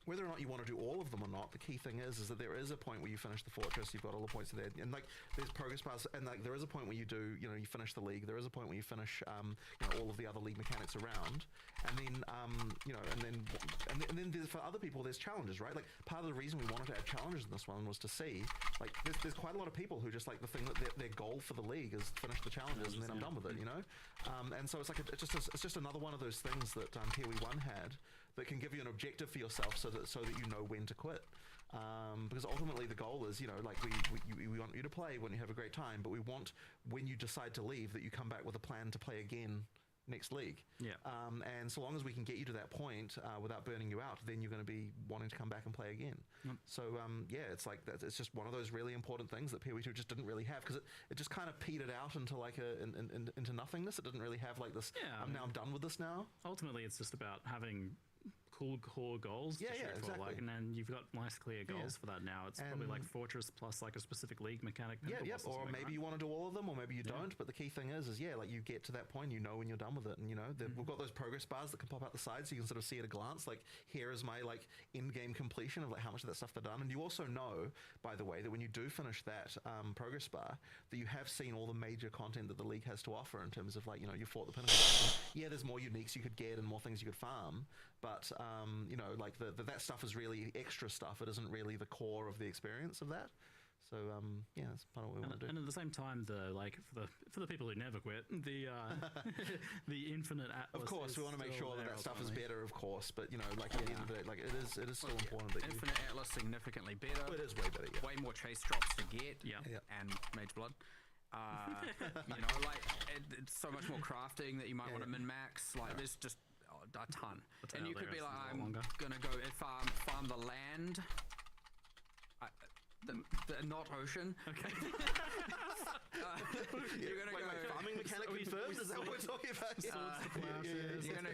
whether or not you want to do all of them or not, the key thing is that there is a point where you finish the fortress, you've got all the points there, and like there's progress bars, and like there is a point where you do, you know, you finish the league. There is a point where you finish, you know, all of the other league mechanics around, and then, you know, and then there's, for other people, there's challenges, right? Like part of the reason we wanted to add challenges in this one was to see, like, there's quite a lot of people who just like the thing that their goal for the league is finish the challenges and then I'm done with it, you know. And so it's like it's just another one of those things that PoE 1 had, that can give you an objective for yourself so that you know when to quit. Because ultimately the goal is, you know, like we want you to play when you have a great time, but we want, when you decide to leave, that you come back with a plan to play again next league. Yeah. And so long as we can get you to that point without burning you out, then you're going to be wanting to come back and play again. So yeah, it's like that. It's just one of those really important things that PoE 2 just didn't really have, because it just kind of petered out into like into nothingness. It didn't really have like this. Yeah, I'm done with this now. Ultimately, it's just about having cool core goals to shoot for, exactly. like, and then you've got nice clear goals for that now. It's probably like Fortress plus like a specific league mechanic. Or maybe you want to do all of them, or maybe you don't. But the key thing is yeah, like you get to that point, you know when you're done with it, and you know we've got those progress bars that can pop out the side, so you can sort of see at a glance, like, here is my like in-game completion of like how much of that stuff they've done. And you also know, by the way, that when you do finish that progress bar, that you have seen all the major content that the league has to offer in terms of like, you know, you fought the pinnacle. Yeah, there's more uniques you could get and more things you could farm, but you know, like that stuff is really extra stuff. It isn't really the core of the experience of that. So yeah, that's part of what we want to do. And at the same time, for the people who never quit, the the infinite Atlas. Of course, we want to make sure that stuff is better, of course. But you know, like at the end of it, like it is still important that Infinite Atlas significantly better. It is way better. Yeah. Way more chase drops to get. Yeah. And Mage Blood. You know, like it's so much more crafting that you might want to min max. Like there's just a ton. And you could be like, I'm gonna go and farm the land. The not ocean. Okay. You're gonna go farming mechanic confirmed. Is that what we're talking about? You're gonna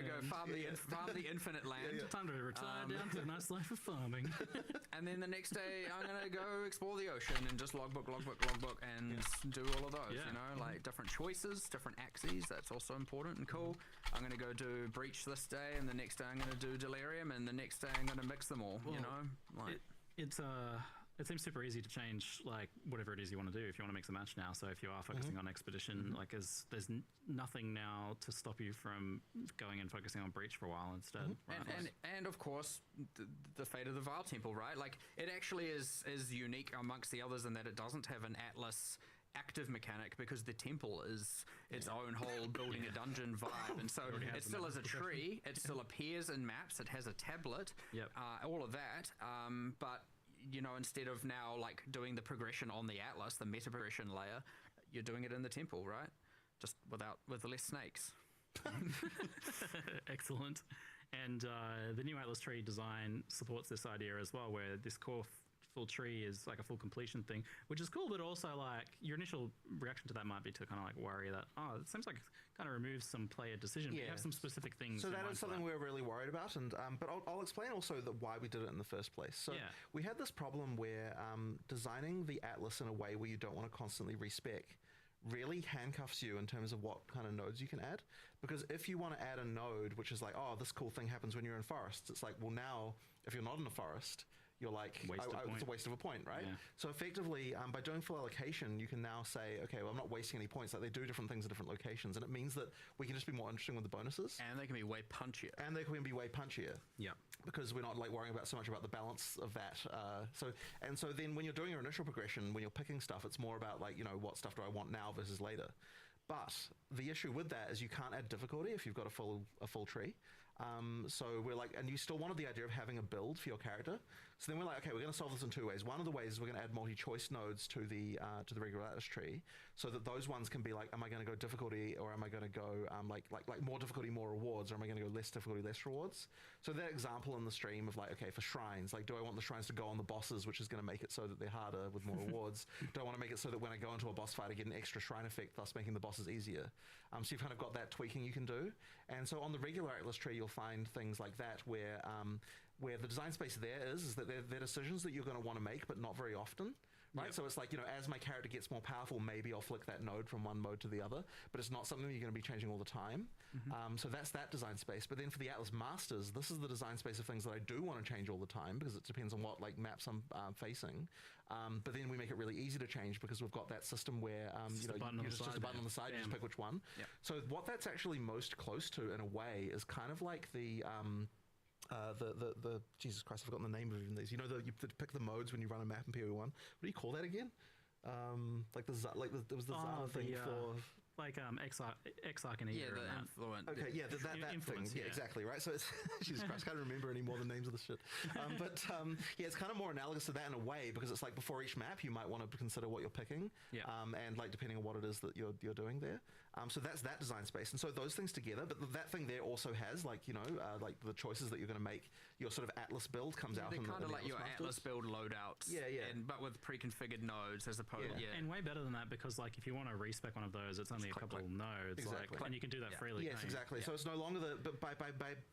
go farm the infinite land. Time to retire down to a nice life of farming. And then the next day, I'm gonna go explore the ocean and just logbook, and do all of those. You know, like different choices, different axes. That's also important and cool. I'm gonna go do breach this day, and the next day I'm gonna do delirium, and the next day I'm gonna mix them all. You know, like it seems super easy to change like whatever it is you want to do if you want to mix a match now. So if you are focusing on expedition, like there's nothing now to stop you from going and focusing on breach for a while instead. Right? And of course the fate of the Vile Temple, right? Like it actually is unique amongst the others in that it doesn't have an Atlas active mechanic, because the temple is its own whole building a dungeon vibe, and so it still is a tree. It still appears in maps. It has a tablet. All of that. But you know, instead of now like doing the progression on the Atlas, the meta progression layer, you're doing it in the temple, right? Just with less snakes. Excellent. And the new Atlas tree design supports this idea as well, where this core full tree is like a full completion thing, which is cool, but also like your initial reaction to that might be to kind of like worry that, oh, it seems like it kind of removes some player decision. You have some specific things. So that is something we're really worried about, and but I'll explain also why we did it in the first place. So we had this problem where designing the Atlas in a way where you don't want to constantly respec really handcuffs you in terms of what kind of nodes you can add. Because if you want to add a node which is like, oh, this cool thing happens when you're in forests, it's like, well, now if you're not in a forest, you're like, it's a waste of a point, right? So effectively, by doing full allocation, you can now say, okay, well, I'm not wasting any points. Like they do different things at different locations, and it means that we can just be more interesting with the bonuses. And they can be way punchier. Yeah. Because we're not like worrying about so much about the balance of that. So then when you're doing your initial progression, when you're picking stuff, it's more about like, you know, what stuff do I want now versus later. But the issue with that is you can't add difficulty if you've got a full tree. So we're like, and you still wanted the idea of having a build for your character. So then we're like, okay, we're going to solve this in two ways. One of the ways is we're going to add multi-choice nodes to the regular Atlas tree, so that those ones can be like, am I going to go difficulty, or am I going to go like more difficulty, more rewards, or am I going to go less difficulty, less rewards? So that example in the stream of like, okay, for shrines, like, do I want the shrines to go on the bosses, which is going to make it so that they're harder with more rewards? Do I want to make it so that when I go into a boss fight, I get an extra shrine effect, thus making the bosses easier? So you've kind of got that tweaking you can do. And so on the regular Atlas tree, you'll find things like that where the design space there is that they're decisions that you're going to want to make, but not very often. Right, so it's like, you know, as my character gets more powerful, maybe I'll flick that node from one mode to the other, but it's not something that you're going to be changing all the time. So that's that design space. But then for the Atlas Masters, this is the design space of things that I do want to change all the time, because it depends on what like maps I'm facing. But then we make it really easy to change because we've got that system where you know, just a button on the side, you just pick which one. So what that's actually most close to in a way is kind of like the Jesus Christ, I've forgotten the name of even these. You know, you pick the modes when you run a map in PoE 1. What do you call that again? There was the Zara thing for like Exarch and Eater. The influence. Okay, yeah, that thing. Yeah, exactly, right? So it's, Jesus Christ, I can't remember any more of the names of the shit. Yeah, it's kind of more analogous to that in a way, because it's like before each map, you might want to consider what you're picking, and like depending on what it is that you're doing there. So that's that design space, and so those things together. But that thing there also has like, you know, like the choices that you're going to make. Your sort of Atlas build comes out. They're kind of like your Masters. Atlas build loadouts. But with pre-configured nodes as opposed. And way better than that, because like if you want to respec one of those, it's only a couple of nodes, exactly. and you can do that freely. Yes, exactly. So it's no longer but by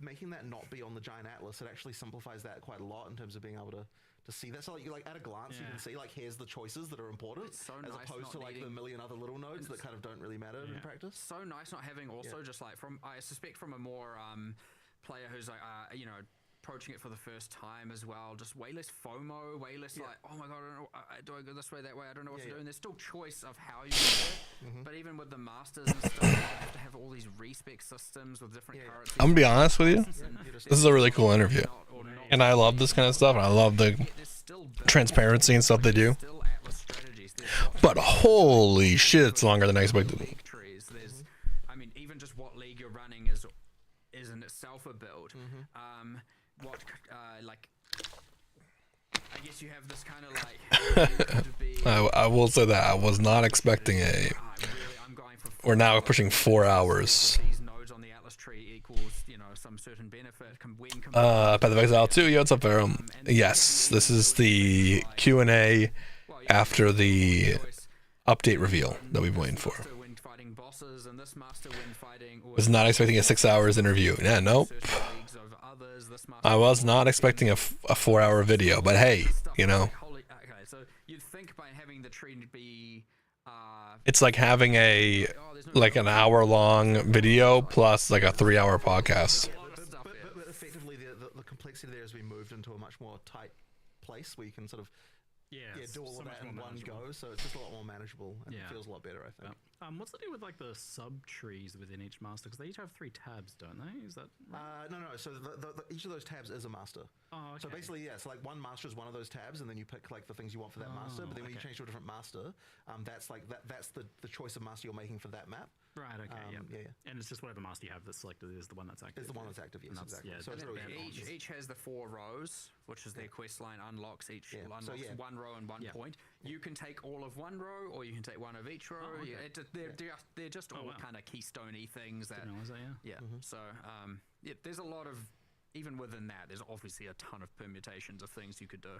making that not be on the giant Atlas, it actually simplifies that quite a lot in terms of being able to see that. So like at a glance, you can see like, here's the choices that are important, so as nice opposed to like the million other little nodes that kind of don't really matter in practice. So nice not having also just like I suspect from a more player who's like you know, approaching it for the first time as well, just way less FOMO, way less like, oh my god, I don't know, do I go this way, that way, I don't know what to do. And there's still choice of how you do it, but even with the masters and stuff, you have to have all these respec systems with different currencies. I'm gonna be honest with you, this is a really cool interview, and I love this kind of stuff, and I love the transparency and stuff they do. But holy shit, it's longer than I expected. I mean, even just what league you're running is in itself a build. Like, I guess you have this kind of like. I will say that I was not expecting we're now pushing 4 hours. These nodes on the Atlas tree equals, you know, some certain benefit. Path of Exile 2, yeah, what's up, Pharaoh? Yes, this is the Q&A after the update reveal that we've been waiting for. Was not expecting a 6 hours interview. Yeah, nope. I was not expecting a 4 hour video, but hey, you know. Okay, so you'd think by having the tree be it's like having like an hour long video plus like a 3 hour podcast. But effectively the complexity there is we moved into a much more tight place where you can sort of do all of that in one go, so it's just a lot more manageable and it feels a lot better, I think. What's the deal with like the sub trees within each master? Because they each have 3 tabs, don't they? Is that right? No. So each of those tabs is a master. Oh, okay. So basically, so like one master is one of those tabs, and then you pick like the things you want for that master. But then when you change to a different master, that's like that's the choice of master you're making for that map. Right. Okay. And it's just whatever master you have that's selected is the one that's active. It's the one that's active. Yes, exactly. Yeah, so it's really each has the 4 rows, which is their quest line unlocks each unlocks one row and 1 point. You can take all of one row, or you can take one of each row. They're just all kind of keystone-y things that. So there's a lot of, even within that, there's obviously a ton of permutations of things you could do.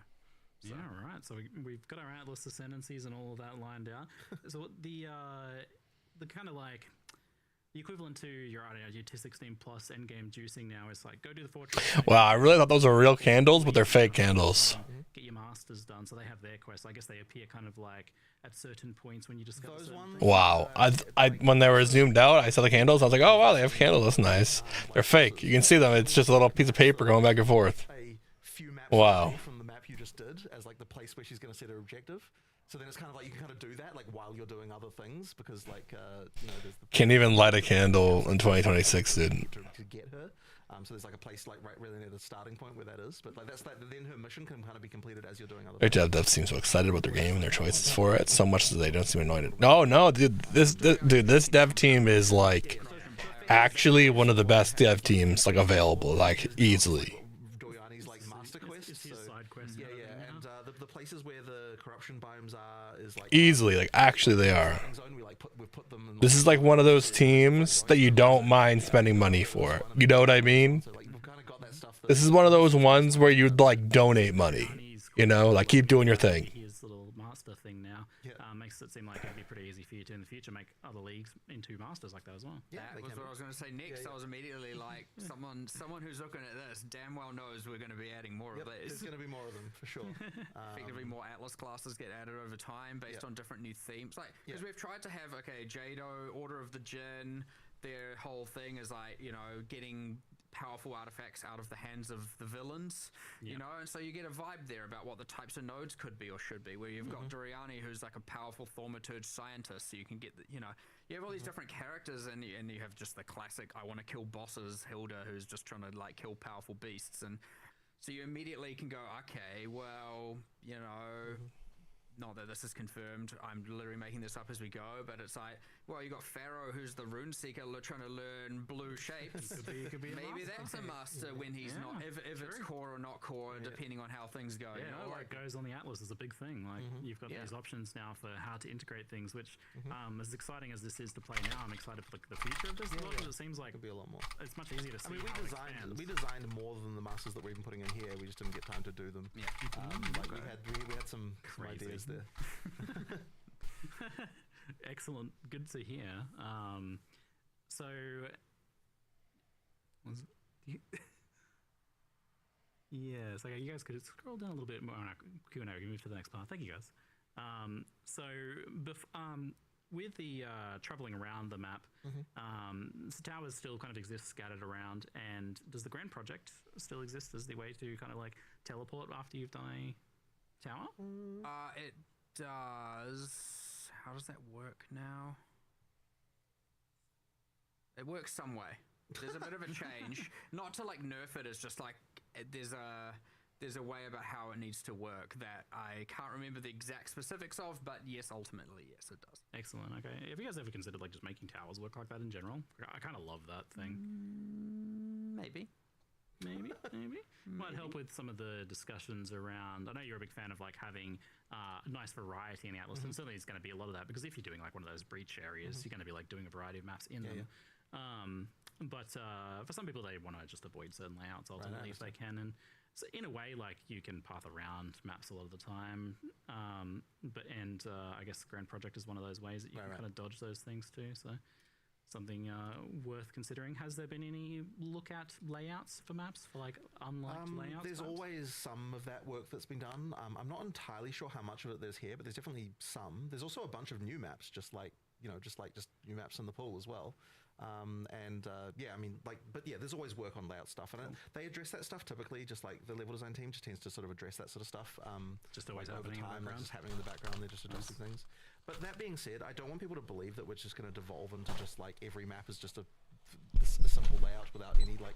So. Yeah, right. So we've got our Atlas ascendancies and all of that lined out. So the kind of like the equivalent to your T16 plus endgame juicing now is like, go do the fortress. Wow, I really thought those were real candles, but they're fake candles. Get your masters done, so they have their quests. I guess they appear kind of like at certain points when you discover those ones. Wow, I when they were zoomed out, I saw the candles. I was like, oh wow, they have candles. That's nice. They're fake. You can see them. It's just a little piece of paper going back and forth. Wow. From the map you just did as like the place where she's going to set her objective. So then it's kind of like you can kind of do that like while you're doing other things, because like you know, there's can't even light a candle in 2026, dude. To get her. So there's like a place like right really near the starting point where that is, but like then her mission can kind of be completed as you're doing other things. Dev seems so excited about their game and their choices for it, so much that they don't seem annoyed. No, dude, this dev team is like actually one of the best dev teams like available, like easily. Doyani's like master quest. It's his side quest. Yeah, and the places where the corruption biomes are is like Easily, like actually they are. zone. We've put them in, This is like one of those teams that you don't mind spending money for. You know what I mean? so like we've kind of got that stuff. This is one of those ones where you'd like donate money. You know, like keep doing your thing. His little master thing now makes it seem like it'd be pretty easy for you to in the future make other leagues into masters like that as well. That was what I was going to say next. I was immediately like, someone who's looking at this damn well knows we're going to be adding more of There's these. going to be more of them for sure. Effectively, more Atlas classes get added over time based on different new themes. Like, because we've tried to have Jado, Order of the Jinn. Their whole thing is like, you know, getting powerful artifacts out of the hands of the villains, you know, and so you get a vibe there about what the types of nodes could be or should be, where you've got Doriani, who's like a powerful thaumaturge scientist, so you can get the, you know, you have all these different characters, and you have just the classic I want to kill bosses Hilda, who's just trying to like kill powerful beasts, and so you immediately can go, okay, well, you know, not that this is confirmed, I'm literally making this up as we go, but it's like, well, you got Pharaoh, who's the rune seeker, trying to learn blue shapes. Could be a Maybe master. that's a master when he's not, if it's core or not core, depending on how things go. Yeah, you know, like goes on the Atlas is a big thing. Like you've got these options now for how to integrate things, which as exciting as this is to play now, I'm excited for the future of this a lot, because it seems like Could be a lot more. it's much easier to see. I mean, how it expands. we designed more than the masters that we're even putting in here. We just didn't get time to do them. Yeah. Like we had some ideas there. Excellent, good to hear. So, yeah, so you guys could scroll down a little bit more on our Q&A. We can move to the next part. Thank you, guys. So, with the traveling around the map, so towers still kind of exist scattered around. And does the Grand Project still exist as the way to kind of like teleport after you've done a tower? It does. How does that work now? It works some way. There's a bit of a change. Not to like nerf it, it's just like there's a way about how it needs to work that I can't remember the exact specifics of, but yes, ultimately, yes, it does. Excellent. Okay. Have you guys ever considered like just making towers work like that in general? I kind of love that thing. Maybe. Might help with some of the discussions around. I know you're a big fan of like having nice variety in the Atlas, and certainly it's going to be a lot of that, because if you're doing like one of those breach areas, you're going to be like doing a variety of maps in them. But for some people, they want to just avoid certain layouts ultimately if they can. And so in a way, like you can path around maps a lot of the time. I guess Grand Project is one of those ways that you can kind of dodge those things too. So something worth considering. Has there been any look at layouts for maps for like unliked layouts? There's perhaps? always some of that work that's been done. I'm not entirely sure how much of it there's here, but there's definitely some. There's also a bunch of new maps, just new maps in the pool as well. There's always work on layout stuff, and they address that stuff typically. Just like the level design team just tends to sort of address that sort of stuff. Just always over happening in the time, background. just happening in the background. They're just addressing things. But that being said, I don't want people to believe that we're just going to devolve into just like every map is just a simple layout without any like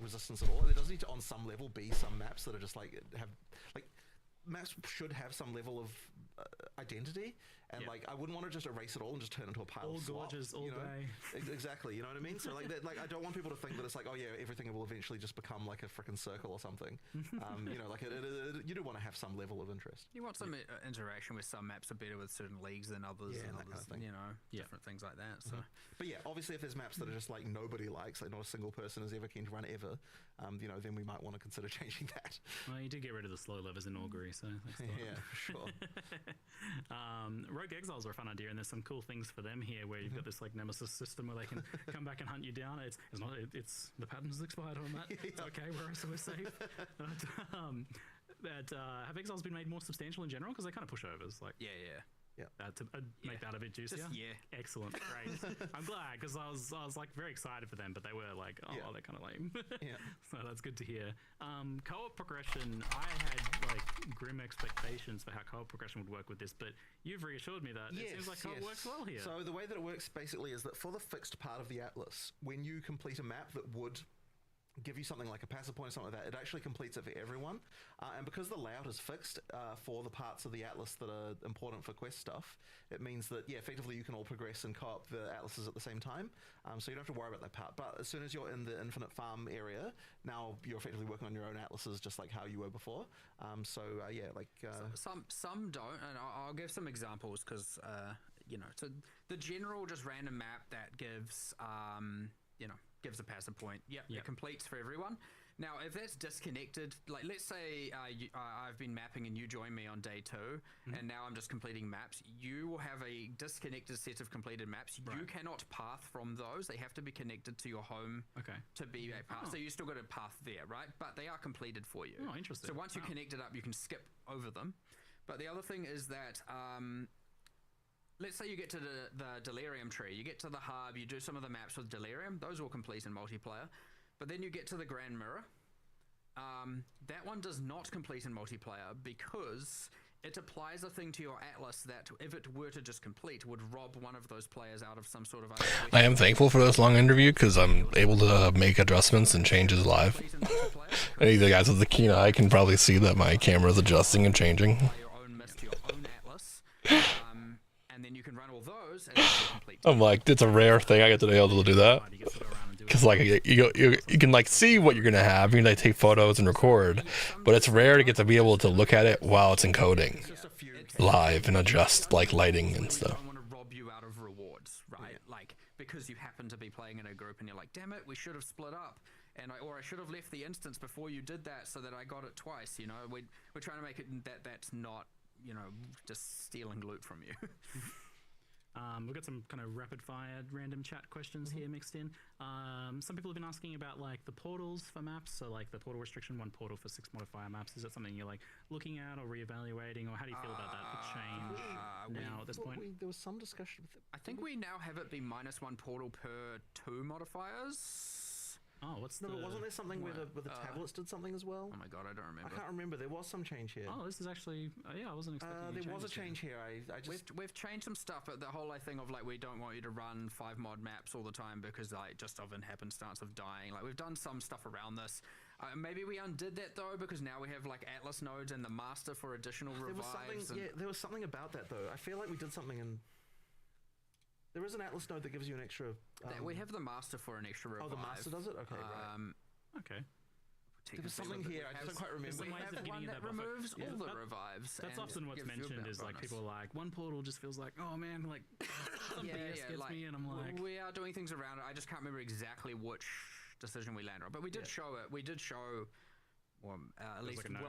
resistance at all. There does need to, on some level, be some maps that are just like have like maps should have some level of identity, and like I wouldn't want to just erase it all and just turn it into a pile all of slop, gorgeous all day. Exactly, you know what I mean? So like I don't want people to think that it's like, oh yeah, everything will eventually just become like a freaking circle or something. You do want to have some level of interest. You want some interaction with some maps are better with certain leagues than others, and that others, kind of thing. you know, different things like that. So, but yeah, obviously if there's maps that are just like nobody likes, like not a single person is ever keen to run ever, then we might want to consider changing that. Well, you did get rid of the slow levers in Augury, so that's yeah, for sure. Rogue Exiles are a fun idea, and there's some cool things for them here where you've got this like nemesis system where they can come back and hunt you down. It's the patent has expired on that. It's okay, we're safe. Have Exiles been made more substantial in general, because they kind of push overs? Like to make that a bit juicier. Excellent, great. I'm glad, because I was like very excited for them, but they were like, they're kind of lame. So that's good to hear. Co-op progression, I had like grim expectations for how co-op progression would work with this, but you've reassured me that it seems like co-op works well here. So the way that it works basically is that for the fixed part of the Atlas, when you complete a map that would give you something like a passive point or something like that, it actually completes it for everyone. And because the layout is fixed for the parts of the atlas that are important for quest stuff, it means that, yeah, effectively you can all progress and co-op the atlases at the same time. So you don't have to worry about that part. But as soon as you're in the infinite farm area, now you're effectively working on your own atlases just like how you were before. Yeah, like... Some don't, and I'll give some examples because, you know, so the general just random map that gives, you know, gives a passive point. Yep. It completes for everyone. Now, if that's disconnected, like let's say I've been mapping and you join me on day 2, and now I'm just completing maps, you will have a disconnected set of completed maps. Right. You cannot path from those. They have to be connected to your home to be a path. So you still got a path there, right? But they are completed for you. Oh, interesting. So once you connect it up, you can skip over them. But the other thing is that... let's say you get to the Delirium tree, you get to the hub, you do some of the maps with Delirium, those will complete in multiplayer. But then you get to the Grand Mirror. That one does not complete in multiplayer because it applies a thing to your atlas that, if it were to just complete, would rob one of those players out of some sort of... I am thankful for this long interview because I'm able to make adjustments and changes live. Any of the guys with the keen eye can probably see that my camera is adjusting and changing. And then you can run all those and complete. I'm like, it's a rare thing I get to be able to do that. Because like you can like see what you're gonna have, you can like take photos and record, but it's rare to get to be able to look at it while it's encoding live and adjust like lighting and stuff. I don't want to rob you out of rewards, right? Like because you happen to be playing in a group and you're like, damn it, we should have split up, and I should have left the instance before you did that so that I got it twice. You know, we're trying to make it that's not, you know, just stealing loot from you. We've got some kind of rapid-fire random chat questions here mixed in. Some people have been asking about like the portals for maps, so like the portal restriction, 1 portal for 6 modifier maps. Is that something you're like looking at or reevaluating, or how do you feel about that? The change now at this point? There was some discussion with it. I think we now have it be -1 portal per 2 modifiers. Oh, what's no, but wasn't there something where the tablets did something as well? Oh my god, I don't remember. I can't remember. There was some change here. Oh, this is actually... yeah, I wasn't expecting there was a change here. I just... We've changed some stuff, but the whole thing of like we don't want you to run 5 mod maps all the time because like just of an happenstance of dying. Like we've done some stuff around this. Maybe we undid that though because now we have like Atlas nodes and the master for additional revives. There was something about that though. I feel like we did something in... There is an Atlas node that gives you an extra... we have the master for an extra revive. Oh, the master does it? Okay, right. Okay. There was something here, I just don't quite remember. We have one that removes all the revives. That's often what's mentioned is like people are like, 1 portal just feels like, oh man, like some BS gets me, and I'm like... We are doing things around it. I just can't remember exactly which decision we landed on. But we did show it. We did show... Well, at least, like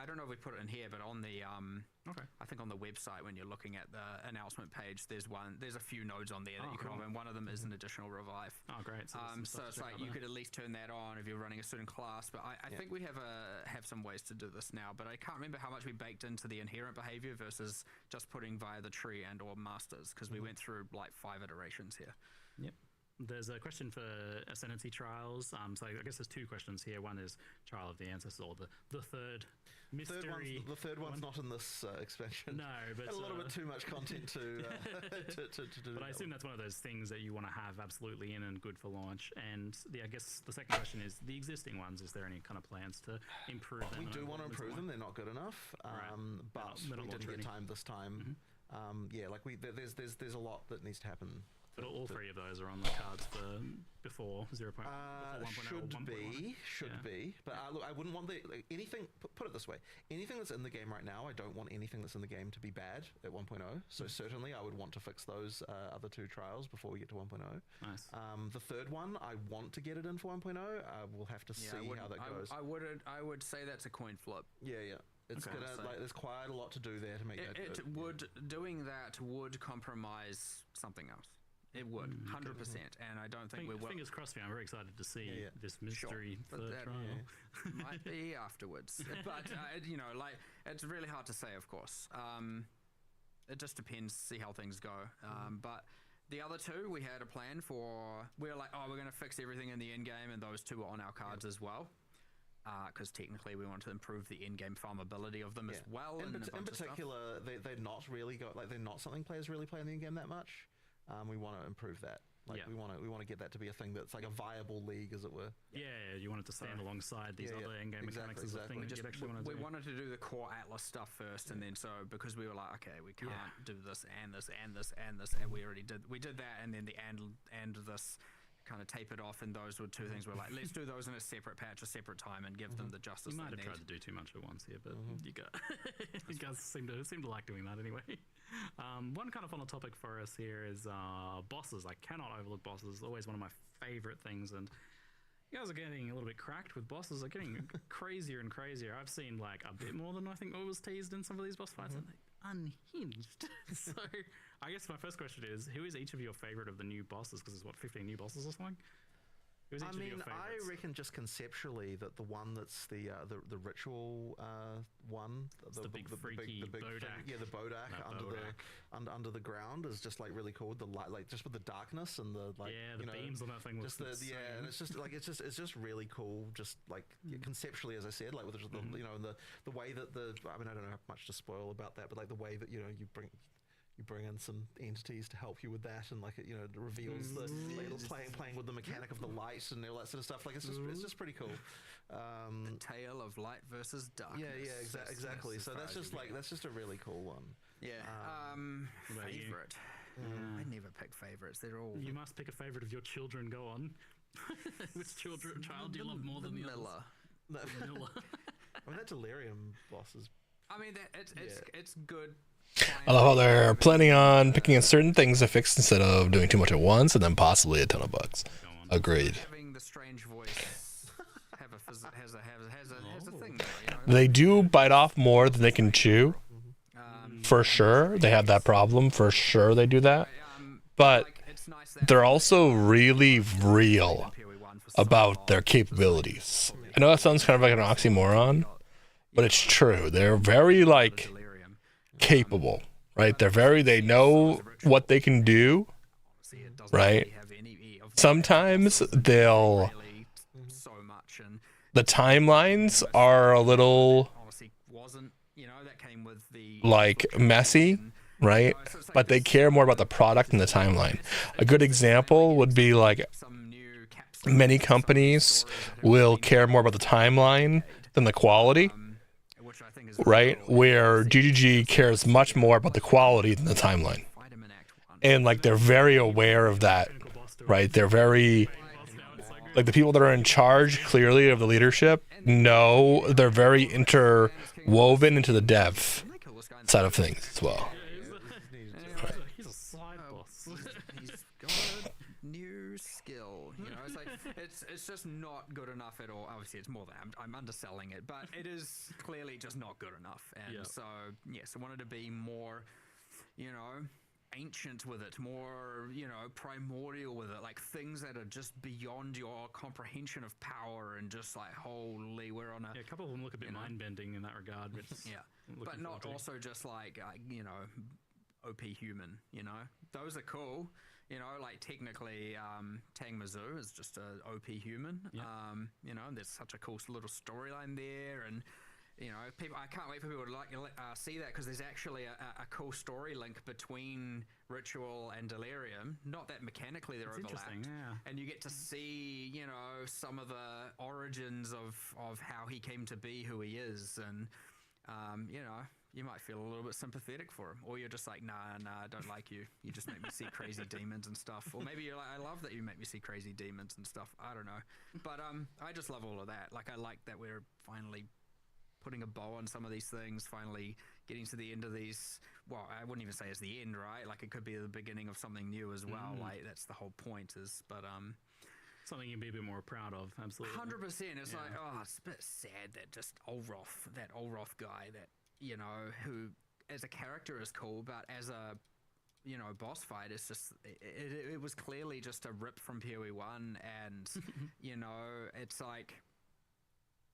I don't know if we put it in here, but on the I think on the website when you're looking at the announcement page, there's a few nodes on there that you can and one of them is an additional revive. Oh, great! So it's like you could at least turn that on if you're running a certain class. But I think we have some ways to do this now, but I can't remember how much we baked into the inherent behavior versus just putting via the tree and or masters because we went through like 5 iterations here. Yep. There's a question for Ascendancy trials. So I guess there's 2 questions here. One is Trial of the Ancestors, or the third mystery. The third one's not in this expansion. No, but a little bit too much content to do. But I assume that's one of those things that you want to have absolutely in and good for launch. And I guess the second question is the existing ones. Is there any kind of plans to improve them? We do want to improve them. They're not good enough. But we didn't get time this time. There's a lot that needs to happen. But all 3 of those are on the cards for before 0.1. Should be. But look, I wouldn't want anything. Put it this way: anything that's in the game right now, I don't want anything that's in the game to be bad at 1.0. So certainly, I would want to fix those other 2 trials before we get to 1.0. Nice. The third one, I want to get it in for 1.0. We'll have to see how that goes. I would say that's a coin flip. Yeah. It's gonna there's quite a lot to do there to make that. Doing that would compromise something else. It would, 100%, and I don't think we will. Fingers crossed for you. I'm very excited to see this mystery third trial. Might be afterwards, but you know, like it's really hard to say. Of course, it just depends. See how things go. But the other 2, we had a plan for. We were like, we're going to fix everything in the end game, and those 2 were on our cards as well. Because technically we want to improve the in-game farmability of them as well. In particular, they're not really they're not something players really play in the in-game that much. We want to improve that. Like we want to get that to be a thing that's like a viable league, as it were. Yeah, you want it to stand alongside these other in-game mechanics as a thing that you'd actually want to do. We wanted to do the core Atlas stuff first, and then so because we were like, okay, we can't do this and this and this and this, and we did that, and then the and this kind of tapered off, and those were two things we're like, let's do those in a separate patch, a separate time, and give them the justice. You might have tried to do too much at once here, but you guys seem to like doing that anyway. One kind of fun topic for us here is bosses. I cannot overlook bosses. Always one of my favorite things, and you guys are getting a little bit cracked with bosses. They're getting crazier and crazier. I've seen like a bit more than I think what was teased in some of these boss fights, and they're unhinged. So I guess my first question is, who is each of your favorite of the new bosses? Because there's 15 new bosses or something. I mean, I reckon just conceptually that the one that's the ritual one, the big freaky Bodak, the Bodak under the ground is just like really cool. The light, like just with the darkness and the like, the beams on that thing. Just and it's just like it's just really cool. Just like conceptually, as I said, like with the the way that I mean, I don't know how much to spoil about that, but like the way that you bring in some entities to help you with that, and like it reveals the playing with the mechanic of the light and all that sort of stuff. Like it's just pretty cool. The tale of light versus darkness. Yeah, exactly. So that's just a really cool one. Yeah. Favorite. I never pick favorites. They're all. You must pick a favorite of your children. Go on. Which child do you love more than the others? Vanilla. I mean, that Delirium boss is. I mean, it's good. I love how they're planning on picking certain things to fix instead of doing too much at once, and then possibly a ton of bugs. Agreed. Having the strange voice has a thing there, They do bite off more than they can chew. For sure, they have that problem. For sure, they do that. But they're also really real about their capabilities. I know that sounds kind of like an oxymoron, but it's true. They're very capable, right? They know what they can do, right? Sometimes the timelines are a little messy, right? But they care more about the product than the timeline. A good example would be like many companies will care more about the timeline than the quality, right? Where GGG cares much more about the quality than the timeline. And like they're very aware of that, right? They're very like the people that are in charge clearly of the leadership know they're very interwoven into the dev side of things as well. He's a side boss. He's got a new skill. It's just not good enough at all. Obviously, it's more than I'm underselling it, but it is clearly just not good enough. And so I wanted to be more, ancient with it, more, primordial with it, like things that are just beyond your comprehension of power, and just like, holy, we're on a couple of them look a bit mind-bending in that regard, which but not also just like OP human, those are cool, like technically Tang Mizzou is just a OP human, and there's such a cool little storyline there, and people, I can't wait for people to see that, because there's actually a cool story link between Ritual and Delirium. Not that mechanically they're overlapped, and you get to see, some of the origins of how he came to be who he is, and you might feel a little bit sympathetic for him, or you're just like, nah, I don't like you. You just make me see crazy demons and stuff, or maybe you're like, I love that you make me see crazy demons and stuff. I don't know, but I just love all of that. Like, I like that we're finally putting a bow on some of these things, finally getting to the end of these. Well, I wouldn't even say it's the end, right? Like, it could be the beginning of something new as well. Like, that's the whole point but something you'd be a bit more proud of. Absolutely. 100%. It's like, it's a bit sad that just that Olroth guy that, who as a character is cool, but as a, boss fight, it's just, it was clearly just a rip from PoE 1, and, it's like,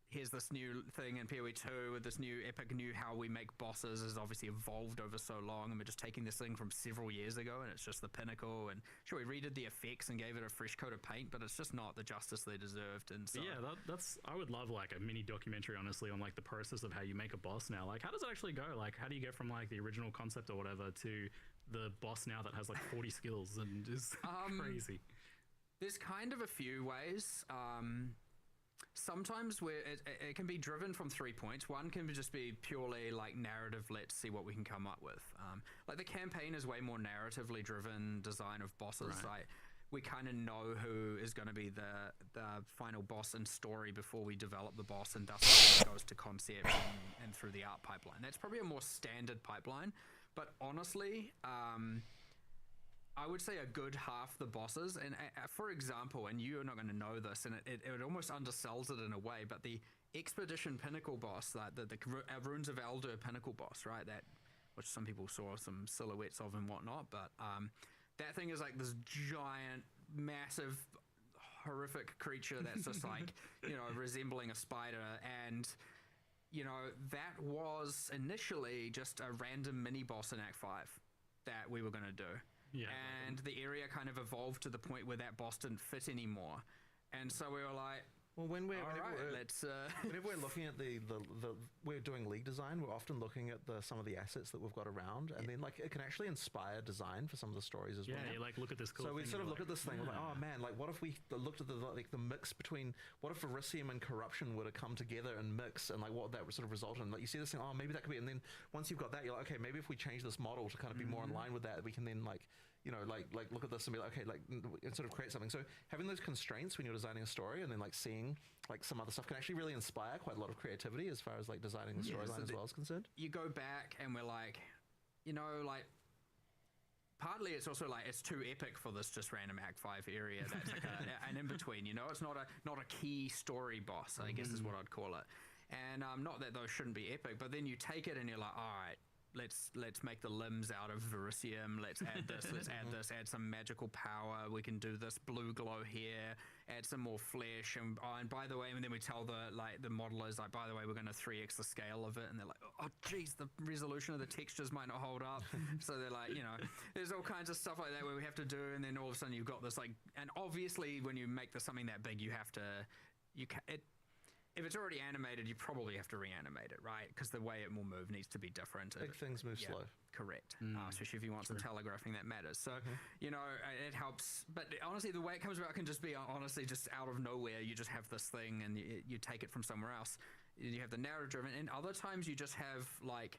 here's this new thing in PoE 2 with this new epic new how we make bosses has obviously evolved over so long, and we're just taking this thing from several years ago, and it's just the pinnacle. And sure, we redid the effects and gave it a fresh coat of paint, but it's just not the justice they deserved. And so that's I would love like a mini documentary, honestly, on like the process of how you make a boss now. Like, how does it actually go? Like, how do you get from like the original concept or whatever to the boss now that has like 40 skills and is crazy? There's kind of a few ways. Sometimes where it can be driven from 3 points. One can just be purely like narrative, let's see what we can come up with. Like the campaign is way more narratively driven design of bosses. Right. Like we kind of know who is going to be the final boss and story before we develop the boss, and thus it goes to concept and through the art pipeline. That's probably a more standard pipeline, but honestly, I would say a good half the bosses, and for example, and you're not going to know this, and it almost undersells it in a way, but the Expedition Pinnacle boss, like the Runes of Eldur Pinnacle boss, right? That, which some people saw some silhouettes of and whatnot, but that thing is like this giant, massive, horrific creature that's just like, you know, resembling a spider, and you know, that was initially just a random mini boss in Act 5 that we were going to do. Yeah, and the area kind of evolved to the point where that boss didn't fit anymore, and so we were like, well, whenever we're looking at we're doing league design, we're often looking at some of the assets that we've got around, and then like it can actually inspire design for some of the stories as well. Yeah, you like look at this cool so we thing, sort of like, look at this thing, we're like, oh man, like what if we looked at the mix between, what if Verisium and Corruption were to come together and mix, and like what that would sort of result in. Like you see this thing, oh maybe that could be, and then once you've got that, you're like, okay, maybe if we change this model to kind of be more in line with that, we can then like, you know, like look at this and be like, okay, like, and sort of create something. So having those constraints when you're designing a story, and then like seeing like some other stuff can actually really inspire quite a lot of creativity as far as like designing the storyline as well is concerned. You go back and we're like, you know, like partly it's also like it's too epic for this just random Act 5 area. That's like an in between. You know, it's not a key story boss, I guess is what I'd call it. And not that those shouldn't be epic, but then you take it and you're like, all right, let's make the limbs out of Verisium, let's add this, let's add this, add some magical power, we can do this blue glow here, add some more flesh, and by the way, and then we tell the modelers, like, by the way, we're going to 3x the scale of it, and they're like, oh geez, the resolution of the textures might not hold up. So they're like, you know, there's all kinds of stuff like that where we have to do, and then all of a sudden you've got this like, and obviously when you make something that big, you have to, if it's already animated, you probably have to reanimate it, right? Because the way it will move needs to be different. Big things move slow. Correct. Especially if you want some telegraphing that matters. So, you know, it helps. But honestly, the way it comes about can just be, honestly, just out of nowhere. You just have this thing and you take it from somewhere else. You have the narrative driven. And other times you just have, like,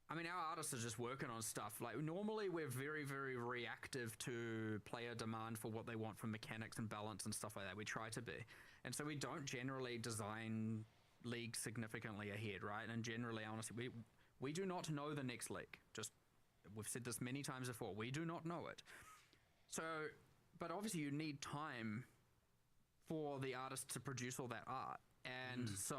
I mean, our artists are just working on stuff. Like, normally we're very, very reactive to player demand for what they want from mechanics and balance and stuff like that. We try to be. And so we don't generally design leagues significantly ahead, right? And generally, honestly, we do not know the next league. Just, we've said this many times before, we do not know it. So, but obviously you need time for the artist to produce all that art. And so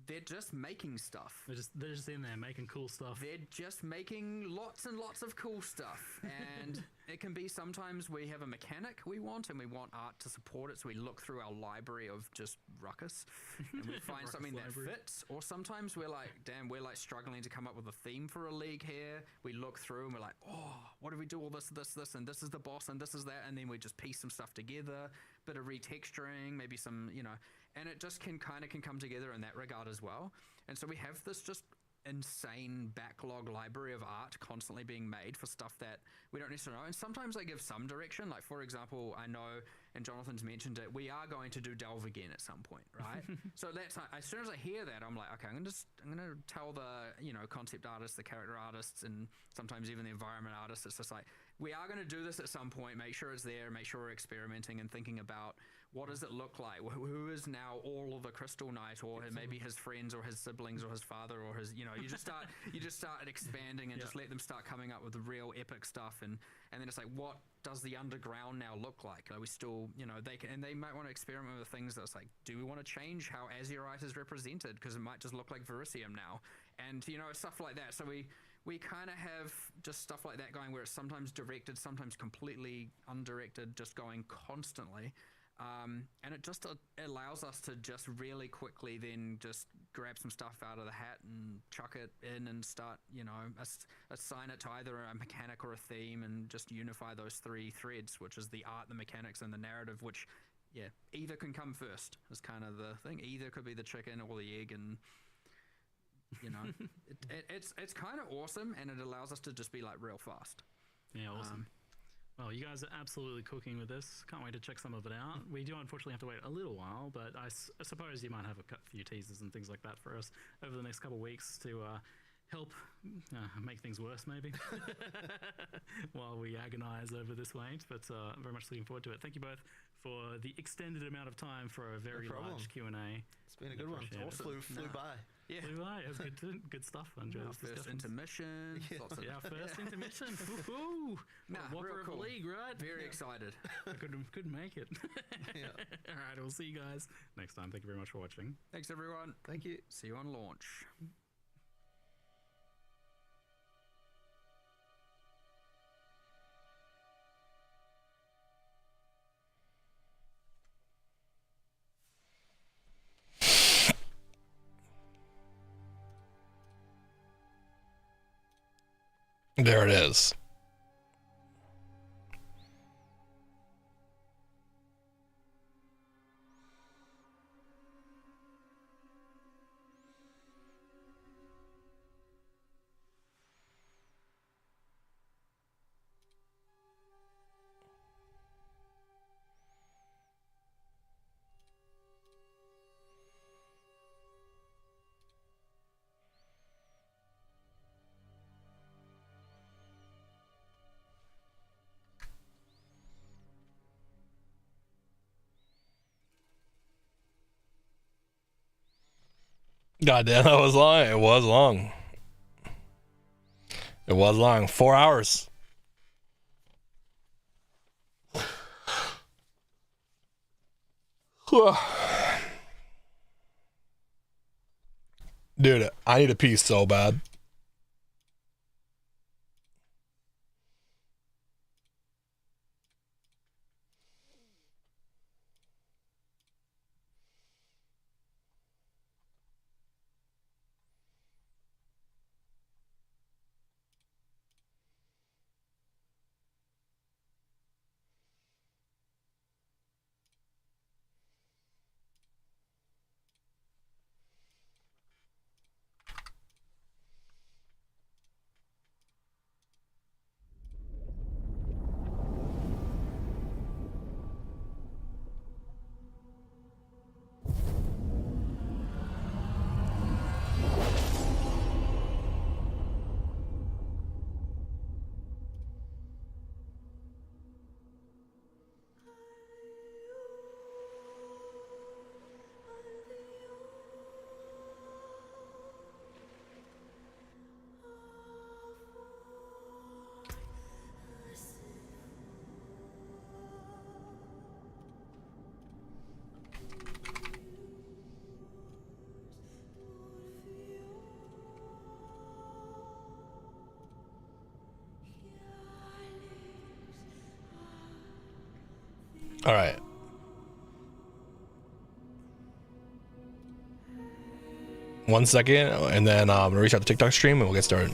they're just making stuff. They're just in there making cool stuff. They're just making lots and lots of cool stuff. And it can be sometimes we have a mechanic we want and we want art to support it. So we look through our library of just ruckus and we find something that fits. Or sometimes we're like, damn, we're like struggling to come up with a theme for a league here. We look through and we're like, oh, what do we do all this, and this is the boss and this is that. And then we just piece some stuff together, bit of retexturing, maybe some, you know, and it just can come together in that regard as well. And so we have this just insane backlog library of art constantly being made for stuff that we don't necessarily know. And sometimes they give some direction. Like, for example, I know, and Jonathan's mentioned it, we are going to do Delve again at some point, right? So that's, as soon as I hear that, I'm like, okay, I'm going to tell the, you know, concept artists, the character artists, and sometimes even the environment artists, it's just like, we are going to do this at some point, make sure it's there, make sure we're experimenting and thinking about what does it look like? Who is now all of the Crystal Knight, or maybe his friends or his siblings or his father or his, you know, you just start expanding and just let them start coming up with the real epic stuff. And then it's like, what does the underground now look like? Are we still, you know, they might want to experiment with things that's like, do we want to change how Azurite is represented? Because it might just look like Verisium now. And, you know, stuff like that. So we kind of have just stuff like that going where it's sometimes directed, sometimes completely undirected, just going constantly. And it just allows us to just really quickly then just grab some stuff out of the hat and chuck it in and start, you know, assign it to either a mechanic or a theme and just unify those three threads, which is the art, the mechanics, and the narrative, which, yeah, either can come first is kind of the thing. Either could be the chicken or the egg, and You know, it's kind of awesome, and it allows us to just be like real fast. Yeah, awesome. Well, you guys are absolutely cooking with this. Can't wait to check some of it out. We do unfortunately have to wait a little while, but I suppose you might have a few teasers and things like that for us over the next couple of weeks to help make things worse, maybe, while we agonize over this wait. But very much looking forward to it. Thank you both for the extended amount of time for a very large Q&A. It's been a good one. Awesome. Flew by. Yeah, it was good stuff. I enjoyed this first intermission. Yeah, first intermission. Woohoo! Whopper of a league, right? Very excited. I couldn't make it. Yeah. All right, we'll see you guys next time. Thank you very much for watching. Thanks, everyone. Thank you. See you on launch. There it is. God damn, that was long. It was long. It was long. 4 hours. Dude, I need a pee so bad. All right. One second, and then I'm gonna reach out the TikTok stream and we'll get started.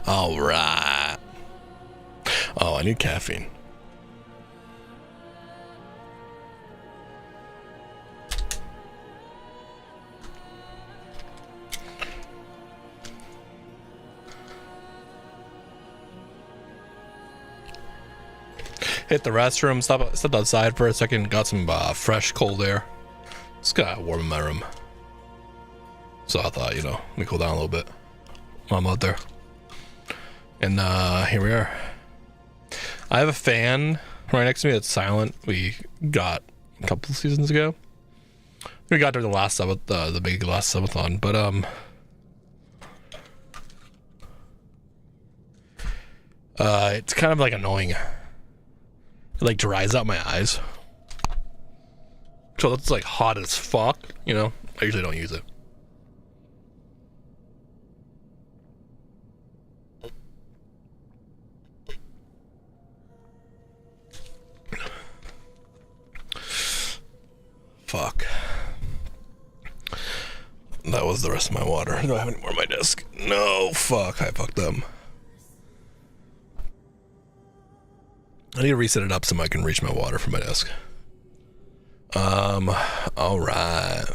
All right. Oh, I need caffeine. Hit the restroom, stepped outside for a second, got some fresh cold air. It's got warm in my room. So I thought, let me cool down a little bit while I'm out there. And here we are. I have a fan right next to me that's silent. We got a couple of seasons ago. We got during the last summit, the big last summitathon, but it's kind of like annoying. It like dries out my eyes. So that's like hot as fuck, I usually don't use it. Fuck. That was the rest of my water. Do I have any more on my desk? No, fuck. I fucked them. I need to reset it up so I can reach my water from my desk. All right.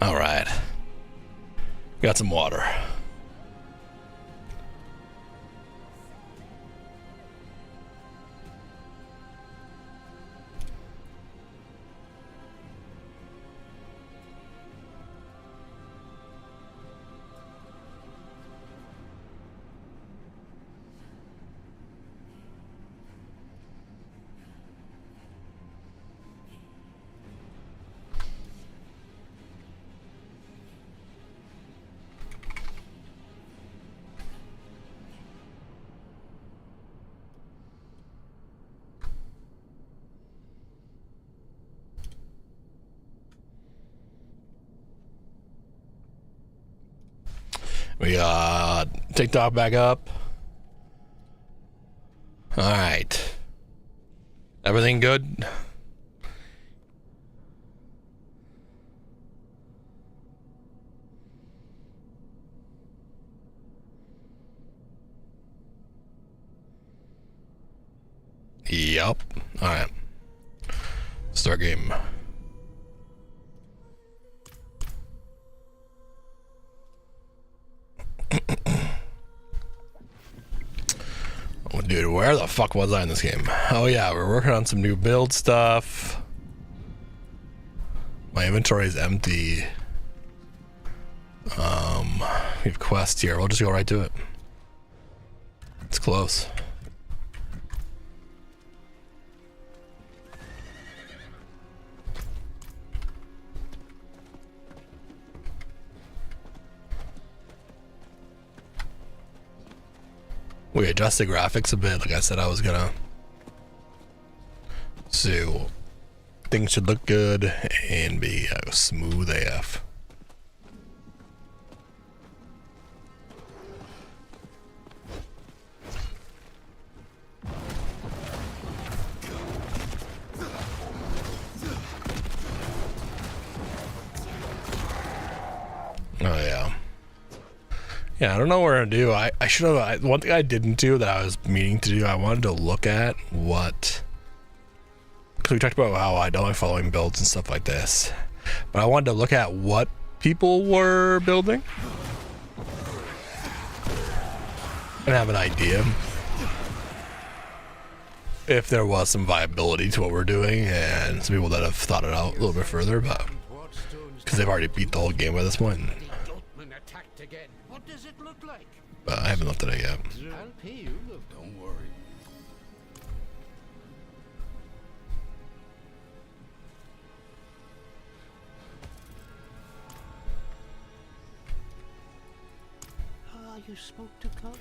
All right. Got some water. We got TikTok back up. All right. Everything good? Yup. All right. Start game. Oh, dude, where the fuck was I in this game? Oh yeah, we're working on some new build stuff. My inventory is empty. We have quests here. We'll just go right to it. It's close. We adjusted graphics a bit, like I said I was gonna. So things should look good and be smooth AF. Oh yeah. Yeah, I don't know what to do. I should have. One thing I didn't do that I was meaning to do, I wanted to look at what. Because we talked about how I don't like following builds and stuff like this. But I wanted to look at what people were building. And have an idea. If there was some viability to what we're doing. And some people that have thought it out a little bit further. But because they've already beat the whole game by this point. But I haven't looked at it yet. I'll pay you. Don't worry. Ah, you spoke to Cloud.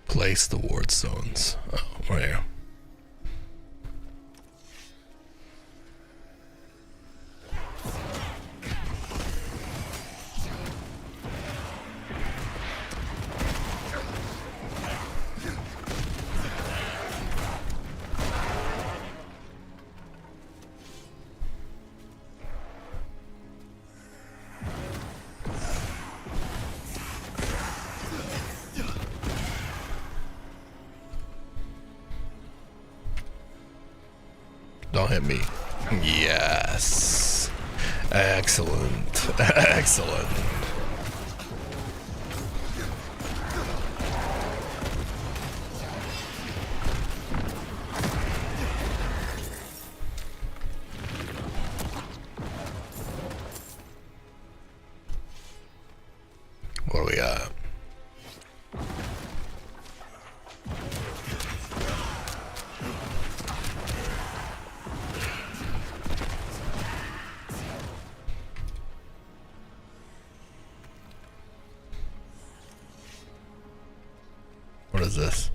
Place the ward zones. Oh, right here. Don't hit me. Yes. Excellent. Excellent. What do we got? What is this?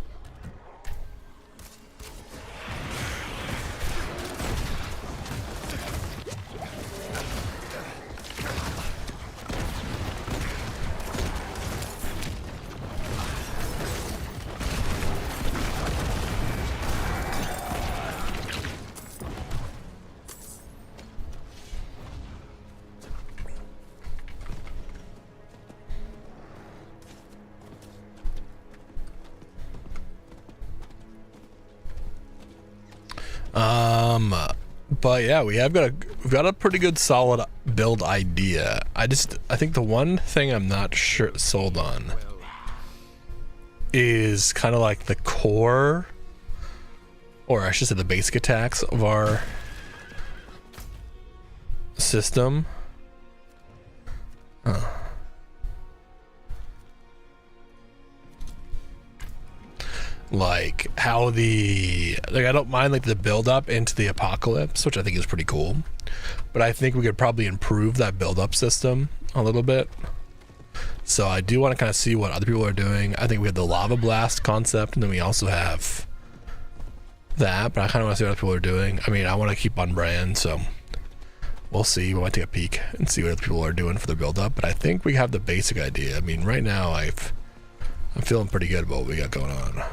But yeah, we've got a pretty good solid build idea. I think the one thing I'm not sure sold on is kind of like the core, or I should say the basic attacks of our system. Like how I don't mind like the build up into the apocalypse, which I think is pretty cool, but I think we could probably improve that build up system a little bit So I do want to kind of see what other people are doing. I think we have the lava blast concept, and then we also have that, but I kind of want to see what other people are doing. I mean, I want to keep on brand, so we'll see. We might take a peek and see what other people are doing for their build up, but I think we have the basic idea. I mean, right now I'm feeling pretty good about what we got going on.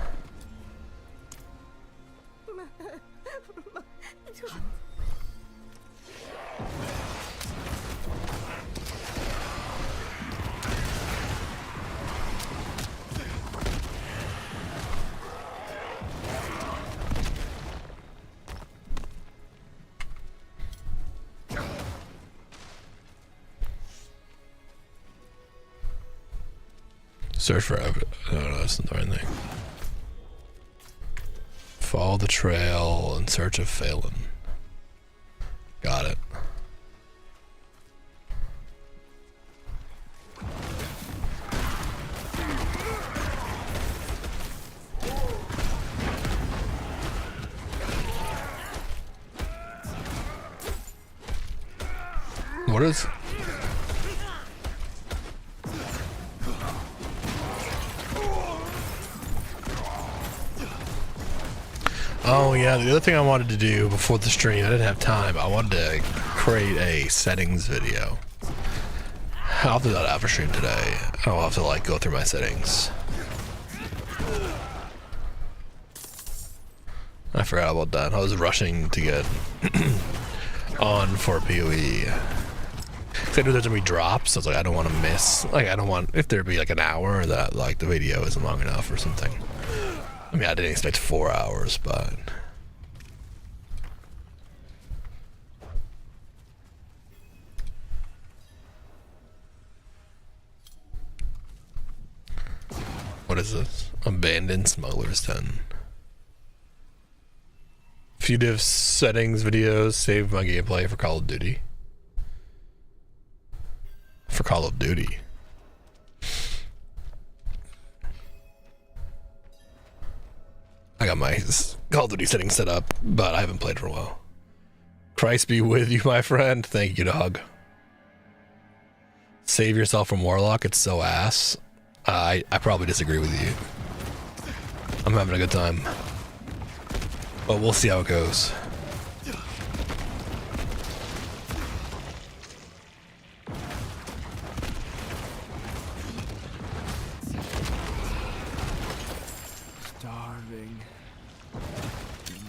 Search for evidence. No, that's not the right thing. Follow the trail in search of Phelan. Got it. What is... Oh yeah, the other thing I wanted to do before the stream, I didn't have time. I wanted to create a settings video. I'll do that after stream today. I'll have to like go through my settings. I forgot about that. I was rushing to get on for PoE. I knew there's gonna be drops, so I was like, I don't want to miss. Like, I don't want if there'd be like an hour that like the video isn't long enough or something. I mean, I didn't expect 4 hours, but what is this? Abandoned Smuggler's Den. Few div settings videos save my gameplay for Call of Duty. For Call of Duty. I got my Call of Duty settings set up, but I haven't played for a while. Christ be with you, my friend. Thank you, dog. Save yourself from Warlock. It's so ass. I probably disagree with you. I'm having a good time. But we'll see how it goes. Starving. No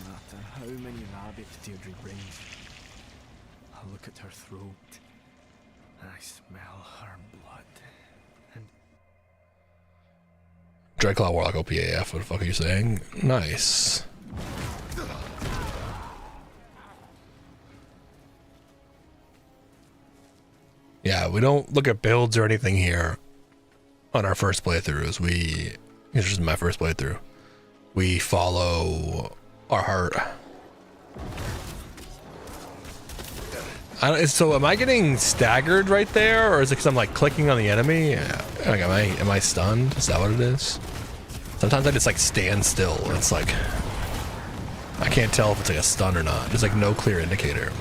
matter how many rabbits Deirdre brings, I look at her throat. I smell her blood. And Dreadclaw Warlock OPAF, what the fuck are you saying? Nice. Yeah, we don't look at builds or anything here on our first playthroughs. It's just my first playthrough. We follow our heart. So am I getting staggered right there, or is it because I'm like clicking on the enemy? Like, am I stunned? Is that what it is? Sometimes I just like stand still. It's like I can't tell if it's like a stun or not. There's like no clear indicator.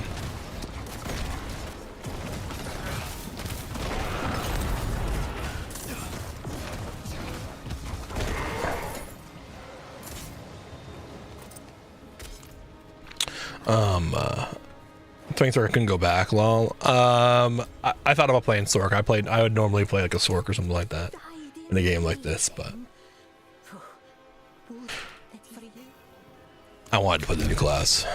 Twink Sork can go back, lol. I thought about playing Sork. I would normally play like a Sork or something like that in a game like this, but I wanted to play the new class.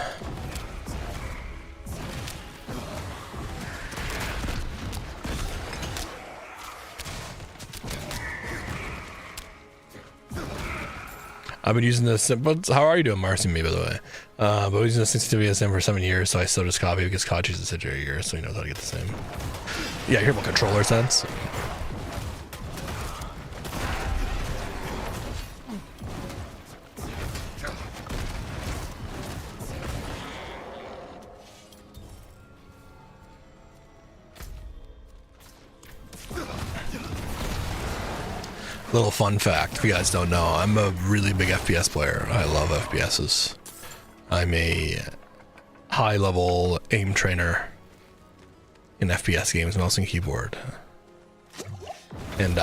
I've been using this, but how are you doing, Marcy? Me, by the way. But I was using the sensitivity SM for 7 years, so I still just copy because COD uses it every year, so he knows how to get the same. Yeah, you hear about controller sense? Little fun fact, if you guys don't know, I'm a really big FPS player. I love FPSs. I'm a high-level aim trainer in FPS games, mouse and keyboard. And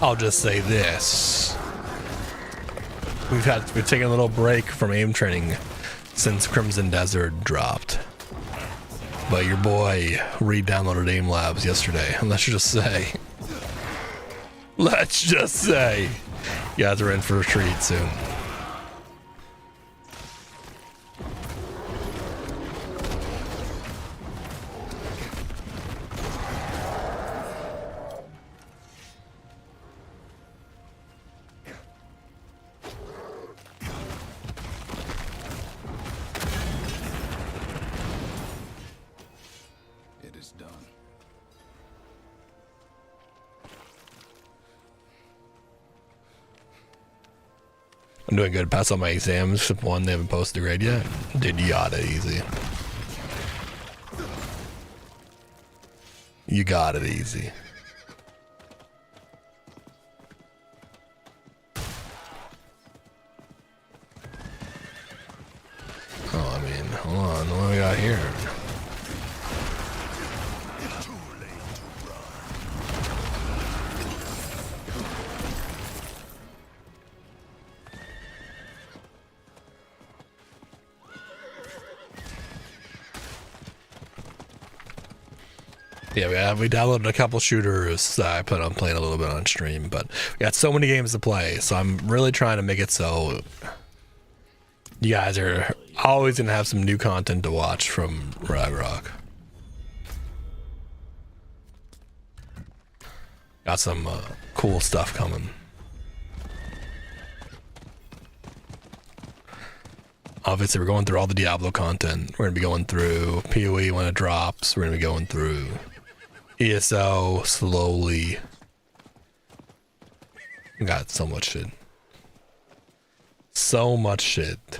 I'll just say this. We've taken a little break from aim training since Crimson Desert dropped. But your boy re-downloaded Aim Labs yesterday, and let's just say you guys are in for a treat soon. I'm doing good. Pass all my exams. One, they haven't posted the grade yet. Dude, you got it easy. You got it easy. Oh, I mean, hold on. What do we got here? Yeah, we downloaded a couple shooters that I put on playing a little bit on stream, but we got so many games to play, so I'm really trying to make it so you guys are always going to have some new content to watch from RÆGROK. Got some cool stuff coming. Obviously, we're going through all the Diablo content. We're going to be going through PoE when it drops. We're going to be going through ESO slowly. We got so much shit. So much shit.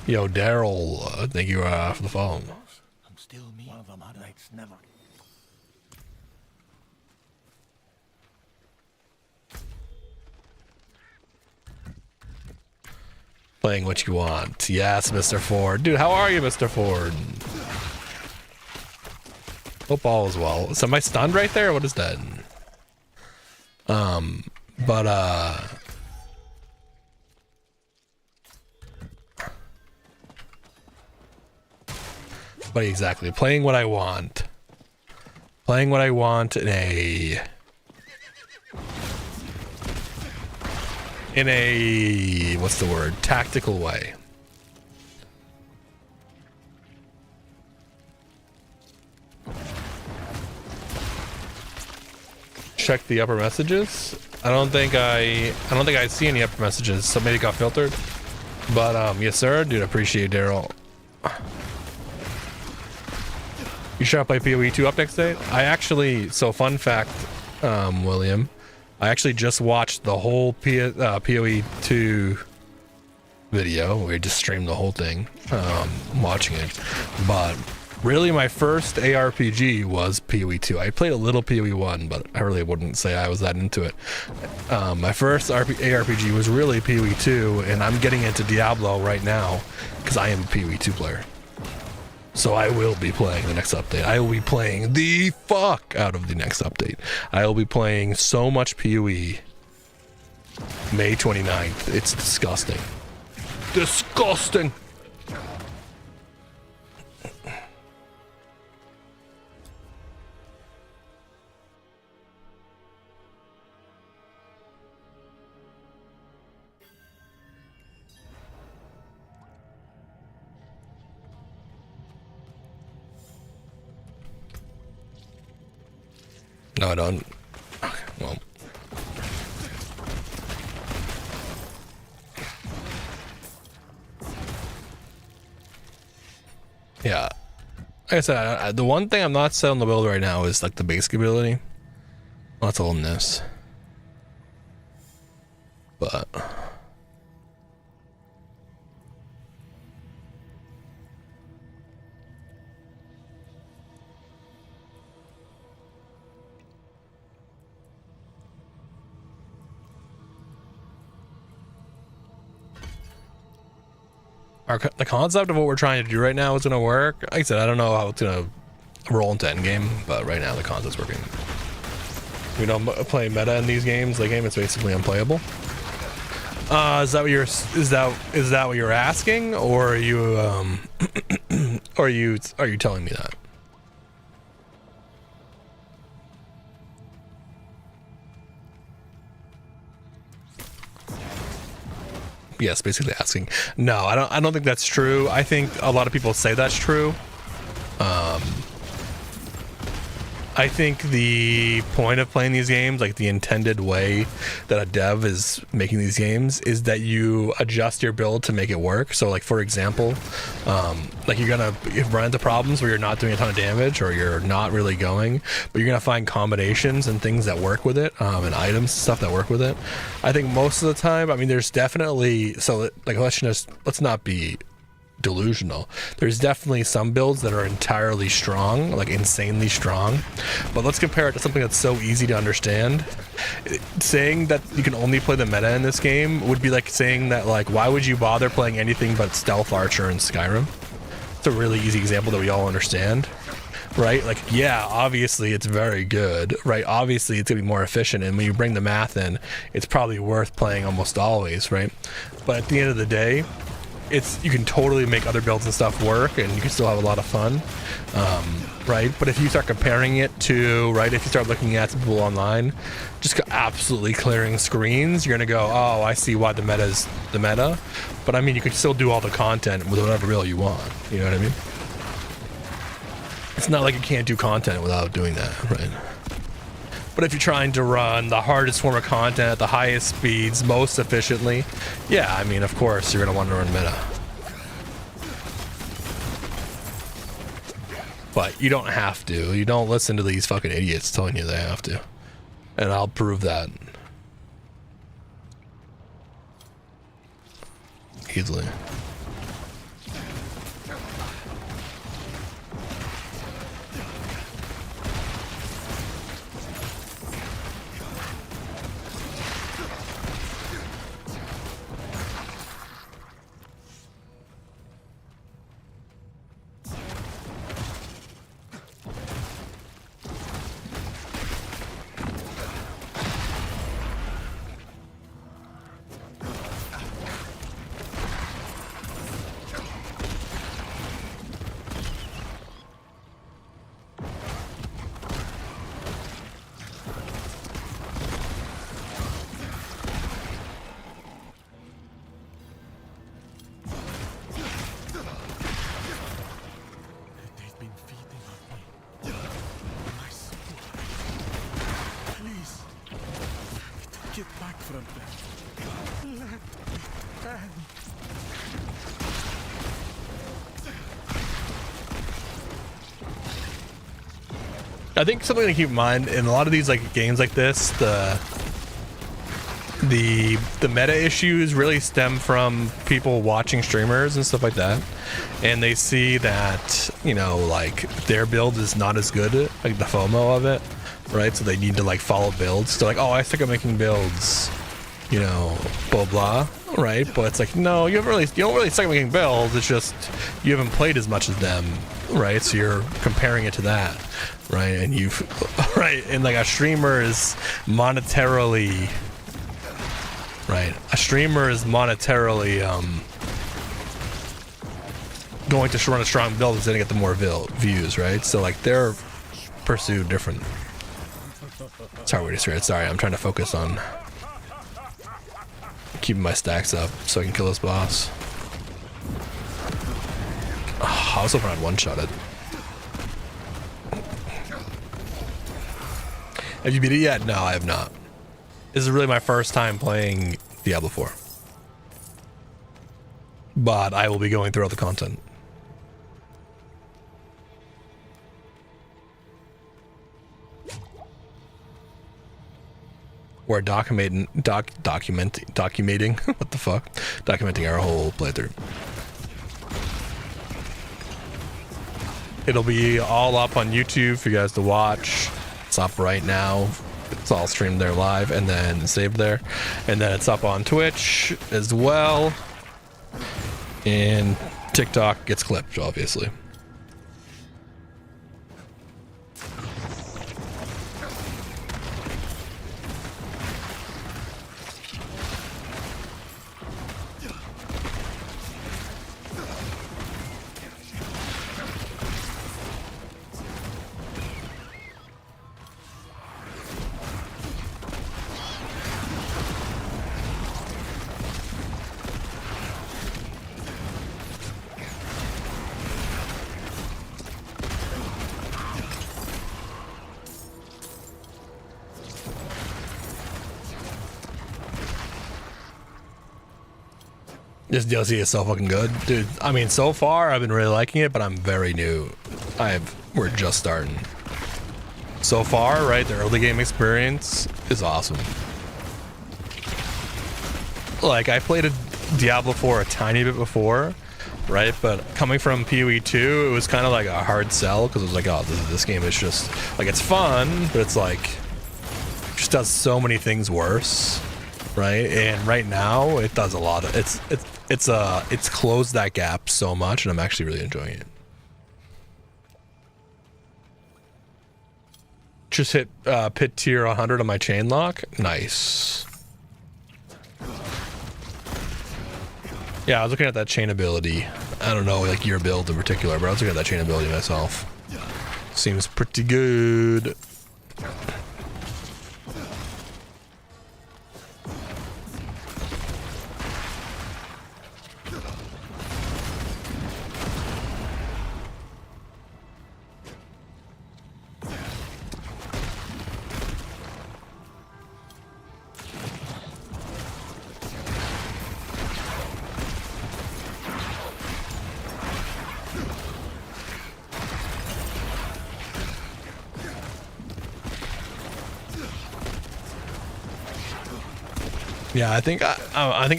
Yo, Daryl, thank you for the phone. I'm still me. One of them had nights never. Playing what you want. Yes, Mr. Ford. Dude, how are you, Mr. Ford? Hope all is well. So am I stunned right there? What is that? But exactly, playing what I want. Playing what I want in a what's the word? Tactical way. Check the upper messages. I don't think I see any upper messages. So maybe it got filtered. But yes sir, dude, appreciate Daryl. You sure I'll play PoE 2 up next day? I actually, so fun fact, William, I actually just watched the whole PoE 2 video. We just streamed the whole thing, watching it. But really my first ARPG was PoE 2. I played a little PoE 1, but I really wouldn't say I was that into it. My first ARPG was really PoE 2, and I'm getting into Diablo right now because I am a PoE 2 player. So I will be playing the next update. I will be playing the fuck out of the next update. I will be playing so much PoE May 29th. It's disgusting. Disgusting! No, I don't. Okay, well. Yeah. Like I said, the one thing I'm not set on the build right now is like the basic ability. That's all in this. But the concept of what we're trying to do right now is going to work. Like I said, I don't know how it's going to roll into endgame, but right now the concept's working. We don't play meta in these games. The game is basically unplayable. Is that what you're asking, or are you are you telling me that? Yes, basically asking. No, I don't think that's true. I think a lot of people say that's true. I think the point of playing these games, like the intended way that a dev is making these games, is that you adjust your build to make it work. So like, for example, like you're gonna run into problems where you're not doing a ton of damage or you're not really going, but you're gonna find combinations and things that work with it, and items, stuff that work with it. I think most of the time, I mean, there's definitely, so like, let's not be delusional. There's definitely some builds that are entirely strong, like insanely strong, but let's compare it to something that's so easy to understand. Saying that you can only play the meta in this game would be like saying that, like, why would you bother playing anything but Stealth Archer in Skyrim? It's a really easy example that we all understand, right? Like, yeah, obviously it's very good, right? Obviously it's gonna be more efficient, and when you bring the math in, it's probably worth playing almost always, right? But at the end of the day, you can totally make other builds and stuff work, and you can still have a lot of fun, right? But if you start comparing it to, right, if you start looking at people online just absolutely clearing screens, you're gonna go, oh, I see why the meta is the meta. But I mean, you can still do all the content with whatever build you want, you know what I mean? It's not like you can't do content without doing that, right? But if you're trying to run the hardest form of content at the highest speeds most efficiently, yeah, I mean, of course you're gonna want to run meta. But you don't have to. You don't listen to these fucking idiots telling you they have to. And I'll prove that easily. I think something to keep in mind in a lot of these like games like this, the meta issues really stem from people watching streamers and stuff like that, and they see that, you know, like their build is not as good, like the FOMO of it, right? So they need to like follow builds. So like, oh, I think I'm making builds, you know, blah blah, right? But it's like, no, you don't really suck at making builds. It's just you haven't played as much as them, right? So you're comparing it to that, right? And you've right, and like a streamer is monetarily, right? A streamer is monetarily going to run a strong build is going to get the more views, right? So like they're pursued different. Sorry, sorry, I'm trying to focus on keeping my stacks up so I can kill this boss. Oh, I was hoping I'd one-shot it. Have you beat it yet? No, I have not. This is really my first time playing Diablo 4. But I will be going through all the content. We're documenting what the fuck? Documenting our whole playthrough. It'll be all up on YouTube for you guys to watch. It's up right now. It's all streamed there live and then saved there. And then it's up on Twitch as well. And TikTok gets clipped, obviously. This DLC is so fucking good, dude. I mean, so far I've been really liking it, but I'm very new. We're just starting. So far, right, the early game experience is awesome. Like, I played a Diablo 4 a tiny bit before, right? But coming from PoE 2, it was kind of like a hard sell because it was like, oh, this game is just like, it's fun, but it's like, it just does so many things worse, right? And right now, it does a lot of it's closed that gap so much, and I'm actually really enjoying it. Just hit pit tier 100 on my chain lock. Nice. Yeah, I was looking at that chain ability. I don't know, like your build in particular, but I was looking at that chain ability myself. Seems pretty good. Yeah, I think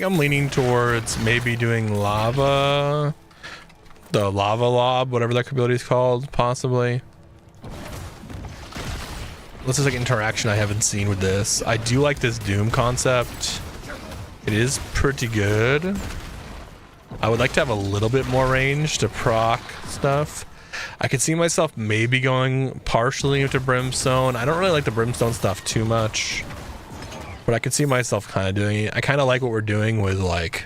I'm leaning towards maybe doing lava, the lava lob, whatever that ability is called, possibly. This is like interaction I haven't seen with this. I do like this Doom concept. It is pretty good. I would like to have a little bit more range to proc stuff. I could see myself maybe going partially into Brimstone. I don't really like the Brimstone stuff too much, but I could see myself kind of doing it. I kind of like what we're doing with like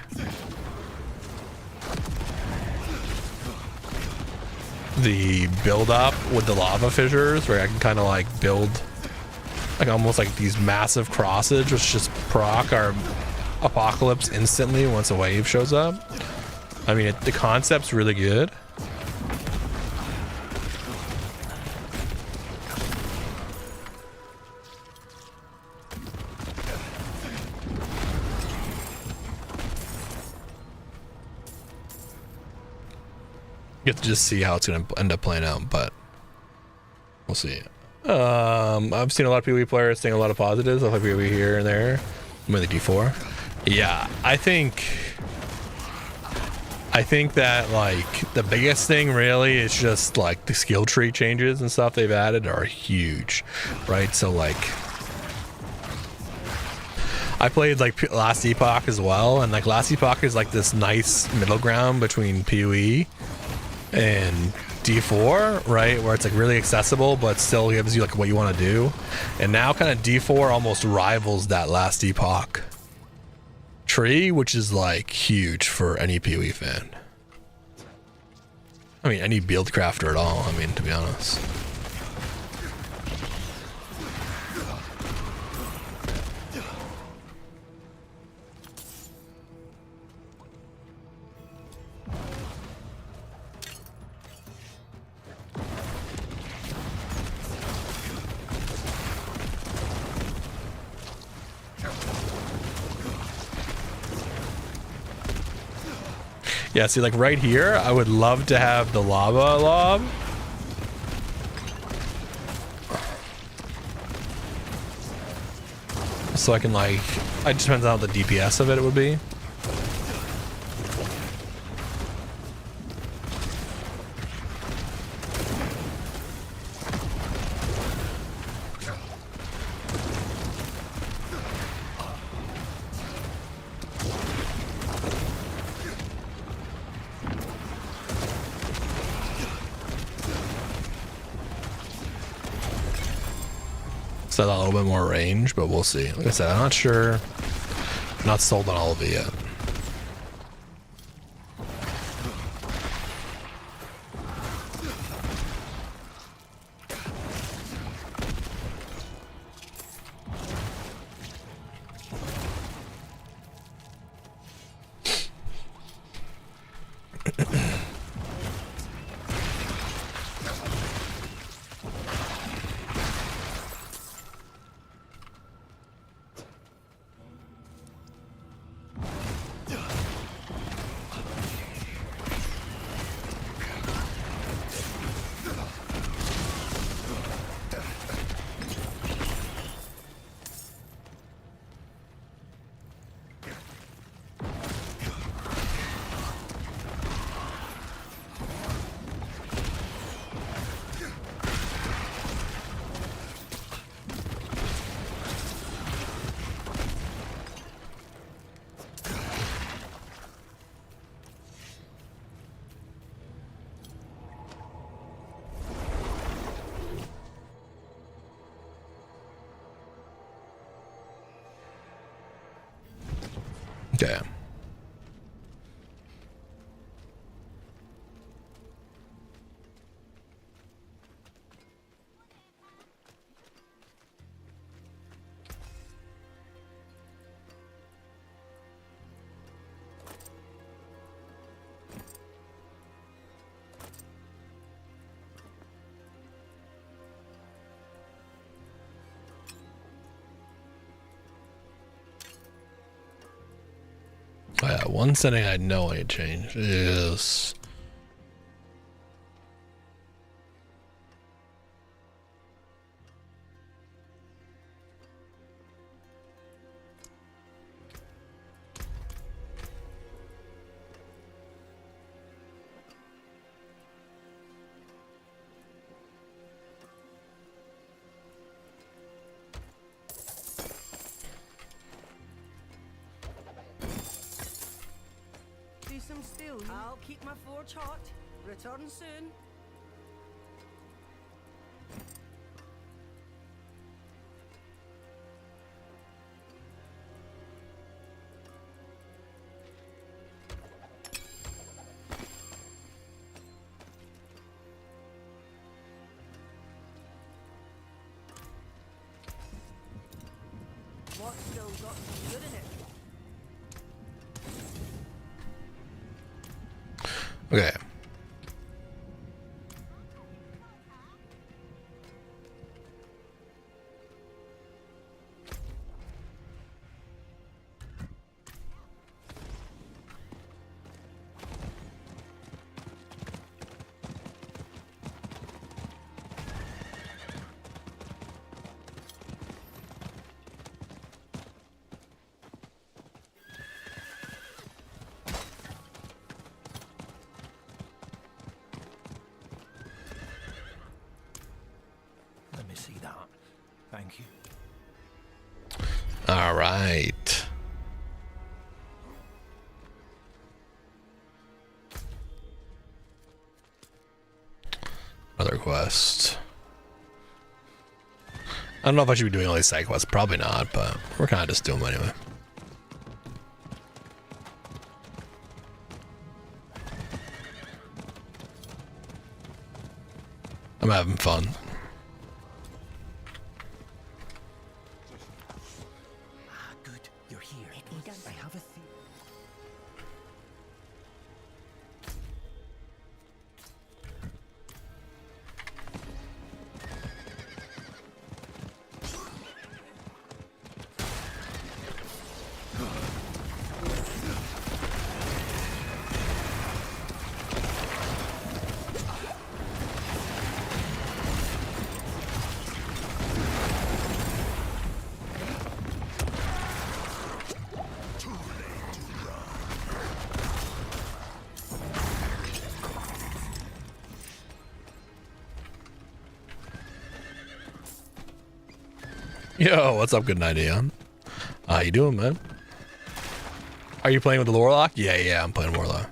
the build up with the lava fissures, where I can kind of like build like almost like these massive crosses, which just proc our apocalypse instantly once a wave shows up. I mean, the concept's really good. You have to just see how it's going to end up playing out, but we'll see. I've seen a lot of PoE players saying a lot of positives. I like PoE here and there. I'm in the D4. Yeah, I think that like the biggest thing really is just like the skill tree changes and stuff they've added are huge, right? So like I played like Last Epoch as well, and like Last Epoch is like this nice middle ground between PoE and D4, right, where it's like really accessible but still gives you like what you want to do. And now kind of D4 almost rivals that Last Epoch tree, which is like huge for any PoE fan. I mean, any build crafter at all, I mean, to be honest. Yeah, see, like right here, I would love to have the lava lob. So I can like, it just depends on how the DPS of it would be. So a little bit more range, but we'll see. Like I said, I'm not sure. I'm not sold on all of it yet. Okay. Oh yeah, one setting I know I need to change is Some still. I'll keep my forge hot. Return soon. What's still got some good in it? okay. Let me see that. Thank you. All right. Other quest. I don't know if I should be doing all these side quests. Probably not, but we're kind of just doing them anyway. I'm having fun. Good. You're here. I have a theory. Yo, what's up? Good night, Ian. How you doing, man? Are you playing with the Warlock? Yeah, I'm playing Warlock.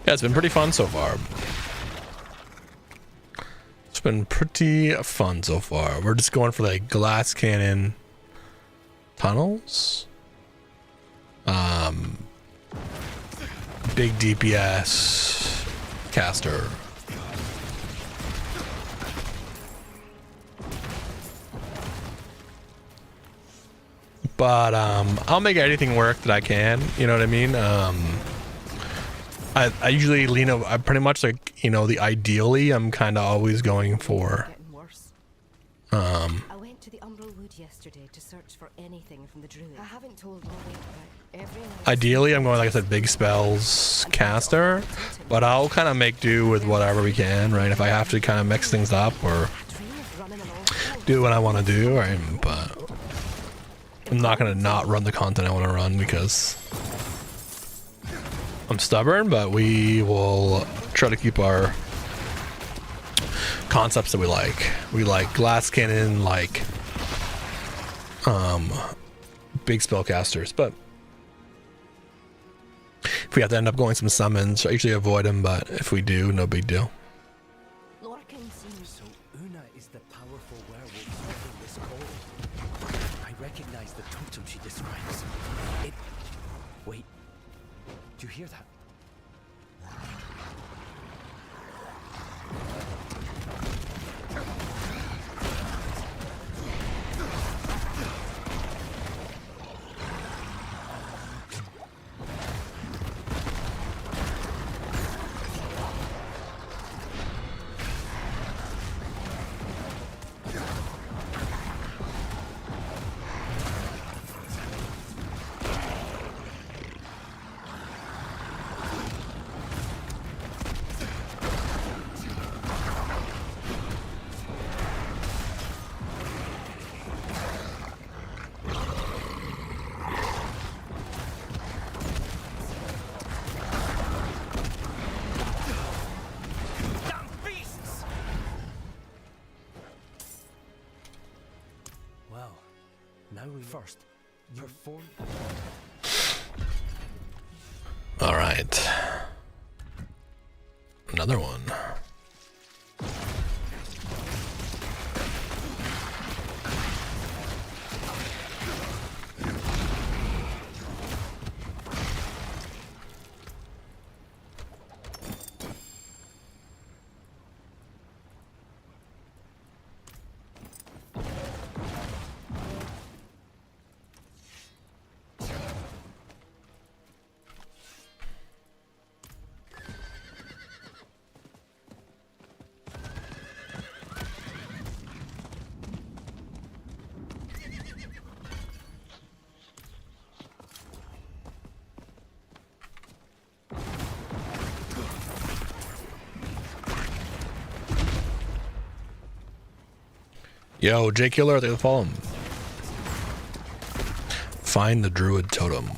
Yeah, it's been pretty fun so far. It's been pretty fun so far. We're just going for like glass cannon tunnels. Big DPS caster. But I'll make anything work that I can, you know what I mean? I usually lean over, I pretty much like, you know, ideally I'm kind of always going for I went to the Umbral Wood yesterday to search for anything from the druid. I haven't told Molly, but every night Ideally, I'm going, like I said, big spells caster, but I'll kind of make do with whatever we can, right? If I have to kind of mix things up or do what I want to do, right? But I'm not going to not run the content I want to run because I'm stubborn, but we will try to keep our concepts that we like. We like glass cannon, like big spellcasters, but if we have to end up going some summons, I usually avoid them, but if we do, no big deal. So Una is the powerful werewolf serving this call. I recognize the totem she describes. Wait, do you hear that? First, perform. All right. Another one. Yo, J Killer, they follow him. Find the druid totem.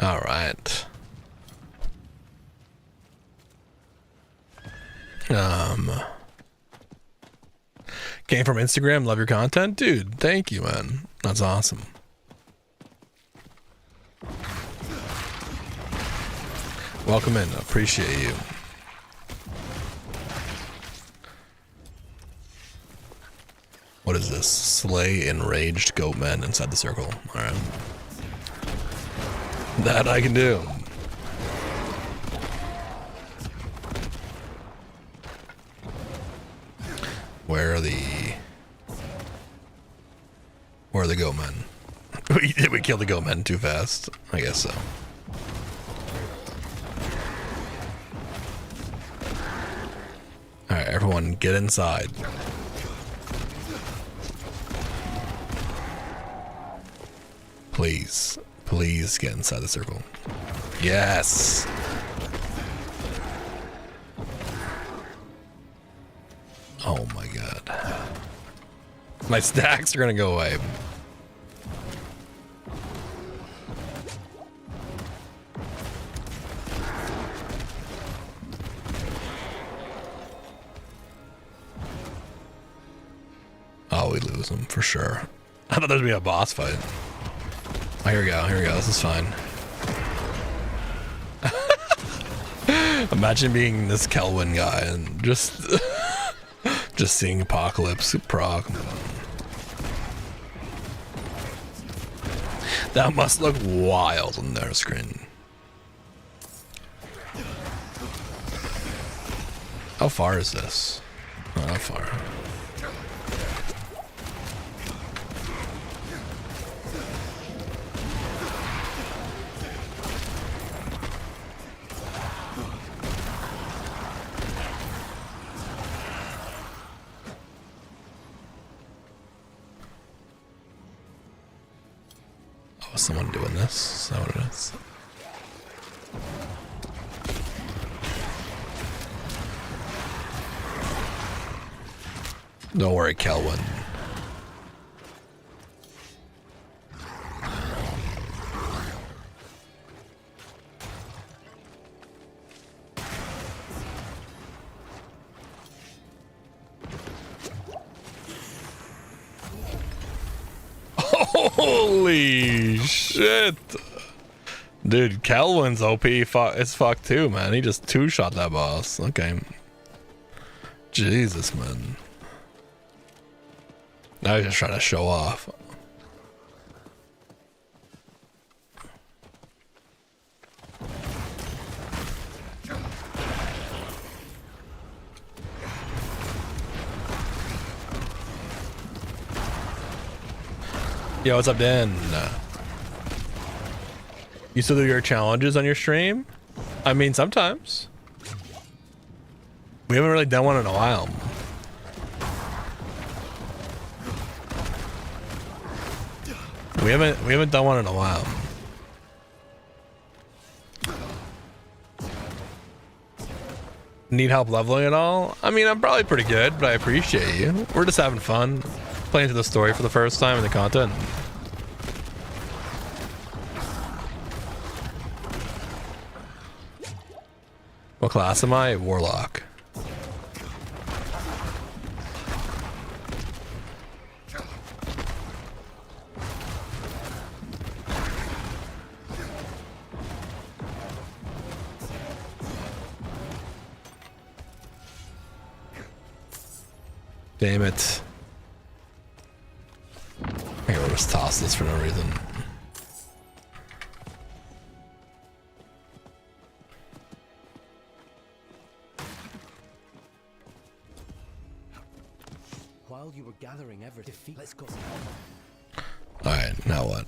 All right. Came from Instagram, love your content. Dude, thank you, man. That's awesome. Welcome in, appreciate you. What is this? Slay enraged goat men inside the circle. Alright. That I can do. Where are the goat men? Did we kill the goat men too fast? I guess so. Alright, everyone get inside. Please, please get inside the circle. Yes! Oh my god. My stacks are gonna go away. Oh, we lose them for sure. I thought there was gonna be a boss fight. Oh, here we go, here we go. This is fine. Imagine being this Kelvin guy and just just seeing Apocalypse proc. That must look wild on their screen. How far is this? Not that far. someone doing this. Is that what it is? Don't worry, Kelvin. Holy shit. Dude, Kelvin's OP is fucked too, man. He just two-shot that boss. Okay. Jesus, man. Now he's just trying to show off. Yo, what's up, Dan? You still do your challenges on your stream? I mean, sometimes. We haven't really done one in a while. We haven't done one in a while. Need help leveling at all? I mean, I'm probably pretty good, but I appreciate you. We're just having fun. Playing through the story for the first time in the content. What class am I? Warlock. Damn it. Here, we'll just toss this for no reason. While you were gathering ever defeat, let's go. Alright, now what?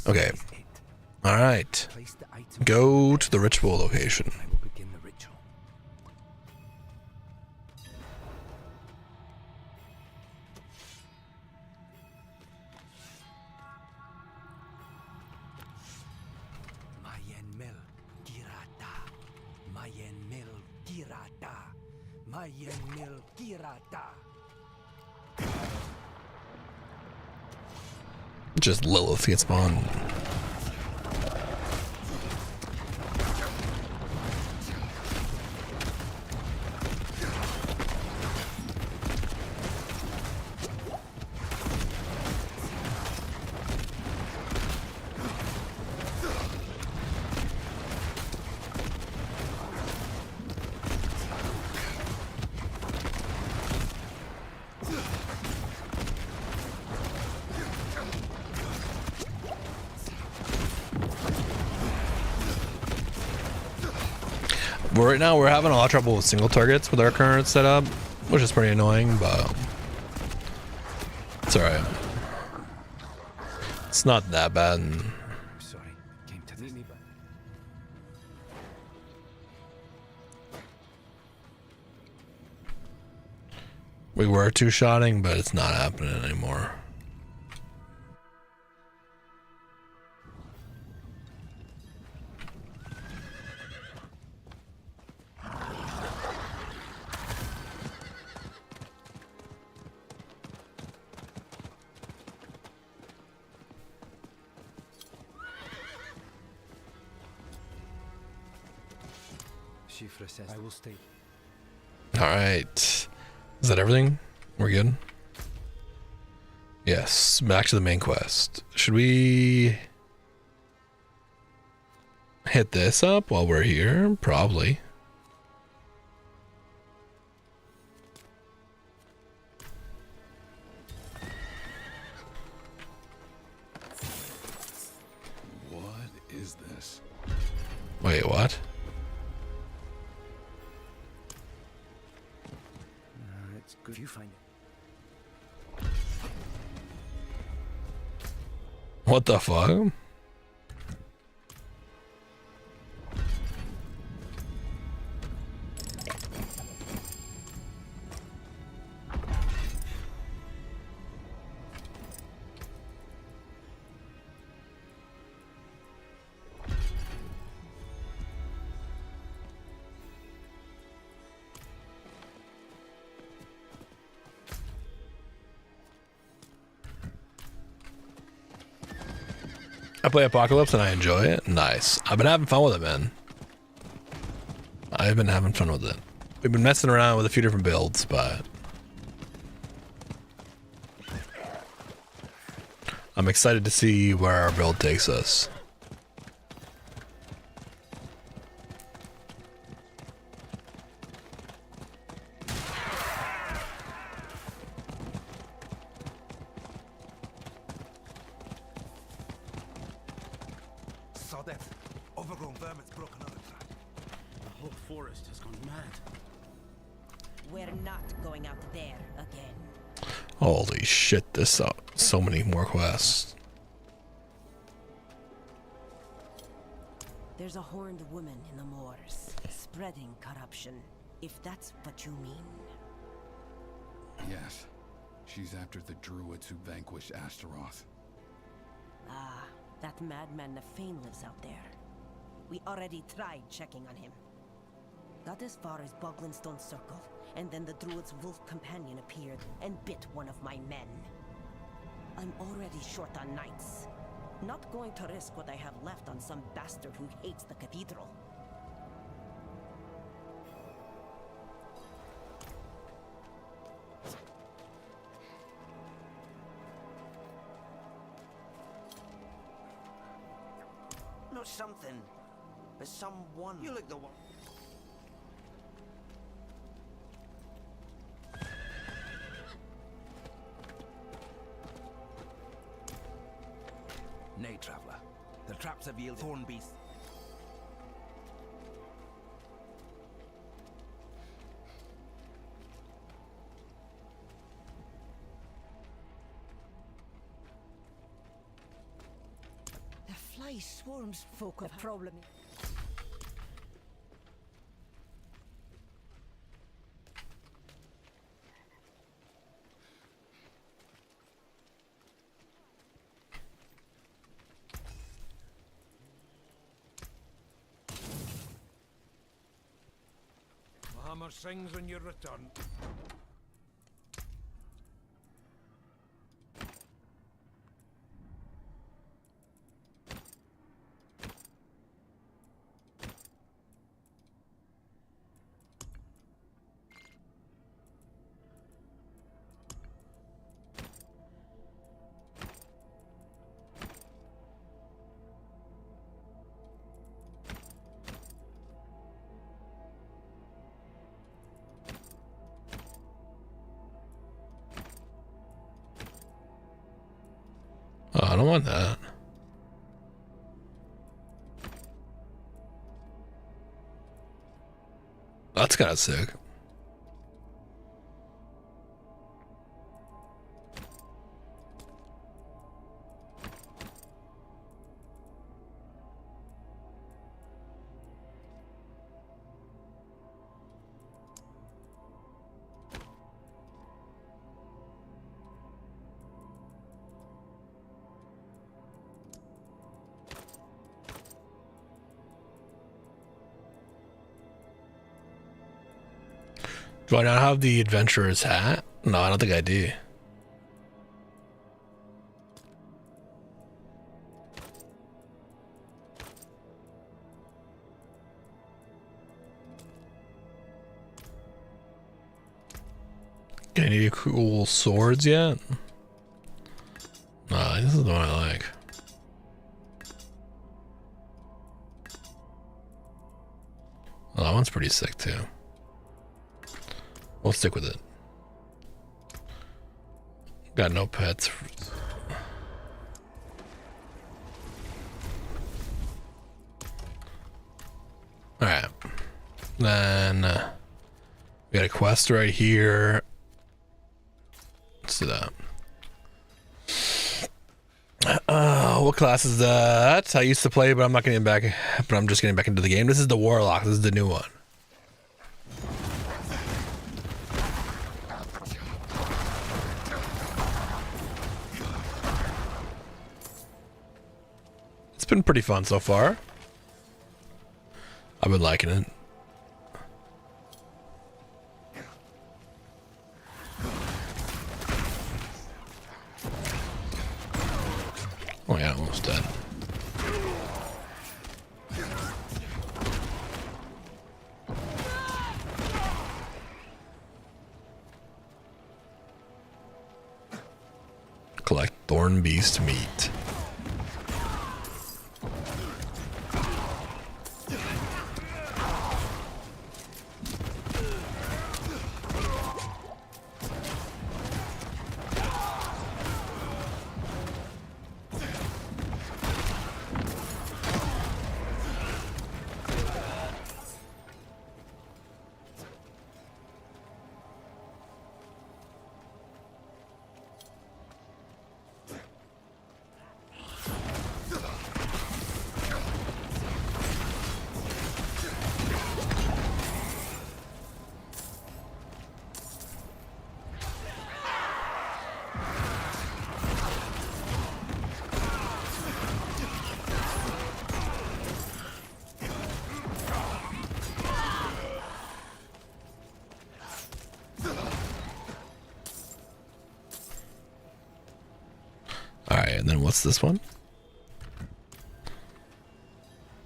Okay. All right. Go to the ritual location. Just Lilith gets spawned. Right now we're having a lot of trouble with single targets with our current setup, which is pretty annoying, but it's alright. It's not that bad. Sorry, came to meet me, but we were two-shotting, but it's not happening anymore. says I will stay. All right. Is that everything? We're good? Yes, back to the main quest. Should we hit this up while we're here? Probably. What is this? Wait, what? It's good you find it. What the fuck? I play Apocalypse and I enjoy it. Nice. I've been having fun with it, man. I've been having fun with it. We've been messing around with a few different builds, but I'm excited to see where our build takes us. Holy shit, this so many more quests. There's a horned woman in the moors, spreading corruption, if that's what you mean. Yes. She's after the druids who vanquished Astaroth. Ah, that madman Nefane lives out there. We already tried checking on him. Got as far as Boglinstone Circle, and then the druid's wolf companion appeared and bit one of my men. I'm already short on knights. Not going to risk what I have left on some bastard who hates the cathedral. No, something. Someone. You look the one. Nay, traveler. The traps have yielded thorn beasts. The fly swarms folk of problem. Hammer sings when you return. Oh, I don't want that. That's kind of sick. Do I not have the adventurer's hat? No, I don't think I do. Get any cool swords yet? is the one I like. Well, that one's pretty sick too. We'll stick with it. Got no pets. Alright. Then we got a quest right here. Let's do that. What class is that? I used to play, but I'm not getting back. But I'm just getting back into the game. This is the Warlock. This is the new one. It's been pretty fun so far. I've been liking it. Oh yeah, almost dead. Collect thorn beast meat. And then what's this one?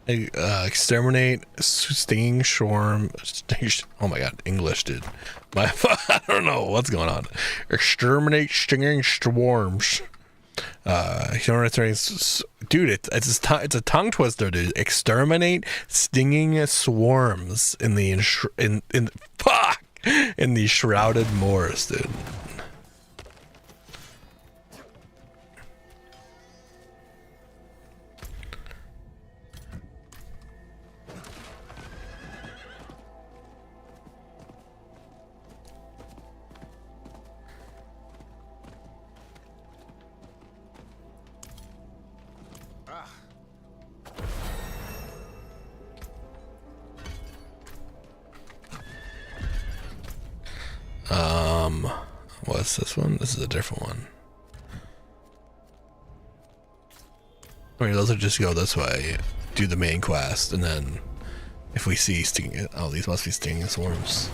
Exterminate stinging swarm. Oh my god, English, dude. I don't know what's going on. Exterminate stinging swarms. Dude, it's a tongue twister, dude. Exterminate stinging swarms in the in the shrouded moors, dude. What's this one? This is a different one. I mean, those are just go this way, do the main quest, and then if we see stinging, oh, these must be stinging swarms.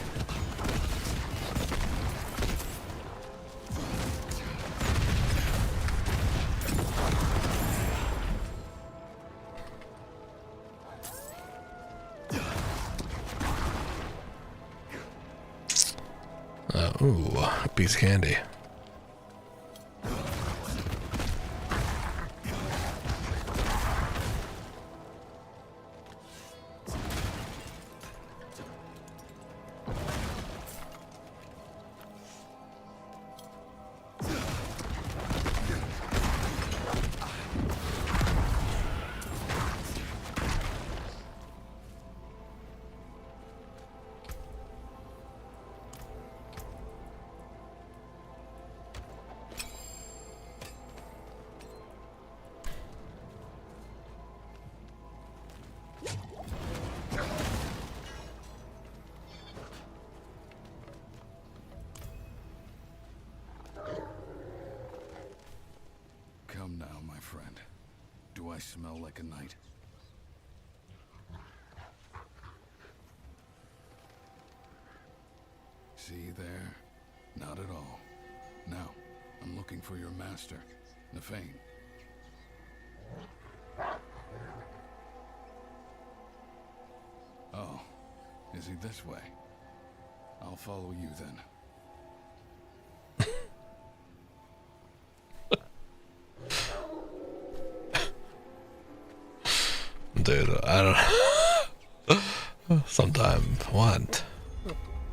Ooh, a piece of candy. Come now, my friend. Do I smell like a knight? See there? Not at all. Now, I'm looking for your master, Nefane. Oh, is he this way? I'll follow you then. dude. I don't. Sometime. What?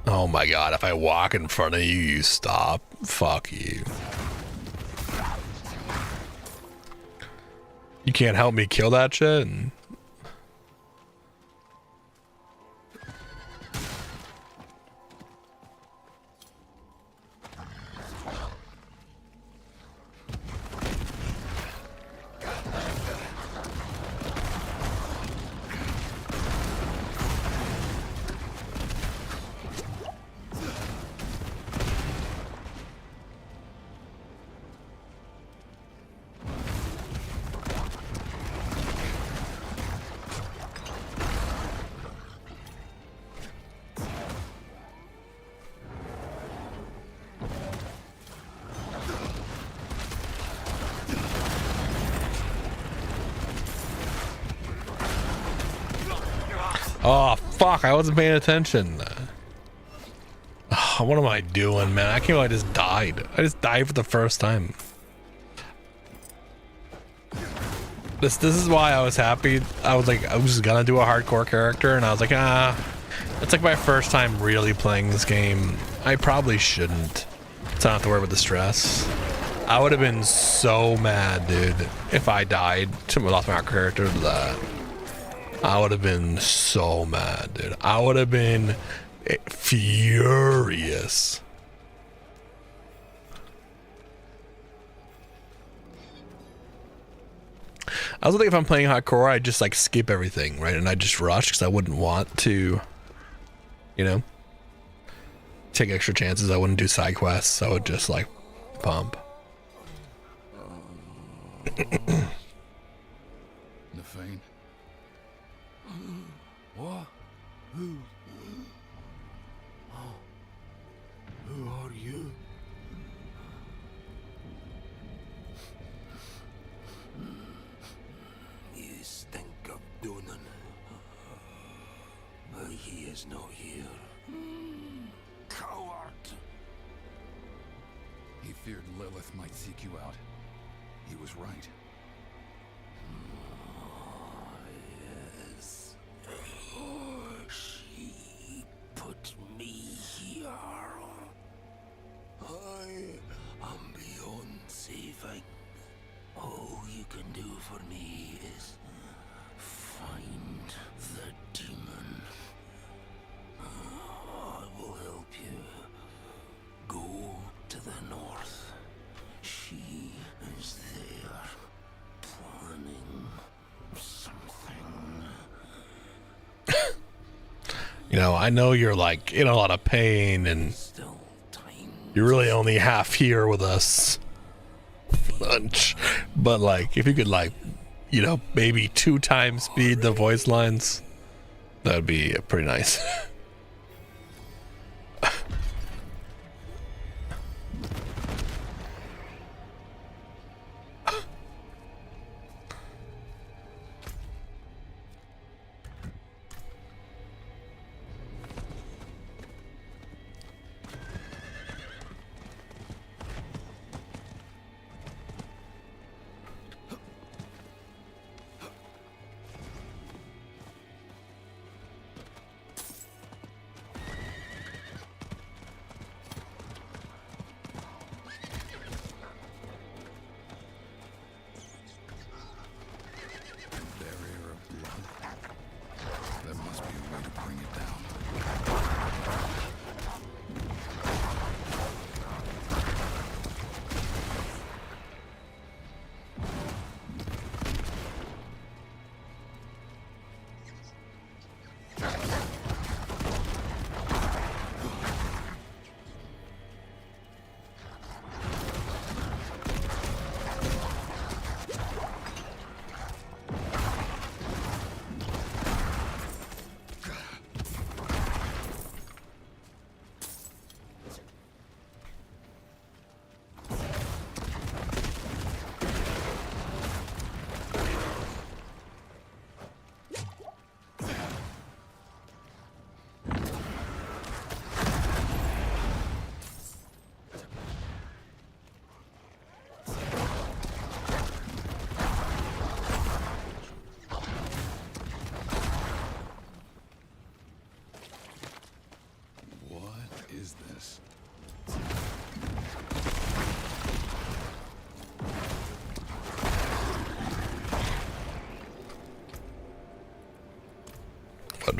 Oh my god! If I walk in front of you, you stop. Fuck you. You can't help me kill that shit. Oh fuck, I wasn't paying attention. Oh, what am I doing, man? I can't believe I just died. I just died for the first time. This is why I was happy. I was just gonna do a hardcore character, and I was like, it's like my first time really playing this game. I probably shouldn't. So I don't have to worry about the stress. I would have been so mad, dude, if I died to lost my character to that. I would have been so mad, dude. I would have been furious. I also think if I'm playing hardcore, I just like skip everything, right? And I just rush because I wouldn't want to, you know, take extra chances. I wouldn't do side quests. I would just like pump. Nefane? What? Who? Oh. Who are you? You stink of Donan. But he is no here. Coward! He feared Lilith might seek you out. He was right. Yes. She put me here. I am beyond saving. All you can do for me is find the demon. I will help you. Go to the north. She is there, planning something. You know, I know you're like in a lot of pain and you're really only half here with us. Lunch. But like, if you could like, you know, maybe 2 times speed the voice lines, that'd be pretty nice.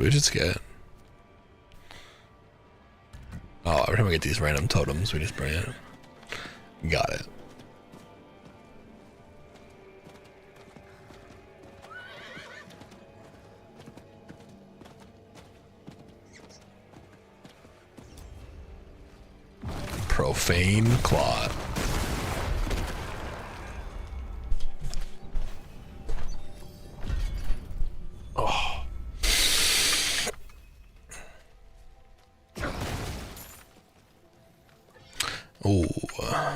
we just get? Oh, every time we get these random totems, we just bring it. Got it. Profane clot. Oh. Oh.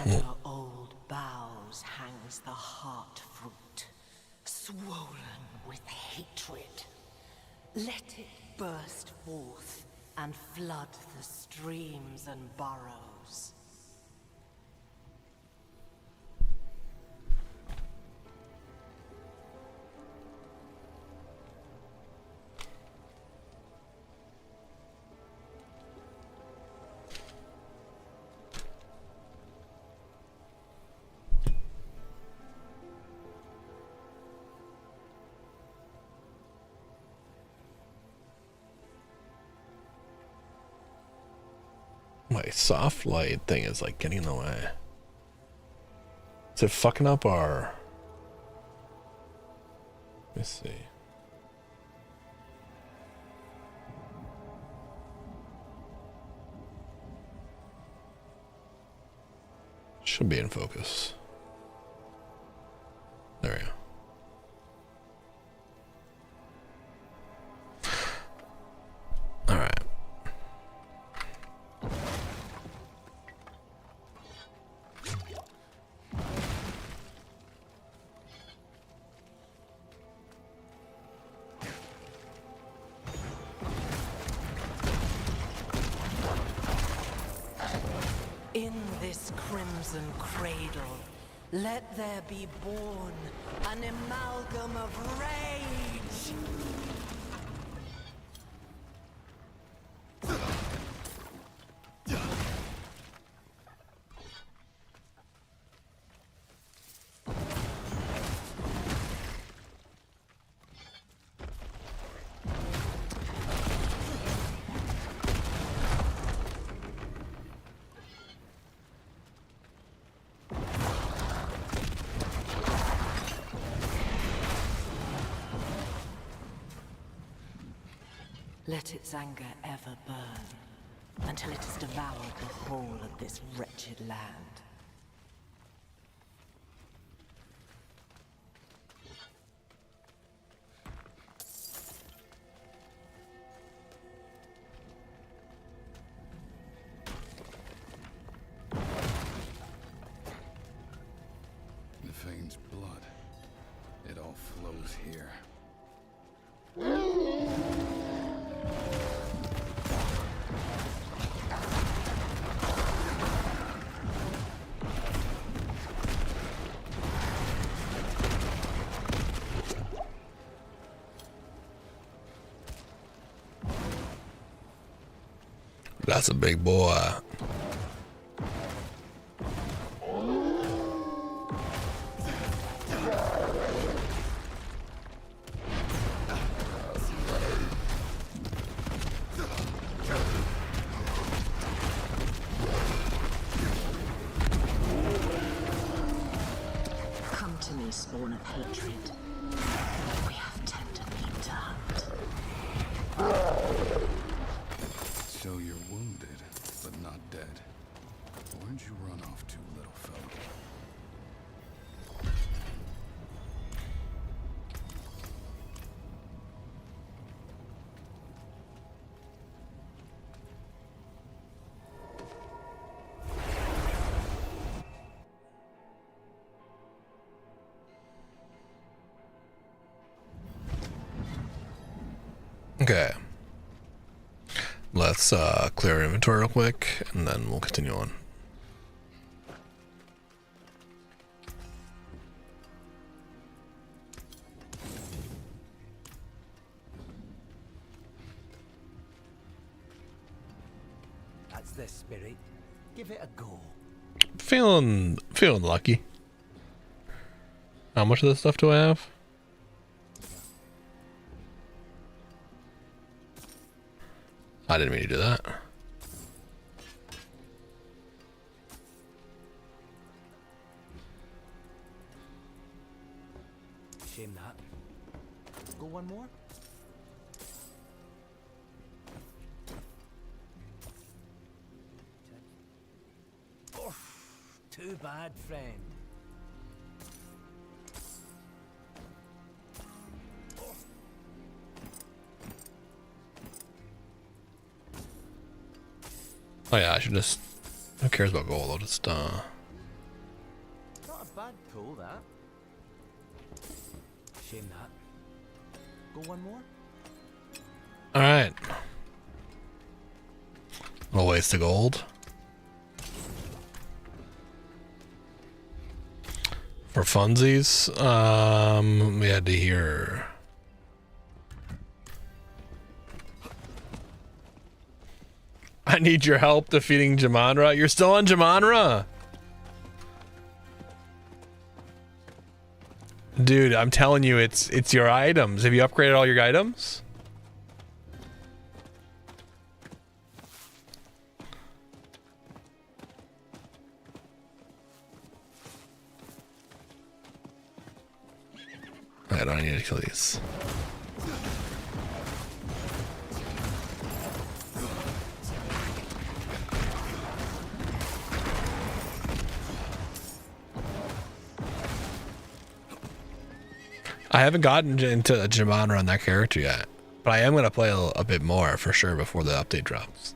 Under old boughs hangs the heart fruit, swollen with hatred. Let it burst forth and flood the streams and burrows. My soft light thing is like getting in the way. Is it fucking up our... Let me see. Should be in focus. There we go. All right. In this crimson cradle, let there be born an amalgam of rage! Let its anger ever burn, until it has devoured the whole of this wretched land. Nefane's blood. It all flows here. That's a big boy. Come to me, spawn of hatred. We have tender meat to hunt. So you're wounded, but not dead. Where'd you run off to, little fellow? Okay. Let's clear our inventory real quick, and then we'll continue on. That's the spirit. Give it a go. Feeling lucky. How much of this stuff do I have? I didn't mean to do that. Shame that. Go one more? Oh, too bad, friend. Oh yeah, I should just. Who cares about gold? I'll just Not a bad pull, that. Shame that. Go one more? All right. No waste of gold. For funsies, we had to hear. I need your help defeating Jamanra. You're still on Jamanra? Dude, I'm telling you, it's your items. Have you upgraded all your items? I don't need to kill these. I haven't gotten into a Jamanra on that character yet, but I am going to play a bit more for sure before the update drops.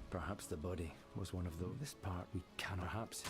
Perhaps the body was one of those. This part we can perhaps.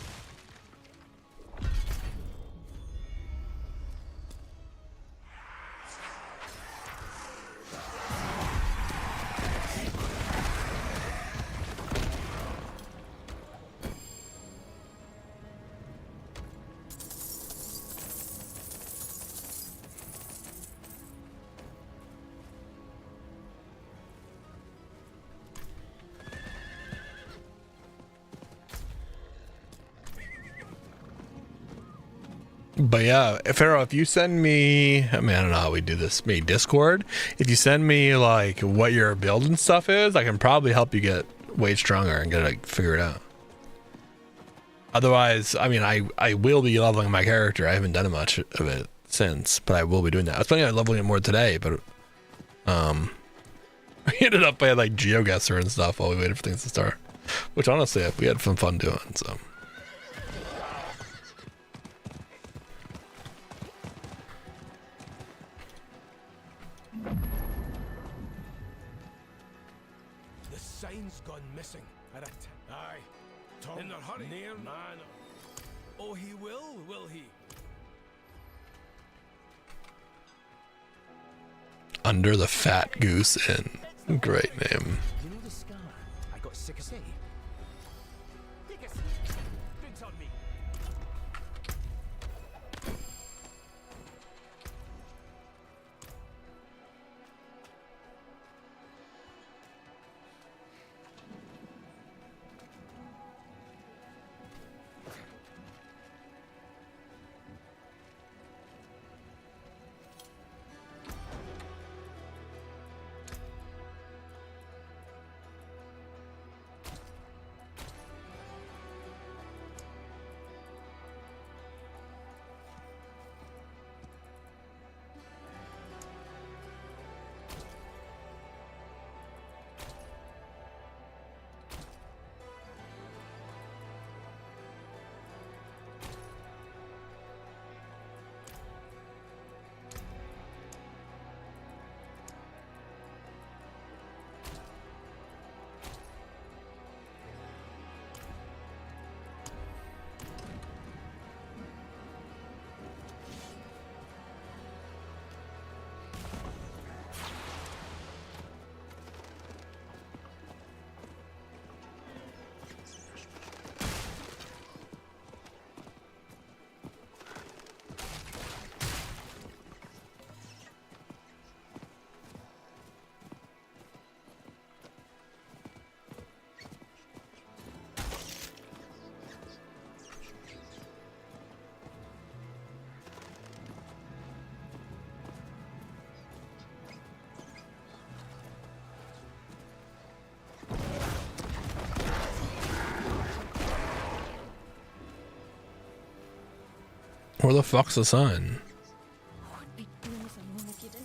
But yeah, Pharaoh, if you send me, I mean, I don't know how we do this, maybe Discord. If you send me like what your build and stuff is, I can probably help you get way stronger and get it figured out. Otherwise, I mean, I will be leveling my character. I haven't done much of it since, but I will be doing that. I was planning on leveling it more today, but we ended up playing like GeoGuessr and stuff while we waited for things to start, which honestly we had some fun doing. So. Oh, he will he? Under the Fat Goose Inn. Great name. You know the scar? I got sick of saying. Drinks on me. Where the fuck's the sun?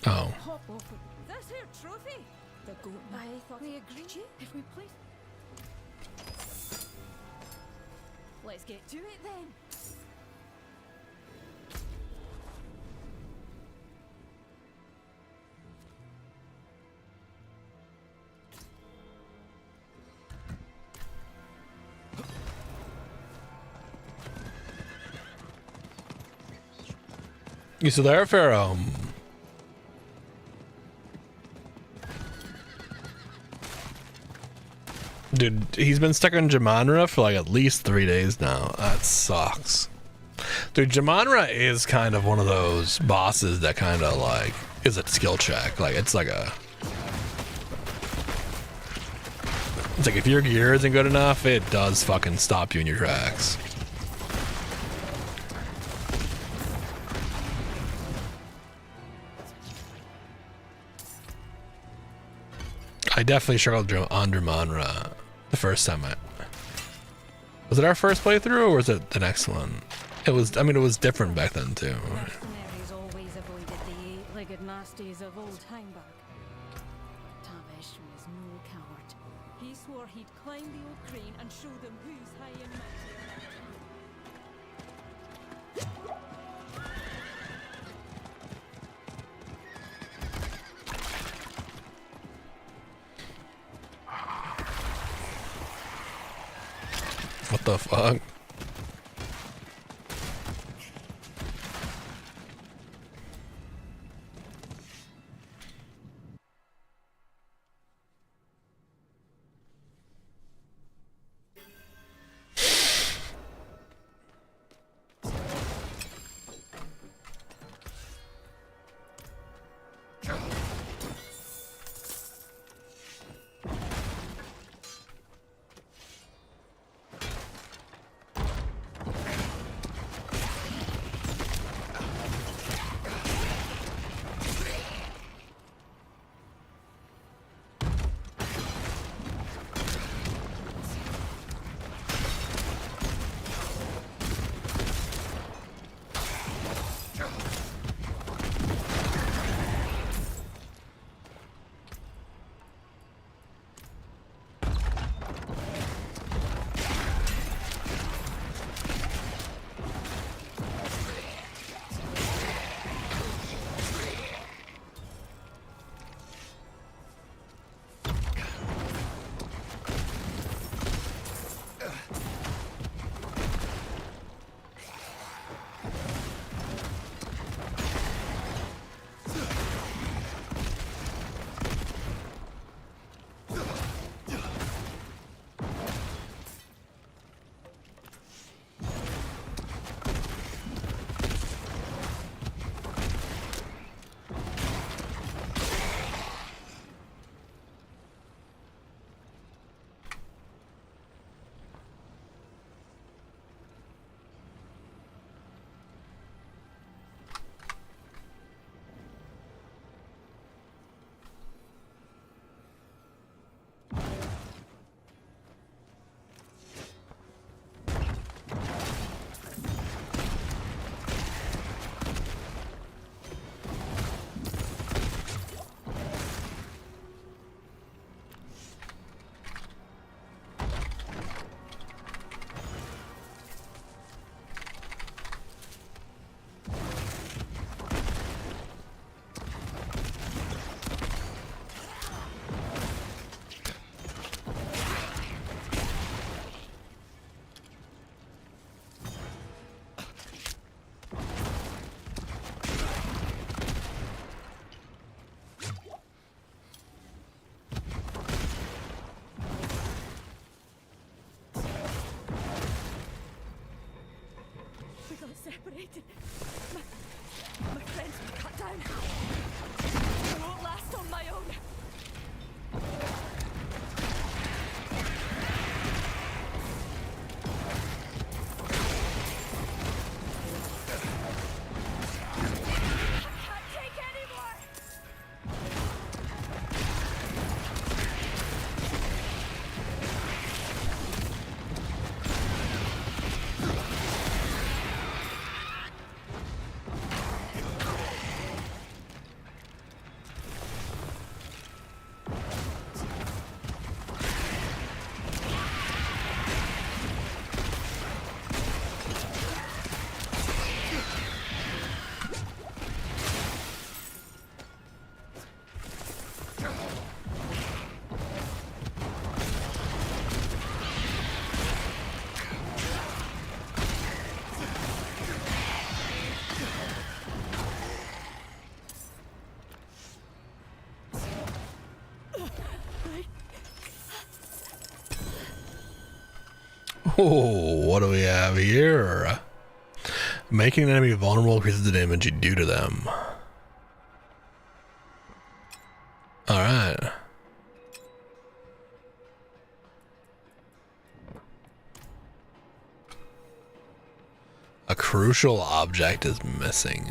Oh. This here trophy. The goat. I thought we agreed if we play. Let's get to it then. You still there, Pharaoh? Dude, he's been stuck on Jamanra for like at least 3 days now. That sucks. Dude, Jamanra is kind of one of those bosses that kind of like is a skill check. Like it's like if your gear isn't good enough, it does fucking stop you in your tracks. I definitely struggled on Jamanra the first time. Was it our first playthrough or was it the next one? It was. I mean, it was different back then too. Mercenaries always avoided the eight-legged nasties of old Heimberg. But Tavish was no coward. He swore he'd climb the old crane and show them who's high and mighty. What the fuck? Separated. My friends were cut down. I won't last on my own. I can't take any more. Oh, what do we have here? Making an enemy vulnerable increases the damage you do to them. Alright. A crucial object is missing.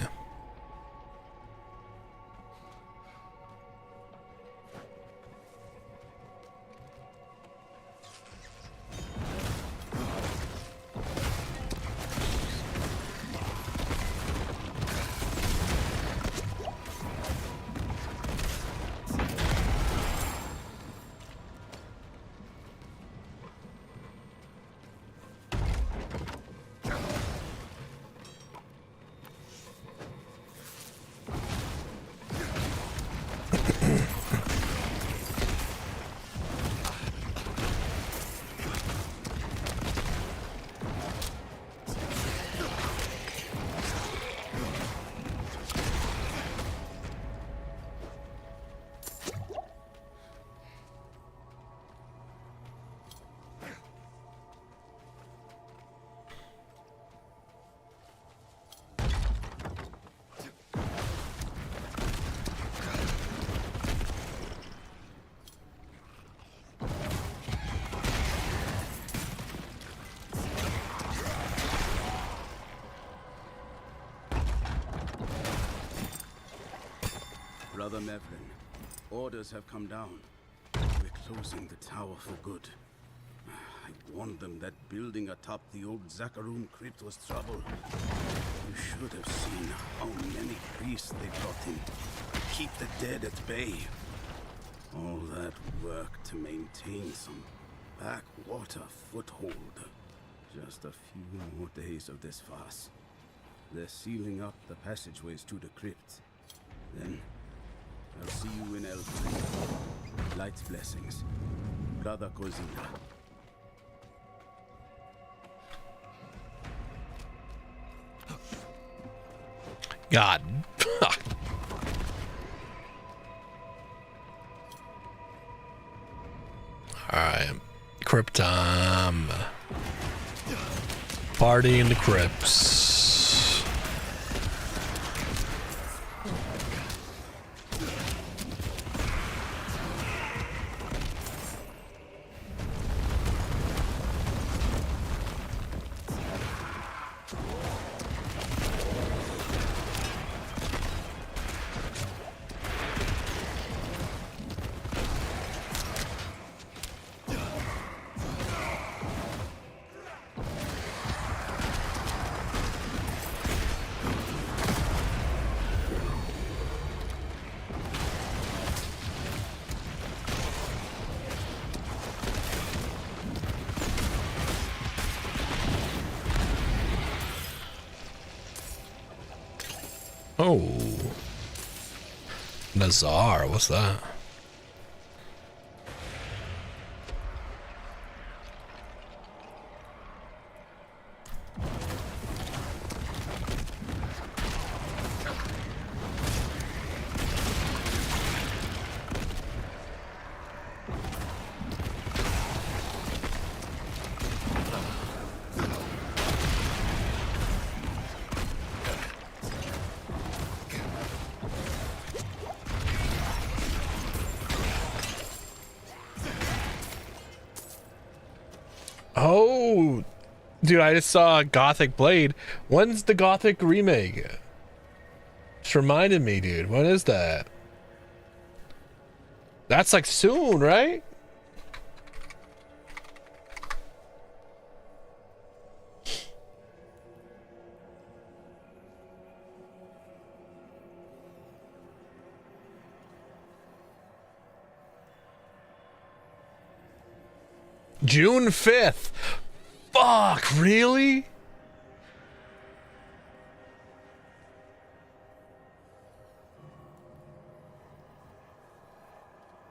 Brother Mevlin, orders have come down. We're closing the tower for good. I warned them that building atop the old Zakharum crypt was trouble. You should have seen how many priests they brought in. Keep the dead at bay. All that work to maintain some backwater foothold. Just a few more days of this farce. They're sealing up the passageways to the crypt. Then I'll see you in Elf. Light's blessings. Brother Kozinga. God. Alright. Crypt time. Party in the crypts. Oh. Nazar, what's that? Oh, dude, I just saw Gothic Blade. When's the Gothic remake? Just reminded me, dude. When is that? That's like soon, right? June 5th. Fuck, really?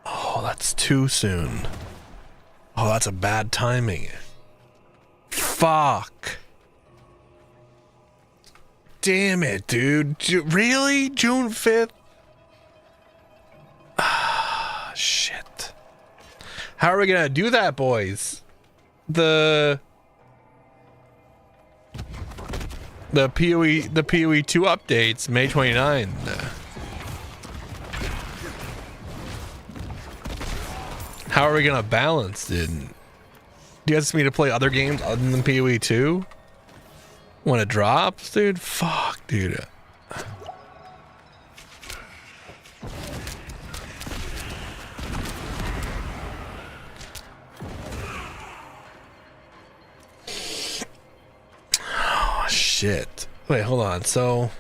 Oh, that's too soon. Oh, that's a bad timing. Fuck. Damn it, dude. Really? June 5th? Ah, shit. How are we gonna do that, boys? The PoE 2 updates May 29th. How are we gonna balance, dude? Do you guys want me to play other games other than PoE 2 when it drops, dude? Fuck, dude. Oh shit. Wait, hold on. So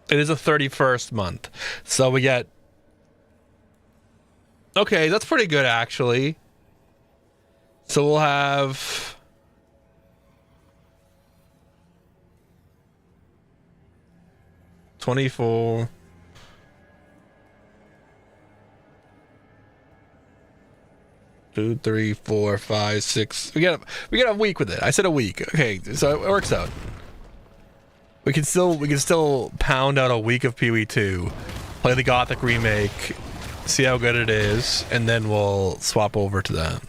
it is a 31st month. So we get, okay, that's pretty good actually. So we'll have $24. Two, 3, 4, 5, 6. We got a week with it. I said a week. Okay, so it works out. We can still pound out a week of PoE 2, play the Gothic remake, see how good it is, and then we'll swap over to that.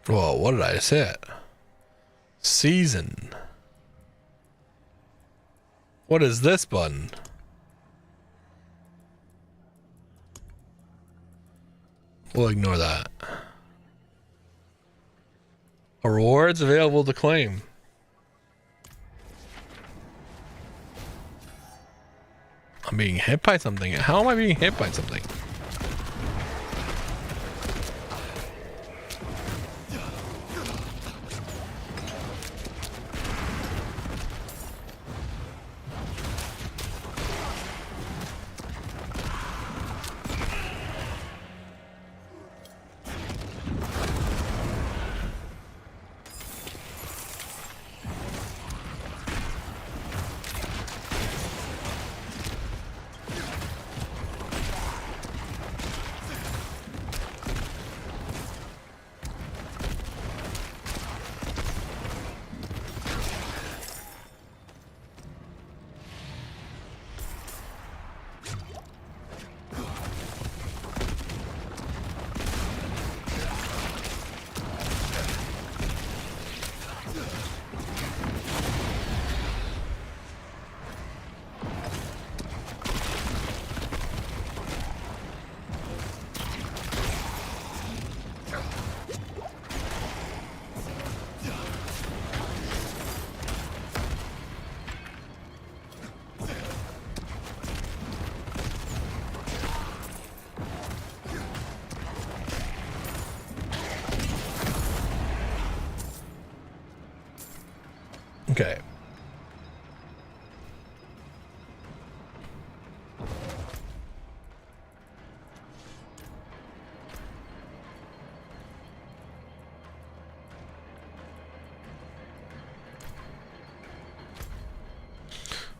Whoa, what did I say? Season. What is this button? We'll ignore that. Rewards available to claim. I'm being hit by something. How am I being hit by something? Okay.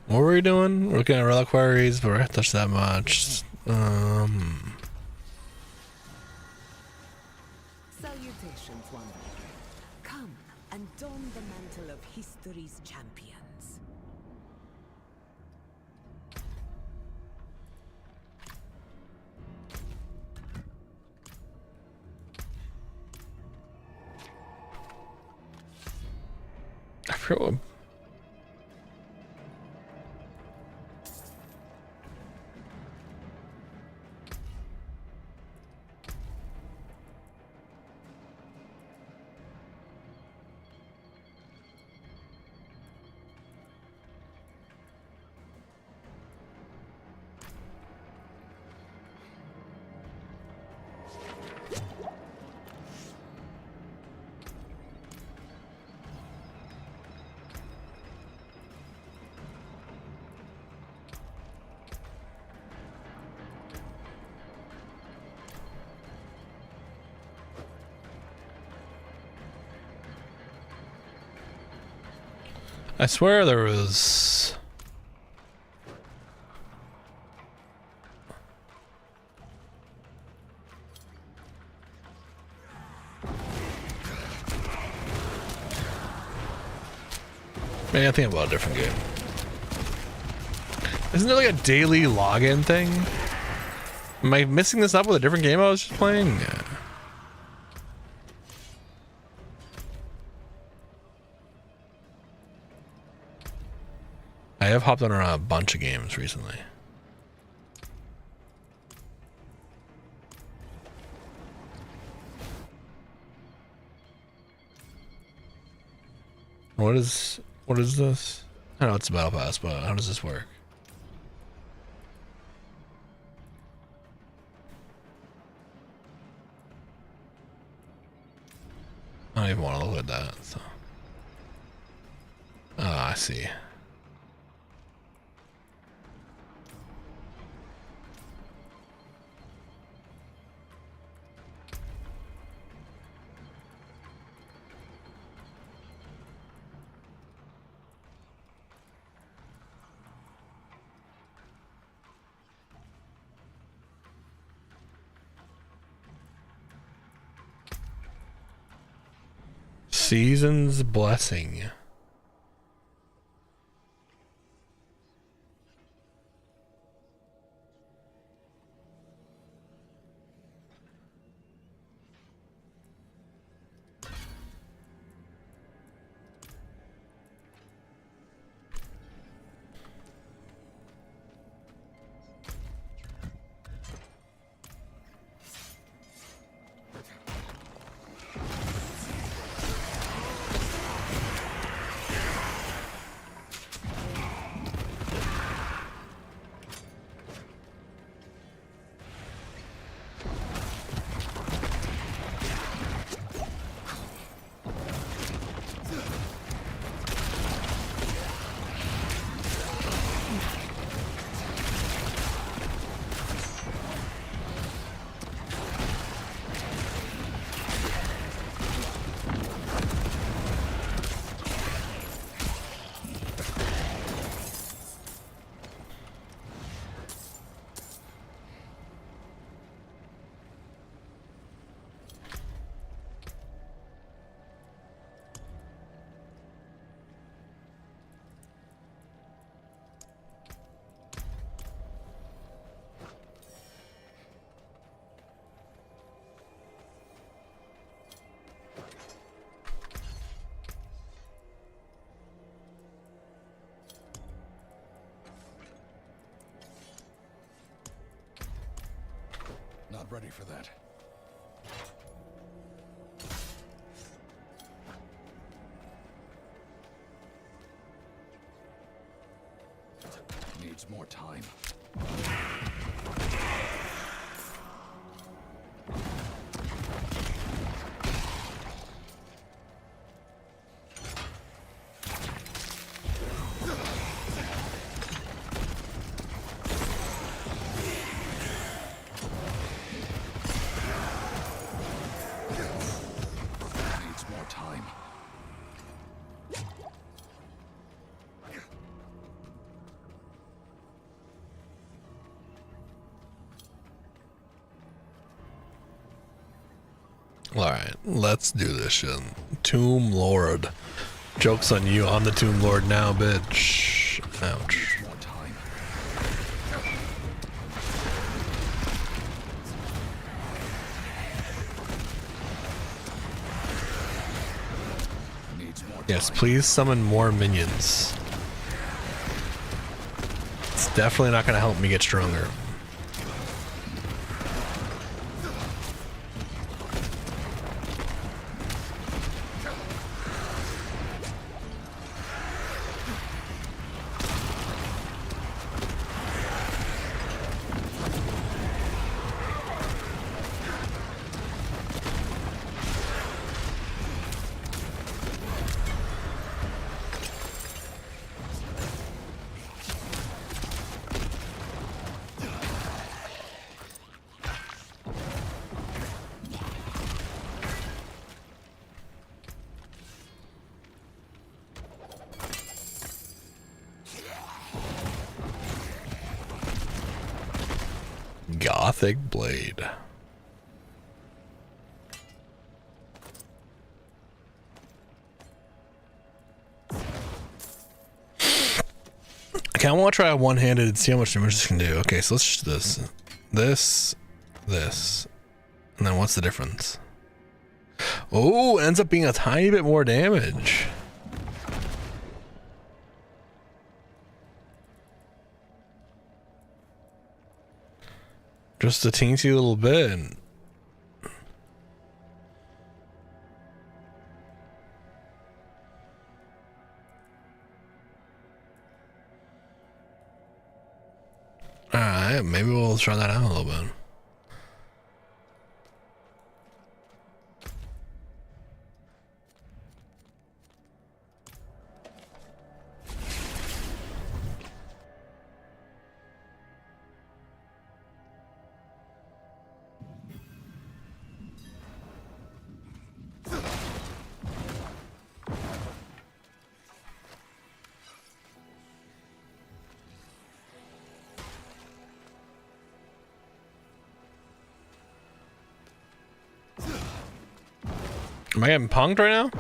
What were we doing? We're looking at reliquaries, but we're not gonna touch that much. Salutations, history's champions. I forgot what. I swear there was. Maybe I think about a different game. Isn't there like a daily login thing? Am I mixing this up with a different game I was just playing? Yeah. I have hopped on a bunch of games recently. What is this? I know it's a battle pass, but how does this work? I don't even want to look at that. So. Oh, I see. Season's Blessing. Not ready for that. Needs more time. Alright, let's do this shit. Tomb Lord. Joke's on you. I'm the Tomb Lord now, bitch. Ouch. Yes, please summon more minions. It's definitely not going to help me get stronger. Gothic blade. Okay, I want to try one-handed and see how much damage this can do. Okay, so let's just do this, and then what's the difference? Oh, it ends up being a tiny bit more damage. Just a teensy little bit. Alright, maybe we'll try that out a little bit. Am I getting punked right now?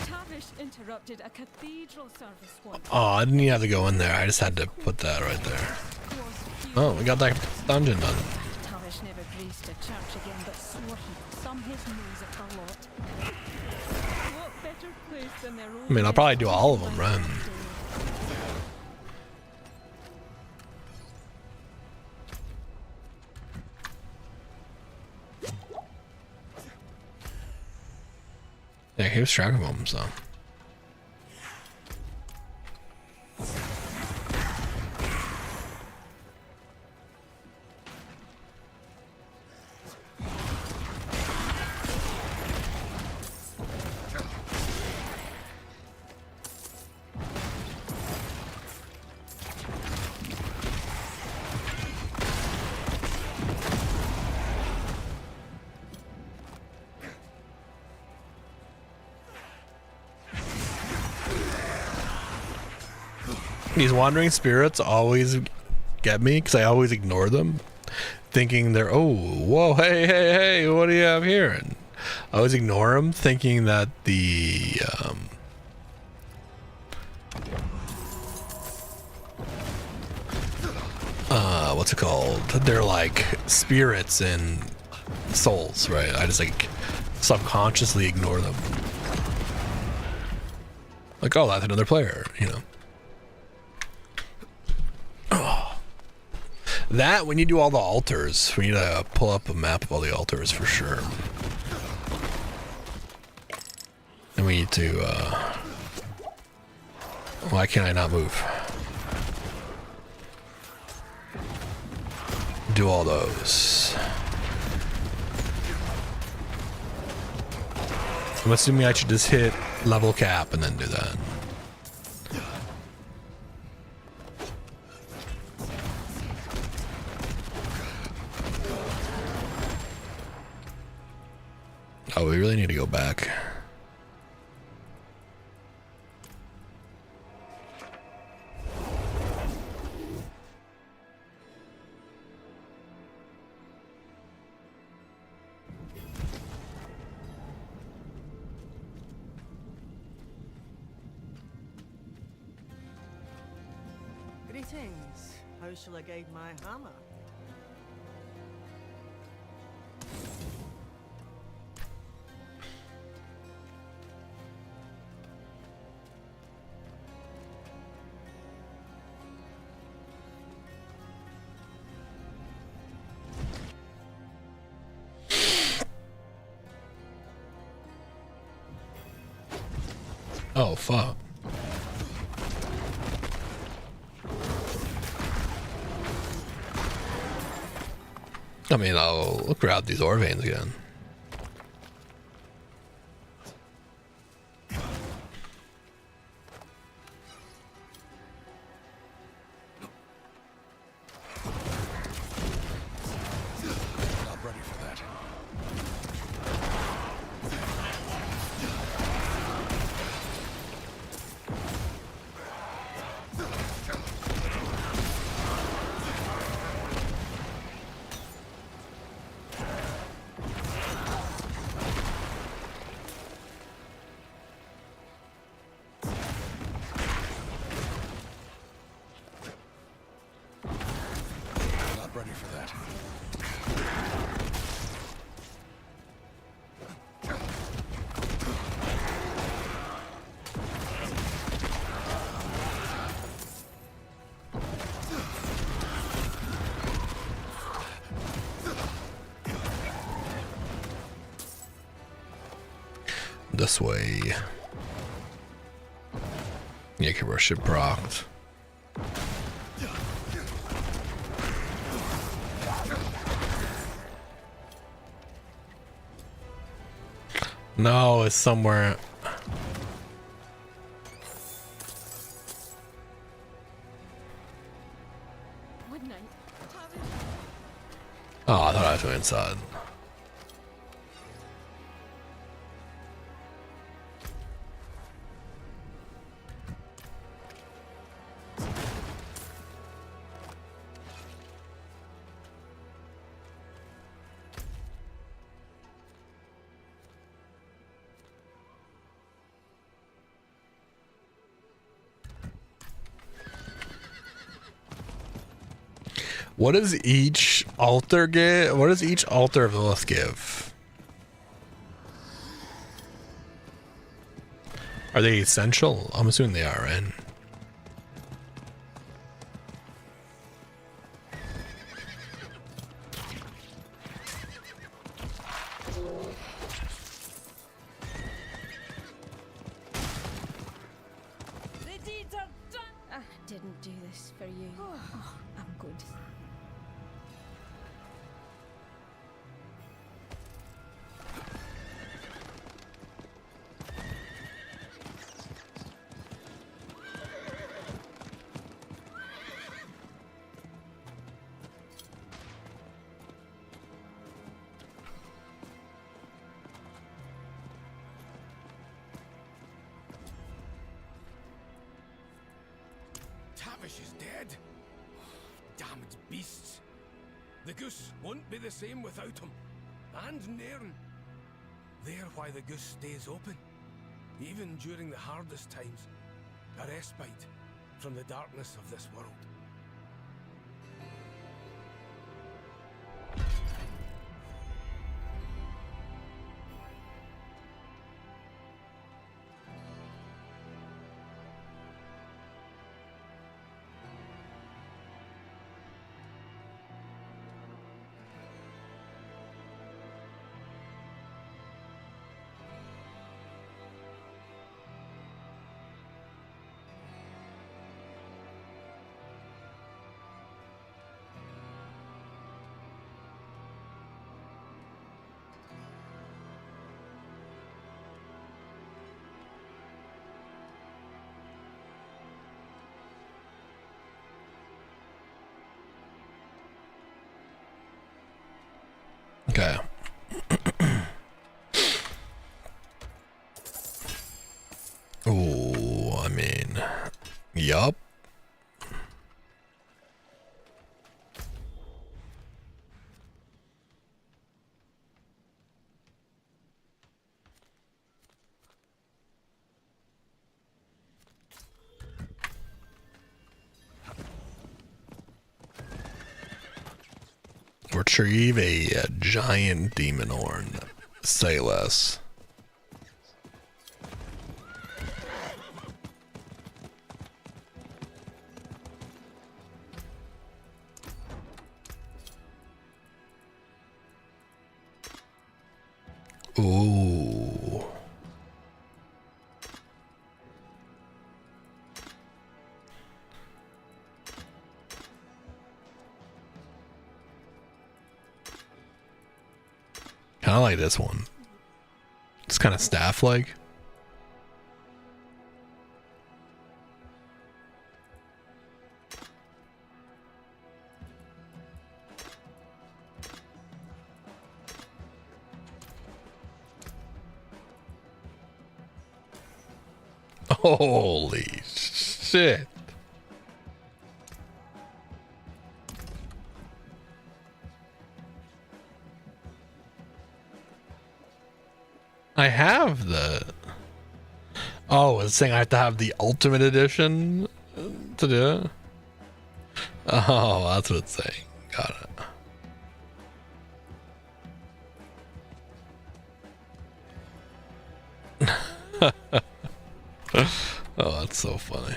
Tavish interrupted a cathedral service once. Oh, I didn't even have to go in there. I just had to put that right there. Oh, we got that dungeon done. Tavish never graced a church again, but swore he'd sum his nose at the lot. What better place than their own? I mean, I'll probably do all of them, right? Yeah, he was track of them, so. These wandering spirits always get me because I always ignore them, thinking they're, oh, whoa, hey, what do you have here? And I always ignore them, thinking that the what's it called? They're like spirits and souls, right? I just like subconsciously ignore them. Like, oh, that's another player, you know. That, when you do all the altars, we need to pull up a map of all the altars for sure. And we need to, why can't I not move? Do all those. I'm assuming I should just hit level cap and then do that. Oh, we really need to go back. Greetings. How shall I guide my hammer? Oh, fuck. I mean, I'll grab these ore veins again. Not ready for that. Not ready for that. This way. Yeah, keep our ship procced. No, it's somewhere. Oh, I thought I had to go inside. What does each altar give? What does each altar of Lilith give? Are they essential? I'm assuming they are, right? The deeds are done. I didn't do this for you. Oh, I'm good. Tavish is dead. Damned beasts. The goose won't be the same without him. And Nairn. They're why the goose stays open. Even during the hardest times. A respite from the darkness of this world. Okay. Oh, I mean, yup. retrieve a giant demon horn. Say less. Ooh. Kinda like this one. It's kind of staff-like. Holy shit. I have the... Oh, it's saying I have to have the Ultimate Edition to do it? Oh, that's what it's saying. Got it. Oh, that's so funny.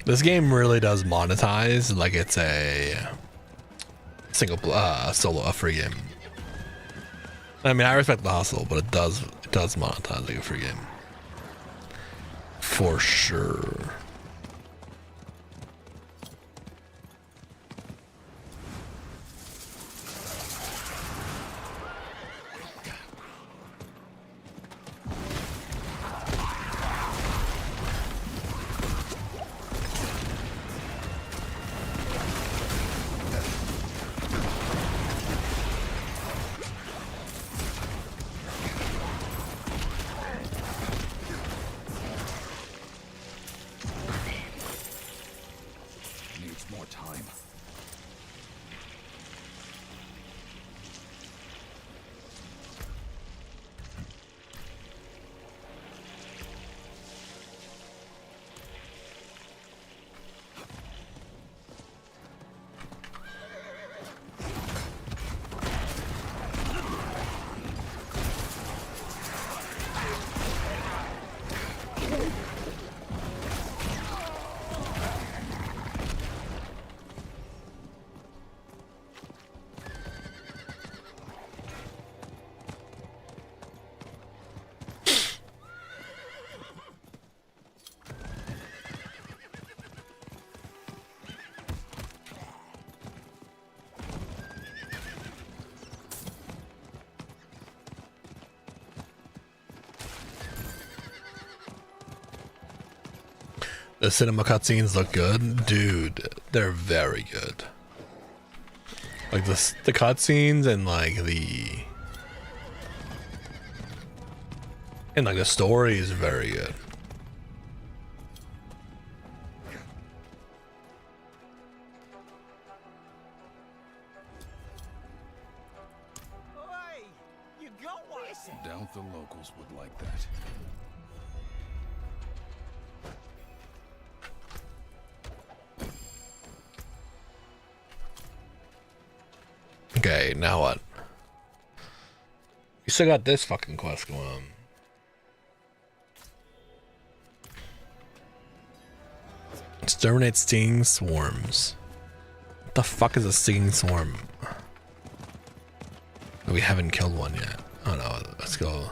This game really does monetize like it's a a free game. I mean, I respect the hustle, but it does monetize like a free game. For sure. Needs more time. The cinema cutscenes look good, dude. They're very good. Like the cutscenes and like the story is very good. Doubt the locals would like that. Okay, now what? You still got this fucking quest going on. Exterminate stinging swarms. What the fuck is a stinging swarm? We haven't killed one yet. Oh no, let's go.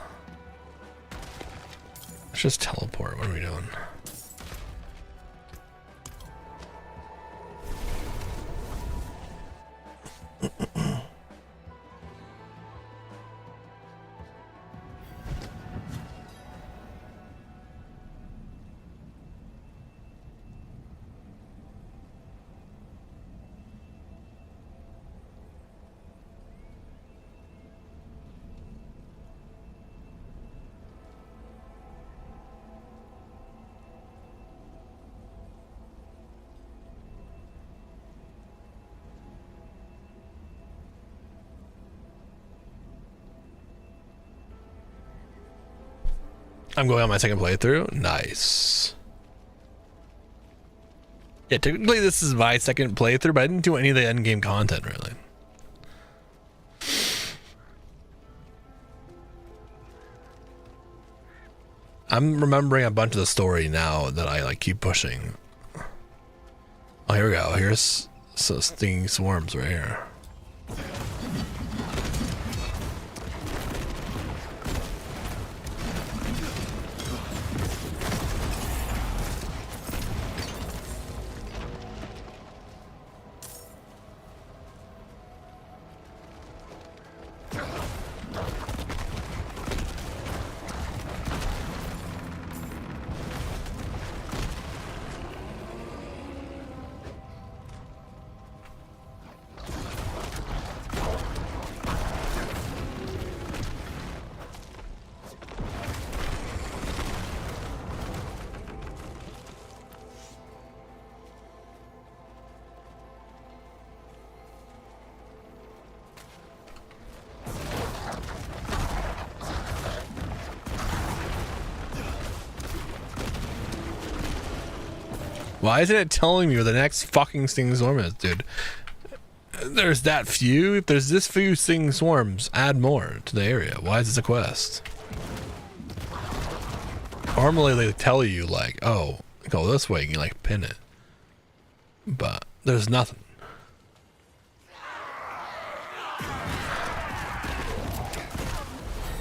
Let's just teleport. What are we doing? I'm going on my second playthrough. Nice. Yeah, technically this is my second playthrough, but I didn't do any of the end game content really. I'm remembering a bunch of the story now that I like keep pushing. Oh, here we go. Here's some stinging swarms right here. Why isn't it telling me where the next fucking stinging swarm is, dude? There's that few. If there's this few stinging swarms, add more to the area. Why is this a quest? Normally they tell you like, oh, go this way, you can like pin it. But there's nothing.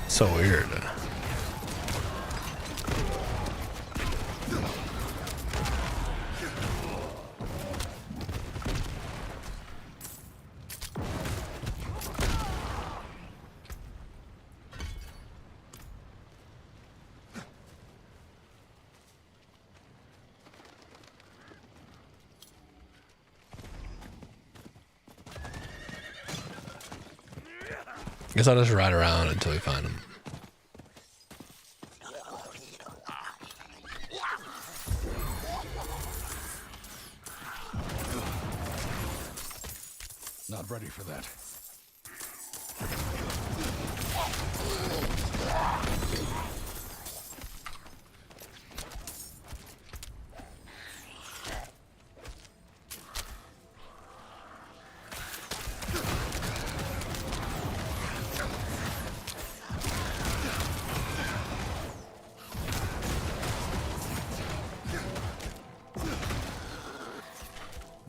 So weird. Guess I'll just ride around until we find him. Not ready for that.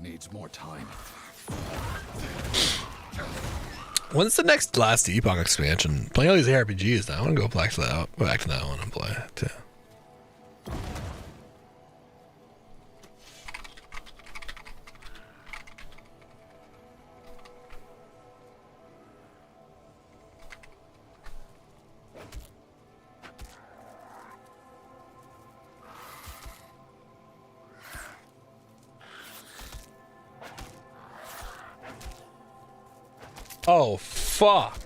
Needs more time. When's the next Last Epoch expansion? Playing all these ARPGs now. I want to go back to that one and play it too. Oh, fuck.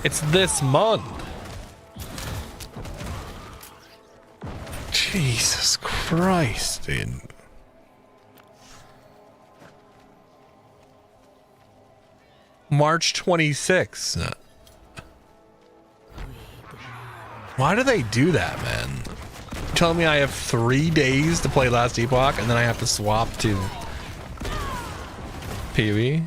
It's this month. Jesus Christ, dude. March 26th. Why do they do that, man? You're telling me I have 3 days to play Last Epoch and then I have to swap to PoE?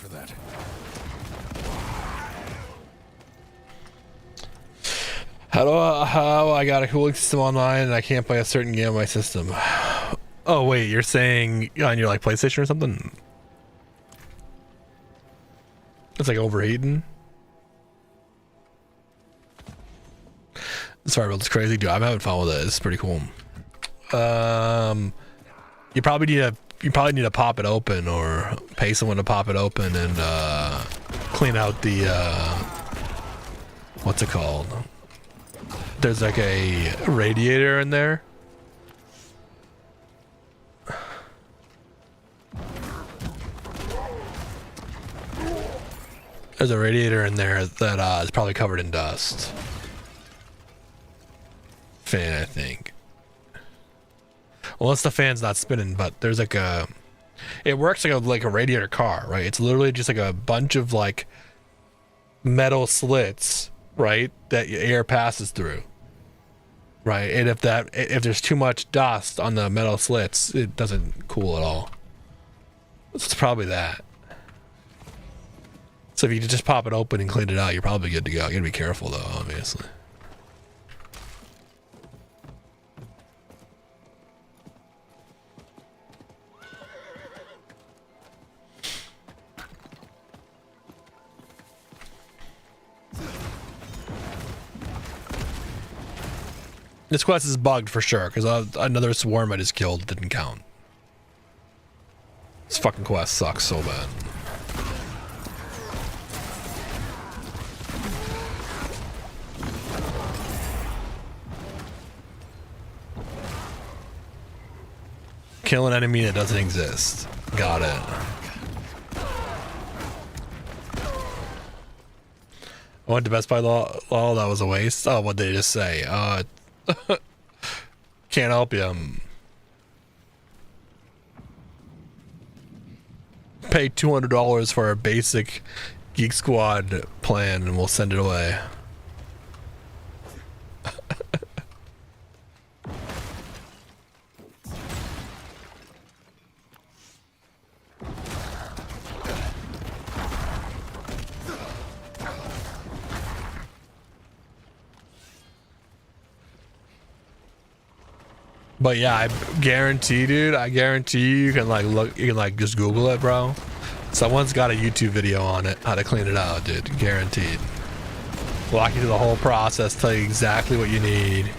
for that. How I got a cooling system online and I can't play a certain game on my system? Oh wait, you're saying on your like PlayStation or something? It's like overheating. Sorry about this crazy dude. I'm having fun with it. It's pretty cool. You probably need to pop it open or pay someone to pop it open and clean out the what's it called? There's like a radiator in there. There's a radiator in there that is probably covered in dust. Fan, I think. Unless the fan's not spinning, but there's like a... It works like a radiator car, right? It's literally just like a bunch of like metal slits, right? That air passes through. Right? And if there's too much dust on the metal slits, it doesn't cool at all. It's probably that. So if you just pop it open and clean it out, you're probably good to go. You gotta be careful though, obviously. This quest is bugged for sure, because another swarm I just killed didn't count. This fucking quest sucks so bad. Kill an enemy that doesn't exist. Got it. I went to Best Buy lol, that was a waste. Oh, what did they just say? Can't help you. Pay $200 for a basic Geek Squad plan and we'll send it away. But yeah, I guarantee, dude, I guarantee you can like look, you can like just Google it, bro. Someone's got a YouTube video on it, how to clean it out, dude, guaranteed. Walk you through the whole process, tell you exactly what you need.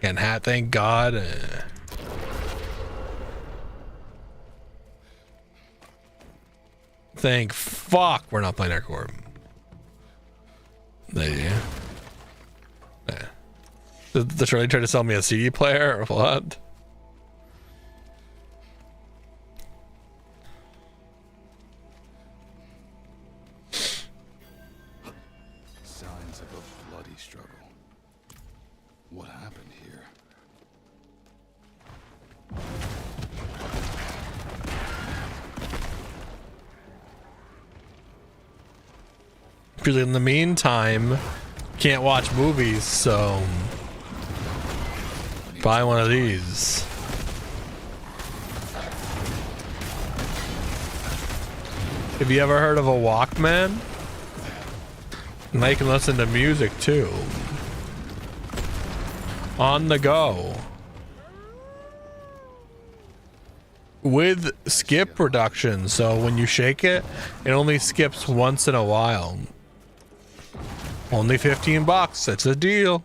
And hat, thank God. Thank fuck we're not playing Aircore. There you go. Yeah. Did Shirley try to sell me a CD player or what? Signs of a bloody struggle. What happened here? Because in the meantime, can't watch movies, so buy one of these. Have you ever heard of a Walkman? Now you can listen to music too. On the go. With skip reduction, so when you shake it, it only skips once in a while. Only $15, it's a deal.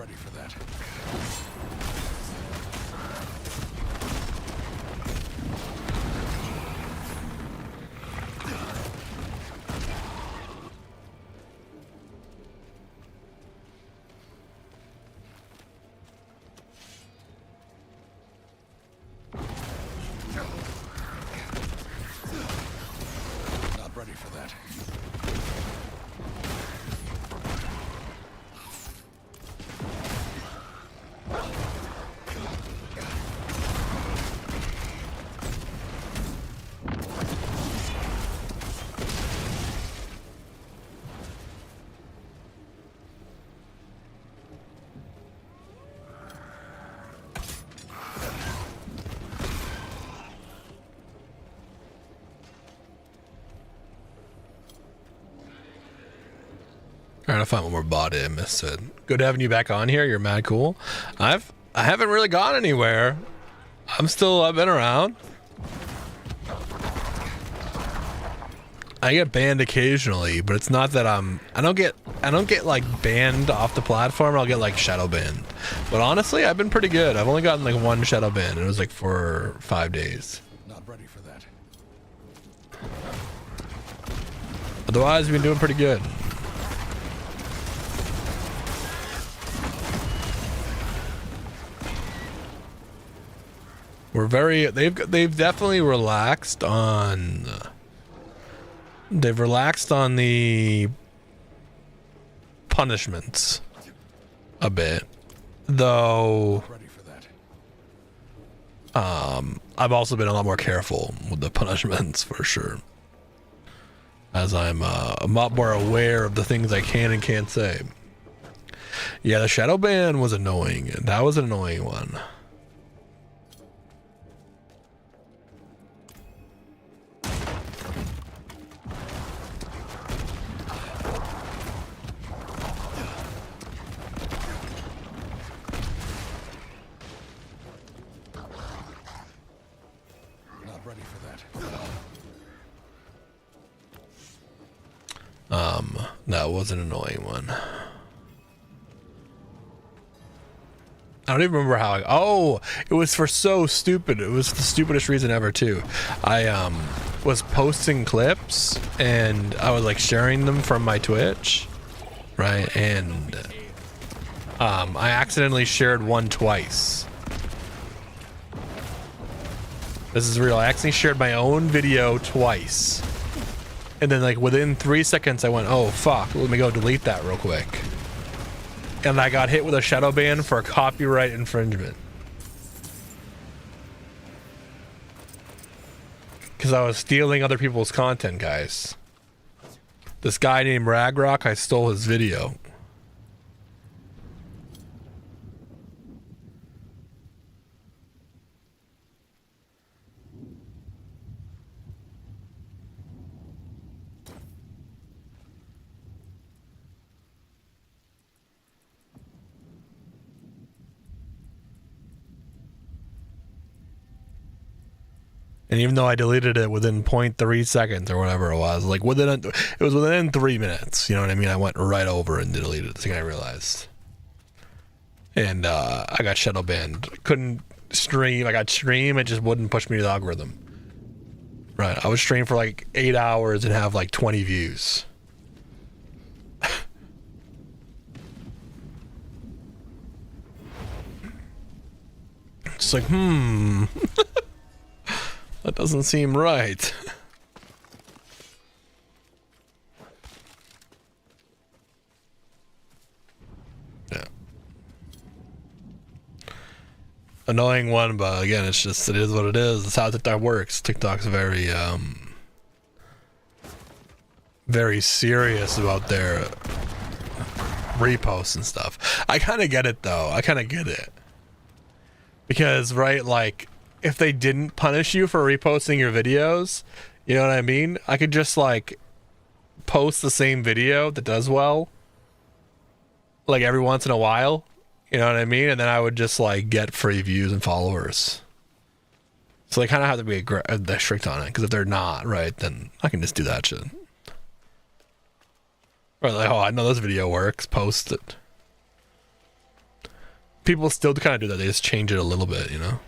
ready for that. Not ready for that. Trying to find one more body I missed it. Good having you back on here. You're mad cool. I haven't really gone anywhere. I've been around. I get banned occasionally, but it's not that I don't get like banned off the platform. I'll get like shadow banned. But honestly, I've been pretty good. I've only gotten like one shadow ban, and it was like for 5 days. Not ready for that. Otherwise, we've been doing pretty good. We're very they've definitely relaxed on the punishments a bit, though. I've also been a lot more careful with the punishments for sure, as I'm a lot more aware of the things I can and can't say. Yeah, the shadow ban was annoying. That was an annoying one. That was an annoying one. I don't even remember how it was for so stupid. It was the stupidest reason ever too. I was posting clips and I was like sharing them from my Twitch, right? And I accidentally shared one twice. This is real. I accidentally shared my own video twice. And then like within 3 seconds I went, oh fuck, let me go delete that real quick. And I got hit with a shadow ban for copyright infringement. Because I was stealing other people's content, guys. This guy named RÄGROK, I stole his video. And even though I deleted it within 0.3 seconds or whatever it was, like it was within 3 minutes. You know what I mean? I went right over and deleted it. The thing I realized. And I got shadow banned. Couldn't stream. I got stream. It just wouldn't push me to the algorithm. Right. I would stream for like 8 hours and have like 20 views. It's like, that doesn't seem right. Yeah. Annoying one, but again, it is what it is. It's how TikTok works. TikTok's very, very serious about their reposts and stuff. I kind of get it, though. I kind of get it. Because, right, like, if they didn't punish you for reposting your videos, you know what I mean? I could just like post the same video that does well, like every once in a while, you know what I mean? And then I would just like get free views and followers. So they kind of have to be strict on it, because if they're not, right, then I can just do that shit. Or like, oh, I know this video works, post it. people still kind of do that. They just change it a little bit, you know?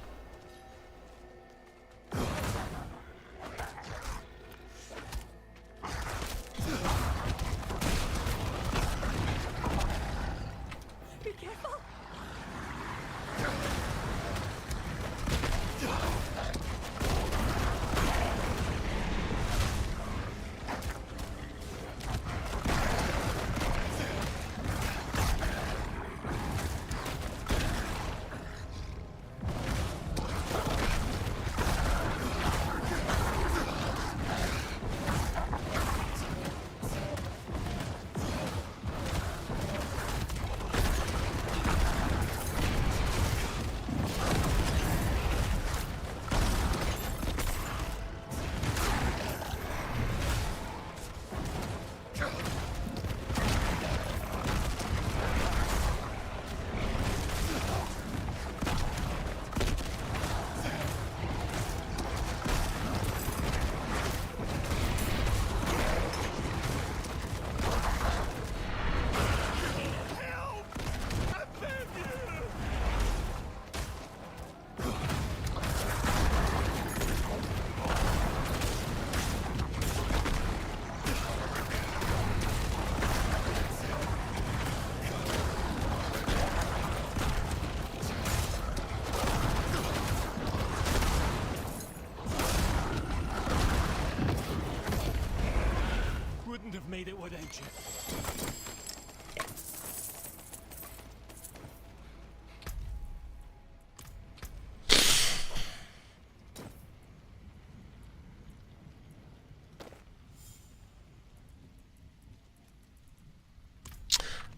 Made it without you.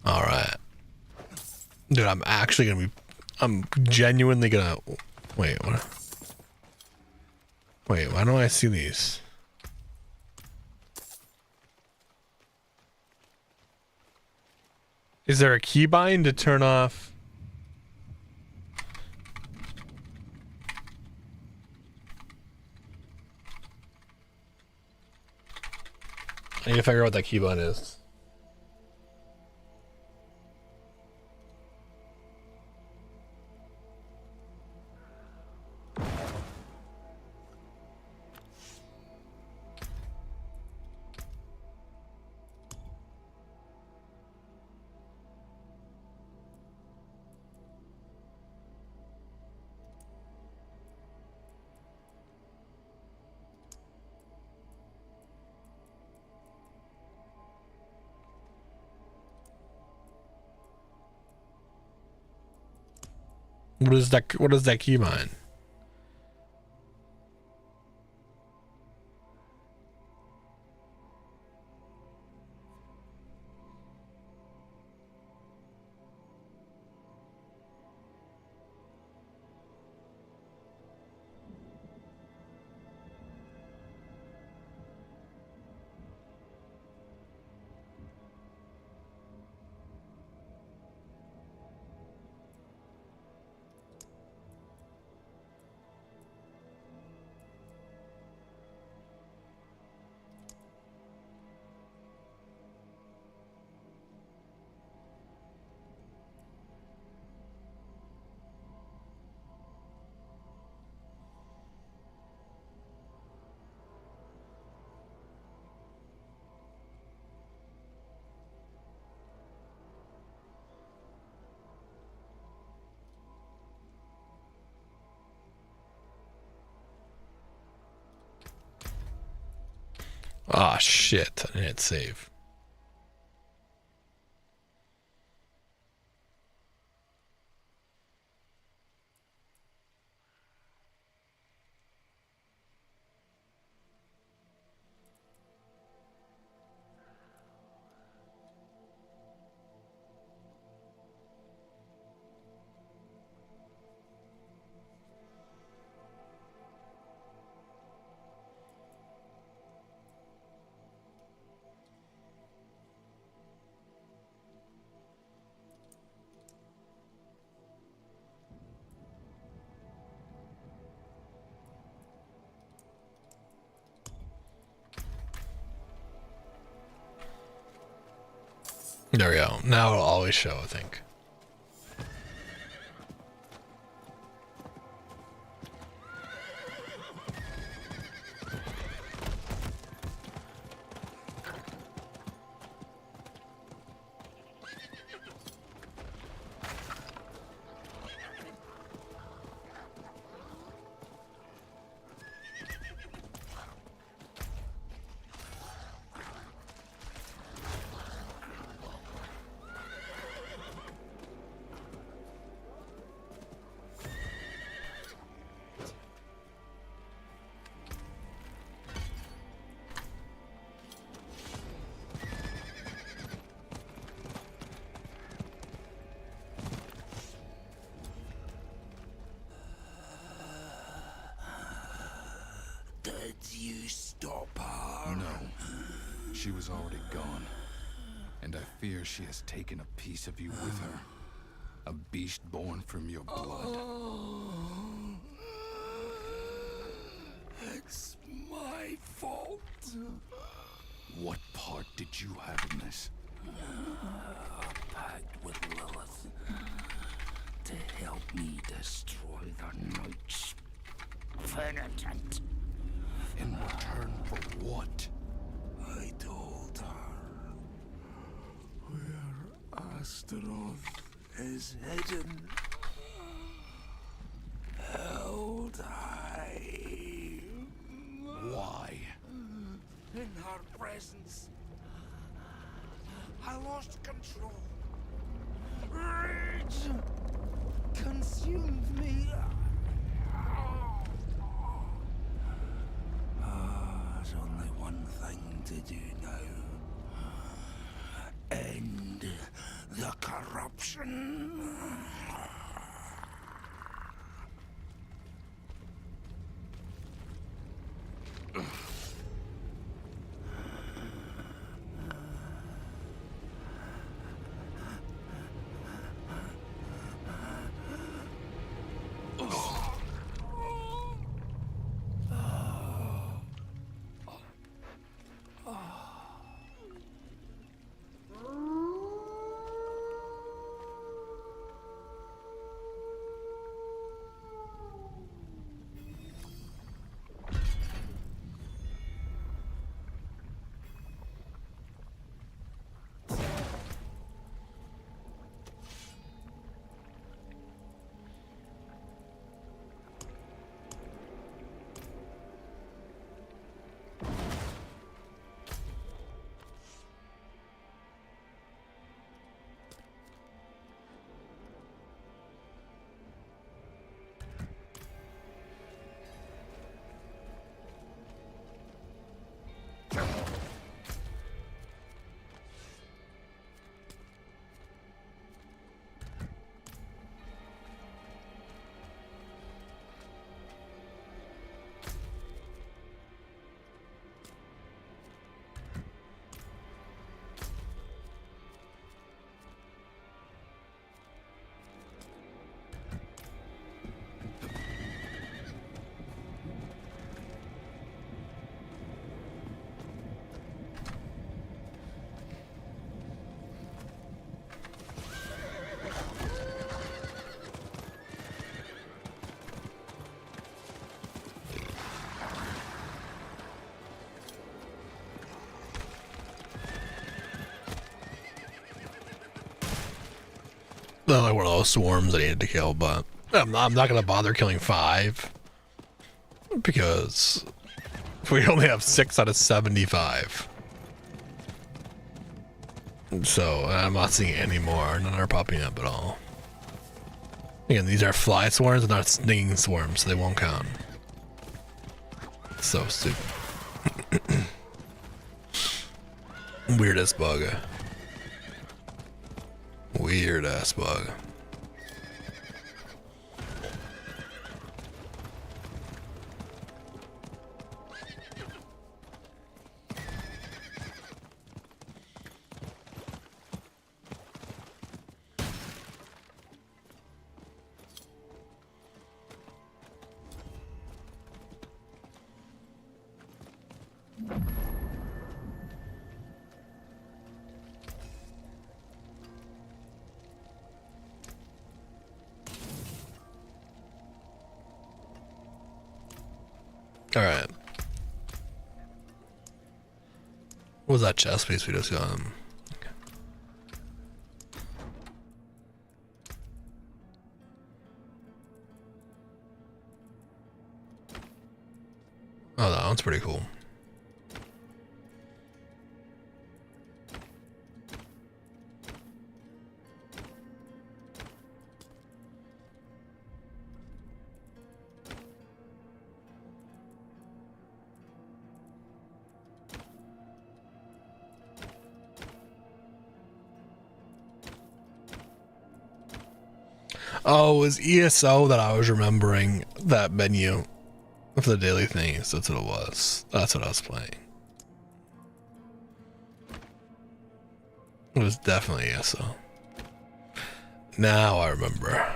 All right. Dude, I'm actually gonna be, I'm genuinely gonna, wait, what? Wait, why don't I see these? Is there a keybind to turn off? I need to figure out what that keybind is. What is that? What is that keybind? Ah, shit. I didn't save. There we go. Now it'll always show, I think. she was already gone. And I fear she has taken a piece of you with her. A beast born from your blood. It's my fault. What part did you have in this? A pact with Lilith to help me destroy the Night's penitent. In return for what? I told her where Astaroth is hidden, held high. Why? In her presence, I lost control. Rage consumed me. There's only one thing to do now. End the corruption. They're like one of those swarms I needed to kill, but I'm not going to bother killing 5 because we only have 6 out of 75. So I'm not seeing any more. None are popping up at all. Again, these are fly swarms and not stinging swarms, so they won't count. So stupid. Weird as bug. Weird ass bug. Alright. What was that chest piece we just got? Oh, that one's pretty cool. Oh, it was ESO that I was remembering that menu for the daily things. That's what it was. That's what I was playing. was definitely ESO. Now I remember.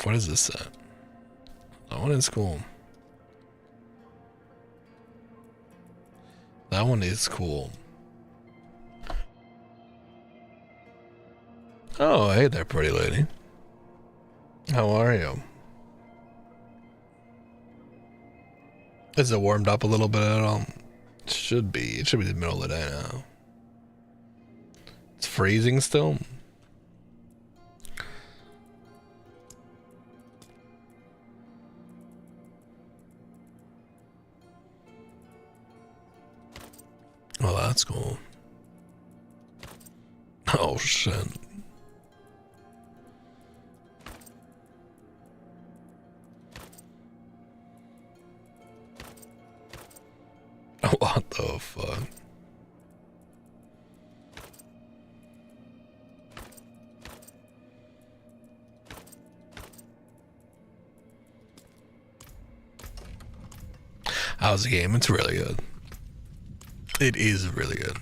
What is this set? That one is cool. That one is cool. Oh, hey there, pretty lady. How are you? Is it warmed up a little bit at all? It should be. It should be the middle of the day now. It's freezing still. Oh, that's cool. Oh, shit. What the fuck? How's the game? It's really good. It is really good.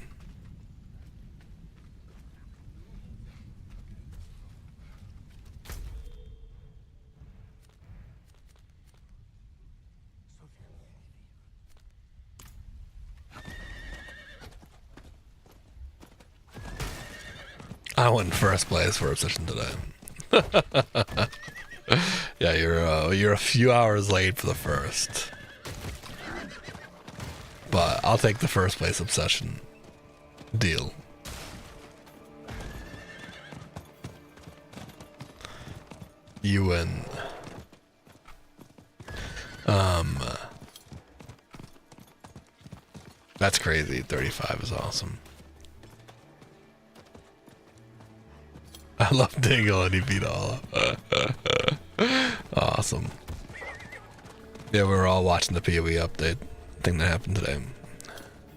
I went in first place for Obsession today. Yeah, you're a few hours late for the first. But I'll take the first place Obsession deal. You win. That's crazy. 35 is awesome. I love Dingle and he beat all up. Awesome. Yeah, we were all watching the PoE update thing that happened today.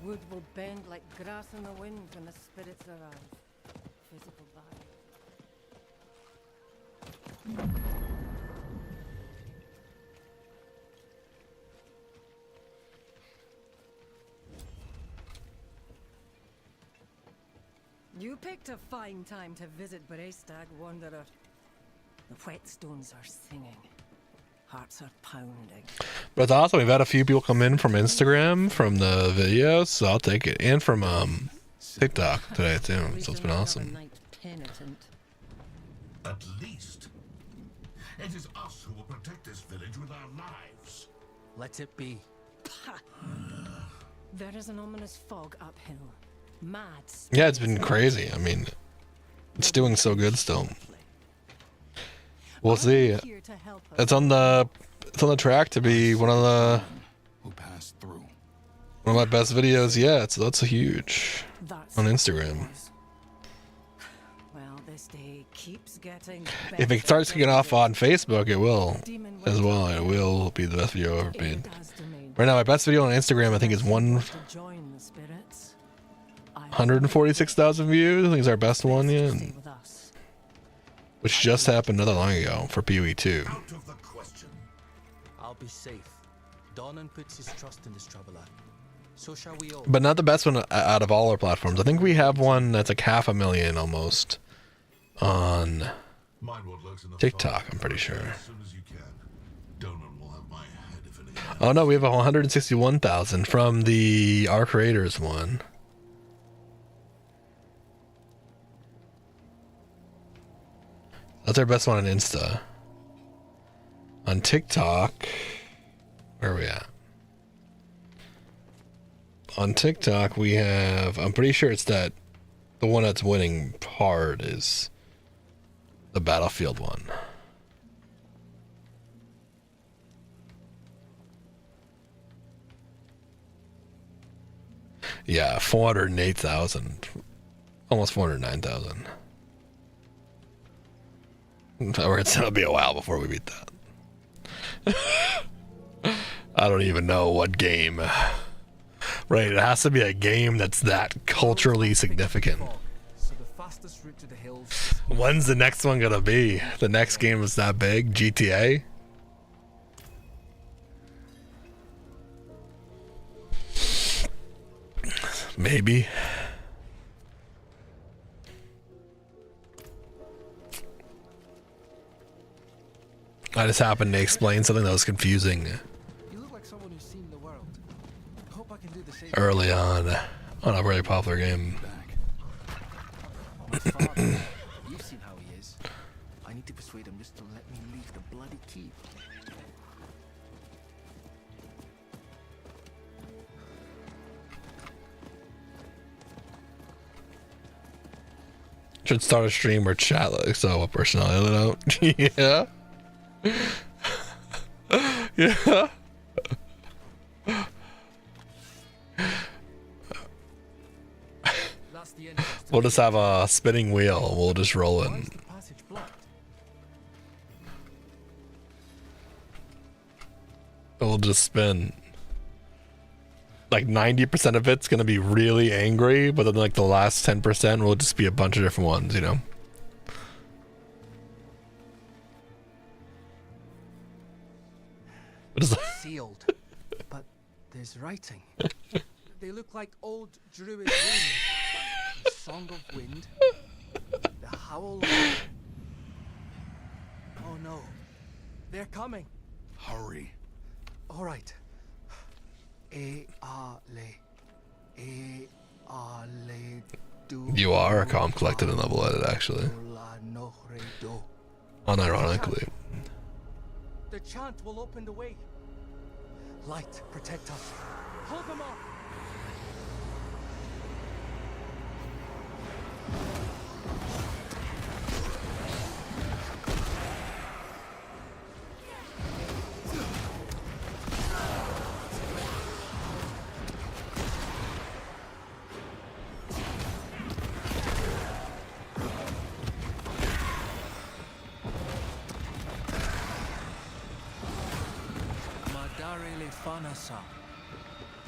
Wood will bend like grass in the wind when the spirits arrive. Physical body. You picked a fine time to visit Brestag, Wanderer. The whetstones are singing. Hearts are pounding. But it's awesome. We've had a few people come in from Instagram, from the videos, so I'll take it. And from TikTok today too. So it's been awesome. At least, it is us who will protect this village with our lives. Let it be. There is an ominous fog uphill. Mad. Yeah, it's been crazy. I mean, it's doing so good still. We'll see. It's on the track to be one of my best videos yet. So that's a huge on Instagram. Well, this day keeps getting If it starts kicking off on Facebook, it will as well. It will be the best video ever made. Right now, my best video on Instagram, I think, is 146,000 views. I think it's our best one yet. Which just happened not that long ago for PoE 2. I'll be safe. Donan puts his trust in this traveler. So shall we all. But not the best one out of all our platforms. I think we have one that's like 500,000 almost on TikTok, I'm pretty sure. Oh no, we have 161,000 from the Our Creators one. That's our best one on Insta. On TikTok, where are we at? On TikTok, we have, I'm pretty sure it's that, the one that's winning hard is the Battlefield one. Yeah, 408,000. Almost 409,000. Or it'll be a while before we beat that. I don't even know what game. Right, it has to be a game that's that culturally significant. When's the next one gonna be? The next game is that big? GTA? Maybe. I just happened to explain something that was confusing You look like someone who's seen the world. Hope I can do the same. early on a very popular game. My father, you've seen how he is. I need to persuade him just to let me leave the bloody keep. Should start a stream where chat like so a personality out. Yeah. Yeah. We'll just have a spinning wheel. We'll just roll in. It'll just spin. Like 90% of it's gonna be really angry, but then like the last 10% will just be a bunch of different ones, you know. Sealed, but there's writing. They look like old druid runes. The Song of Wind, the Howl of... Oh no, they're coming. Hurry. All right. You are a calm, collected, and level-headed, actually. Unironically. The chant will open the way. Light, protect us. Hold them off.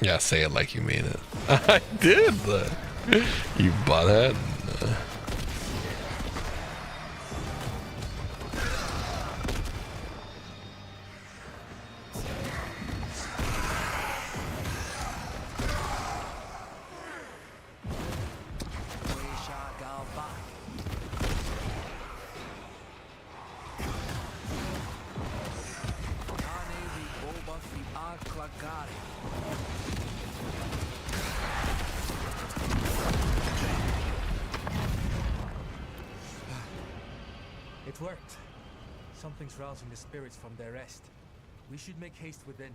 Yeah, say it like you mean it. I did. You butthead. It worked. Something's rousing the spirits from their rest. We should make haste within.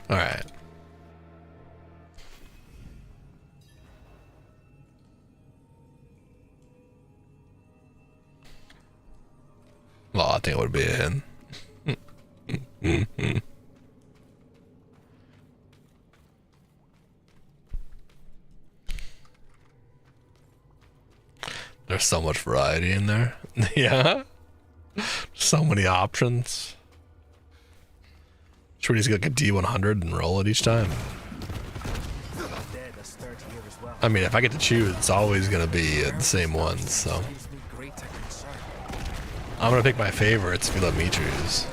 All right. Well, I think it would be a hint. There's so much variety in there. Yeah. So many options. Sure, he's got like a D100 and roll it each time. I mean, if I get to choose, it's always going to be the same ones, so. I'm going to pick my favorites if you let me choose.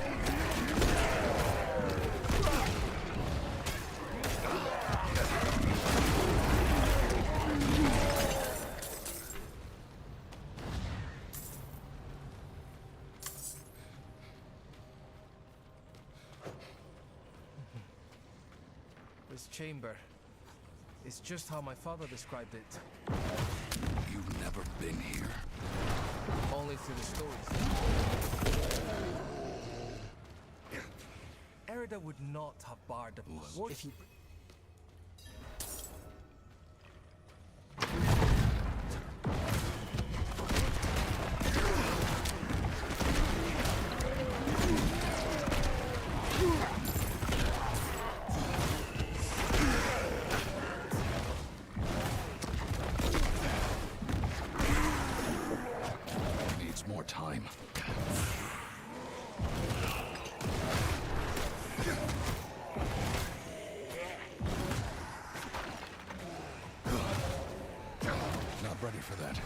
This chamber is just how my father described it. You've never been here? Only through the stories. Erida would not have barred the what if he... Needs more time. Not ready for that.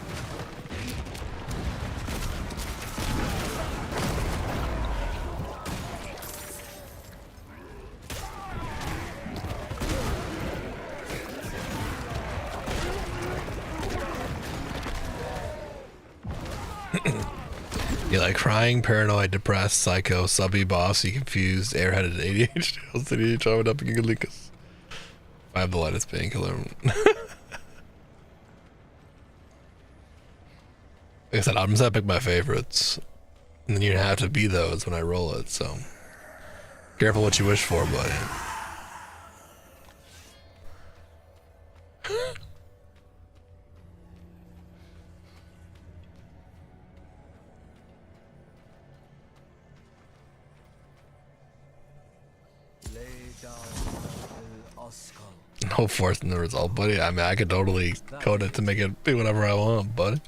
You like crying, paranoid, depressed, psycho, subby, bossy, confused, airheaded, ADHD, OCD, charmed up, gigalicus. I have the lightest painkiller. Like I said, I'm just gonna pick my favorites. And then you're gonna have to be those when I roll it, so careful what you wish for, buddy. No forcing the result, buddy. I mean, I could totally code it to make it be whatever I want, buddy.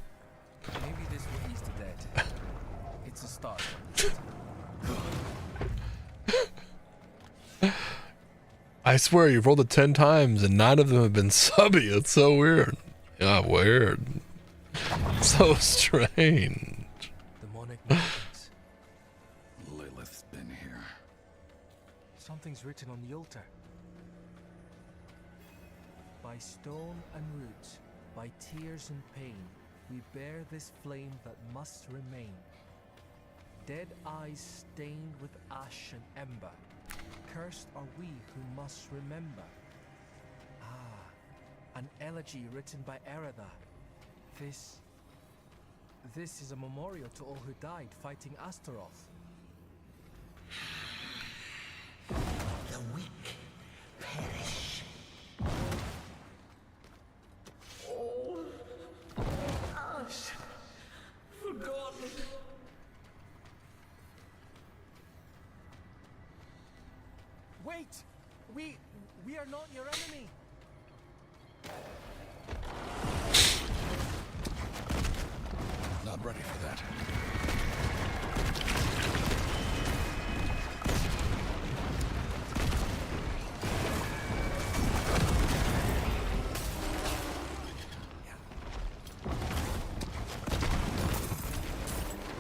Maybe this will ease the dead. It's a start. I swear, you've rolled it 10 times and 9 of them have been subby. It's so weird. Yeah, weird. So strange. Demonic movements. Lilith's been here. Something's written on the altar. By stone and roots, by tears and pain, we bear this flame that must remain. Dead eyes stained with ash and ember, cursed are we who must remember. Ah, an elegy written by Erida. This is a memorial to all who died fighting Astaroth. The weak perish. All ash forgotten. Wait! We are not your enemy! Not ready for that.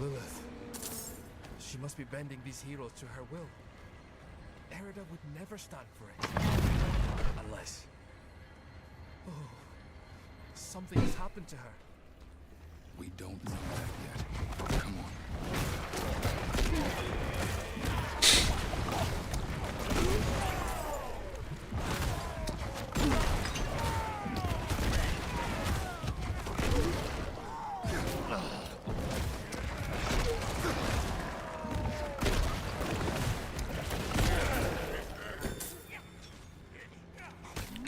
Lilith. She must be bending these heroes to her will. Erida would never stand for it. Unless... Oh, something has happened to her. We don't know that yet. Come on.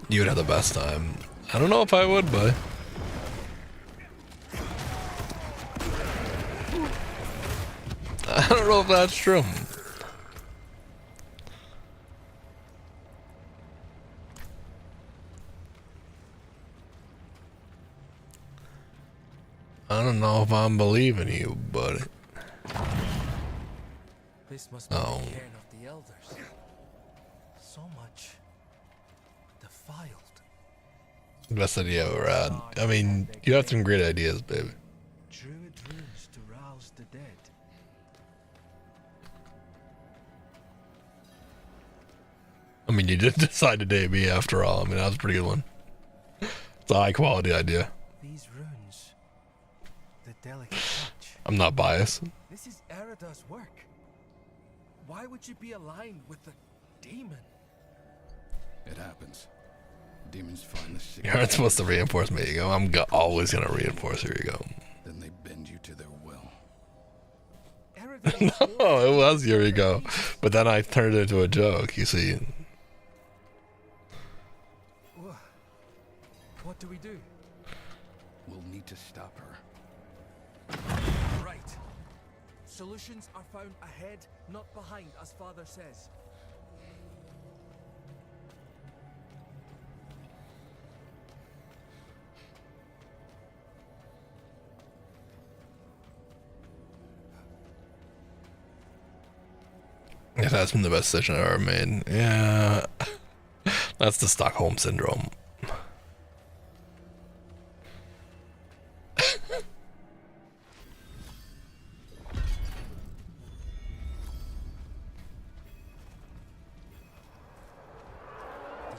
You would have the best time. I don't know if I would, but I don't know if that's true. I don't know if I'm believing you, buddy. This must be the cairn of the elders. So much defiled. Best idea I've ever had. I mean, you have some great ideas, baby. Druid runes to rouse the dead. I mean, you did decide to date me after all. I mean, that was a pretty good one. It's a high quality idea. These runes, the delicate touch. I'm not biased. This is Erida's work. Why would you be aligned with the demon? It happens. Demons find the sick. You aren't supposed to reinforce me. You go. I'm always gonna reinforce. Here you go. Then they bend you to their will. No, it was here you go. But then I turned it into a joke. You see. What do we do? We'll need to stop her. Right. Solutions are found ahead, not behind, as Father says. Yeah, that's been the best decision I've ever made. Yeah. That's the Stockholm Syndrome.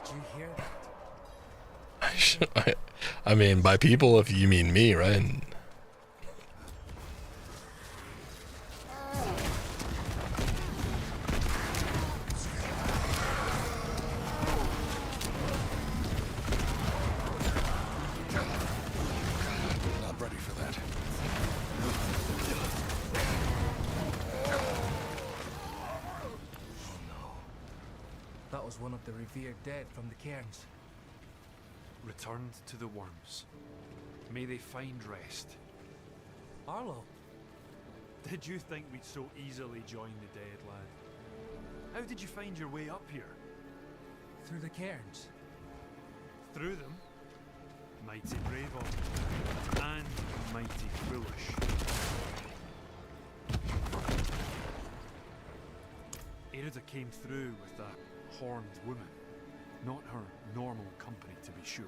Did you hear I mean, by people, if you mean me, right? Not ready for that. Oh no. That was one of the revered dead from the cairns. Returned to the worms. May they find rest. Arlo. Did you think we'd so easily join the dead, lad? How did you find your way up here? Through the cairns. Through them? Mighty brave of you. And mighty foolish. Erida came through with that horned woman. Not her normal company, to be sure.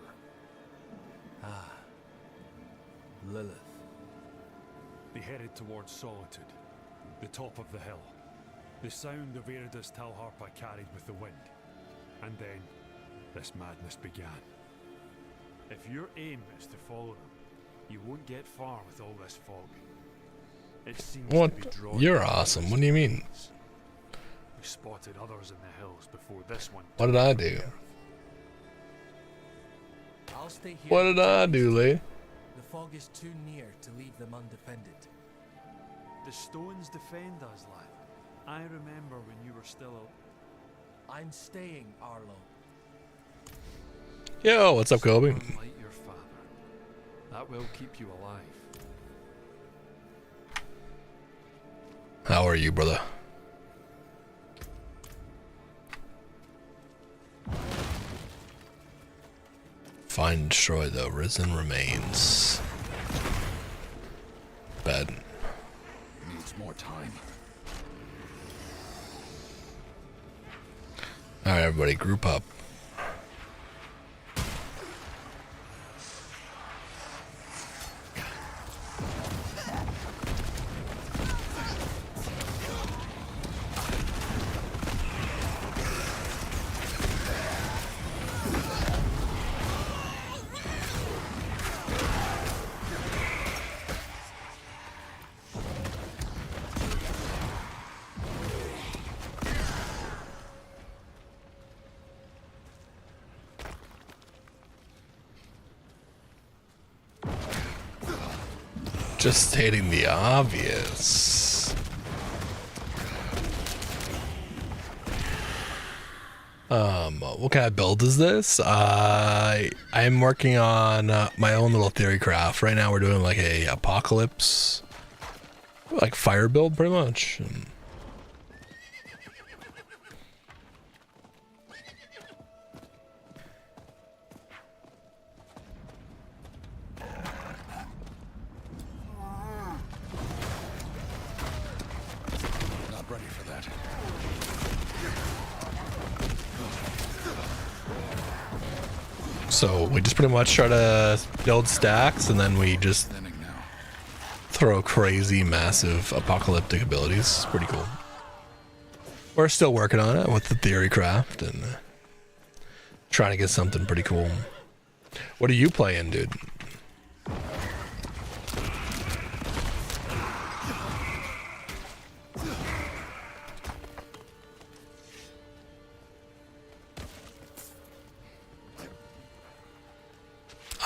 Ah. Lilith. They headed towards Solitude, the top of the hill. The sound of Erida's Talharpa carried with the wind. And then, this madness began. If your aim is to follow them, you won't get far with all this fog. It seems What? to be drawing. You're awesome. What do you mean? We spotted others in the hills before this one. What did I do? I'll stay here. What did I do, Lee? The fog is too near to leave them undefended. The stones defend us, lad. I remember when you were still I'm staying, Arlo. Yo, what's up, Kobe? Unlike your father. That will keep you alive. How are you, brother? Find and destroy the risen remains. Bad. Needs more time. Alright, everybody, group up. Just stating the obvious. What kind of build is this? I'm working on my own little theory craft. Right now we're doing like a apocalypse, like fire build pretty much. Not ready for that. So we just pretty much try to build stacks and then we just throw crazy massive apocalyptic abilities. It's pretty cool. We're still working on it with the theory craft and trying to get something pretty cool. What are you playing, dude?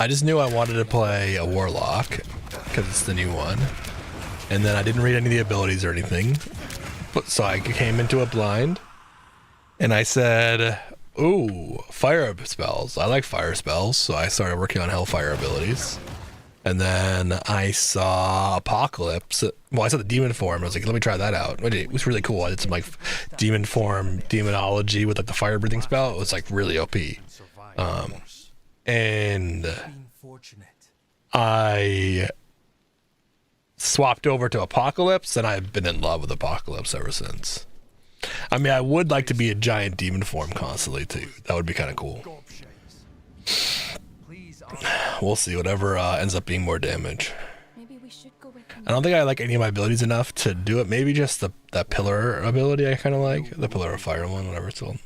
I just knew I wanted to play a Warlock because it's the new one. And then I didn't read any of the abilities or anything. So I came into it blind. And I said, ooh, fire spells. I like fire spells. So I started working on Hellfire abilities. And then I saw Apocalypse. Well, I saw the demon form. I was like, let me try that out. It was really cool. I did some like demon form, demonology with like the fire breathing spell. It was like really OP. And I swapped over to Apocalypse, and I've been in love with Apocalypse ever since. I mean, I would like to be a giant demon form constantly too. That would be kind of cool. We'll see. Whatever ends up being more damage. I don't think I like any of my abilities enough to do it. Maybe just that pillar ability I kind of like. The pillar of fire one, whatever it's called.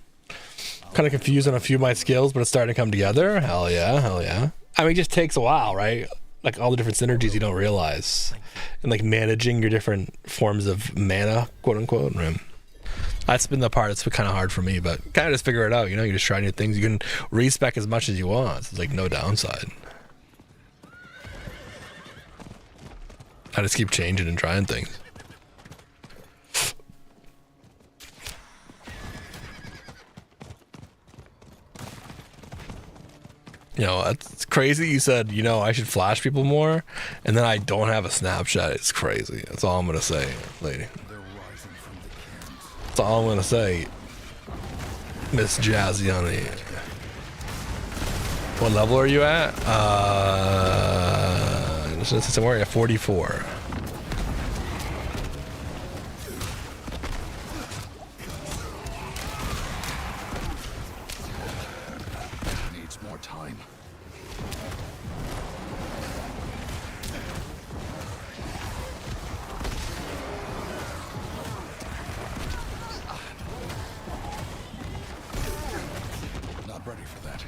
Kind of confused on a few of my skills, but it's starting to come together. Hell yeah, hell yeah. I mean, it just takes a while, right? Like all the different synergies you don't realize. And like managing your different forms of mana, quote unquote. Right? That's been the part that's been kind of hard for me, but kind of just figure it out. You know, you just try new things. You can respec as much as you want. So it's like no downside. I just keep changing and trying things. You know, it's crazy. You said, you know, I should flash people more, and then I don't have a snapshot. It's crazy. That's all I'm gonna say, lady. That's all I'm gonna say, Miss Jazzy on the. What level are you at? Somewhere at 44. Needs more time. Not ready for that.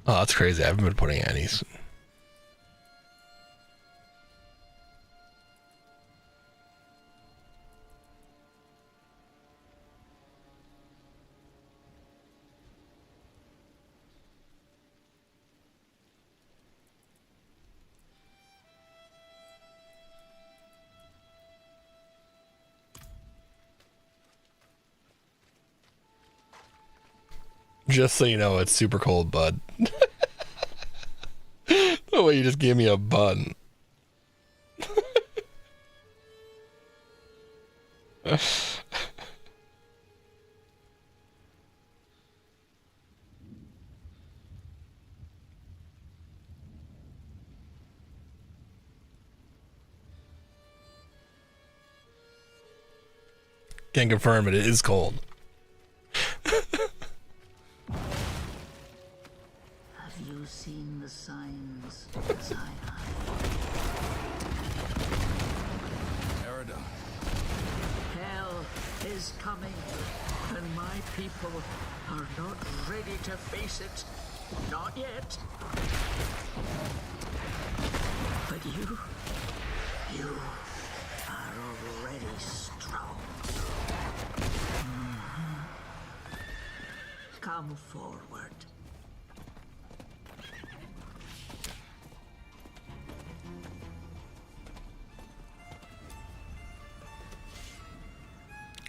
Oh, that's crazy. I haven't been putting any. Just so you know, it's super cold, bud. The way you just gave me a bun. Can confirm it is cold. Have you seen the signs, Zion? Erida. Hell is coming, and my people are not ready to face it. Not yet. But you are already strong. Come forward.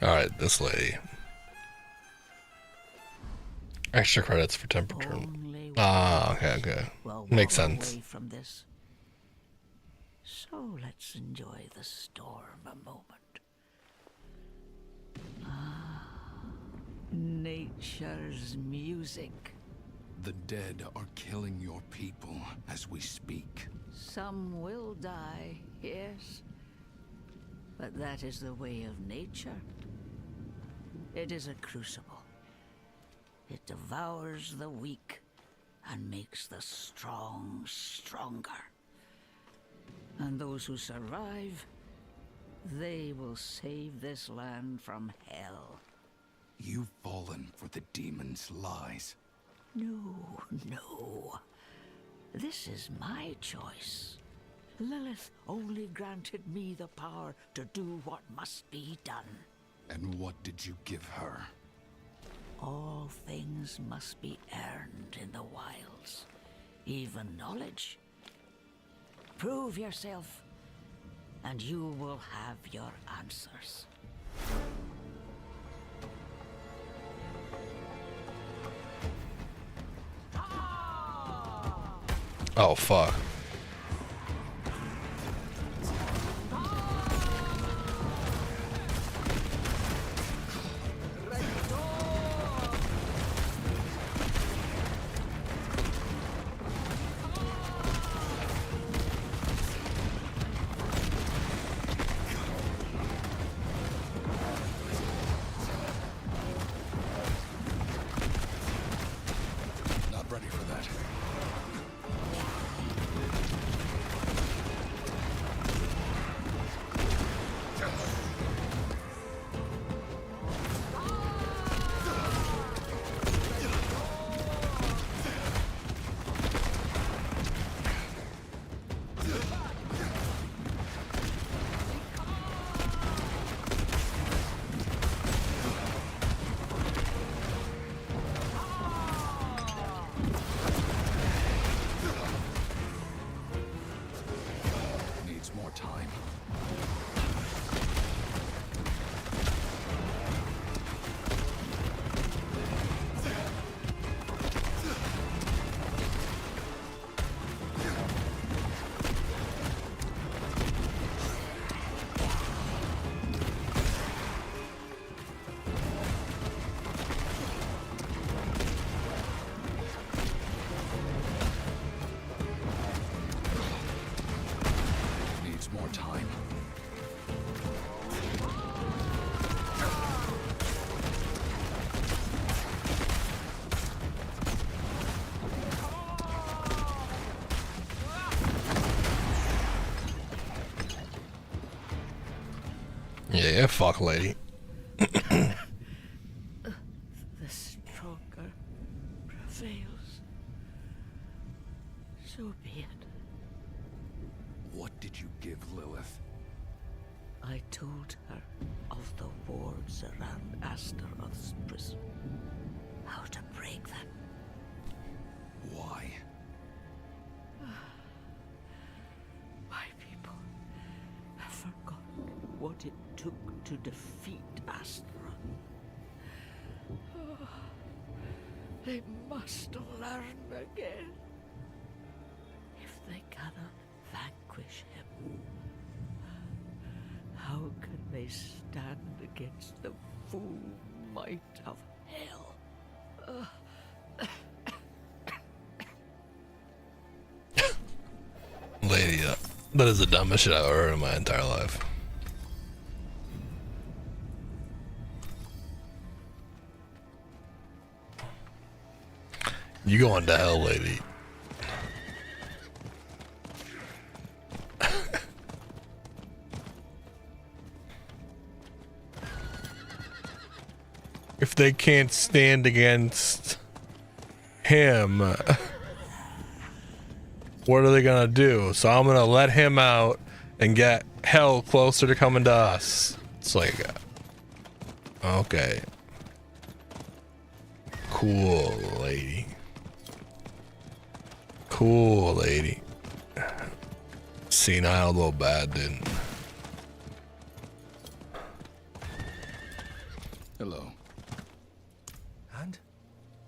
All right, this lady. Extra credits for temperature. Ah, okay. Makes sense. From this. So let's enjoy the storm a moment. Nature's music. The dead are killing your people as we speak. Some will die, yes. But that is the way of nature. It is a crucible. It devours the weak and makes the strong stronger. And those who survive, they will save this land from hell. You've fallen for the demon's lies. No. This is my choice. Lilith only granted me the power to do what must be done. And what did you give her? All things must be earned in the wilds, even knowledge. Prove yourself, and you will have your answers. Oh, fuck. Not ready for that. Needs more time. Needs more time. Yeah, fuck, lady. The stronger prevails. So be it. What did you give Lilith? I told her of the wards around Astaroth's prison. How to break them. Why? My people have forgotten what it took to defeat Astaroth. They must learn again. If they cannot vanquish him, how can they stand against the full might of hell? Lady, that is the dumbest shit I've ever heard in my entire life. You going to hell, lady. If they can't stand against him, what are they gonna do? So I'm gonna let him out and get hell closer to coming to us. It's like, okay. Cool, lady. Cool, lady. Senile, a little bad, didn't. Hello. And?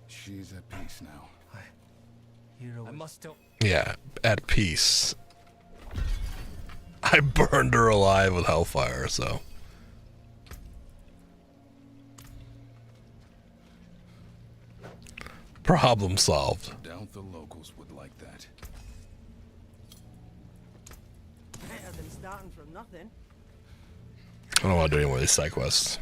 She's at peace now. Hero, I must still. Yeah, at peace. I burned her alive with hellfire, so. Problem solved. Doubt the locals would like that. Better than starting from nothing. I don't want to do any more of these side quests.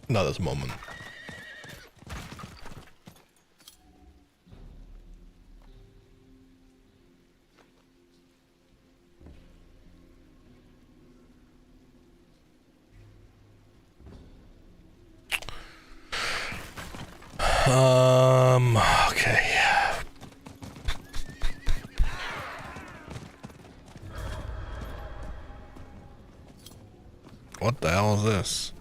Not this moment. Okay. What the hell is this?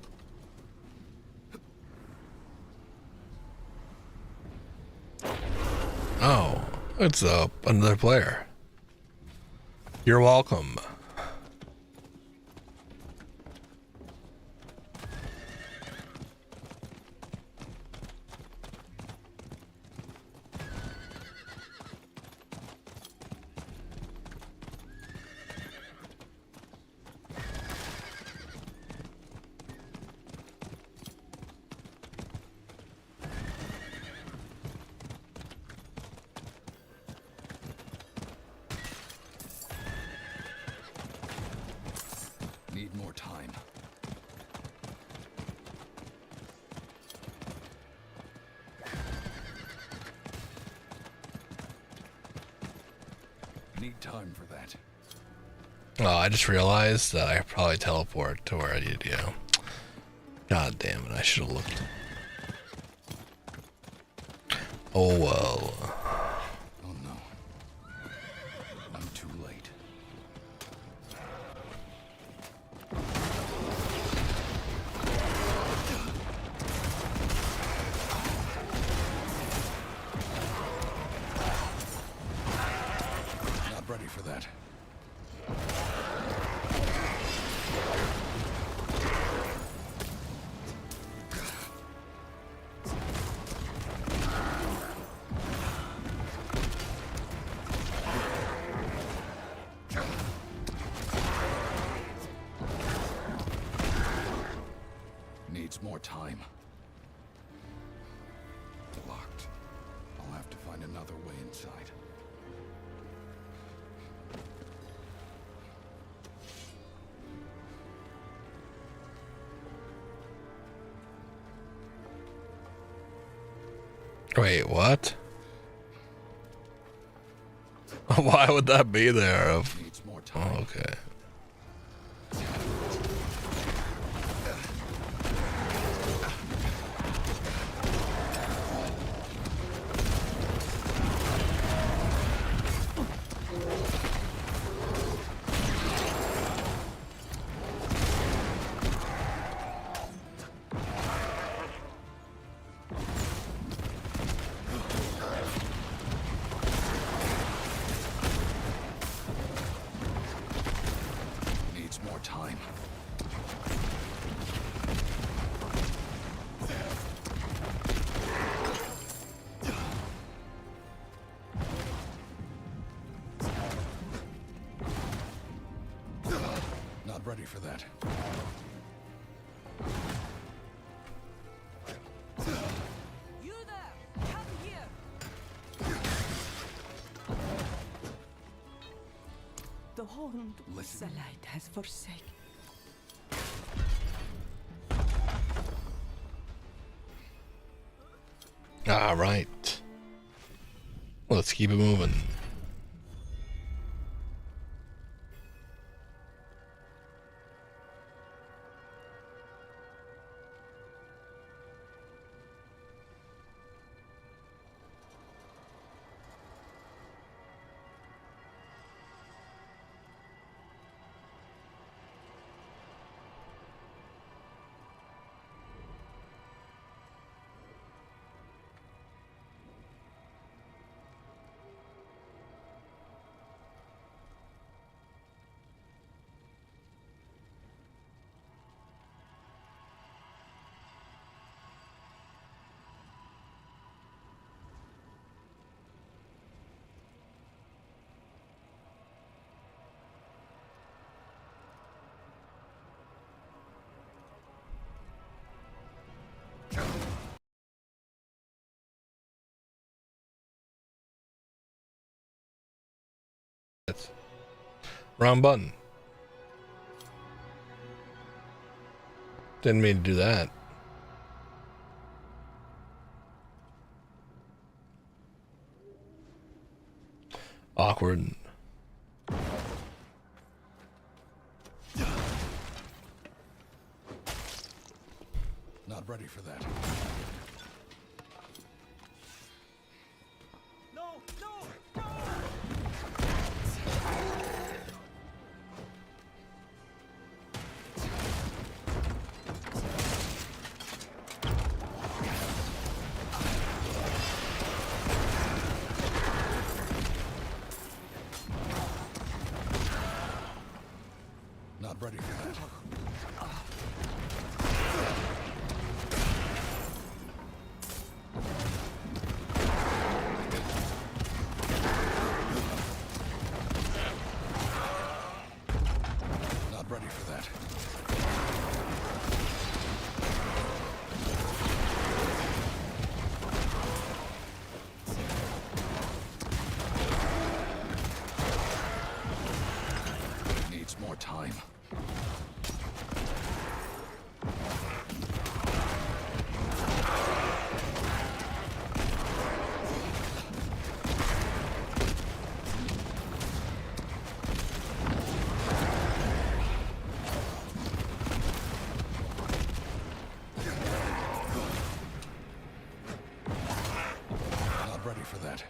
Oh, it's another player. You're welcome. Need more time. Need time for that. Oh, I just realized that I probably teleport to where I need to go. God damn it, I should have looked. Oh well. Oh no. I'm too late. Not ready for that. Needs more time. Locked. I'll have to find another way inside. Wait, what? Why would that be there? Needs more time. Oh, okay. Needs more time. Not ready for that. You there! Come here! The horned Listen. the light has forsaken. All right. Let's keep it moving. Wrong button. Didn't mean to do that. Awkward. Not ready for that. Not ready for that. Not ready for that. Needs more time. Not ready for that.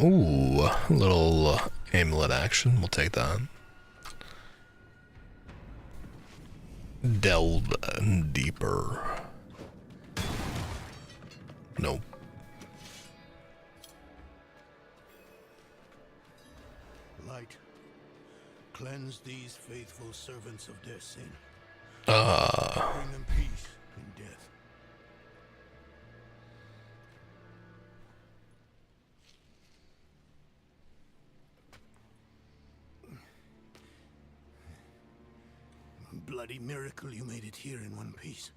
Ooh, a little amulet action. We'll take that. Delve deeper. Nope. Light, cleanse these faithful servants of their sin. Bring them peace in death. Bloody miracle you made it here in one piece.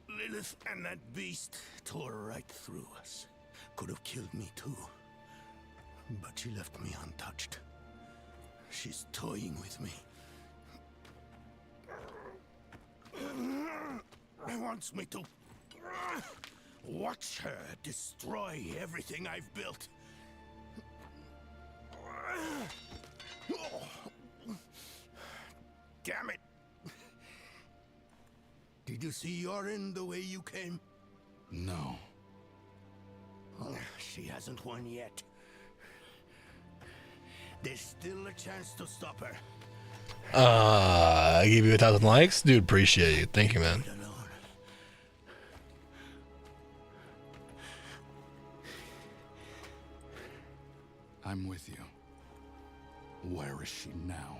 Lilith and that beast tore right through us. Could have killed me too. But she left me untouched. She's toying with me. Wants me to watch her destroy everything I've built. Damn it! Did you see Yorin the way you came? No. She hasn't won yet. There's still a chance to stop her. I gave you 1,000 likes, dude. Appreciate you. Thank you, man. I'm with you. Where is she now?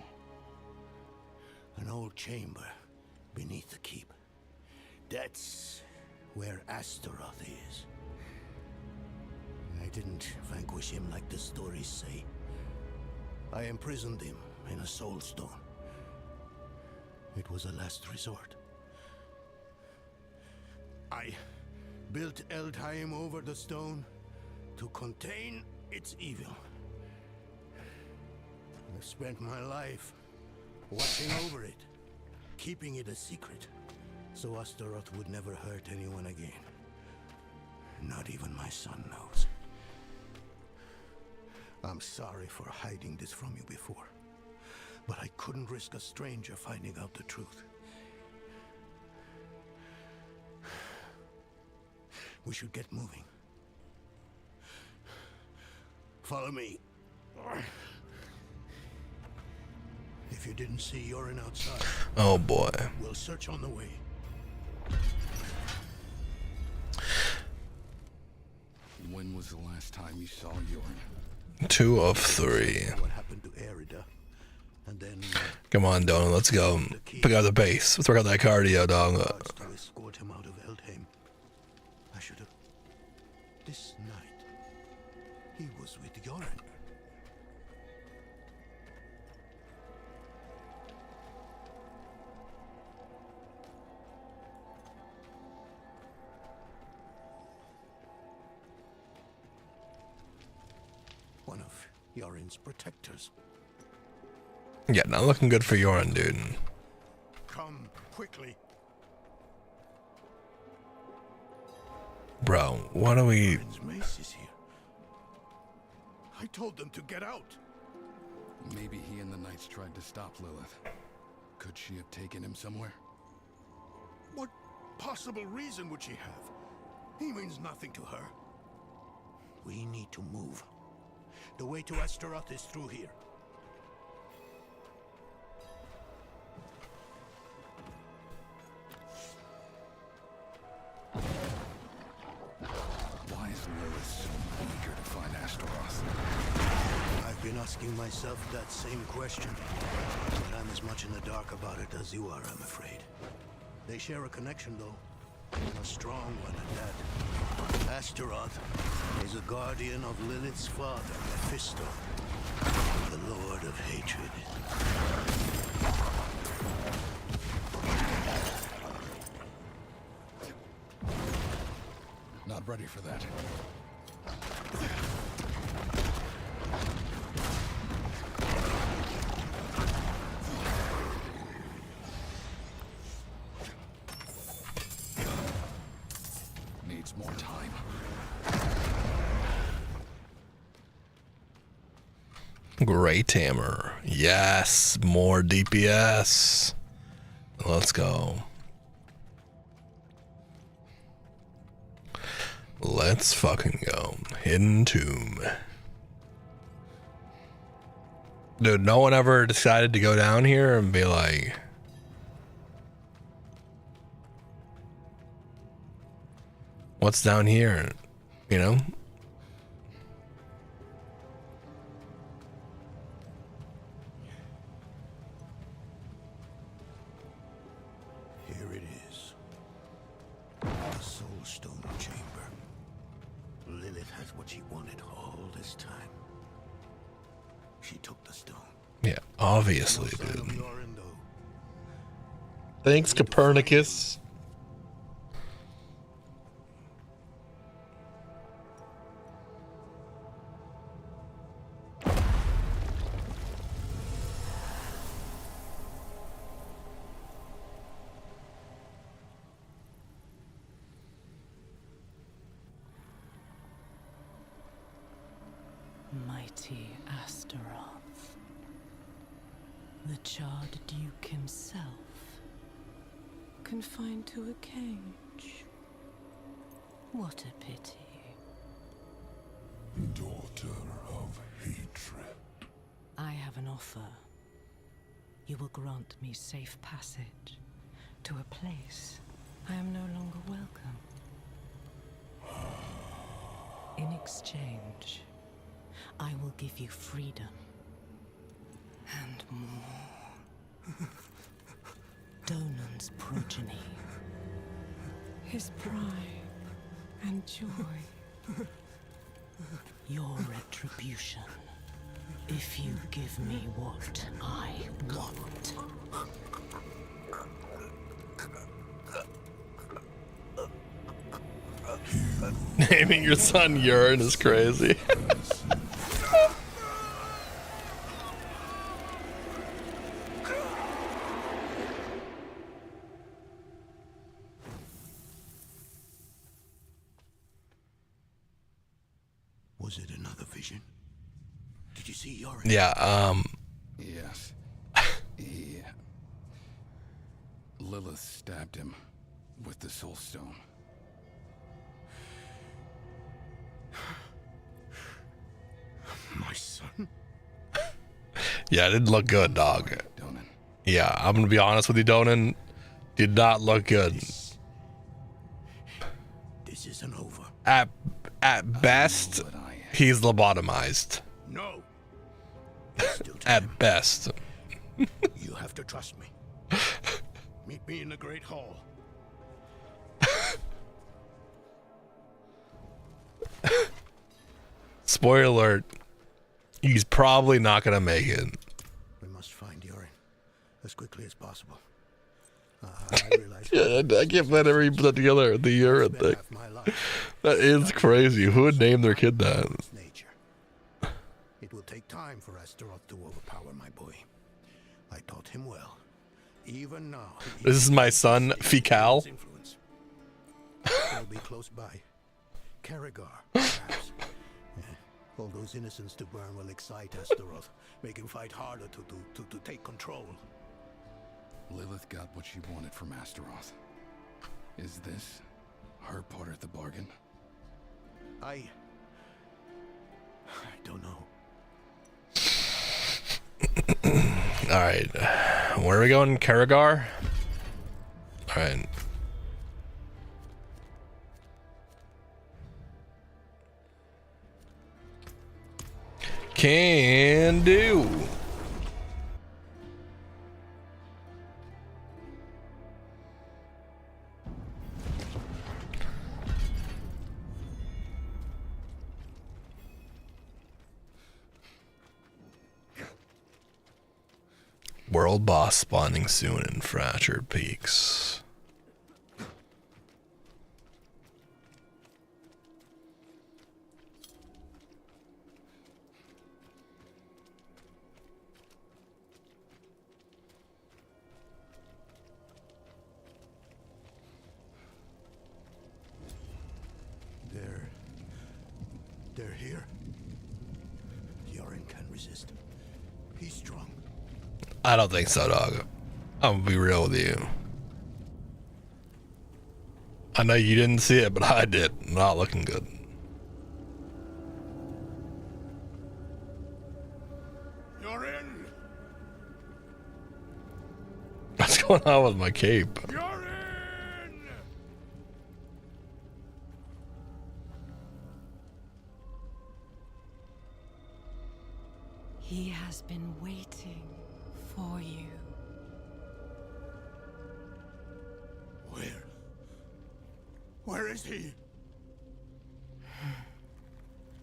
An old chamber beneath the keep. That's where Astaroth is. I didn't vanquish him like the stories say. I imprisoned him in a soul stone. It was a last resort. I built Eldheim over the stone to contain its evil. I've spent my life watching over it, keeping it a secret, so Astaroth would never hurt anyone again. Not even my son knows. I'm sorry for hiding this from you before, but I couldn't risk a stranger finding out the truth. We should get moving. Follow me. If you didn't see Yorin outside, oh boy. We'll search on the way. When was the last time you saw Yorin? 2 of 3. What happened to Erida? And then Come on, Donald. Let's go. Pick out the base. Let's work out that cardio, dog. to escort him out of Eldheim. This night, he was with Yoren. One of Yoren's protectors. Yeah, not looking good for Yoren, dude. Come quickly. Bro, what do we... Yoren's mace is here. I told them to get out. Maybe he and the Knights tried to stop Lilith. Could she have taken him somewhere? What possible reason would she have? He means nothing to her. We need to move. The way to Astaroth is through here. Why is Lilith so eager to find Astaroth? I've been asking myself that same question, but I'm as much in the dark about it as you are, I'm afraid. They share a connection, though. A strong one at that. Astaroth is a guardian of Lilith's father, Mephisto, the Lord of Hatred. Not ready for that. Needs more time. Great hammer. Yes, more DPS. Let's go. Let's fucking go. Hidden Tomb. Dude, no one ever decided to go down here and be like... What's down here? You know? Here it is. The Soul Stone Chamber. Lilith has what she wanted all this time. She took the stone. Yeah, obviously, No sign of dude. Yoren, though. Thanks, Copernicus. Mighty Astaroth, the charred duke himself, confined to a cage. What a pity. Daughter of hatred. I have an offer. You will grant me safe passage to a place I am no longer welcome. In exchange, I will give you freedom and more. Donan's progeny, his pride and joy, your retribution if you give me what I want. Naming your son Urine is crazy. Was it another vision? Did you see Yoren? Yeah, Yes. Yeah. Lilith stabbed him with the Soul Stone. My son? yeah, it didn't look good, dog. Yeah, I'm gonna be honest with you, Donan. Did not look good. This isn't over. At best, he's lobotomized. No. At best. You have to trust me. Meet me in the Great Hall. spoiler alert, he's probably not gonna make it. We must find Yorin as quickly as possible. I realize Yeah, I can't believe he put that together, the urine thing. That is crazy. Who would name their kid that? it will take time for Astaroth to overpower my boy. I taught him well. Even now. This is my son, Fecal. They'll be close by. Karagar, perhaps. All those innocents to burn will excite Astaroth, make him fight harder to take control. Lilith got what she wanted from Astaroth. Is this her part of the bargain? I don't know. Alright. Where are we going? Karagar? Alright. Can do. World boss spawning soon in Fractured Peaks. They're here. Yorin can resist. He's strong. I don't think so, dog. I'm gonna be real with you. I know you didn't see it, but I did. Not looking good. You're in. What's going on with my cape? You're in. He has been waiting for you. Where is he?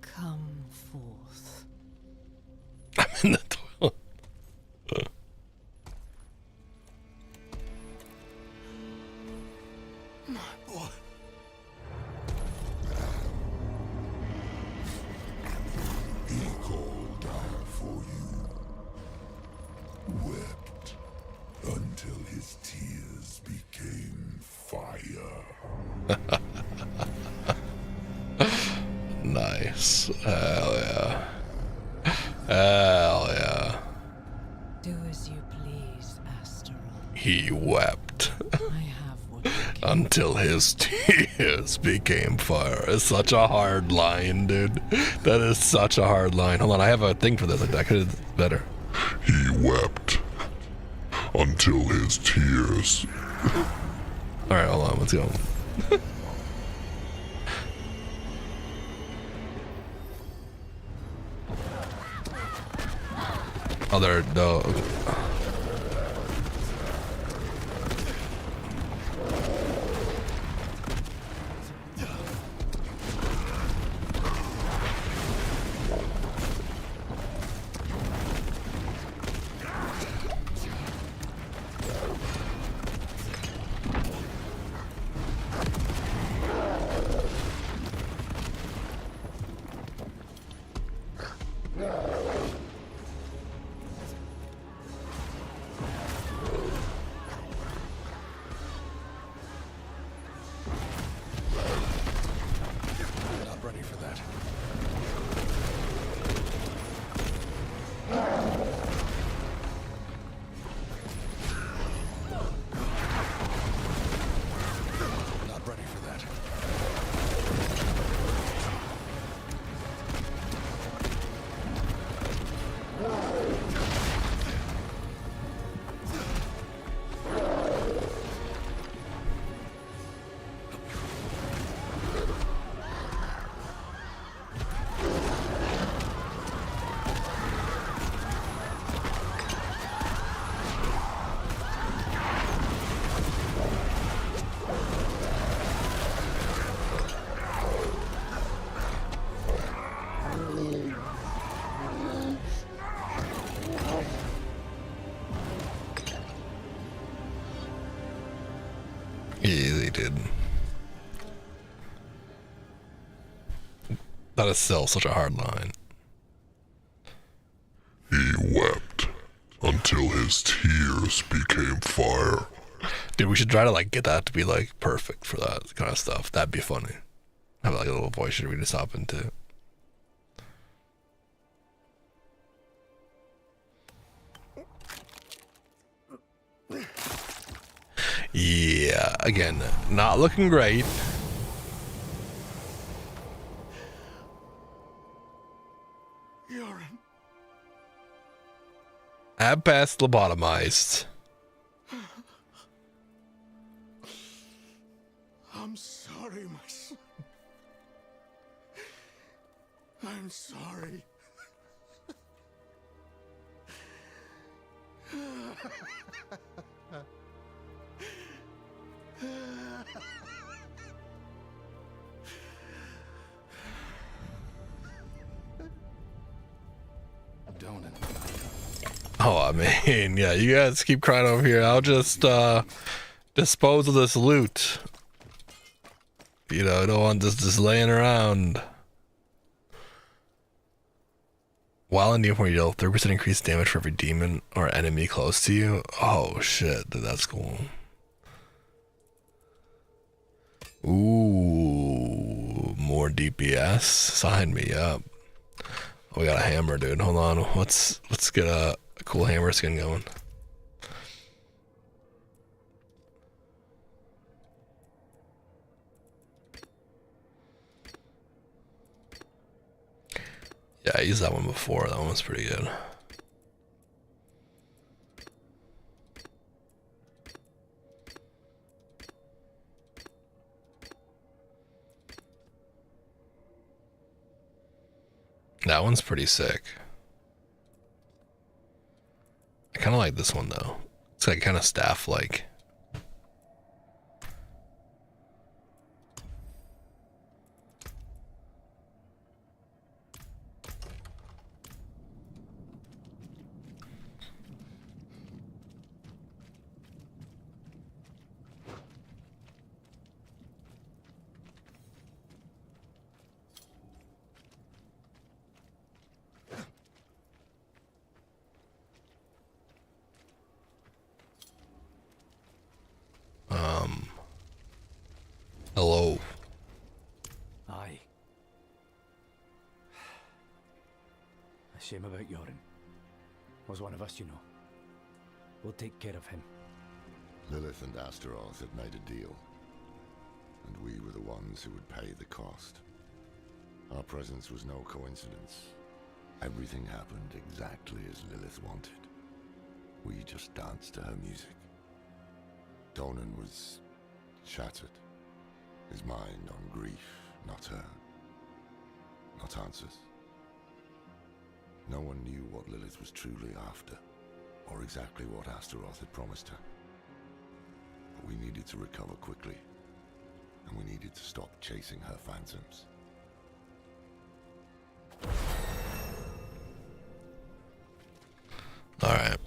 Come forth. I'm in the toilet. My boy. He called out for you, wept until his tears became fire. Nice. Hell yeah. Hell yeah. Do as you please, Astaroth. He wept until his tears became fire. It's such a hard line, dude. That is such a hard line. Hold on, I have a thing for this. Like, that could have better. He wept until his tears. Alright, hold on, let's go. Oh, they're no. Not ready for that. Not ready for that. That is still such a hard line. He wept until his tears became fire. Dude, we should try to like get that to be like perfect for that kind of stuff. That'd be funny. Have like a little voice should we just hop into. Yeah, again, not looking great. At best, lobotomized. I'm sorry, my son. I'm sorry. Oh, I mean, yeah, you guys keep crying over here. I'll just dispose of this loot. You know, I don't want this just laying around. While in Demon Form, you deal 30% increased damage for every demon or enemy close to you. Oh shit, dude, that's cool. Ooh, more DPS. Sign me up. Oh, we got a hammer, dude. Hold on. Let's get a cool hammer skin going. Yeah, I used that one before. That one was pretty good. That one's pretty sick. I kind of like this one though. It's like kind of staff-like. Hello. Aye. A shame about Yorin. Was one of us, you know. We'll take care of him. Lilith and Astaroth had made a deal, and we were the ones who would pay the cost. Our presence was no coincidence. Everything happened exactly as Lilith wanted. We just danced to her music. Donan was shattered. His mind on grief, not her. Not answers. No one knew what Lilith was truly after, or exactly what Astaroth had promised her. But we needed to recover quickly, and we needed to stop chasing her phantoms. Alright.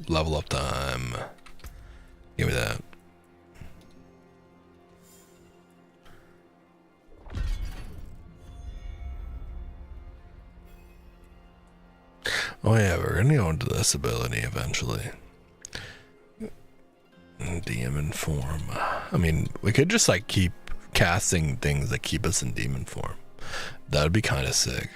Level up time. Give me that. Oh yeah, we're gonna go into this ability eventually. Demon form. I mean, we could just like keep casting things that keep us in demon form. That would be kind of sick.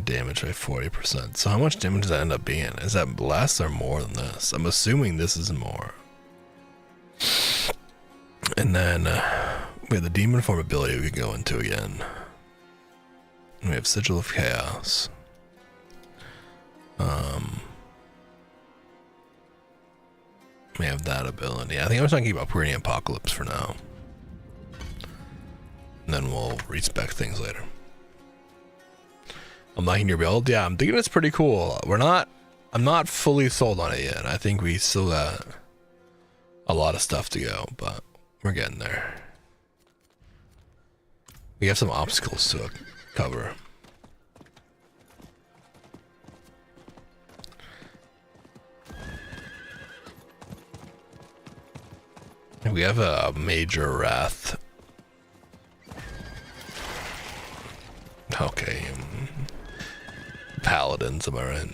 Damage by 40%. So how much damage does that end up being? Is that less or more than this? I'm assuming this is more. And then we have the demon form ability we can go into again. And we have Sigil of Chaos. We have that ability. I think I'm just gonna keep upgrading Apocalypse for now. And then we'll respec things later. I'm liking your build. Yeah, I'm thinking it's pretty cool. We're not I'm not fully sold on it yet. I think we still got a lot of stuff to go, but we're getting there. We have some obstacles to cover. We have a major wrath. Okay. Paladins, am I right?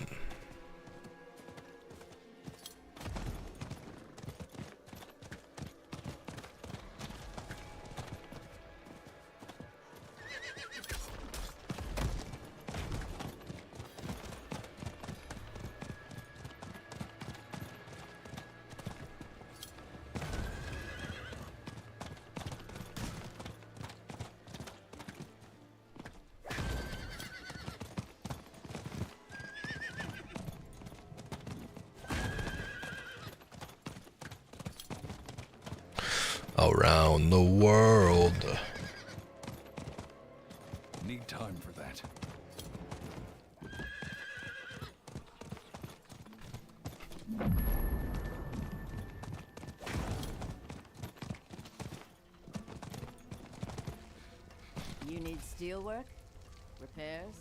Around the world. Need time for that. You need steel work? Repairs?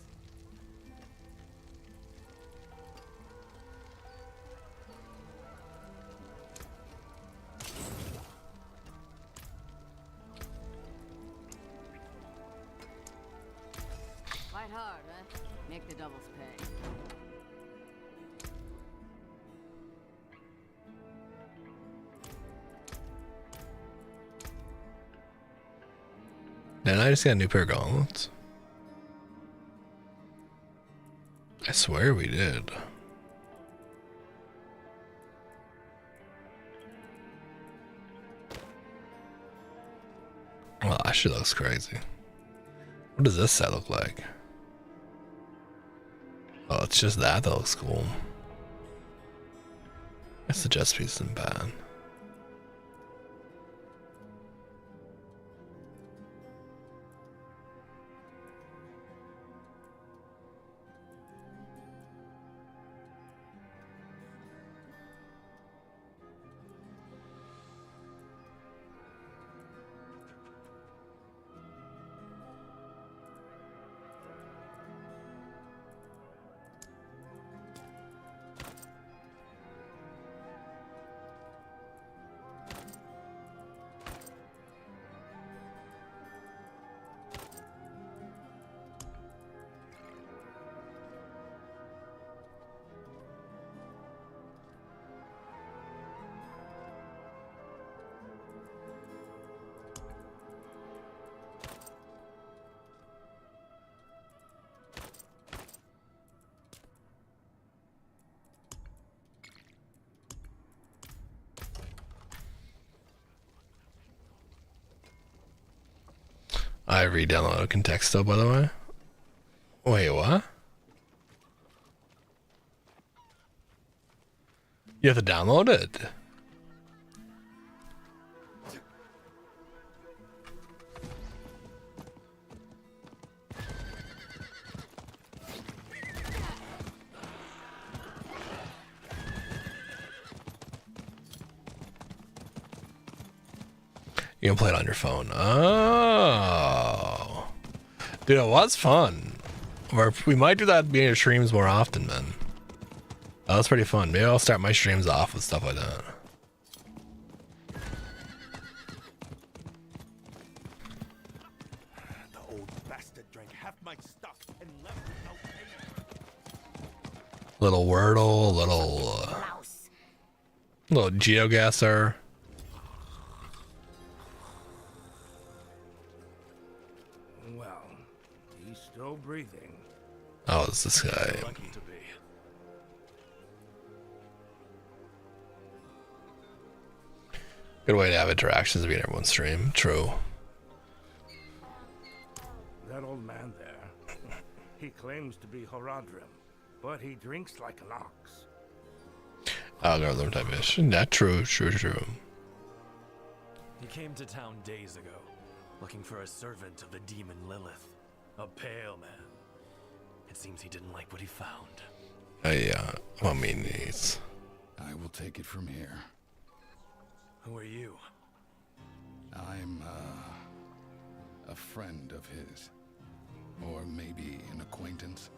Fight hard, huh? Make the doubles pay. Then I just got a new pair of gauntlets. I swear we did. Well, that shit looks crazy. What does this set look like? Oh, it's just that looks cool. I guess the chest piece isn't bad. I re-downloaded Contexto, by the way. Wait, what? You have to download it? You can play it on your phone. Oh. Dude, it was fun. Or we might do that at the beginning of streams more often, man. That was pretty fun. Maybe I'll start my streams off with stuff like that. The old bastard drank half my stuff and left without paying. Little Wordle, little GeoGuessr. Well, he's still breathing. Oh, it's this guy. Lucky to be. Good way to have interactions between everyone's stream. True. That old man there, he claims to be Horadrim, but he drinks like an ox. Algorithm type ish. Not true. He came to town days ago, looking for a servant of the demon Lilith, a pale man. It seems he didn't like what he found. Yeah, on my knees. I will take it from here. Who are you? I'm, a friend of his. Or maybe an acquaintance.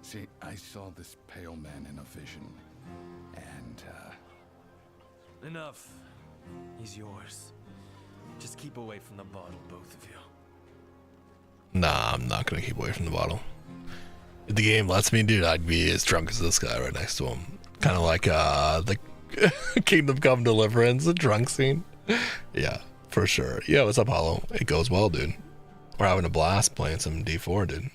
See, I saw this pale man in a vision. And, Enough. He's yours. Just keep away from the bottle, both of you. Nah, I'm not gonna keep away from the bottle. If the game lets me, dude, I'd be as drunk as this guy right next to him. Kind of like the Kingdom Come Deliverance, the drunk scene. Yeah, for sure. Yeah, what's up, Hollow? It goes well, dude. We're having a blast playing some D4, dude.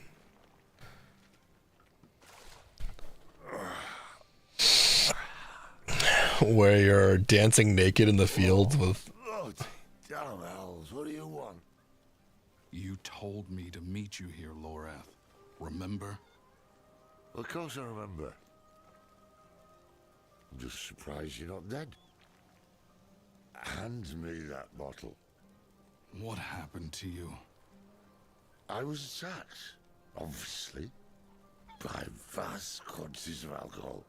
Where you're dancing naked in the fields with... Oh, damn hells, what do you want? You told me to meet you here, Lorath. Remember? Of course I remember. I'm just surprised you're not dead. Hand me that bottle. What happened to you? I was attacked, obviously, by vast quantities of alcohol,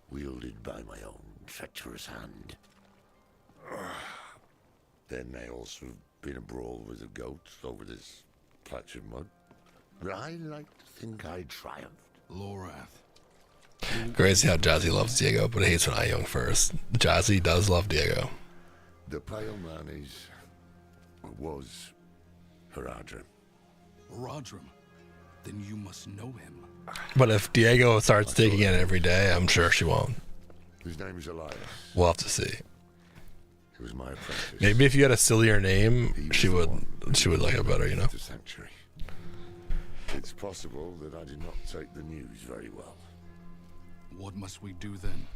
wielded by my own treacherous hand. There may also have been a brawl with a goat over this patch of mud, but I like to think I triumphed. Lorath. Crazy how Jazzy loves Diego, but hates when I young first. Jazzy does love Diego. The pale man was Haradrim. Rodrim? Then you must know him. But if Diego starts taking it every day, I'm sure she won't. His name is Elias. We'll have to see. He was my apprentice. Maybe if you had a sillier name, she would like it better, you know? The sanctuary. It's possible that I did not take the news very well. What must we do then?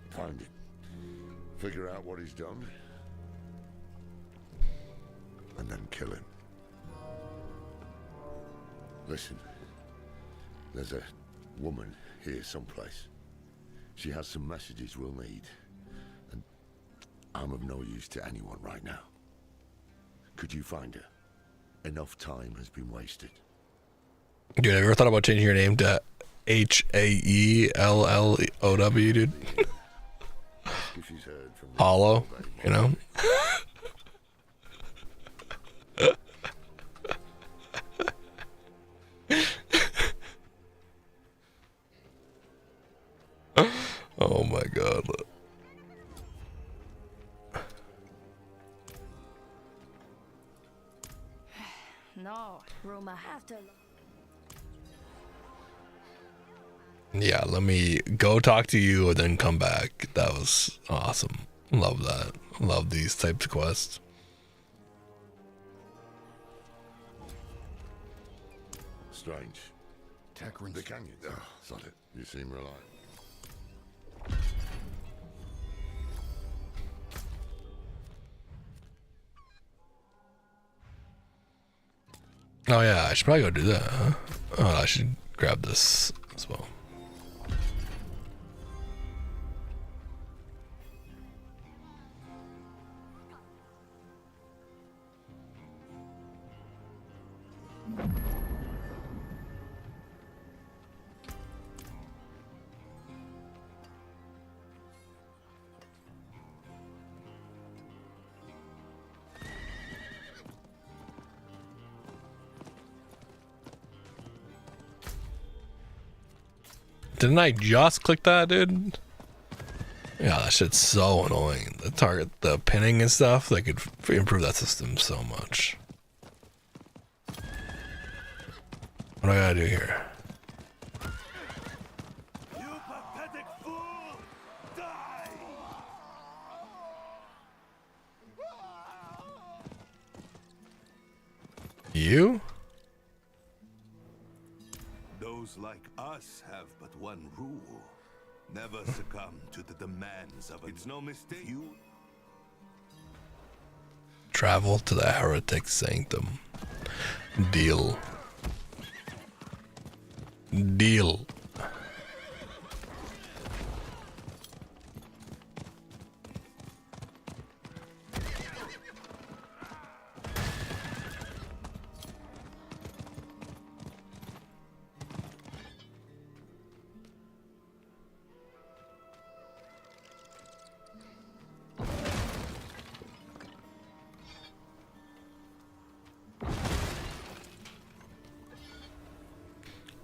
Find it. Figure out what he's done. And then kill him. Listen. There's a woman here someplace. She has some messages we'll need. And I'm of no use to anyone right now. Could you find her? Enough time has been wasted. Dude, have you ever thought about changing your name to Haellow, dude? If she's heard from Hollow, you know? Oh my god. No, Roma have to. Yeah, let me go talk to you and then come back. That was awesome. Love that. Love these types of quests. Strange. The canyon. Oh, thought it. You seem reliant. Oh yeah, I should probably go do that, huh? Oh, I should grab this as well. Didn't I just click that, dude? Yeah, that shit's so annoying. The pinning and stuff, they could improve that system so much. What do I gotta do here? You pathetic fool! Die! You? Those like us have but one rule. Never succumb to the demands of It's no mistake. You Travel to the heretic sanctum. Deal. Deal.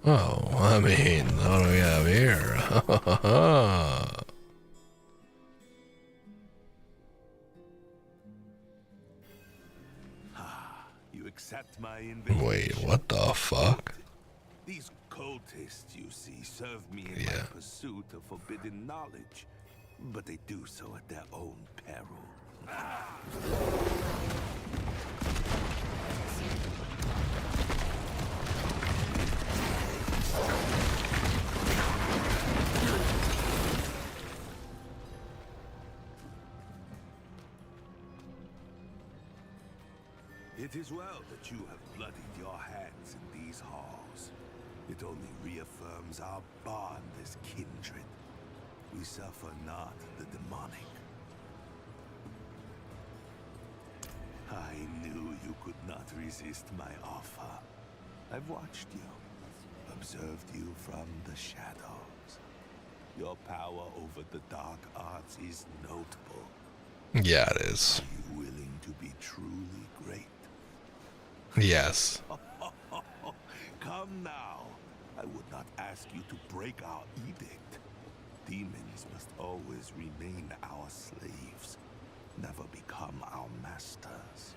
Oh, I mean, what do we have here? You accept my invitation? Wait, what the fuck? These cultists, you see, serve me in my pursuit of forbidden knowledge, but they do so at their own peril. It is well that you have bloodied your hands in these halls. It only reaffirms our bond as kindred. We suffer not the demonic. I knew you could not resist my offer. I've watched you, observed you from the shadows. Your power over the dark arts is notable. Yeah, it is. Are you willing to be truly great? Yes. Come now. I would not ask you to break our edict. Demons must always remain our slaves, never become our masters.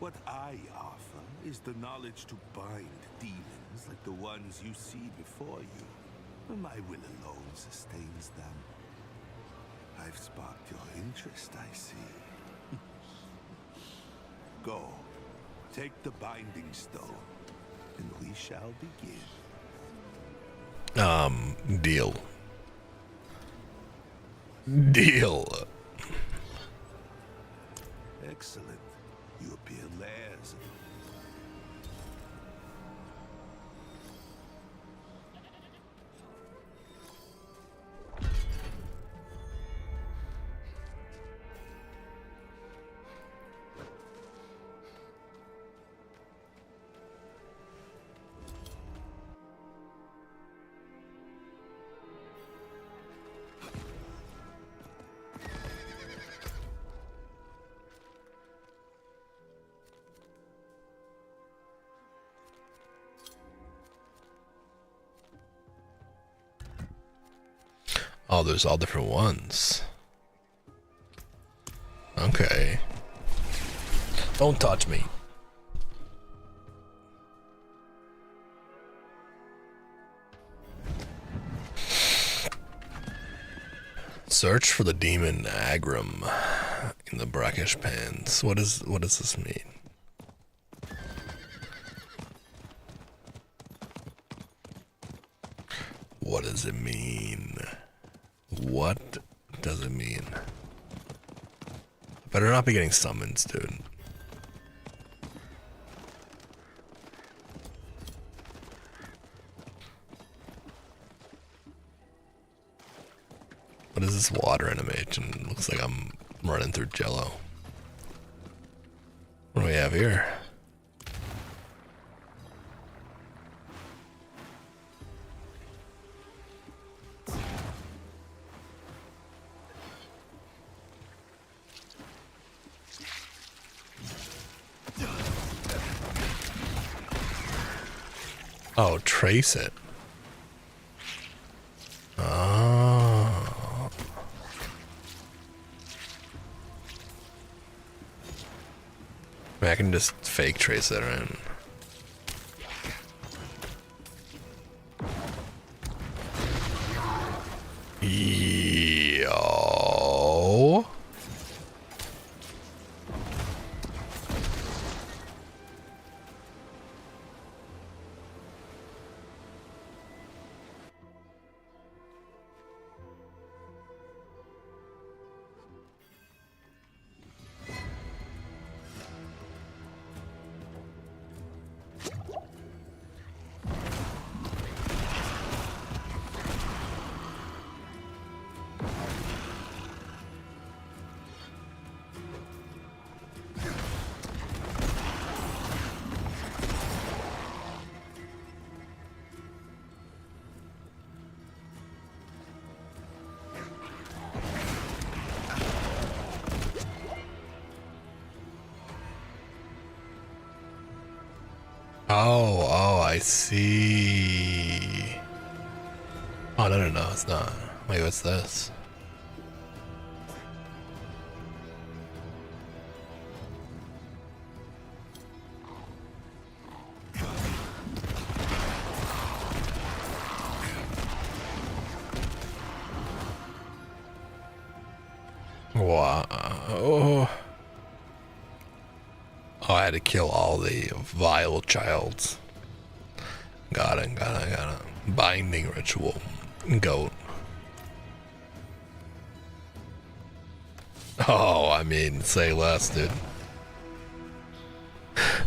What I offer is the knowledge to bind demons like the ones you see before you. My will alone sustains them. I've sparked your interest, I see. Go. Take the binding stone, and we shall begin. Deal. Deal. Excellent. You appear layers. Oh, there's all different ones. Okay. Don't touch me. Search for the demon Agrum in the brackish pans. What does this mean? What does it mean? What does it mean? I better not be getting summons, dude. What is this water animation? Looks like I'm running through Jello. What do we have here? Oh, trace it. Oh. I can just fake trace that in. Yo. I see. Oh, no, it's not. Wait, what's this? Wow. Oh, I had to kill all the vile childs. Got it. Binding ritual. Goat. Oh, I mean, say less, dude.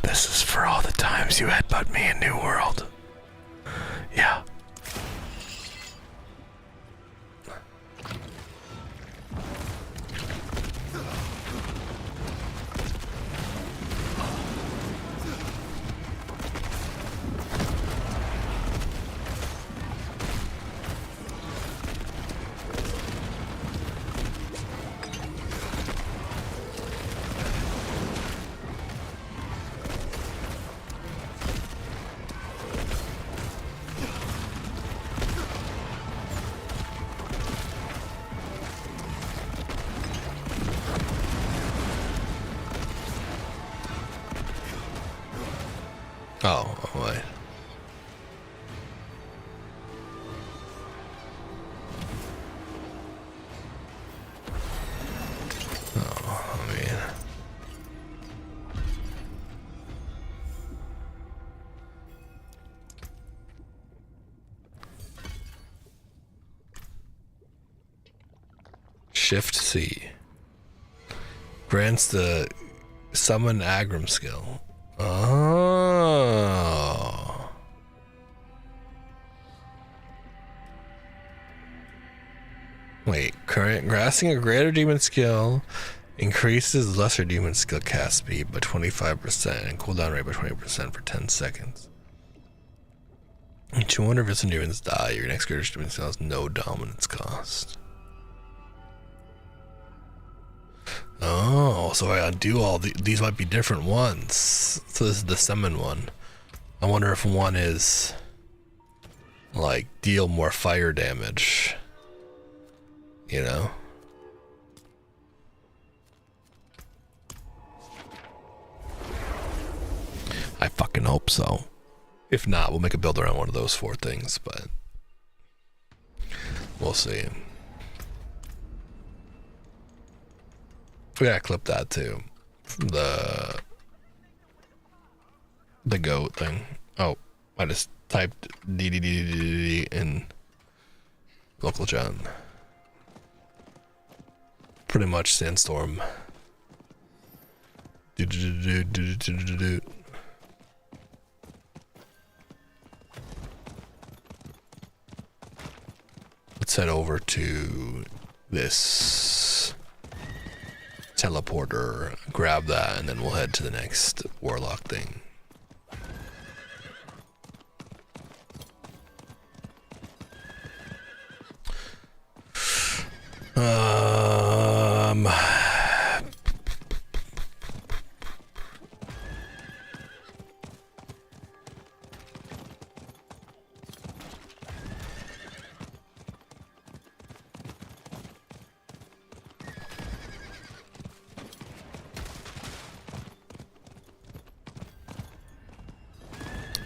This is for all the times you headbutt me in New World. Yeah. Oh, wait. Oh, I mean. Shift C grants the summon Agram skill. Oh. Wait, grasping a greater demon skill increases lesser demon skill cast speed by 25% and cooldown rate by 20% for 10 seconds. 200% demons die. Your next greater demon skill has no dominance cost. Oh, so I undo all these might be different ones. So this is the summon one. I wonder if one is like deal more fire damage. You know? I fucking hope so. If not, we'll make a build around one of those 4 things, but we'll see. We gotta clip that too. The goat thing. Oh, I just typed DDDDD in local chat. Pretty much Sandstorm. Let's head over to this teleporter, grab that, and then we'll head to the next warlock thing.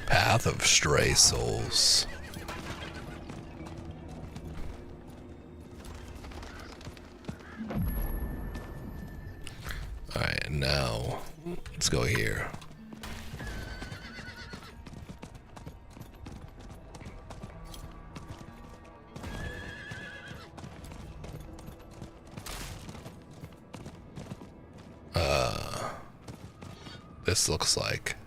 Path of Stray Souls. Alright, now let's go here. This looks like,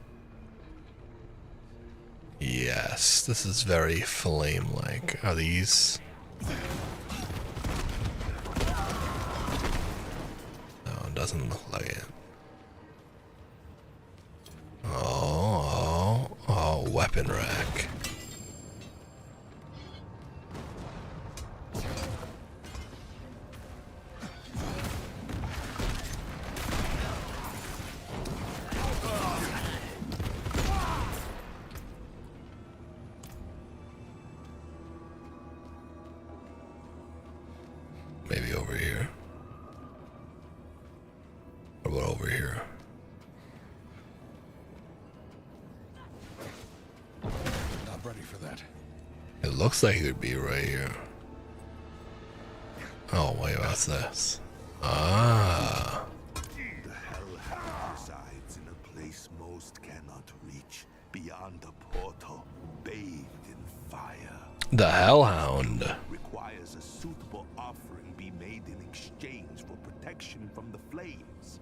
yes, this is very flame-like. Are these? No, it doesn't look like it. Oh, weapon rack. over here. Not ready for that. It looks like it would be right here. Oh wait, what's this? Ah. The Hellhound resides in a place most cannot reach, beyond a portal, bathed in fire. The Hellhound Requires a suitable offering be made in exchange for protection from the flames.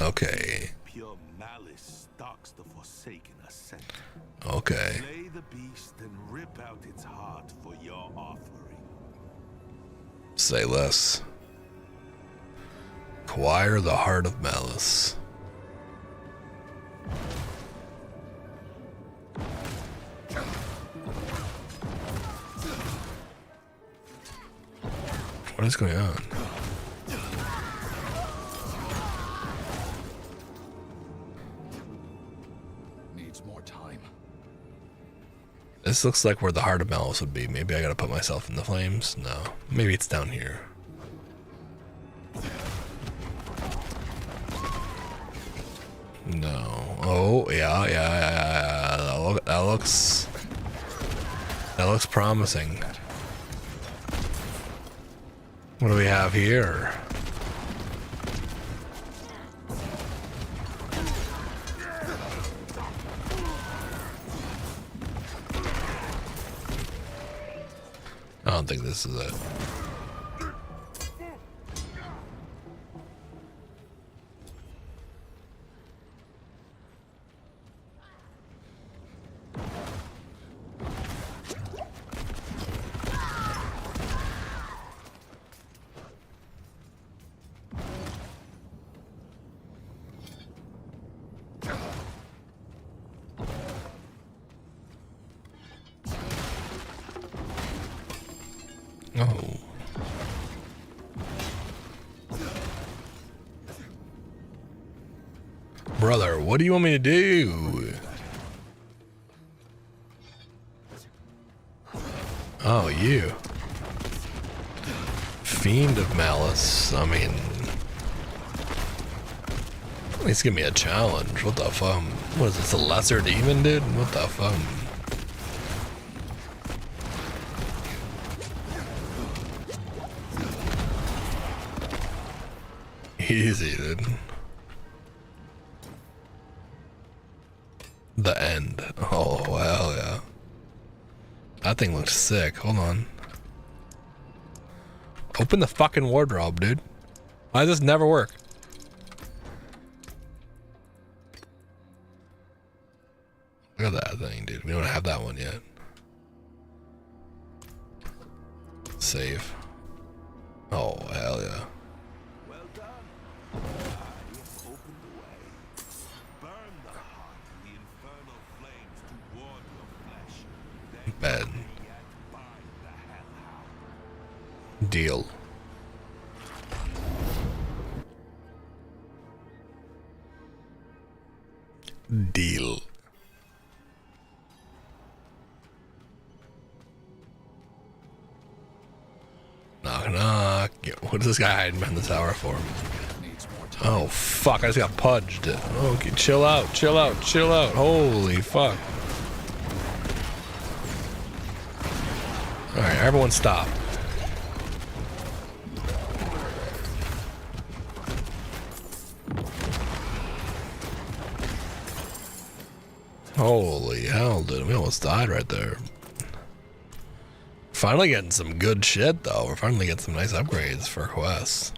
Okay. Pure malice stalks the Forsaken Ascent. Okay. Slay the beast and rip out its heart for your offering. Say less. Acquire the Heart of Malice. What is going on? Needs more time. This looks like where the Heart of Malice would be. Maybe I gotta put myself in the flames? No. Maybe it's down here. No. Oh, yeah. That looks promising. What do we have here? I don't think this is it. Oh. Brother, what do you want me to do? Oh, you. Fiend of Malice. I mean, at least give me a challenge. What the fuck? What is this, a lesser demon, dude? What the fuck? Easy, dude. The end. Oh, hell yeah. That thing looks sick. Hold on. Open the fucking wardrobe, dude. Why does this never work? Look at that thing, dude. We don't have that one yet. Save. Oh, hell yeah. Bed. Deal. Deal. Knock knock. What is this guy hiding behind the tower for? Oh fuck, I just got pudged. Okay, chill out, chill out, chill out. Holy fuck. Alright, everyone stop. Holy hell, dude. We almost died right there. Finally getting some good shit, though. We're finally getting some nice upgrades for quests.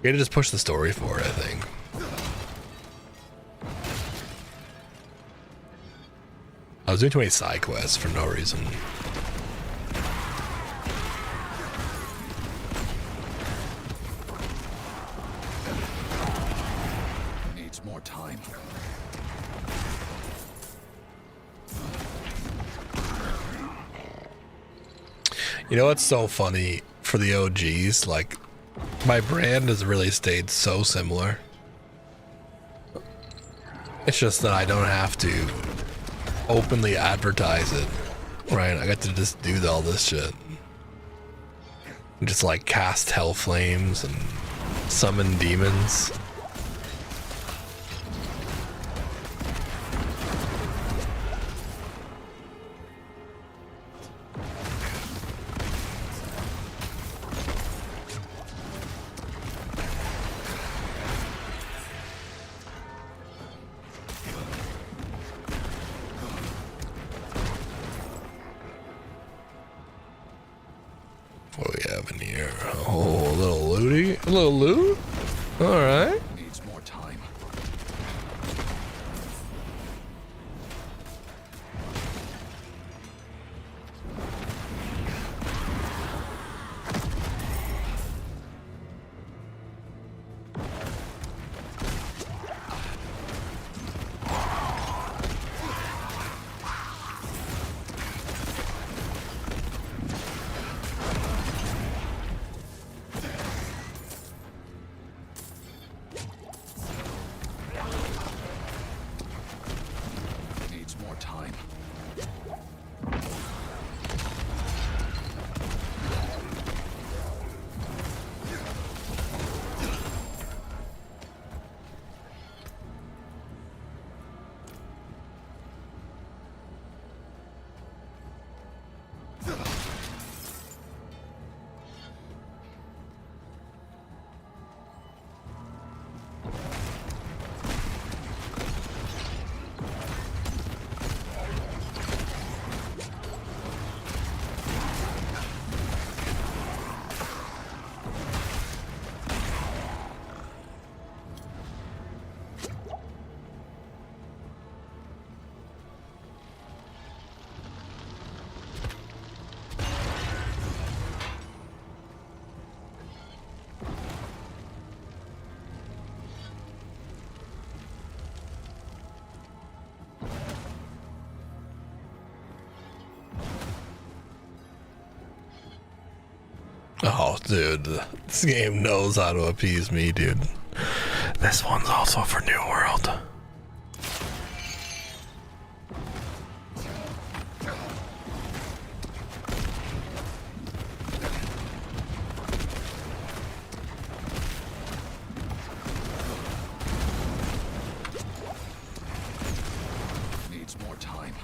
We gotta just push the story forward, I think. I was doing too many side quests for no reason. Needs more time. You know what's so funny for the OGs? Like, my brand has really stayed so similar. It's just that I don't have to openly advertise it, right? I got to just do all this shit. Just like cast hell flames and summon demons. have in here? Oh, a little looty, a little loot. All right. Needs more time. Needs more time. Oh, dude, this game knows how to appease me, dude. This one's also for New World. Needs more time.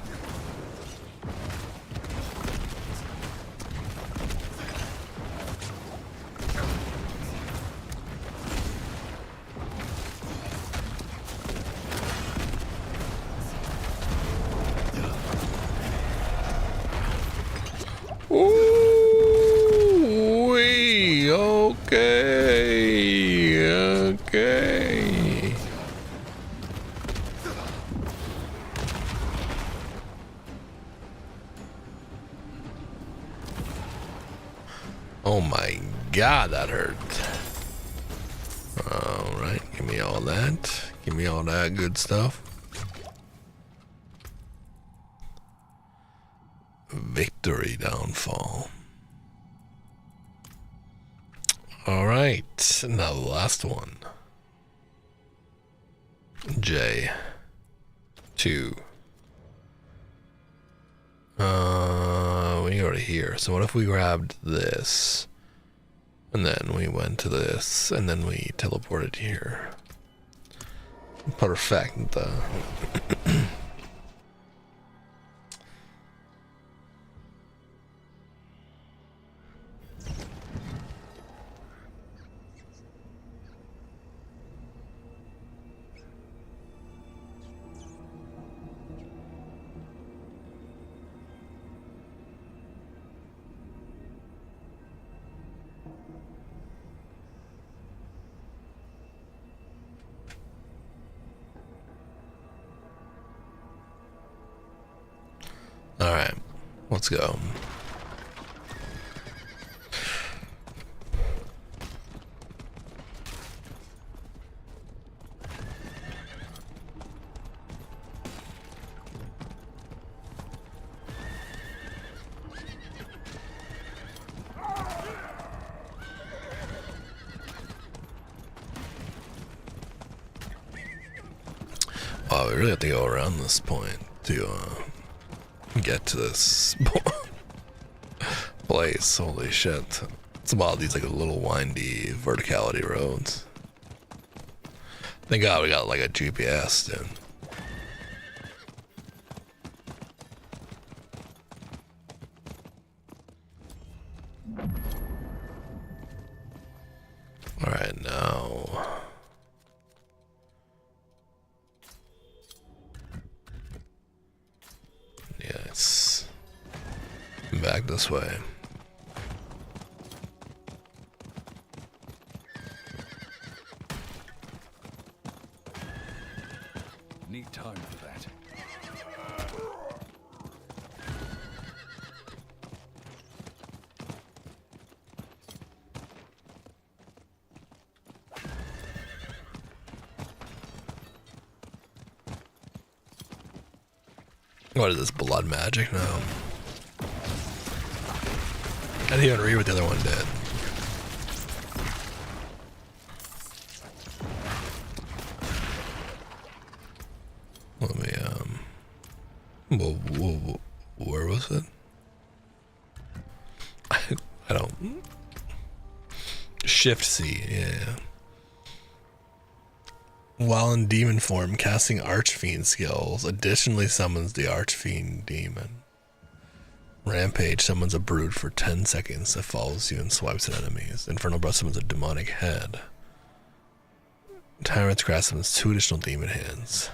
Ooh, okay, okay. Oh my God, that hurt. All right, give me all that. Give me all that good stuff. Victory downfall. All right, now the last one. J2. We go to here. So what if we grabbed this, and then we went to this, and then we teleported here? Perfect. All right, let's go. Wow, we really have to go around this point to get to this place. Holy shit. It's about these like little windy verticality roads. Thank God we got like a GPS, dude. Alright, now yes, back this way. What is this, blood magic? No. I didn't even read what the other one did. Let me, where was it? I don't. Shift C, yeah. While in demon form, casting Archfiend skills additionally summons the Archfiend demon. Rampage summons a brood for 10 seconds that follows you and swipes at enemies. Infernal Breath summons a demonic head. Tyrant's Grasp summons 2 additional demon hands.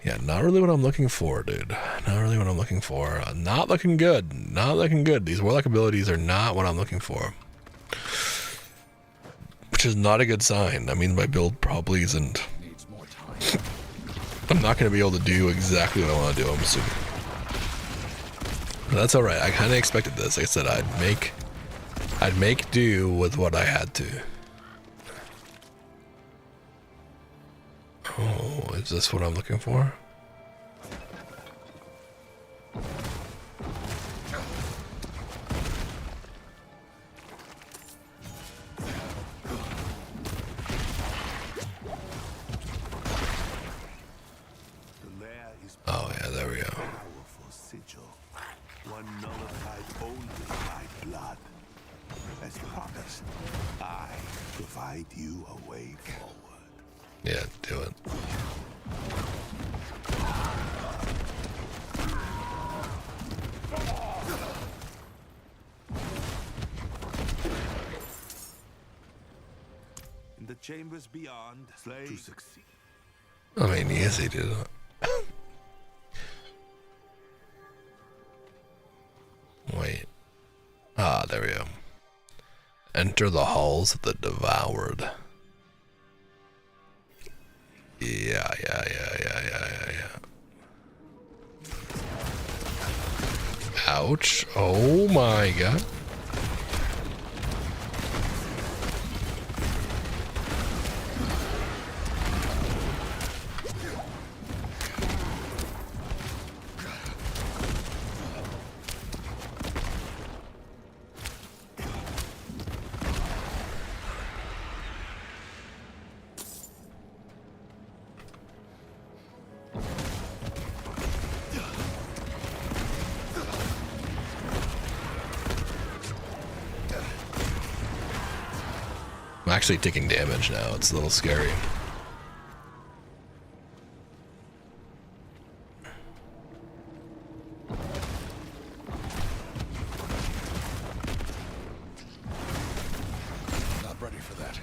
Yeah, not really what I'm looking for, dude. Not really what I'm looking for. Not looking good. Not looking good. These warlock abilities are not what I'm looking for. Which is not a good sign. I mean, my build probably isn't. I'm not going to be able to do exactly what I want to do, I'm assuming. But that's alright. I kind of expected this. Like I said, I'd make do with what I had to. Oh, is this what I'm looking for? Oh yeah, there we go. Powerful sigil, one nullified only by blood. As promised, I provide you a way forward. Yeah, do it. In the chambers beyond, slay to succeed. I mean, easy, dude. Wait. Ah, there we go. Enter the halls of the devoured. Yeah. Ouch. Oh my god. I'm actually taking damage now. It's a little scary. Not ready for that.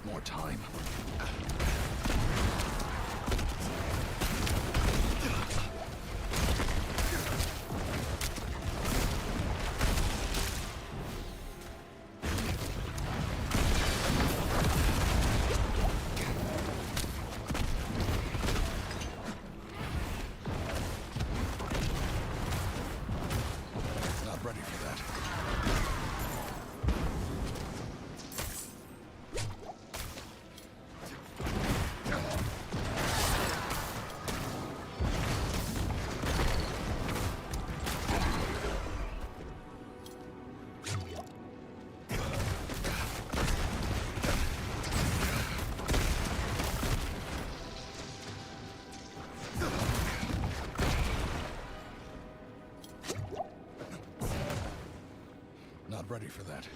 More time. Not ready for that. Not ready for that.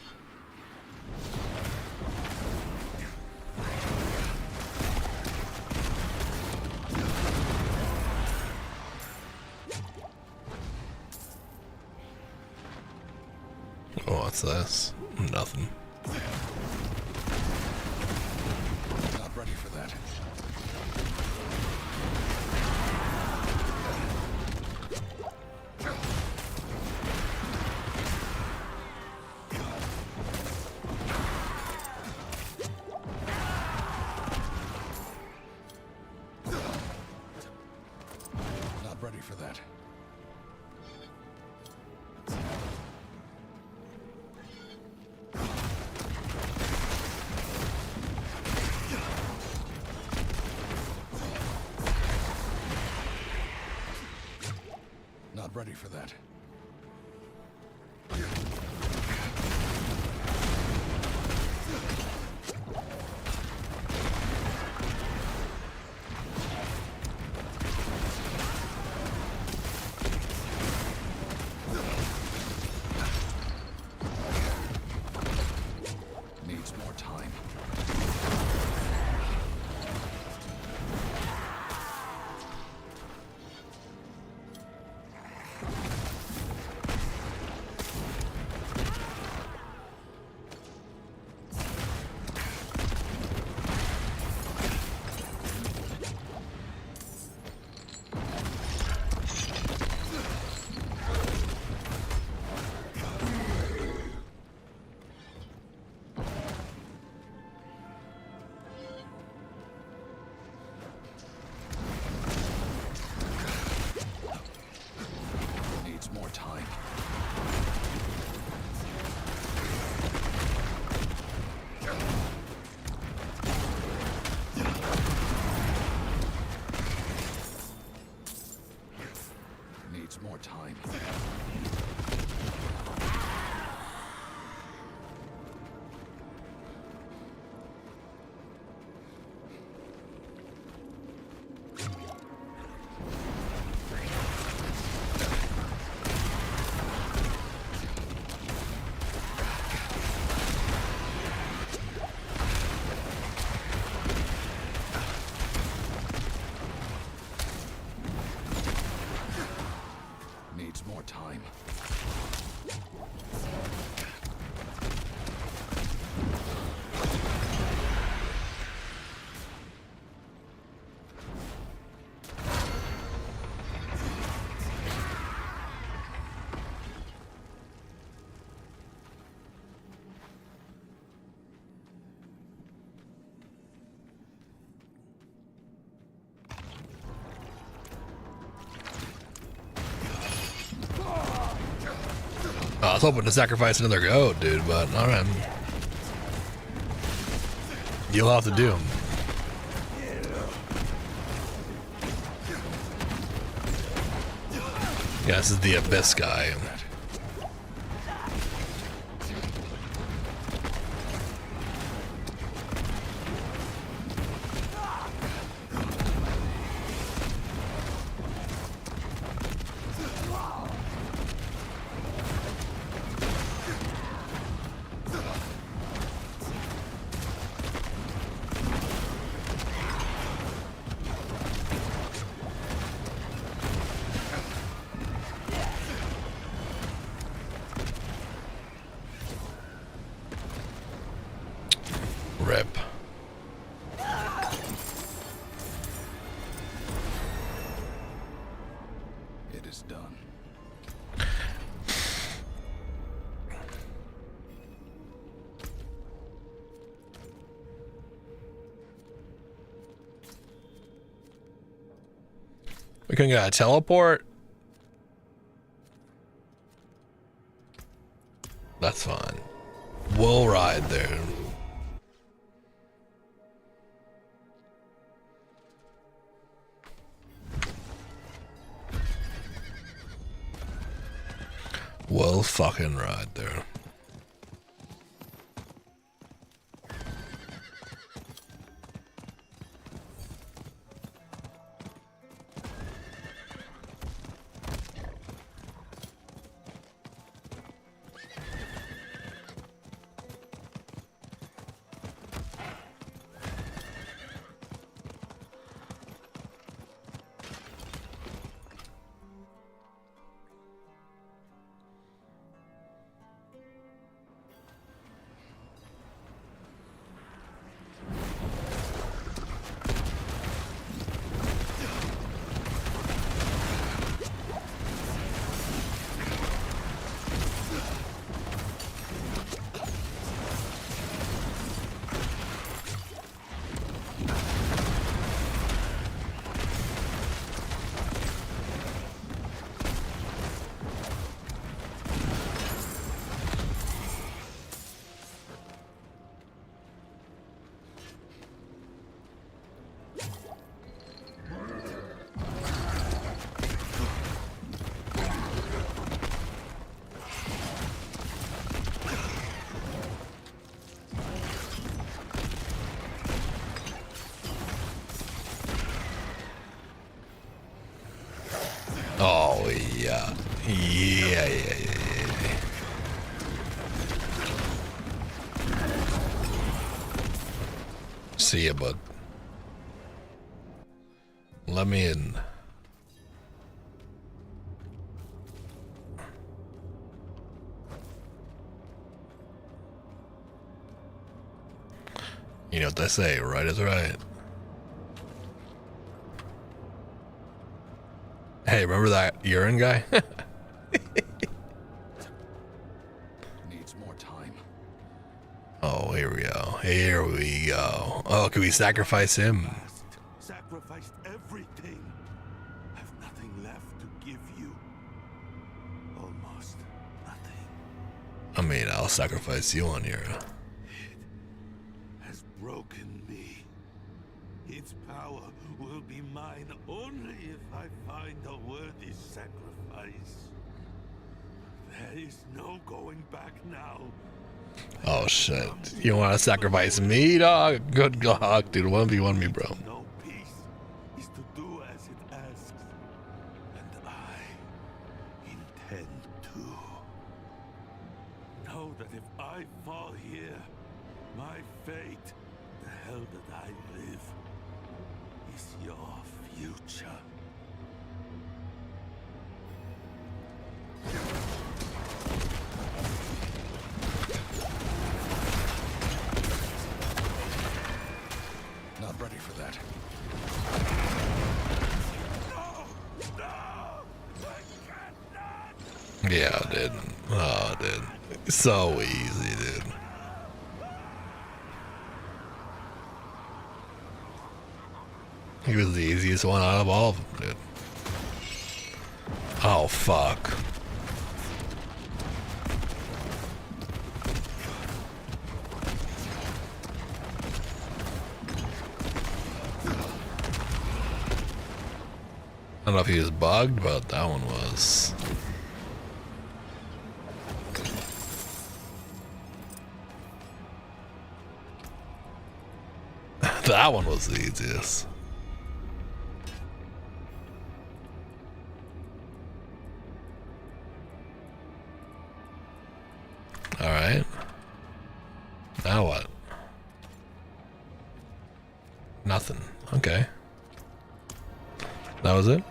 Oh, what's this? Nothing. Not ready for that. ready for that. Not ready for that. Needs more time. Needs more time. Needs more time. Needs more time. I was hoping to sacrifice another goat, dude, but alright. You'll have to do them. Yeah, this is the Abyss guy. Rip. It is done. We couldn't get a teleport? That's fine. We'll ride there. We'll fucking ride there. yeah. Yeah. See ya, bud. Let me in. You know what they say, right is right. Hey, remember that urine guy? Needs more time. Oh, here we go. Here we go. Oh, can we sacrifice him? Sacrificed everything. Have nothing left to give you. Almost nothing. I mean, I'll sacrifice you on here. Has broken me. Its power will be mine only if I find a worthy sacrifice. There is no going back now. Oh shit. You want to sacrifice me, dog? Good God, dude. 1v1 me, bro. No peace is to do as it asks. And I intend to. Know that if I fall here, my fate, the hell that I live, is your future. Not ready for that. Yeah, dude. Oh, dude. So easy, dude. He was the easiest one out of all of them, dude. Oh, fuck. I don't know if he was bugged, but that one was. That one was the easiest. Alright. Now what? Nothing. Okay. That was it?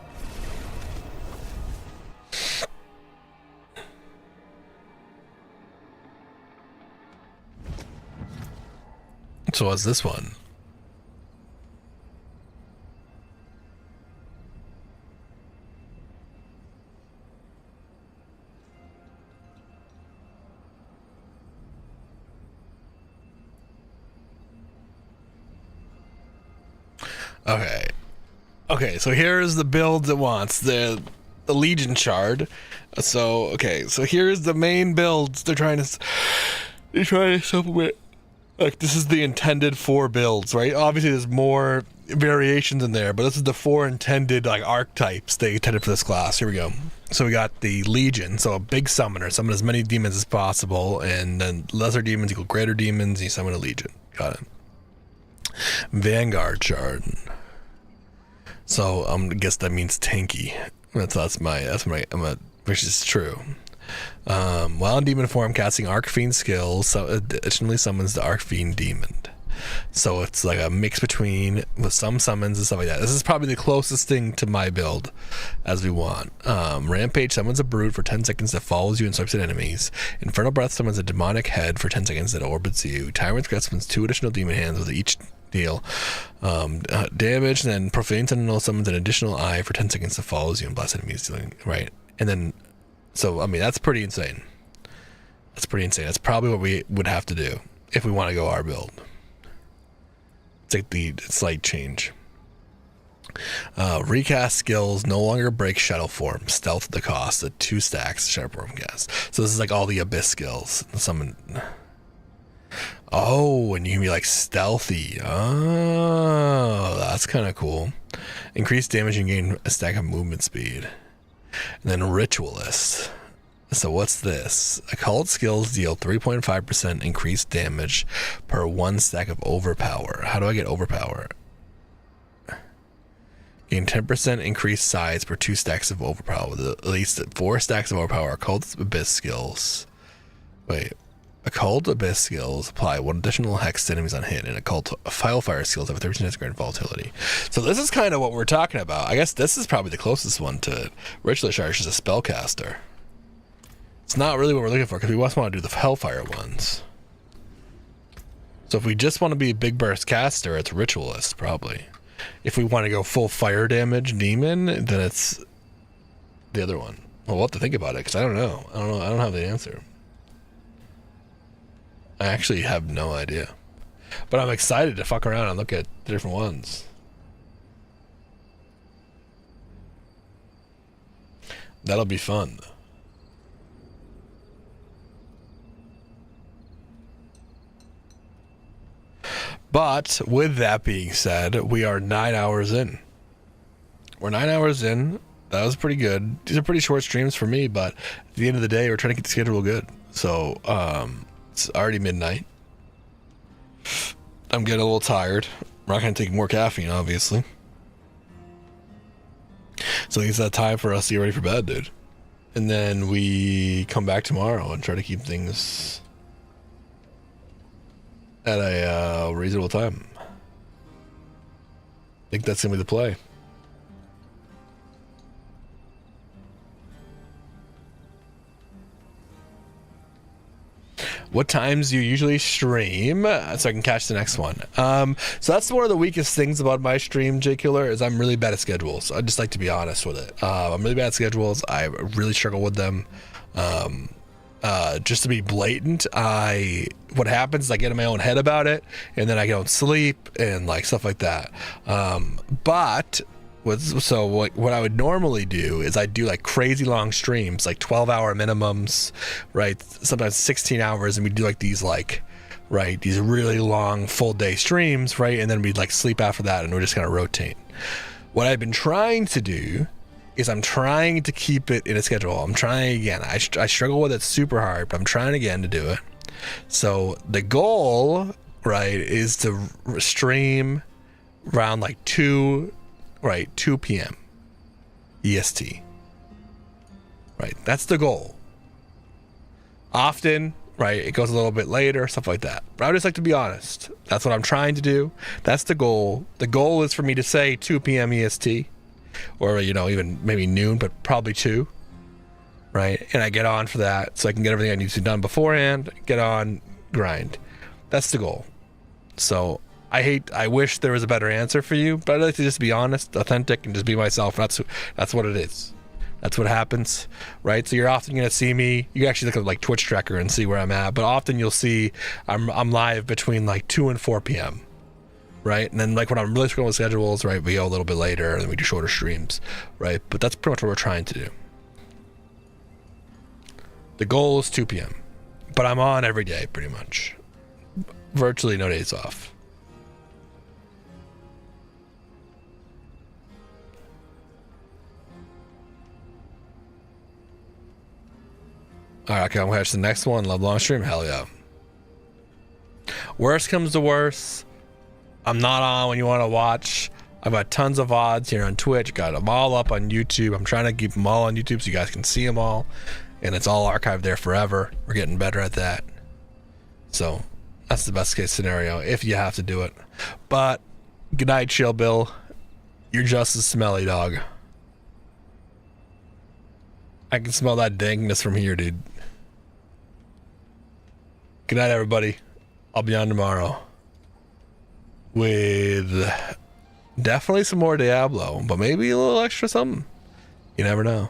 So what's this one? Okay, so here's the builds it wants. The Legion Shard. So here's the main builds they're trying to supplement. Like, this is the intended 4 builds, right? Obviously there's more variations in there, but this is the 4 intended like archetypes they intended for this class. Here we go. So we got the Legion, so a big summoner, summon as many demons as possible, and then lesser demons equal greater demons, and you summon a Legion. Got it. Vanguard Shard. So I guess that means tanky. That's my which is true. While in demon form, casting Arcfiend skills, so additionally summons the Arcfiend demon. So it's like a mix between with some summons and stuff like that. This is probably the closest thing to my build as we want. Rampage summons a brute for 10 seconds that follows you and swipes at enemies. Infernal Breath summons a demonic head for 10 seconds that orbits you. Tyrant's Grasp summons 2 additional demon hands with each deal damage, and then Profane Sentinel summons an additional eye for 10 seconds that follows you and blasts enemies, dealing right. And then, so I mean that's pretty insane. That's probably what we would have to do if we want to go our build. It's like the slight change. Recast skills no longer break shadow form. Stealth at the cost of 2 stacks shadow form cast. So this is like all the abyss skills. Summon. Oh, and you can be like stealthy. Oh, that's kind of cool. Increase damage and gain a stack of movement speed. And then Ritualist. So what's this? Occult skills deal 3.5% increased damage per 1 stack of overpower. How do I get overpower? Gain 10% increased size per 2 stacks of overpower with at least 4 stacks of overpower. Occult Abyss skills. Wait. Occult Abyss skills apply 1 additional hex to enemies on hit, and Occult Fire skills have a 13% greater volatility. So this is kind of what we're talking about. I guess this is probably the closest one to Ritual Charge as a spellcaster. It's not really what we're looking for, because we just want to do the Hellfire ones. So if we just want to be a big burst caster, it's Ritualist, probably. If we want to go full fire damage demon, then it's the other one. Well, we'll have to think about it, because I don't know. I don't have the answer. I actually have no idea. But I'm excited to fuck around and look at the different ones. That'll be fun. But with that being said, we are 9 hours in. We're 9 hours in. That was pretty good. These are pretty short streams for me, but at the end of the day, we're trying to get the schedule good. So, it's already midnight. I'm getting a little tired. I'm not going to take more caffeine, obviously. So it's that time for us to get ready for bed, dude. And then we come back tomorrow and try to keep things at a reasonable time. I think that's going to be the play. What times do you usually stream so I can catch the next one? So that's one of the weakest things about my stream, J Killer, is I'm really bad at schedules. I just like to be honest with it. I'm really bad at schedules. I really struggle with them. Just to be blatant, what happens is I get in my own head about it, and then I don't sleep and like stuff like that. What I would normally do is I do like crazy long streams, like 12-hour minimums, right? Sometimes 16 hours, and we do like these these really long full day streams, right? And then we'd like sleep after that, and we're just kind of rotate. What I've been trying to do is I'm trying to keep it in a schedule. I'm trying again. I struggle with it super hard, but I'm trying again to do it. So the goal, right, is to stream around like 2 p.m. EST. Right, that's the goal. Often, right, it goes a little bit later, stuff like that. But I just like to be honest. That's what I'm trying to do. That's the goal. The goal is for me to say 2 p.m. EST. Or, even maybe noon, but probably 2. Right? And I get on for that so I can get everything I need to be done beforehand, get on, grind. That's the goal. So I wish there was a better answer for you, but I'd like to just be honest, authentic, and just be myself. That's what it is. That's what happens, right? So you're often going to see me. You can actually look at like Twitch tracker and see where I'm at, but often you'll see I'm live between like 2 and 4 p.m. Right? And then like when I'm really struggling with schedules, right, we go a little bit later and then we do shorter streams, right? But that's pretty much what we're trying to do. The goal is 2 p.m. But I'm on every day pretty much. Virtually no days off. Alright, okay, I'm gonna catch the next one. Love long stream, hell yeah. Worst comes to worst, I'm not on when you want to watch. I've got tons of VODs here on Twitch, got them all up on YouTube. I'm trying to keep them all on YouTube so you guys can see them all, and it's all archived there forever. We're getting better at that. So that's the best case scenario if you have to do it. But good night, Chill Bill. You're just as smelly, dog. I can smell that dangness from here, dude. Good night, everybody. I'll be on tomorrow with definitely some more Diablo, but maybe a little extra something. You never know.